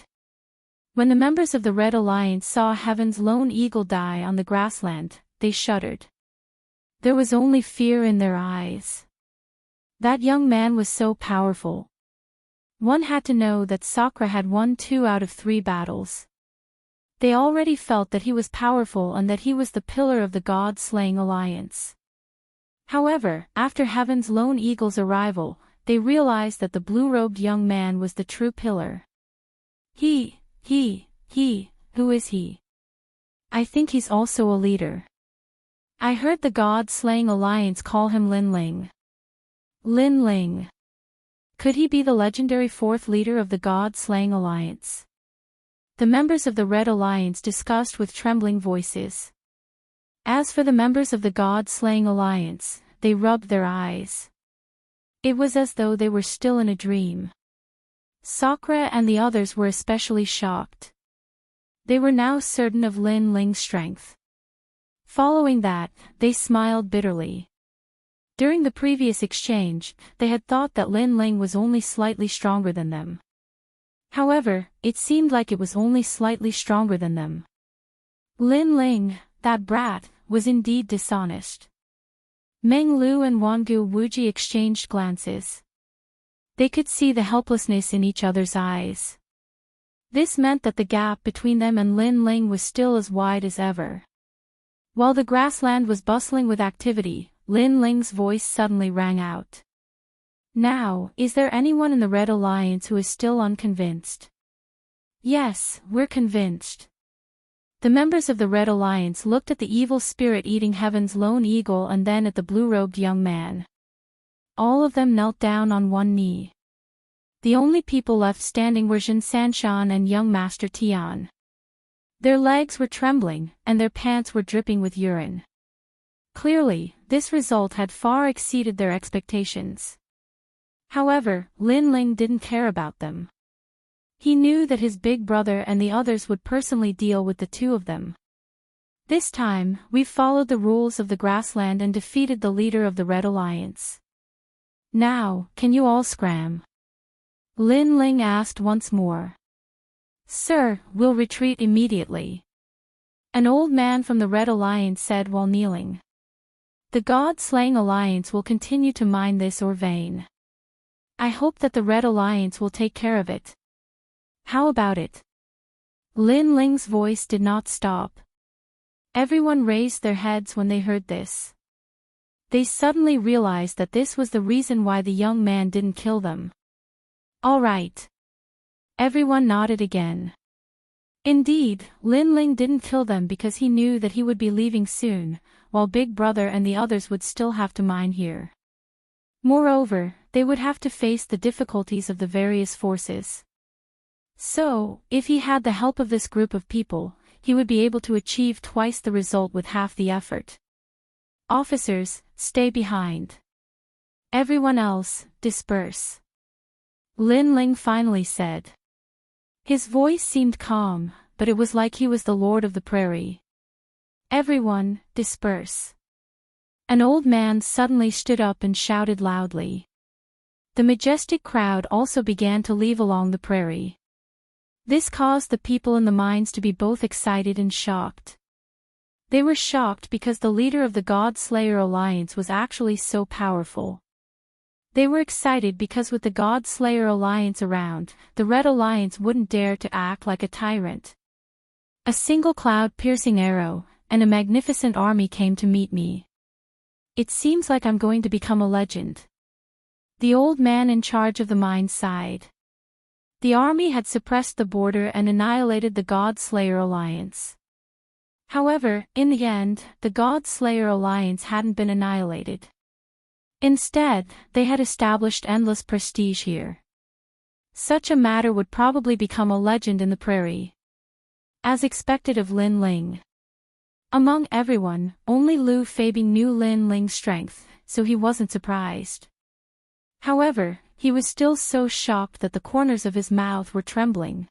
When the members of the Red Alliance saw Heaven's lone eagle die on the grassland, they shuddered. There was only fear in their eyes. That young man was so powerful. One had to know that Sakura had won 2 out of 3 battles. They already felt that he was powerful and that he was the pillar of the God-slaying alliance. However, after Heaven's lone eagle's arrival, they realized that the blue-robed young man was the true pillar. Who is he? I think he's also a leader. I heard the God-slaying alliance call him Lin Ling. Lin Ling. Could he be the legendary 4th leader of the God-slaying alliance? The members of the Red Alliance discussed with trembling voices. As for the members of the God-slaying alliance, they rubbed their eyes. It was as though they were still in a dream. Sakura and the others were especially shocked. They were now certain of Lin Ling's strength. Following that, they smiled bitterly. During the previous exchange, they had thought that Lin Ling was only slightly stronger than them. However, it seemed like it was only slightly stronger than them. Lin Ling, that brat, was indeed dishonest. Meng Lu and Wangu Wuji exchanged glances. They could see the helplessness in each other's eyes. This meant that the gap between them and Lin Ling was still as wide as ever. While the grassland was bustling with activity, Lin Ling's voice suddenly rang out. Now, is there anyone in the Red Alliance who is still unconvinced? Yes, we're convinced. The members of the Red Alliance looked at the evil spirit eating Heaven's lone eagle and then at the blue-robed young man. All of them knelt down on one knee. The only people left standing were Jin Sanshan and young Master Tian. Their legs were trembling, and their pants were dripping with urine. Clearly, this result had far exceeded their expectations. However, Lin Ling didn't care about them. He knew that his big brother and the others would personally deal with the two of them. This time, we followed the rules of the grassland and defeated the leader of the Red Alliance. Now, can you all scram? Lin Ling asked once more. Sir, we'll retreat immediately. An old man from the Red Alliance said while kneeling. The God-slaying alliance will continue to mine this ore vein. I hope that the Red Alliance will take care of it. How about it? Lin Ling's voice did not stop. Everyone raised their heads when they heard this. They suddenly realized that this was the reason why the young man didn't kill them. All right. Everyone nodded again. Indeed, Lin Ling didn't kill them because he knew that he would be leaving soon, while Big Brother and the others would still have to mine here. Moreover, they would have to face the difficulties of the various forces. So, if he had the help of this group of people, he would be able to achieve twice the result with half the effort. Officers, stay behind. Everyone else, disperse. Lin Ling finally said. His voice seemed calm, but it was like he was the Lord of the Prairie. Everyone, disperse. An old man suddenly stood up and shouted loudly. The majestic crowd also began to leave along the prairie. This caused the people in the mines to be both excited and shocked. They were shocked because the leader of the God-Slayer Alliance was actually so powerful. They were excited because with the God-Slayer Alliance around, the Red Alliance wouldn't dare to act like a tyrant. A single cloud-piercing arrow, and a magnificent army came to meet me. It seems like I'm going to become a legend. The old man in charge of the mine sighed. The army had suppressed the border and annihilated the God-Slayer Alliance. However, in the end, the God-Slayer Alliance hadn't been annihilated. Instead, they had established endless prestige here. Such a matter would probably become a legend in the prairie. As expected of Lin Ling. Among everyone, only Lu Fabing knew Lin Ling's strength, so he wasn't surprised. However, he was still so shocked that the corners of his mouth were trembling.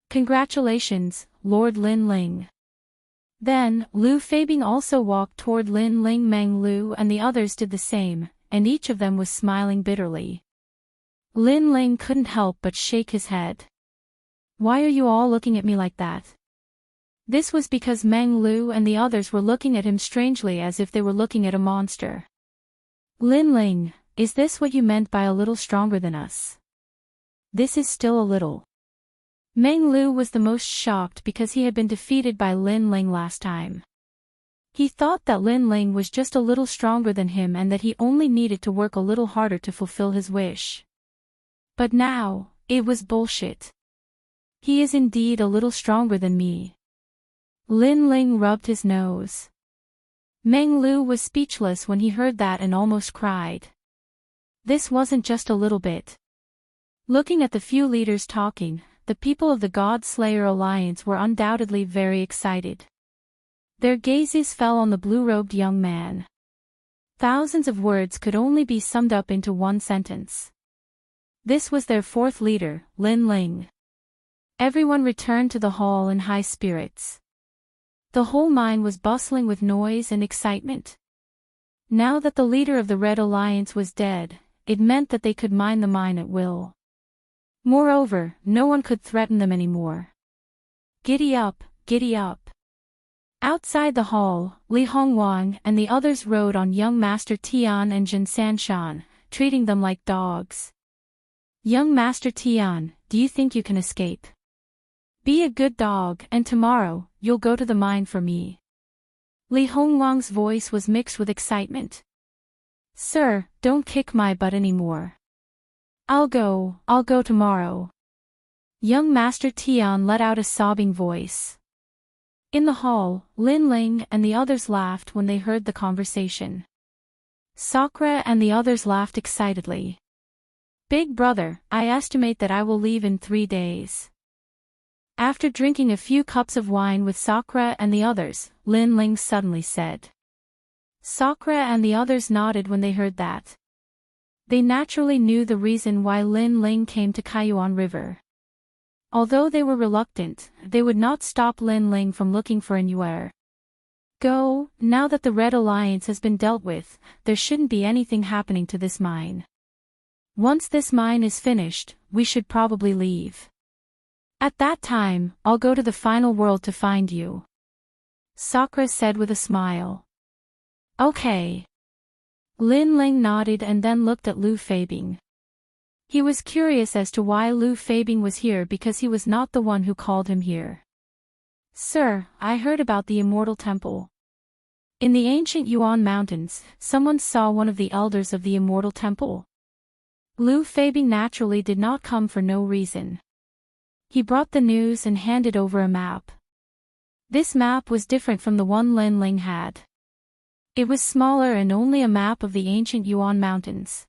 "Congratulations, Lord Lin Ling." Then, Lu Fabing also walked toward Lin Ling. Meng Lu and the others did the same, and each of them was smiling bitterly. Lin Ling couldn't help but shake his head. "Why are you all looking at me like that?" This was because Meng Lu and the others were looking at him strangely as if they were looking at a monster. "Lin Ling, is this what you meant by a little stronger than us?" "This is still a little." Meng Lu was the most shocked because he had been defeated by Lin Ling last time. He thought that Lin Ling was just a little stronger than him and that he only needed to work a little harder to fulfill his wish. But now, it was bullshit. "He is indeed a little stronger than me." Lin Ling rubbed his nose. Meng Lu was speechless when he heard that and almost cried. This wasn't just a little bit. Looking at the few leaders talking, the people of the God Slayer Alliance were undoubtedly very excited. Their gazes fell on the blue-robed young man. Thousands of words could only be summed up into one sentence. This was their fourth leader, Lin Ling. Everyone returned to the hall in high spirits. The whole mine was bustling with noise and excitement. Now that the leader of the Red Alliance was dead, it meant that they could mine the mine at will. Moreover, no one could threaten them anymore. "Giddy up, giddy up." Outside the hall, Li Hongwang and the others rode on young Master Tian and Jin Sanshan, treating them like dogs. "Young Master Tian, do you think you can escape? Be a good dog and tomorrow, you'll go to the mine for me." Li Hongwang's voice was mixed with excitement. "Sir, don't kick my butt anymore." I'll go tomorrow." Young Master Tian let out a sobbing voice. In the hall, Lin Ling and the others laughed when they heard the conversation. Sakura and the others laughed excitedly. "Big brother, I estimate that I will leave in 3 days." After drinking a few cups of wine with Sakura and the others, Lin Ling suddenly said. Sakura and the others nodded when they heard that. They naturally knew the reason why Lin Ling came to Kaiyuan River. Although they were reluctant, they would not stop Lin Ling from looking for Immortal. "Go, now that the Red Alliance has been dealt with, there shouldn't be anything happening to this mine. Once this mine is finished, we should probably leave. At that time, I'll go to the final world to find you," Sakura said with a smile. "Okay." Lin Ling nodded and then looked at Lu Fabing. He was curious as to why Lu Fabing was here because he was not the one who called him here. "Sir, I heard about the Immortal Temple. In the ancient Yuan Mountains, someone saw one of the elders of the Immortal Temple." Lu Fabing naturally did not come for no reason. He brought the news and handed over a map. This map was different from the one Lin Ling had. It was smaller and only a map of the ancient Yuan Mountains.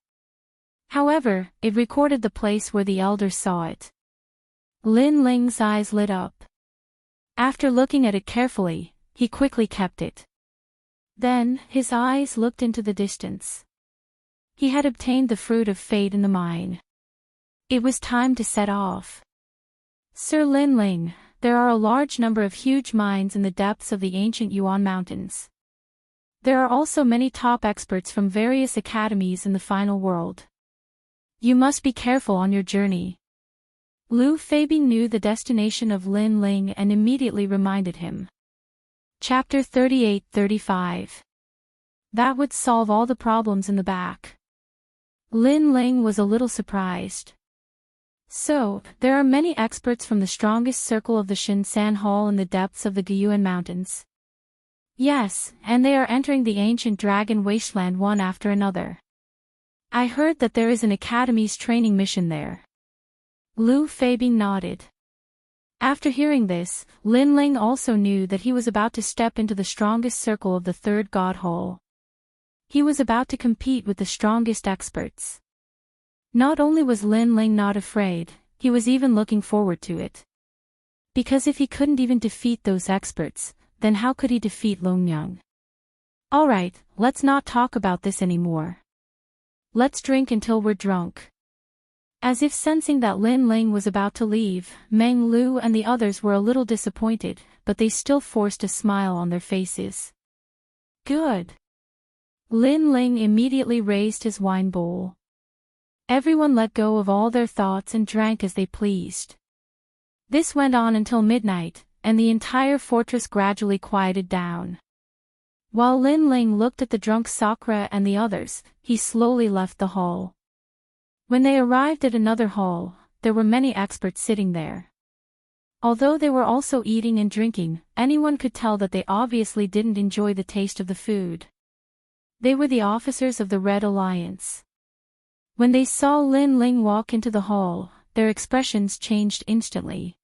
However, it recorded the place where the elders saw it. Lin Ling's eyes lit up. After looking at it carefully, he quickly kept it. Then, his eyes looked into the distance. He had obtained the fruit of fate in the mine. It was time to set off. "Sir Lin Ling, there are a large number of huge mines in the depths of the ancient Yuan Mountains. There are also many top experts from various academies in the final world. You must be careful on your journey." Lu Fabing knew the destination of Lin Ling and immediately reminded him. Chapter 38-35. That would solve all the problems in the back. Lin Ling was a little surprised. "So, there are many experts from the strongest circle of the Shinsan Hall in the depths of the Guyuan Mountains." "Yes, and they are entering the ancient dragon wasteland one after another. I heard that there is an academy's training mission there." Lu Fabing nodded. After hearing this, Lin Ling also knew that he was about to step into the strongest circle of the third God Hall. He was about to compete with the strongest experts. Not only was Lin Ling not afraid, he was even looking forward to it. Because if he couldn't even defeat those experts, then how could he defeat Long Myung? "Alright, let's not talk about this anymore. Let's drink until we're drunk." As if sensing that Lin Ling was about to leave, Meng Lu and the others were a little disappointed, but they still forced a smile on their faces. Good. Lin Ling immediately raised his wine bowl. Everyone let go of all their thoughts and drank as they pleased. This went on until midnight, and the entire fortress gradually quieted down. While Lin Ling looked at the drunk Sakura and the others, he slowly left the hall. When they arrived at another hall, there were many experts sitting there. Although they were also eating and drinking, anyone could tell that they obviously didn't enjoy the taste of the food. They were the officers of the Red Alliance. When they saw Lin Ling walk into the hall, their expressions changed instantly.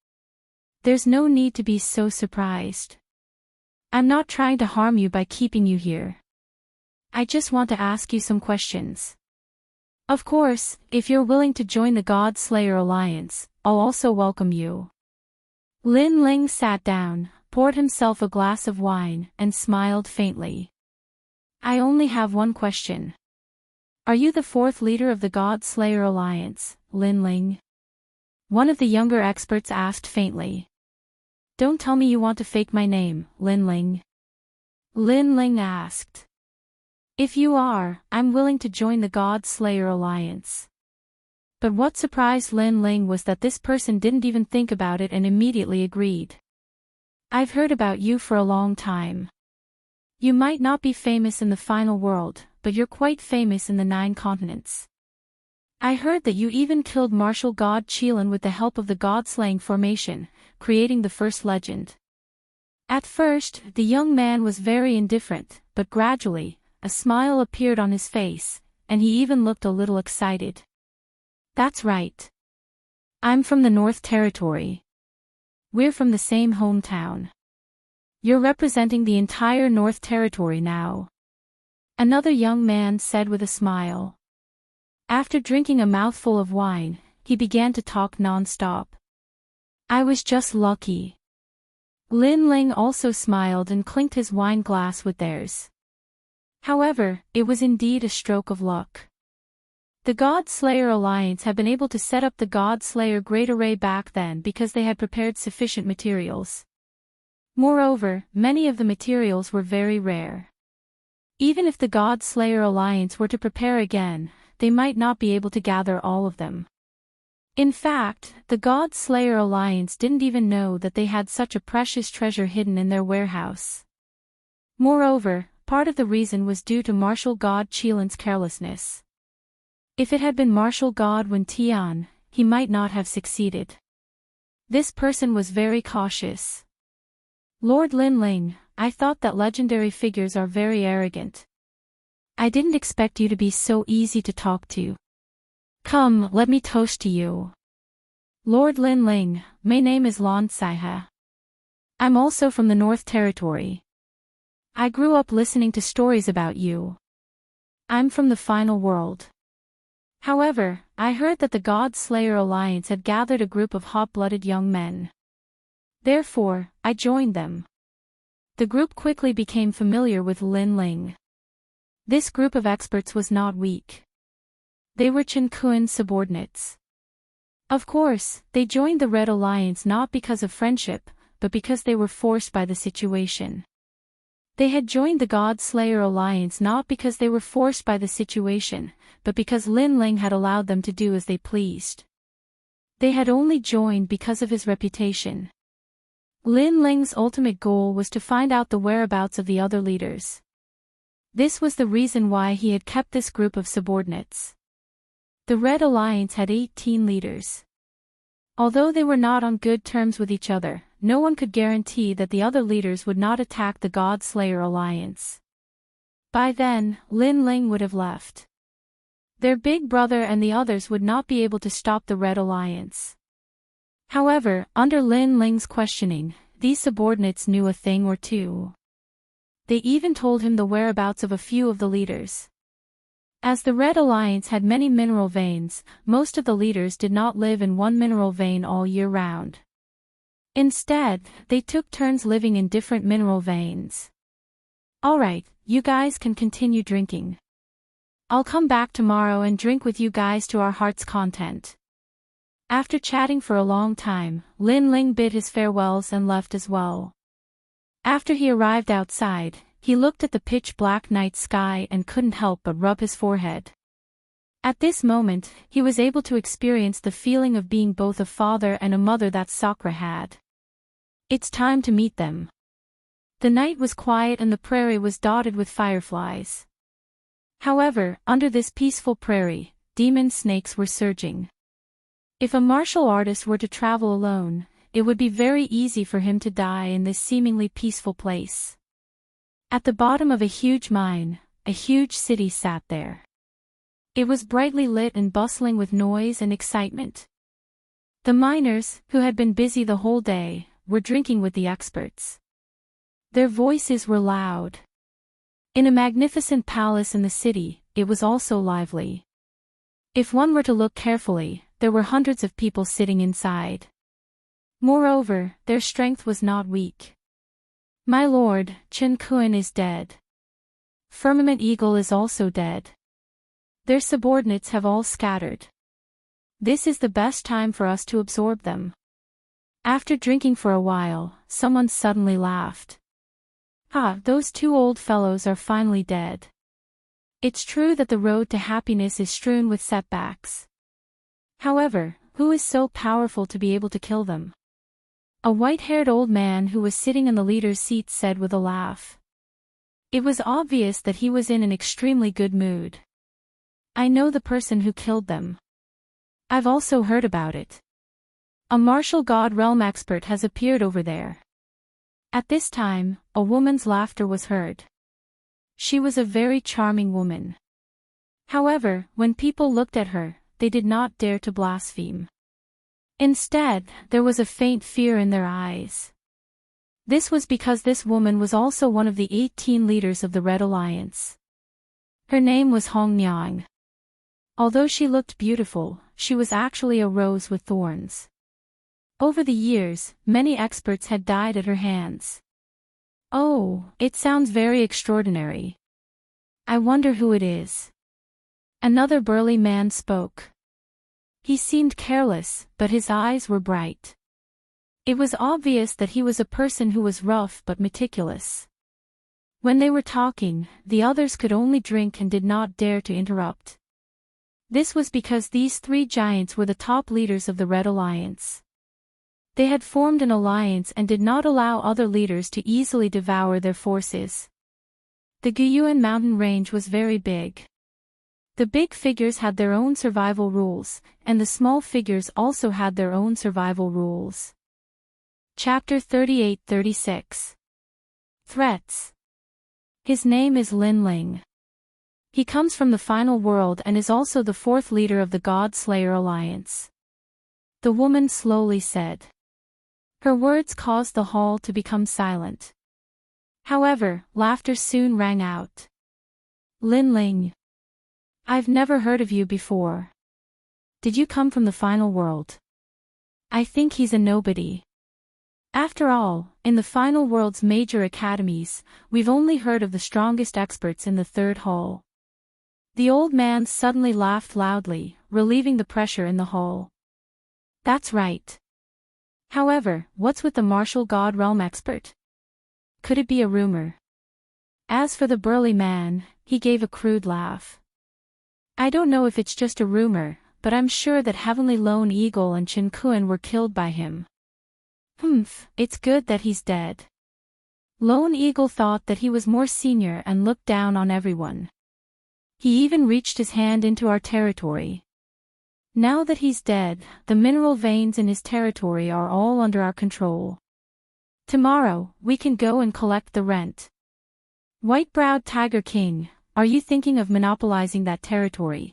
There's no need to be so surprised. I'm not trying to harm you by keeping you here. I just want to ask you some questions. Of course, if you're willing to join the God Slayer Alliance, I'll also welcome you. Lin Ling sat down, poured himself a glass of wine, and smiled faintly. I only have one question. Are you the fourth leader of the God Slayer Alliance, Lin Ling? One of the younger experts asked faintly. Don't tell me you want to fake my name, Lin Ling. Lin Ling asked. If you are, I'm willing to join the God Slayer Alliance. But what surprised Lin Ling was that this person didn't even think about it and immediately agreed. I've heard about you for a long time. You might not be famous in the final world, but you're quite famous in the 9 continents. I heard that you even killed martial god Qilin with the help of the god-slaying formation, creating the first legend. At first, the young man was very indifferent, but gradually, a smile appeared on his face, and he even looked a little excited. That's right. I'm from the North Territory. We're from the same hometown. You're representing the entire North Territory now. Another young man said with a smile. After drinking a mouthful of wine, he began to talk non-stop. I was just lucky. Lin Ling also smiled and clinked his wine glass with theirs. However, it was indeed a stroke of luck. The God Slayer Alliance had been able to set up the God Slayer Great Array back then because they had prepared sufficient materials. Moreover, many of the materials were very rare. Even if the God Slayer Alliance were to prepare again, they might not be able to gather all of them. In fact, the God Slayer Alliance didn't even know that they had such a precious treasure hidden in their warehouse. Moreover, part of the reason was due to martial god Qilin's carelessness. If it had been martial god Wen Tian, he might not have succeeded. This person was very cautious. Lord Lin Ling, I thought that legendary figures are very arrogant. I didn't expect you to be so easy to talk to. Come, let me toast to you. Lord Lin Ling, my name is Lan Saiha. I'm also from the North Territory. I grew up listening to stories about you. I'm from the final world. However, I heard that the God Slayer Alliance had gathered a group of hot-blooded young men. Therefore, I joined them. The group quickly became familiar with Lin Ling. This group of experts was not weak. They were Chen Kuan's subordinates. Of course, they joined the Red Alliance not because of friendship, but because they were forced by the situation. They had joined the God Slayer Alliance not because they were forced by the situation, but because Lin Ling had allowed them to do as they pleased. They had only joined because of his reputation. Lin Ling's ultimate goal was to find out the whereabouts of the other leaders. This was the reason why he had kept this group of subordinates. The Red Alliance had 18 leaders. Although they were not on good terms with each other, no one could guarantee that the other leaders would not attack the God Slayer Alliance. By then, Lin Ling would have left. Their big brother and the others would not be able to stop the Red Alliance. However, under Lin Ling's questioning, these subordinates knew a thing or two. They even told him the whereabouts of a few of the leaders. As the Red Alliance had many mineral veins, most of the leaders did not live in one mineral vein all year round. Instead, they took turns living in different mineral veins. Alright, you guys can continue drinking. I'll come back tomorrow and drink with you guys to our heart's content. After chatting for a long time, Lin Ling bid his farewells and left as well. After he arrived outside, he looked at the pitch-black night sky and couldn't help but rub his forehead. At this moment, he was able to experience the feeling of being both a father and a mother that Sakura had. It's time to meet them. The night was quiet and the prairie was dotted with fireflies. However, under this peaceful prairie, demon snakes were surging. If a martial artist were to travel alone, it would be very easy for him to die in this seemingly peaceful place. At the bottom of a huge mine, a huge city sat there. It was brightly lit and bustling with noise and excitement. The miners, who had been busy the whole day, were drinking with the experts. Their voices were loud. In a magnificent palace in the city, it was also lively. If one were to look carefully, there were hundreds of people sitting inside. Moreover, their strength was not weak. My lord, Chen Kun is dead. Firmament Eagle is also dead. Their subordinates have all scattered. This is the best time for us to absorb them. After drinking for a while, someone suddenly laughed. Ah, those two old fellows are finally dead. It's true that the road to happiness is strewn with setbacks. However, who is so powerful to be able to kill them? A white-haired old man who was sitting in the leader's seat said with a laugh. It was obvious that he was in an extremely good mood. I know the person who killed them. I've also heard about it. A martial god realm expert has appeared over there. At this time, a woman's laughter was heard. She was a very charming woman. However, when people looked at her, they did not dare to blaspheme. Instead, there was a faint fear in their eyes. This was because this woman was also one of the 18 leaders of the Red Alliance. Her name was Hong Nyang. Although she looked beautiful, she was actually a rose with thorns. Over the years, many experts had died at her hands. Oh, it sounds very extraordinary. I wonder who it is. Another burly man spoke. He seemed careless, but his eyes were bright. It was obvious that he was a person who was rough but meticulous. When they were talking, the others could only drink and did not dare to interrupt. This was because these three giants were the top leaders of the Red Alliance. They had formed an alliance and did not allow other leaders to easily devour their forces. The Guyuan mountain range was very big. The big figures had their own survival rules, and the small figures also had their own survival rules. Chapter 38-36. Threats. His name is Lin Ling. He comes from the final world and is also the fourth leader of the God Slayer Alliance. The woman slowly said. Her words caused the hall to become silent. However, laughter soon rang out. Lin Ling. I've never heard of you before. Did you come from the final world? I think he's a nobody. After all, in the final world's major academies, we've only heard of the strongest experts in the third hall. The old man suddenly laughed loudly, relieving the pressure in the hall. That's right. However, what's with the martial god realm expert? Could it be a rumor? As for the burly man, he gave a crude laugh. I don't know if it's just a rumor, but I'm sure that Heavenly Lone Eagle and Chen Kun were killed by him. It's good that he's dead. Lone Eagle thought that he was more senior and looked down on everyone. He even reached his hand into our territory. Now that he's dead, the mineral veins in his territory are all under our control. Tomorrow, we can go and collect the rent. White-browed Tiger King, are you thinking of monopolizing that territory?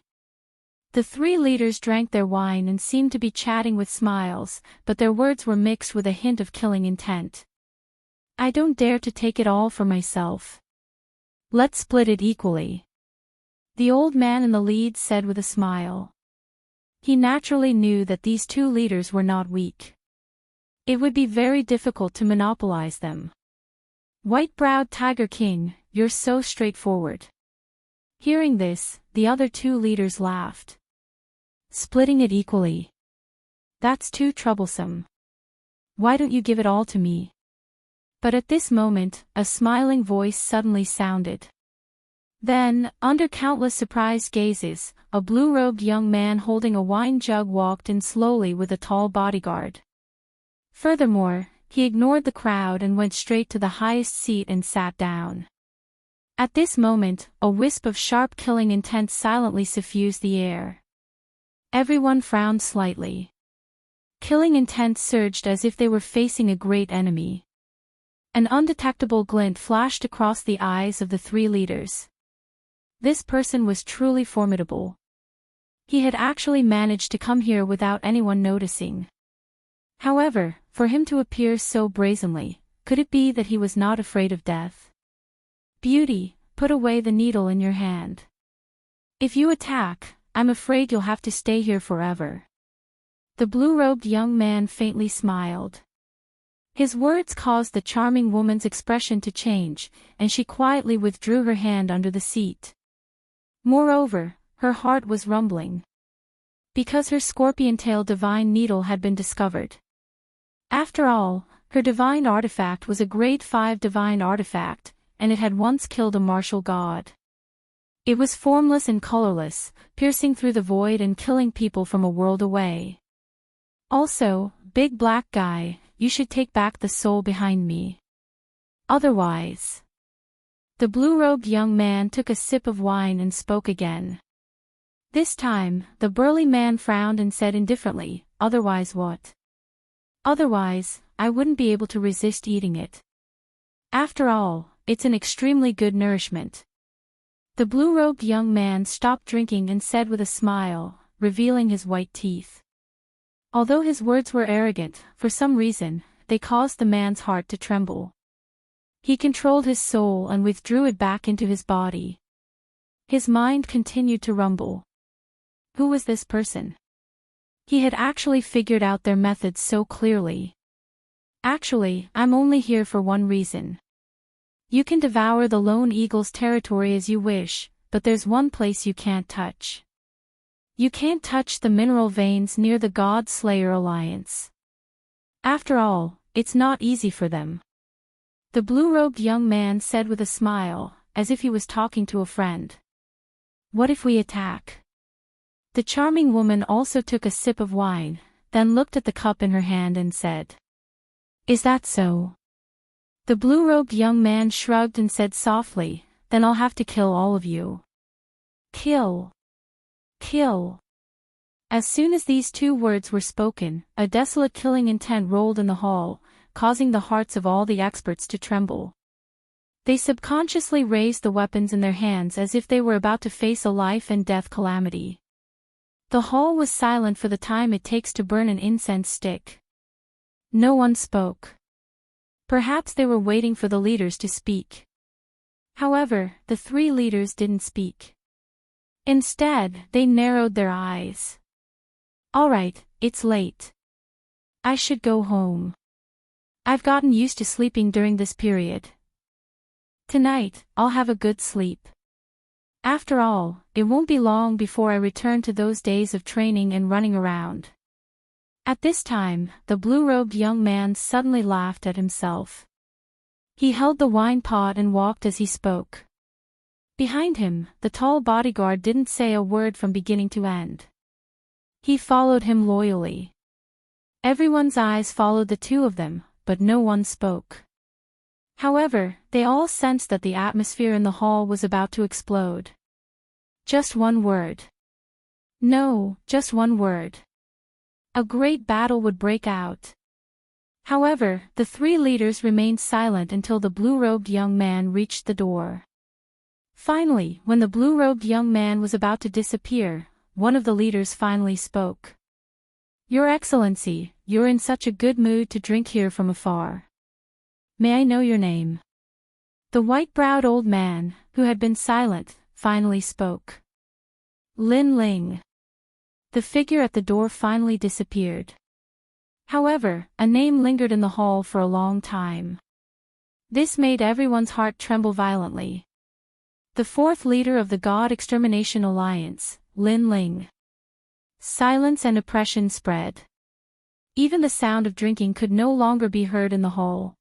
The three leaders drank their wine and seemed to be chatting with smiles, but their words were mixed with a hint of killing intent. I don't dare to take it all for myself. Let's split it equally. The old man in the lead said with a smile. He naturally knew that these two leaders were not weak. It would be very difficult to monopolize them. White-browed Tiger King, you're so straightforward. Hearing this, the other two leaders laughed. Splitting it equally. That's too troublesome. Why don't you give it all to me? But at this moment, a smiling voice suddenly sounded. Then, under countless surprised gazes, a blue-robed young man holding a wine jug walked in slowly with a tall bodyguard. Furthermore, he ignored the crowd and went straight to the highest seat and sat down. At this moment, a wisp of sharp killing intent silently suffused the air. Everyone frowned slightly. Killing intent surged as if they were facing a great enemy. An undetectable glint flashed across the eyes of the three leaders. This person was truly formidable. He had actually managed to come here without anyone noticing. However, for him to appear so brazenly, could it be that he was not afraid of death? Beauty, put away the needle in your hand. If you attack, I'm afraid you'll have to stay here forever. The blue-robed young man faintly smiled. His words caused the charming woman's expression to change, and she quietly withdrew her hand under the seat. Moreover, her heart was rumbling. Because her scorpion-tailed divine needle had been discovered. After all, her divine artifact was a grade 5 divine artifact, and it had once killed a martial god. It was formless and colorless, piercing through the void and killing people from a world away. Also, big black guy, you should take back the soul behind me. Otherwise. The blue-robed young man took a sip of wine and spoke again. This time, the burly man frowned and said indifferently, otherwise what? Otherwise, I wouldn't be able to resist eating it. After all, it's an extremely good nourishment. The blue-robed young man stopped drinking and said with a smile, revealing his white teeth. Although his words were arrogant, for some reason, they caused the man's heart to tremble. He controlled his soul and withdrew it back into his body. His mind continued to rumble. Who was this person? He had actually figured out their methods so clearly. Actually, I'm only here for one reason. You can devour the lone eagle's territory as you wish, but there's one place you can't touch. You can't touch the mineral veins near the God Slayer Alliance. After all, it's not easy for them. The blue-robed young man said with a smile, as if he was talking to a friend. What if we attack? The charming woman also took a sip of wine, then looked at the cup in her hand and said. Is that so? The blue-robed young man shrugged and said softly, then I'll have to kill all of you. Kill. Kill. As soon as these two words were spoken, a desolate killing intent rolled in the hall, causing the hearts of all the experts to tremble. They subconsciously raised the weapons in their hands as if they were about to face a life-and-death calamity. The hall was silent for the time it takes to burn an incense stick. No one spoke. Perhaps they were waiting for the leaders to speak. However, the three leaders didn't speak. Instead, they narrowed their eyes. All right, it's late. I should go home. I've gotten used to sleeping during this period. Tonight, I'll have a good sleep. After all, it won't be long before I return to those days of training and running around. At this time, the blue-robed young man suddenly laughed at himself. He held the wine pot and walked as he spoke. Behind him, the tall bodyguard didn't say a word from beginning to end. He followed him loyally. Everyone's eyes followed the two of them, but no one spoke. However, they all sensed that the atmosphere in the hall was about to explode. Just one word. No, just one word. A great battle would break out. However, the three leaders remained silent until the blue-robed young man reached the door. Finally, when the blue-robed young man was about to disappear, one of the leaders finally spoke. Your Excellency, you're in such a good mood to drink here from afar. May I know your name? The white-browed old man, who had been silent, finally spoke. Lin Ling. The figure at the door finally disappeared. However, a name lingered in the hall for a long time. This made everyone's heart tremble violently. The fourth leader of the God Extermination Alliance, Lin Ling. Silence and oppression spread. Even the sound of drinking could no longer be heard in the hall.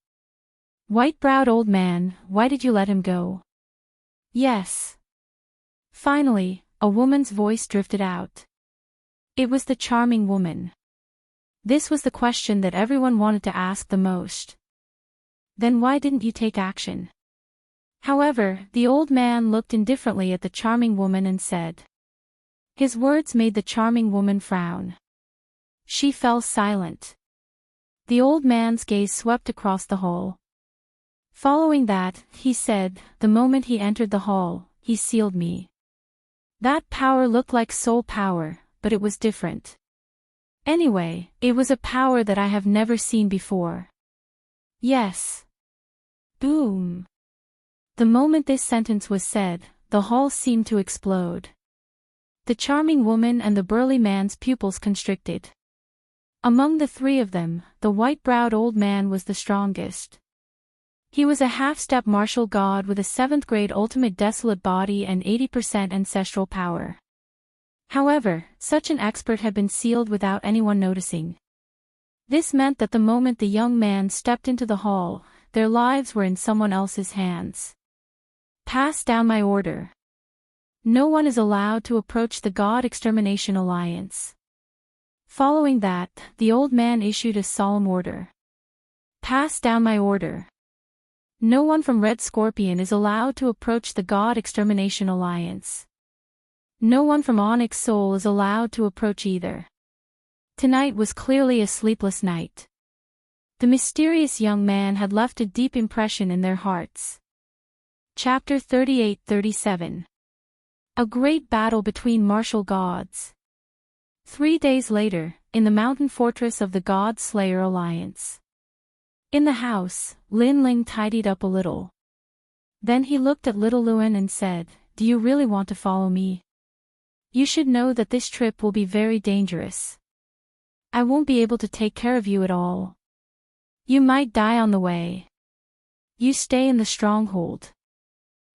"White-browed old man, why did you let him go?" "Yes." Finally, a woman's voice drifted out. It was the charming woman. This was the question that everyone wanted to ask the most. "Then why didn't you take action?" However, the old man looked indifferently at the charming woman and said. His words made the charming woman frown. She fell silent. The old man's gaze swept across the hall. Following that, he said, "The moment he entered the hall, he sealed me." That power looked like soul power, but it was different. Anyway, it was a power that I have never seen before. Yes. Boom. The moment this sentence was said, the hall seemed to explode. The charming woman and the burly man's pupils constricted. Among the three of them, the white-browed old man was the strongest. He was a half-step martial god with a 7th-grade ultimate desolate body and 80% ancestral power. However, such an expert had been sealed without anyone noticing. This meant that the moment the young man stepped into the hall, their lives were in someone else's hands. Pass down my order. No one is allowed to approach the God Extermination Alliance. Following that, the old man issued a solemn order. Pass down my order. No one from Red Scorpion is allowed to approach the God Extermination Alliance. No one from Onyx Soul is allowed to approach either. Tonight was clearly a sleepless night. The mysterious young man had left a deep impression in their hearts. Chapter 38-37. A great battle between martial gods. 3 days later, in the mountain fortress of the God Slayer Alliance. In the house, Lin Ling tidied up a little. Then he looked at little Luan and said, "Do you really want to follow me? You should know that this trip will be very dangerous. I won't be able to take care of you at all. You might die on the way. You stay in the stronghold.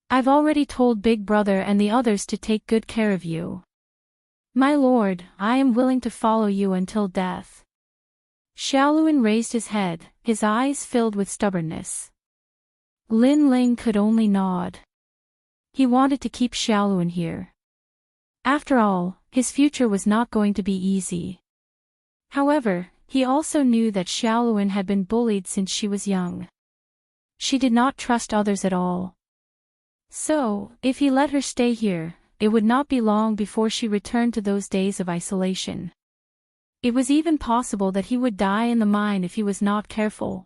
I've already told Big Brother and the others to take good care of you. My lord, I am willing to follow you until death." Xiaoluan raised his head, his eyes filled with stubbornness. Lin Ling could only nod. He wanted to keep Xiaoluan here. After all, his future was not going to be easy. However, he also knew that Xiaoluan had been bullied since she was young. She did not trust others at all. So, if he let her stay here, it would not be long before she returned to those days of isolation. It was even possible that he would die in the mine if he was not careful.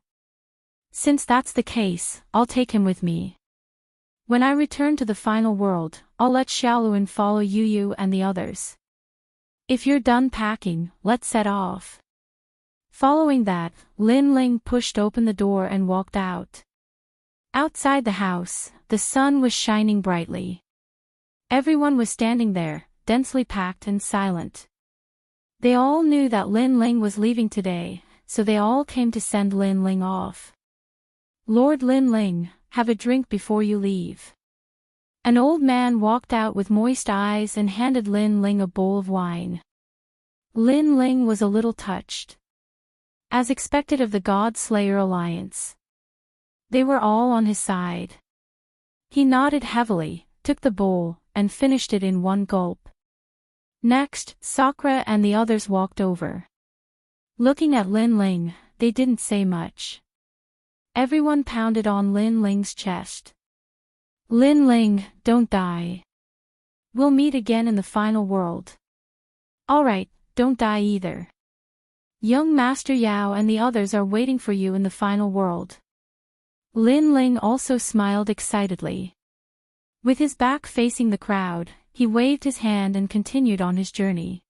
Since that's the case, I'll take him with me. When I return to the final world, I'll let Xiaoluan follow Yu and the others. If you're done packing, let's set off. Following that, Lin Ling pushed open the door and walked out. Outside the house, the sun was shining brightly. Everyone was standing there, densely packed and silent. They all knew that Lin Ling was leaving today, so they all came to send Lin Ling off. "Lord Lin Ling, have a drink before you leave." An old man walked out with moist eyes and handed Lin Ling a bowl of wine. Lin Ling was a little touched. As expected of the God Slayer Alliance. They were all on his side. He nodded heavily, took the bowl, and finished it in one gulp. Next, Sakura and the others walked over. Looking at Lin Ling, they didn't say much. Everyone pounded on Lin Ling's chest. "Lin Ling, don't die. We'll meet again in the final world. Alright, don't die either. Young Master Yao and the others are waiting for you in the final world." Lin Ling also smiled excitedly. With his back facing the crowd, he waved his hand and continued on his journey.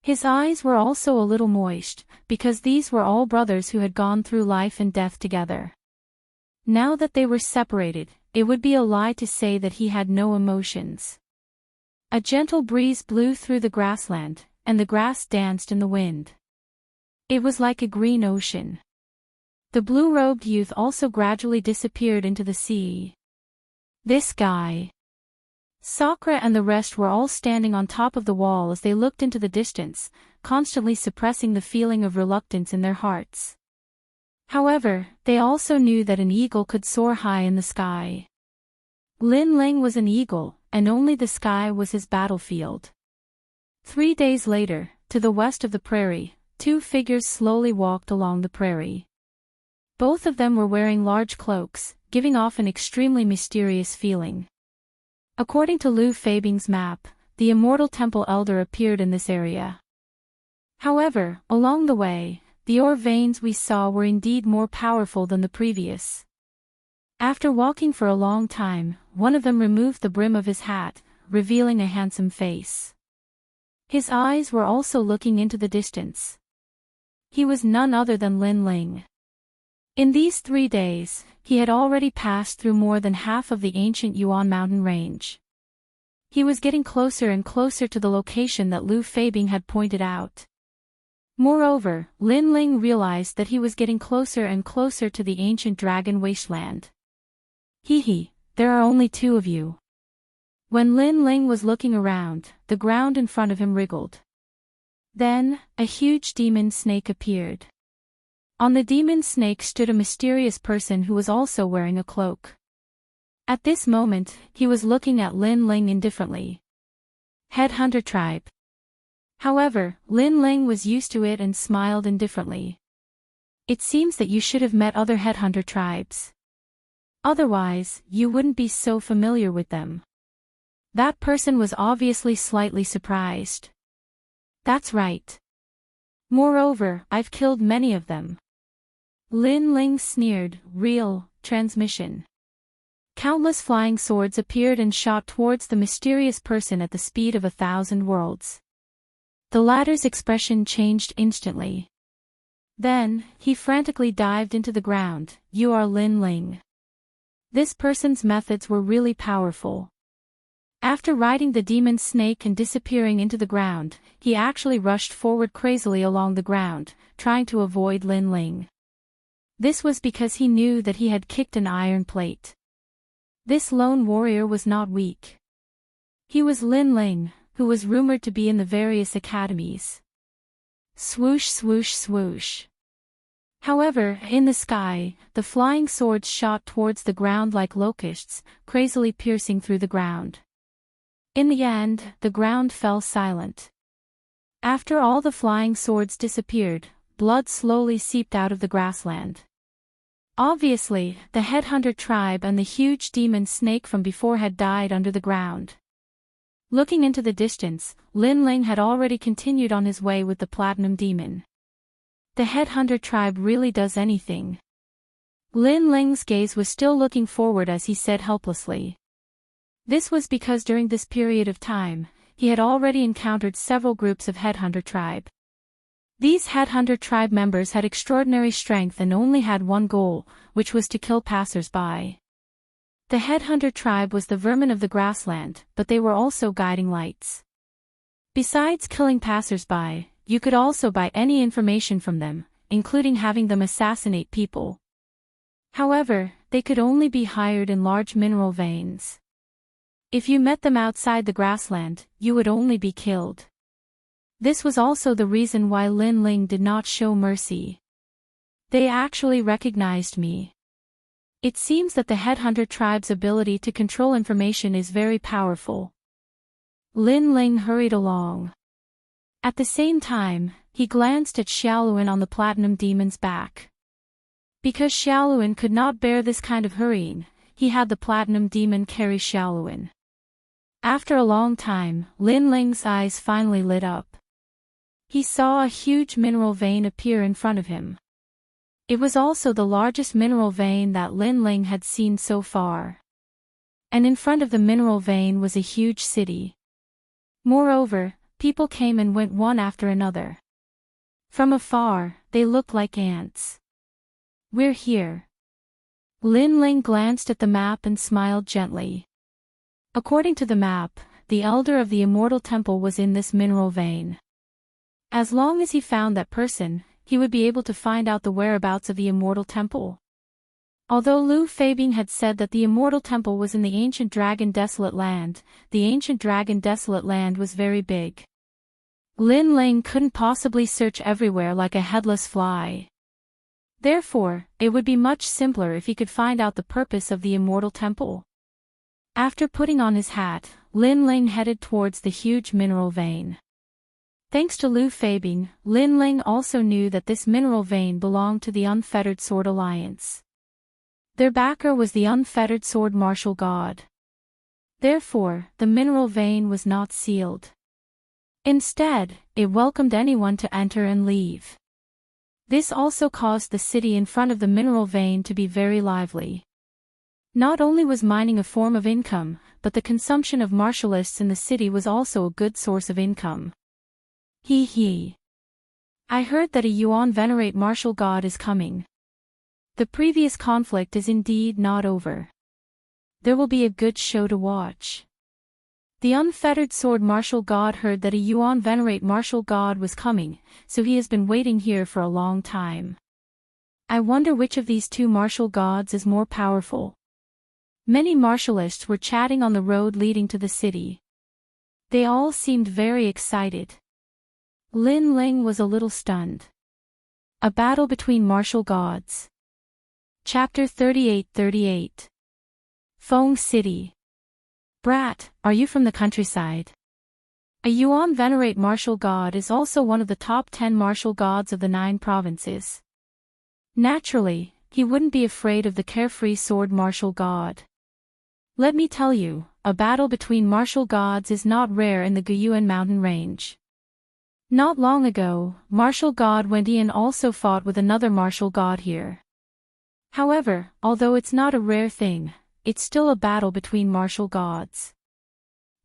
His eyes were also a little moist, because these were all brothers who had gone through life and death together. Now that they were separated, it would be a lie to say that he had no emotions. A gentle breeze blew through the grassland, and the grass danced in the wind. It was like a green ocean. The blue-robed youth also gradually disappeared into the sea. "This guy. Sakura and the rest were all standing on top of the wall as they looked into the distance, constantly suppressing the feeling of reluctance in their hearts. However, they also knew that an eagle could soar high in the sky. Lin Ling was an eagle, and only the sky was his battlefield. 3 days later, to the west of the prairie, two figures slowly walked along the prairie. Both of them were wearing large cloaks, giving off an extremely mysterious feeling. According to Lu Feibing's map, the Immortal Temple Elder appeared in this area. However, along the way, the ore veins we saw were indeed more powerful than the previous. After walking for a long time, one of them removed the brim of his hat, revealing a handsome face. His eyes were also looking into the distance. He was none other than Lin Ling. In these 3 days, he had already passed through more than half of the ancient Yuan mountain range. He was getting closer and closer to the location that Lu Feibing had pointed out. Moreover, Lin Ling realized that he was getting closer and closer to the ancient dragon wasteland. Hee, there are only 2 of you. When Lin Ling was looking around, the ground in front of him wriggled. Then, a huge demon snake appeared. On the demon snake stood a mysterious person who was also wearing a cloak. At this moment, he was looking at Lin Ling indifferently. Headhunter tribe. However, Lin Ling was used to it and smiled indifferently. It seems that you should have met other headhunter tribes. Otherwise, you wouldn't be so familiar with them. That person was obviously slightly surprised. That's right. Moreover, I've killed many of them. Lin Ling sneered. Real transmission. Countless flying swords appeared and shot towards the mysterious person at the speed of 1,000 worlds. The latter's expression changed instantly. Then, he frantically dived into the ground. You are Lin Ling. This person's methods were really powerful. After riding the demon snake and disappearing into the ground, he actually rushed forward crazily along the ground, trying to avoid Lin Ling. This was because he knew that he had kicked an iron plate. This lone warrior was not weak. He was Lin Ling, who was rumored to be in the various academies. Swoosh swoosh swoosh. However, in the sky, the flying swords shot towards the ground like locusts, crazily piercing through the ground. In the end, the ground fell silent. After all the flying swords disappeared, blood slowly seeped out of the grassland. Obviously, the headhunter tribe and the huge demon snake from before had died under the ground. Looking into the distance, Lin Ling had already continued on his way with the platinum demon. The headhunter tribe really does anything. Lin Ling's gaze was still looking forward as he said helplessly. This was because during this period of time, he had already encountered several groups of headhunter tribe. These headhunter tribe members had extraordinary strength and only had one goal, which was to kill passers-by. The headhunter tribe was the vermin of the grassland, but they were also guiding lights. Besides killing passers-by, you could also buy any information from them, including having them assassinate people. However, they could only be hired in large mineral veins. If you met them outside the grassland, you would only be killed. This was also the reason why Lin Ling did not show mercy. They actually recognized me. It seems that the headhunter tribe's ability to control information is very powerful. Lin Ling hurried along. At the same time, he glanced at Xiaoluan on the platinum demon's back. Because Xiaoluan could not bear this kind of hurrying, he had the platinum demon carry Xiaoluan. After a long time, Lin Ling's eyes finally lit up. He saw a huge mineral vein appear in front of him. It was also the largest mineral vein that Lin Ling had seen so far. And in front of the mineral vein was a huge city. Moreover, people came and went one after another. From afar, they looked like ants. We're here. Lin Ling glanced at the map and smiled gently. According to the map, the elder of the Immortal Temple was in this mineral vein. As long as he found that person, he would be able to find out the whereabouts of the Immortal Temple. Although Lu Fabing had said that the Immortal Temple was in the ancient Dragon Desolate Land, the ancient Dragon Desolate Land was very big. Lin Ling couldn't possibly search everywhere like a headless fly. Therefore, it would be much simpler if he could find out the purpose of the Immortal Temple. After putting on his hat, Lin Ling headed towards the huge mineral vein. Thanks to Lu Fabing, Lin Ling also knew that this mineral vein belonged to the Unfettered Sword Alliance. Their backer was the Unfettered Sword Martial God. Therefore, the mineral vein was not sealed. Instead, it welcomed anyone to enter and leave. This also caused the city in front of the mineral vein to be very lively. Not only was mining a form of income, but the consumption of martialists in the city was also a good source of income. Hee hee. I heard that a Yuan Venerate Martial God is coming. The previous conflict is indeed not over. There will be a good show to watch. The Unfettered Sword Martial God heard that a Yuan Venerate Martial God was coming, so he has been waiting here for a long time. I wonder which of these two martial gods is more powerful. Many martialists were chatting on the road leading to the city. They all seemed very excited. Lin Ling was a little stunned. A battle between martial gods. Chapter 38. Feng City. Brat, are you from the countryside? A Yuan Venerate Martial God is also one of the top 10 martial gods of the 9 provinces. Naturally, he wouldn't be afraid of the carefree sword martial god. Let me tell you, a battle between martial gods is not rare in the Guyuan mountain range. Not long ago, martial god Wendian also fought with another martial god here. However, although it's not a rare thing, it's still a battle between martial gods.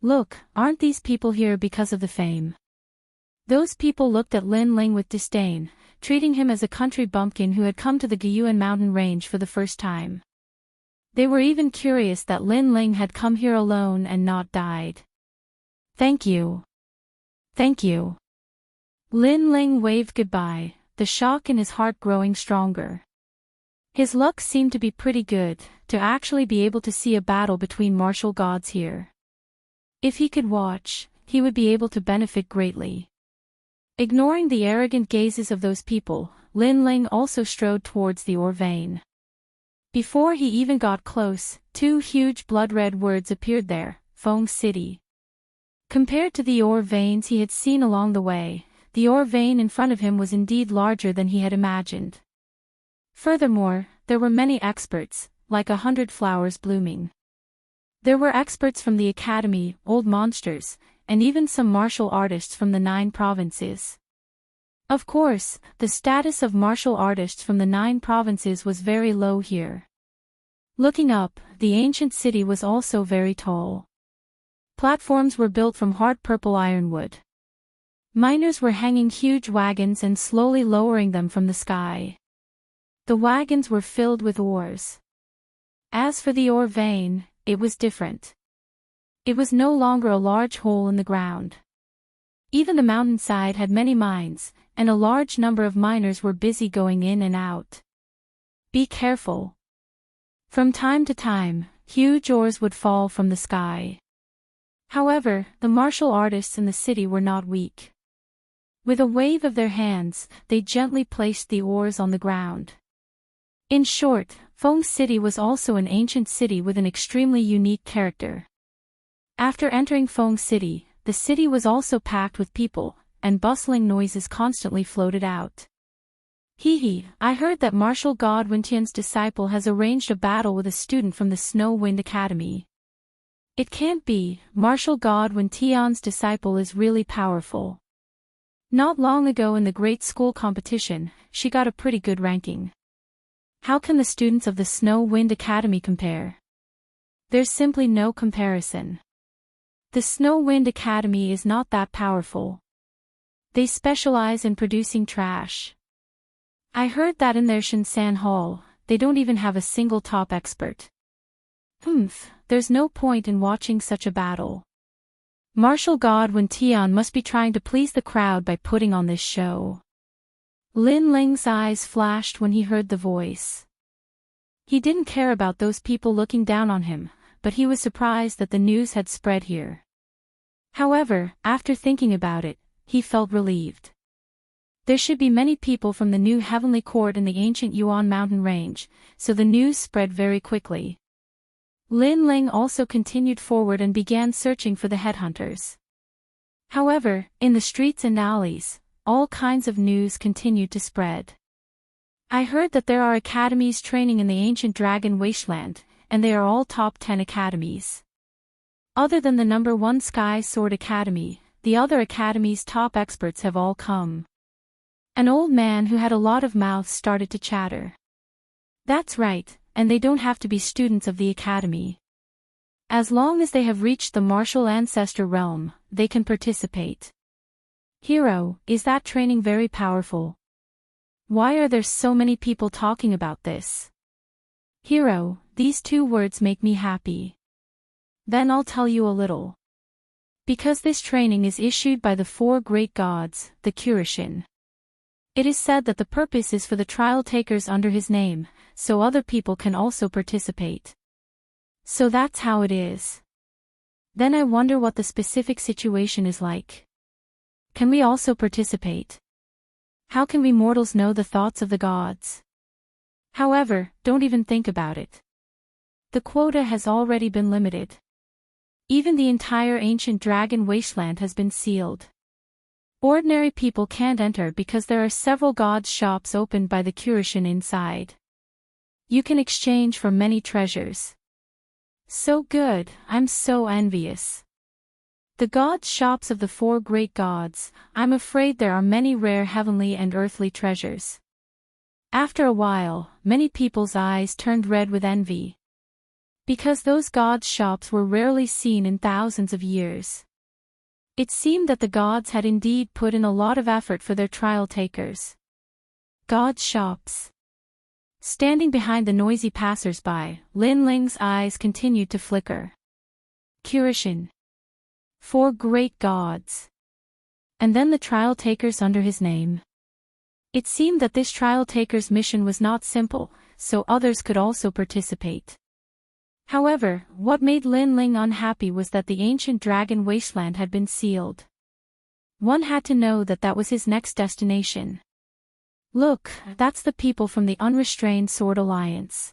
Look, aren't these people here because of the fame? Those people looked at Lin Ling with disdain, treating him as a country bumpkin who had come to the Guyuan mountain range for the first time. They were even curious that Lin Ling had come here alone and not died. Thank you. Thank you. Lin Ling waved goodbye, the shock in his heart growing stronger. His luck seemed to be pretty good, to actually be able to see a battle between martial gods here. If he could watch, he would be able to benefit greatly. Ignoring the arrogant gazes of those people, Lin Ling also strode towards the ore vein. Before he even got close, 2 huge blood-red words appeared there, Feng City. Compared to the ore veins he had seen along the way, the ore vein in front of him was indeed larger than he had imagined. Furthermore, there were many experts, like 100 flowers blooming. There were experts from the academy, old monsters, and even some martial artists from the 9 provinces. Of course, the status of martial artists from the 9 provinces was very low here. Looking up, the ancient city was also very tall. Platforms were built from hard purple ironwood. Miners were hanging huge wagons and slowly lowering them from the sky. The wagons were filled with ores. As for the ore vein, it was different. It was no longer a large hole in the ground. Even the mountainside had many mines, and a large number of miners were busy going in and out. Be careful. From time to time, huge ores would fall from the sky. However, the martial artists in the city were not weak. With a wave of their hands, they gently placed the ores on the ground. In short, Feng City was also an ancient city with an extremely unique character. After entering Feng City, the city was also packed with people, and bustling noises constantly floated out. Hee, I heard that martial god Wentian's disciple has arranged a battle with a student from the Snow Wind Academy. It can't be, martial god Wentian's disciple is really powerful. Not long ago in the great school competition, she got a pretty good ranking. How can the students of the Snow Wind Academy compare? There's simply no comparison. The Snow Wind Academy is not that powerful. They specialize in producing trash. I heard that in their Shinsan Hall, they don't even have a single top expert. There's no point in watching such a battle. Martial god Wentian must be trying to please the crowd by putting on this show. Lin Ling's eyes flashed when he heard the voice. He didn't care about those people looking down on him, but he was surprised that the news had spread here. However, after thinking about it, he felt relieved. There should be many people from the new heavenly court in the ancient Yuan mountain range, so the news spread very quickly. Lin Ling also continued forward and began searching for the headhunters. However, in the streets and alleys, all kinds of news continued to spread. I heard that there are academies training in the ancient dragon wasteland, and they are all top 10 academies. Other than the number 1 Sky Sword Academy, the other academies' top experts have all come. An old man who had a lot of mouths started to chatter. That's right, and they don't have to be students of the academy. As long as they have reached the martial ancestor realm, they can participate. Hero, is that training very powerful? Why are there so many people talking about this? Hero, these 2 words make me happy. Then I'll tell you a little. Because this training is issued by the 4 great gods, the Kurishin. It is said that the purpose is for the trial takers under his name, so other people can also participate. So that's how it is. Then I wonder what the specific situation is like. Can we also participate? How can we mortals know the thoughts of the gods? However, don't even think about it. The quota has already been limited. Even the entire ancient dragon wasteland has been sealed. Ordinary people can't enter because there are several gods' shops opened by the Kurishin inside. You can exchange for many treasures. So good, I'm so envious. The gods' shops of the 4 great gods, I'm afraid there are many rare heavenly and earthly treasures. After a while, many people's eyes turned red with envy. Because those gods' shops were rarely seen in thousands of years. It seemed that the gods had indeed put in a lot of effort for their trial takers. Gods' shops. Standing behind the noisy passers-by, Lin Ling's eyes continued to flicker. Kurishin. 4 great gods. And then the trial takers under his name. It seemed that this trial taker's mission was not simple, so others could also participate. However, what made Lin Ling unhappy was that the ancient dragon wasteland had been sealed. One had to know that that was his next destination. Look, that's the people from the Unrestrained Sword Alliance.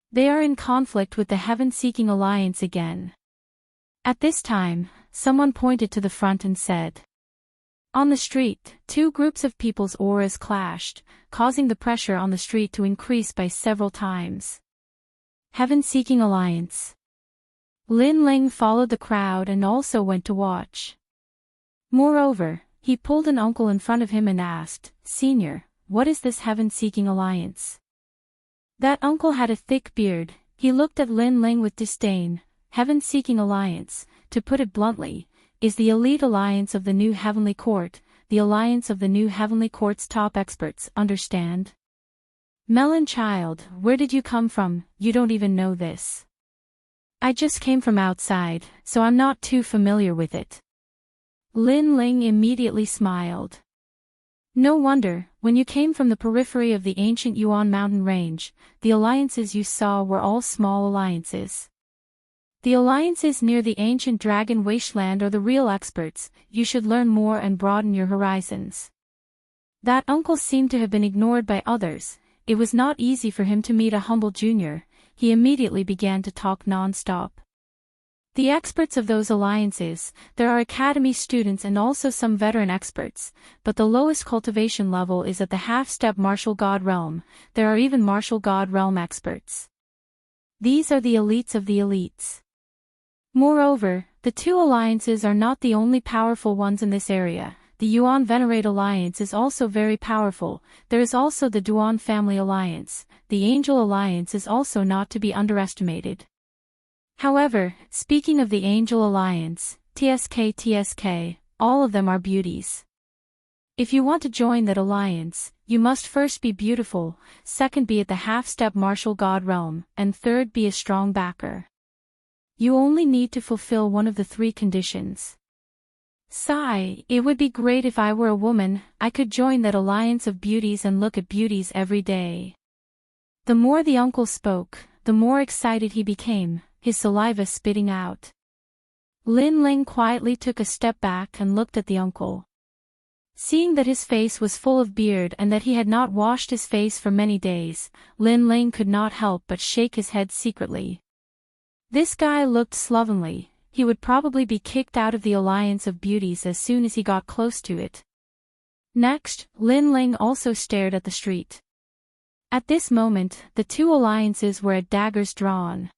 They are in conflict with the Heaven-Seeking Alliance again. At this time, someone pointed to the front and said. On the street, 2 groups of people's auras clashed, causing the pressure on the street to increase by several times. Heaven-Seeking Alliance. Lin Ling followed the crowd and also went to watch. Moreover, he pulled an uncle in front of him and asked, Senior, what is this Heaven-Seeking Alliance? That uncle had a thick beard. He looked at Lin Ling with disdain. Heaven-Seeking Alliance, to put it bluntly, is the elite alliance of the new heavenly court, the alliance of the new heavenly court's top experts, understand? Melon child, where did you come from? You don't even know this. I just came from outside, so I'm not too familiar with it. Lin Ling immediately smiled. No wonder, when you came from the periphery of the ancient Yuan mountain range, the alliances you saw were all small alliances. The alliances near the ancient dragon wasteland are the real experts. You should learn more and broaden your horizons. That uncle seemed to have been ignored by others. It was not easy for him to meet a humble junior. He immediately began to talk non-stop. The experts of those alliances, there are academy students and also some veteran experts, but the lowest cultivation level is at the half-step martial god realm. There are even martial god realm experts. These are the elites of the elites. Moreover, the 2 alliances are not the only powerful ones in this area. The Yuan Venerate Alliance is also very powerful. There is also the Duan Family Alliance. The Angel Alliance is also not to be underestimated. However, speaking of the Angel Alliance, TSK, all of them are beauties. If you want to join that alliance, you must first be beautiful, second be at the half-step martial god realm, and third be a strong backer. You only need to fulfill one of the 3 conditions. Sigh, it would be great if I were a woman. I could join that alliance of beauties and look at beauties every day. The more the uncle spoke, the more excited he became, his saliva spitting out. Lin Ling quietly took a step back and looked at the uncle. Seeing that his face was full of beard and that he had not washed his face for many days, Lin Ling could not help but shake his head secretly. This guy looked slovenly. He would probably be kicked out of the Alliance of Beauties as soon as he got close to it. Next, Lin Ling also stared at the street. At this moment, the two alliances were at daggers drawn.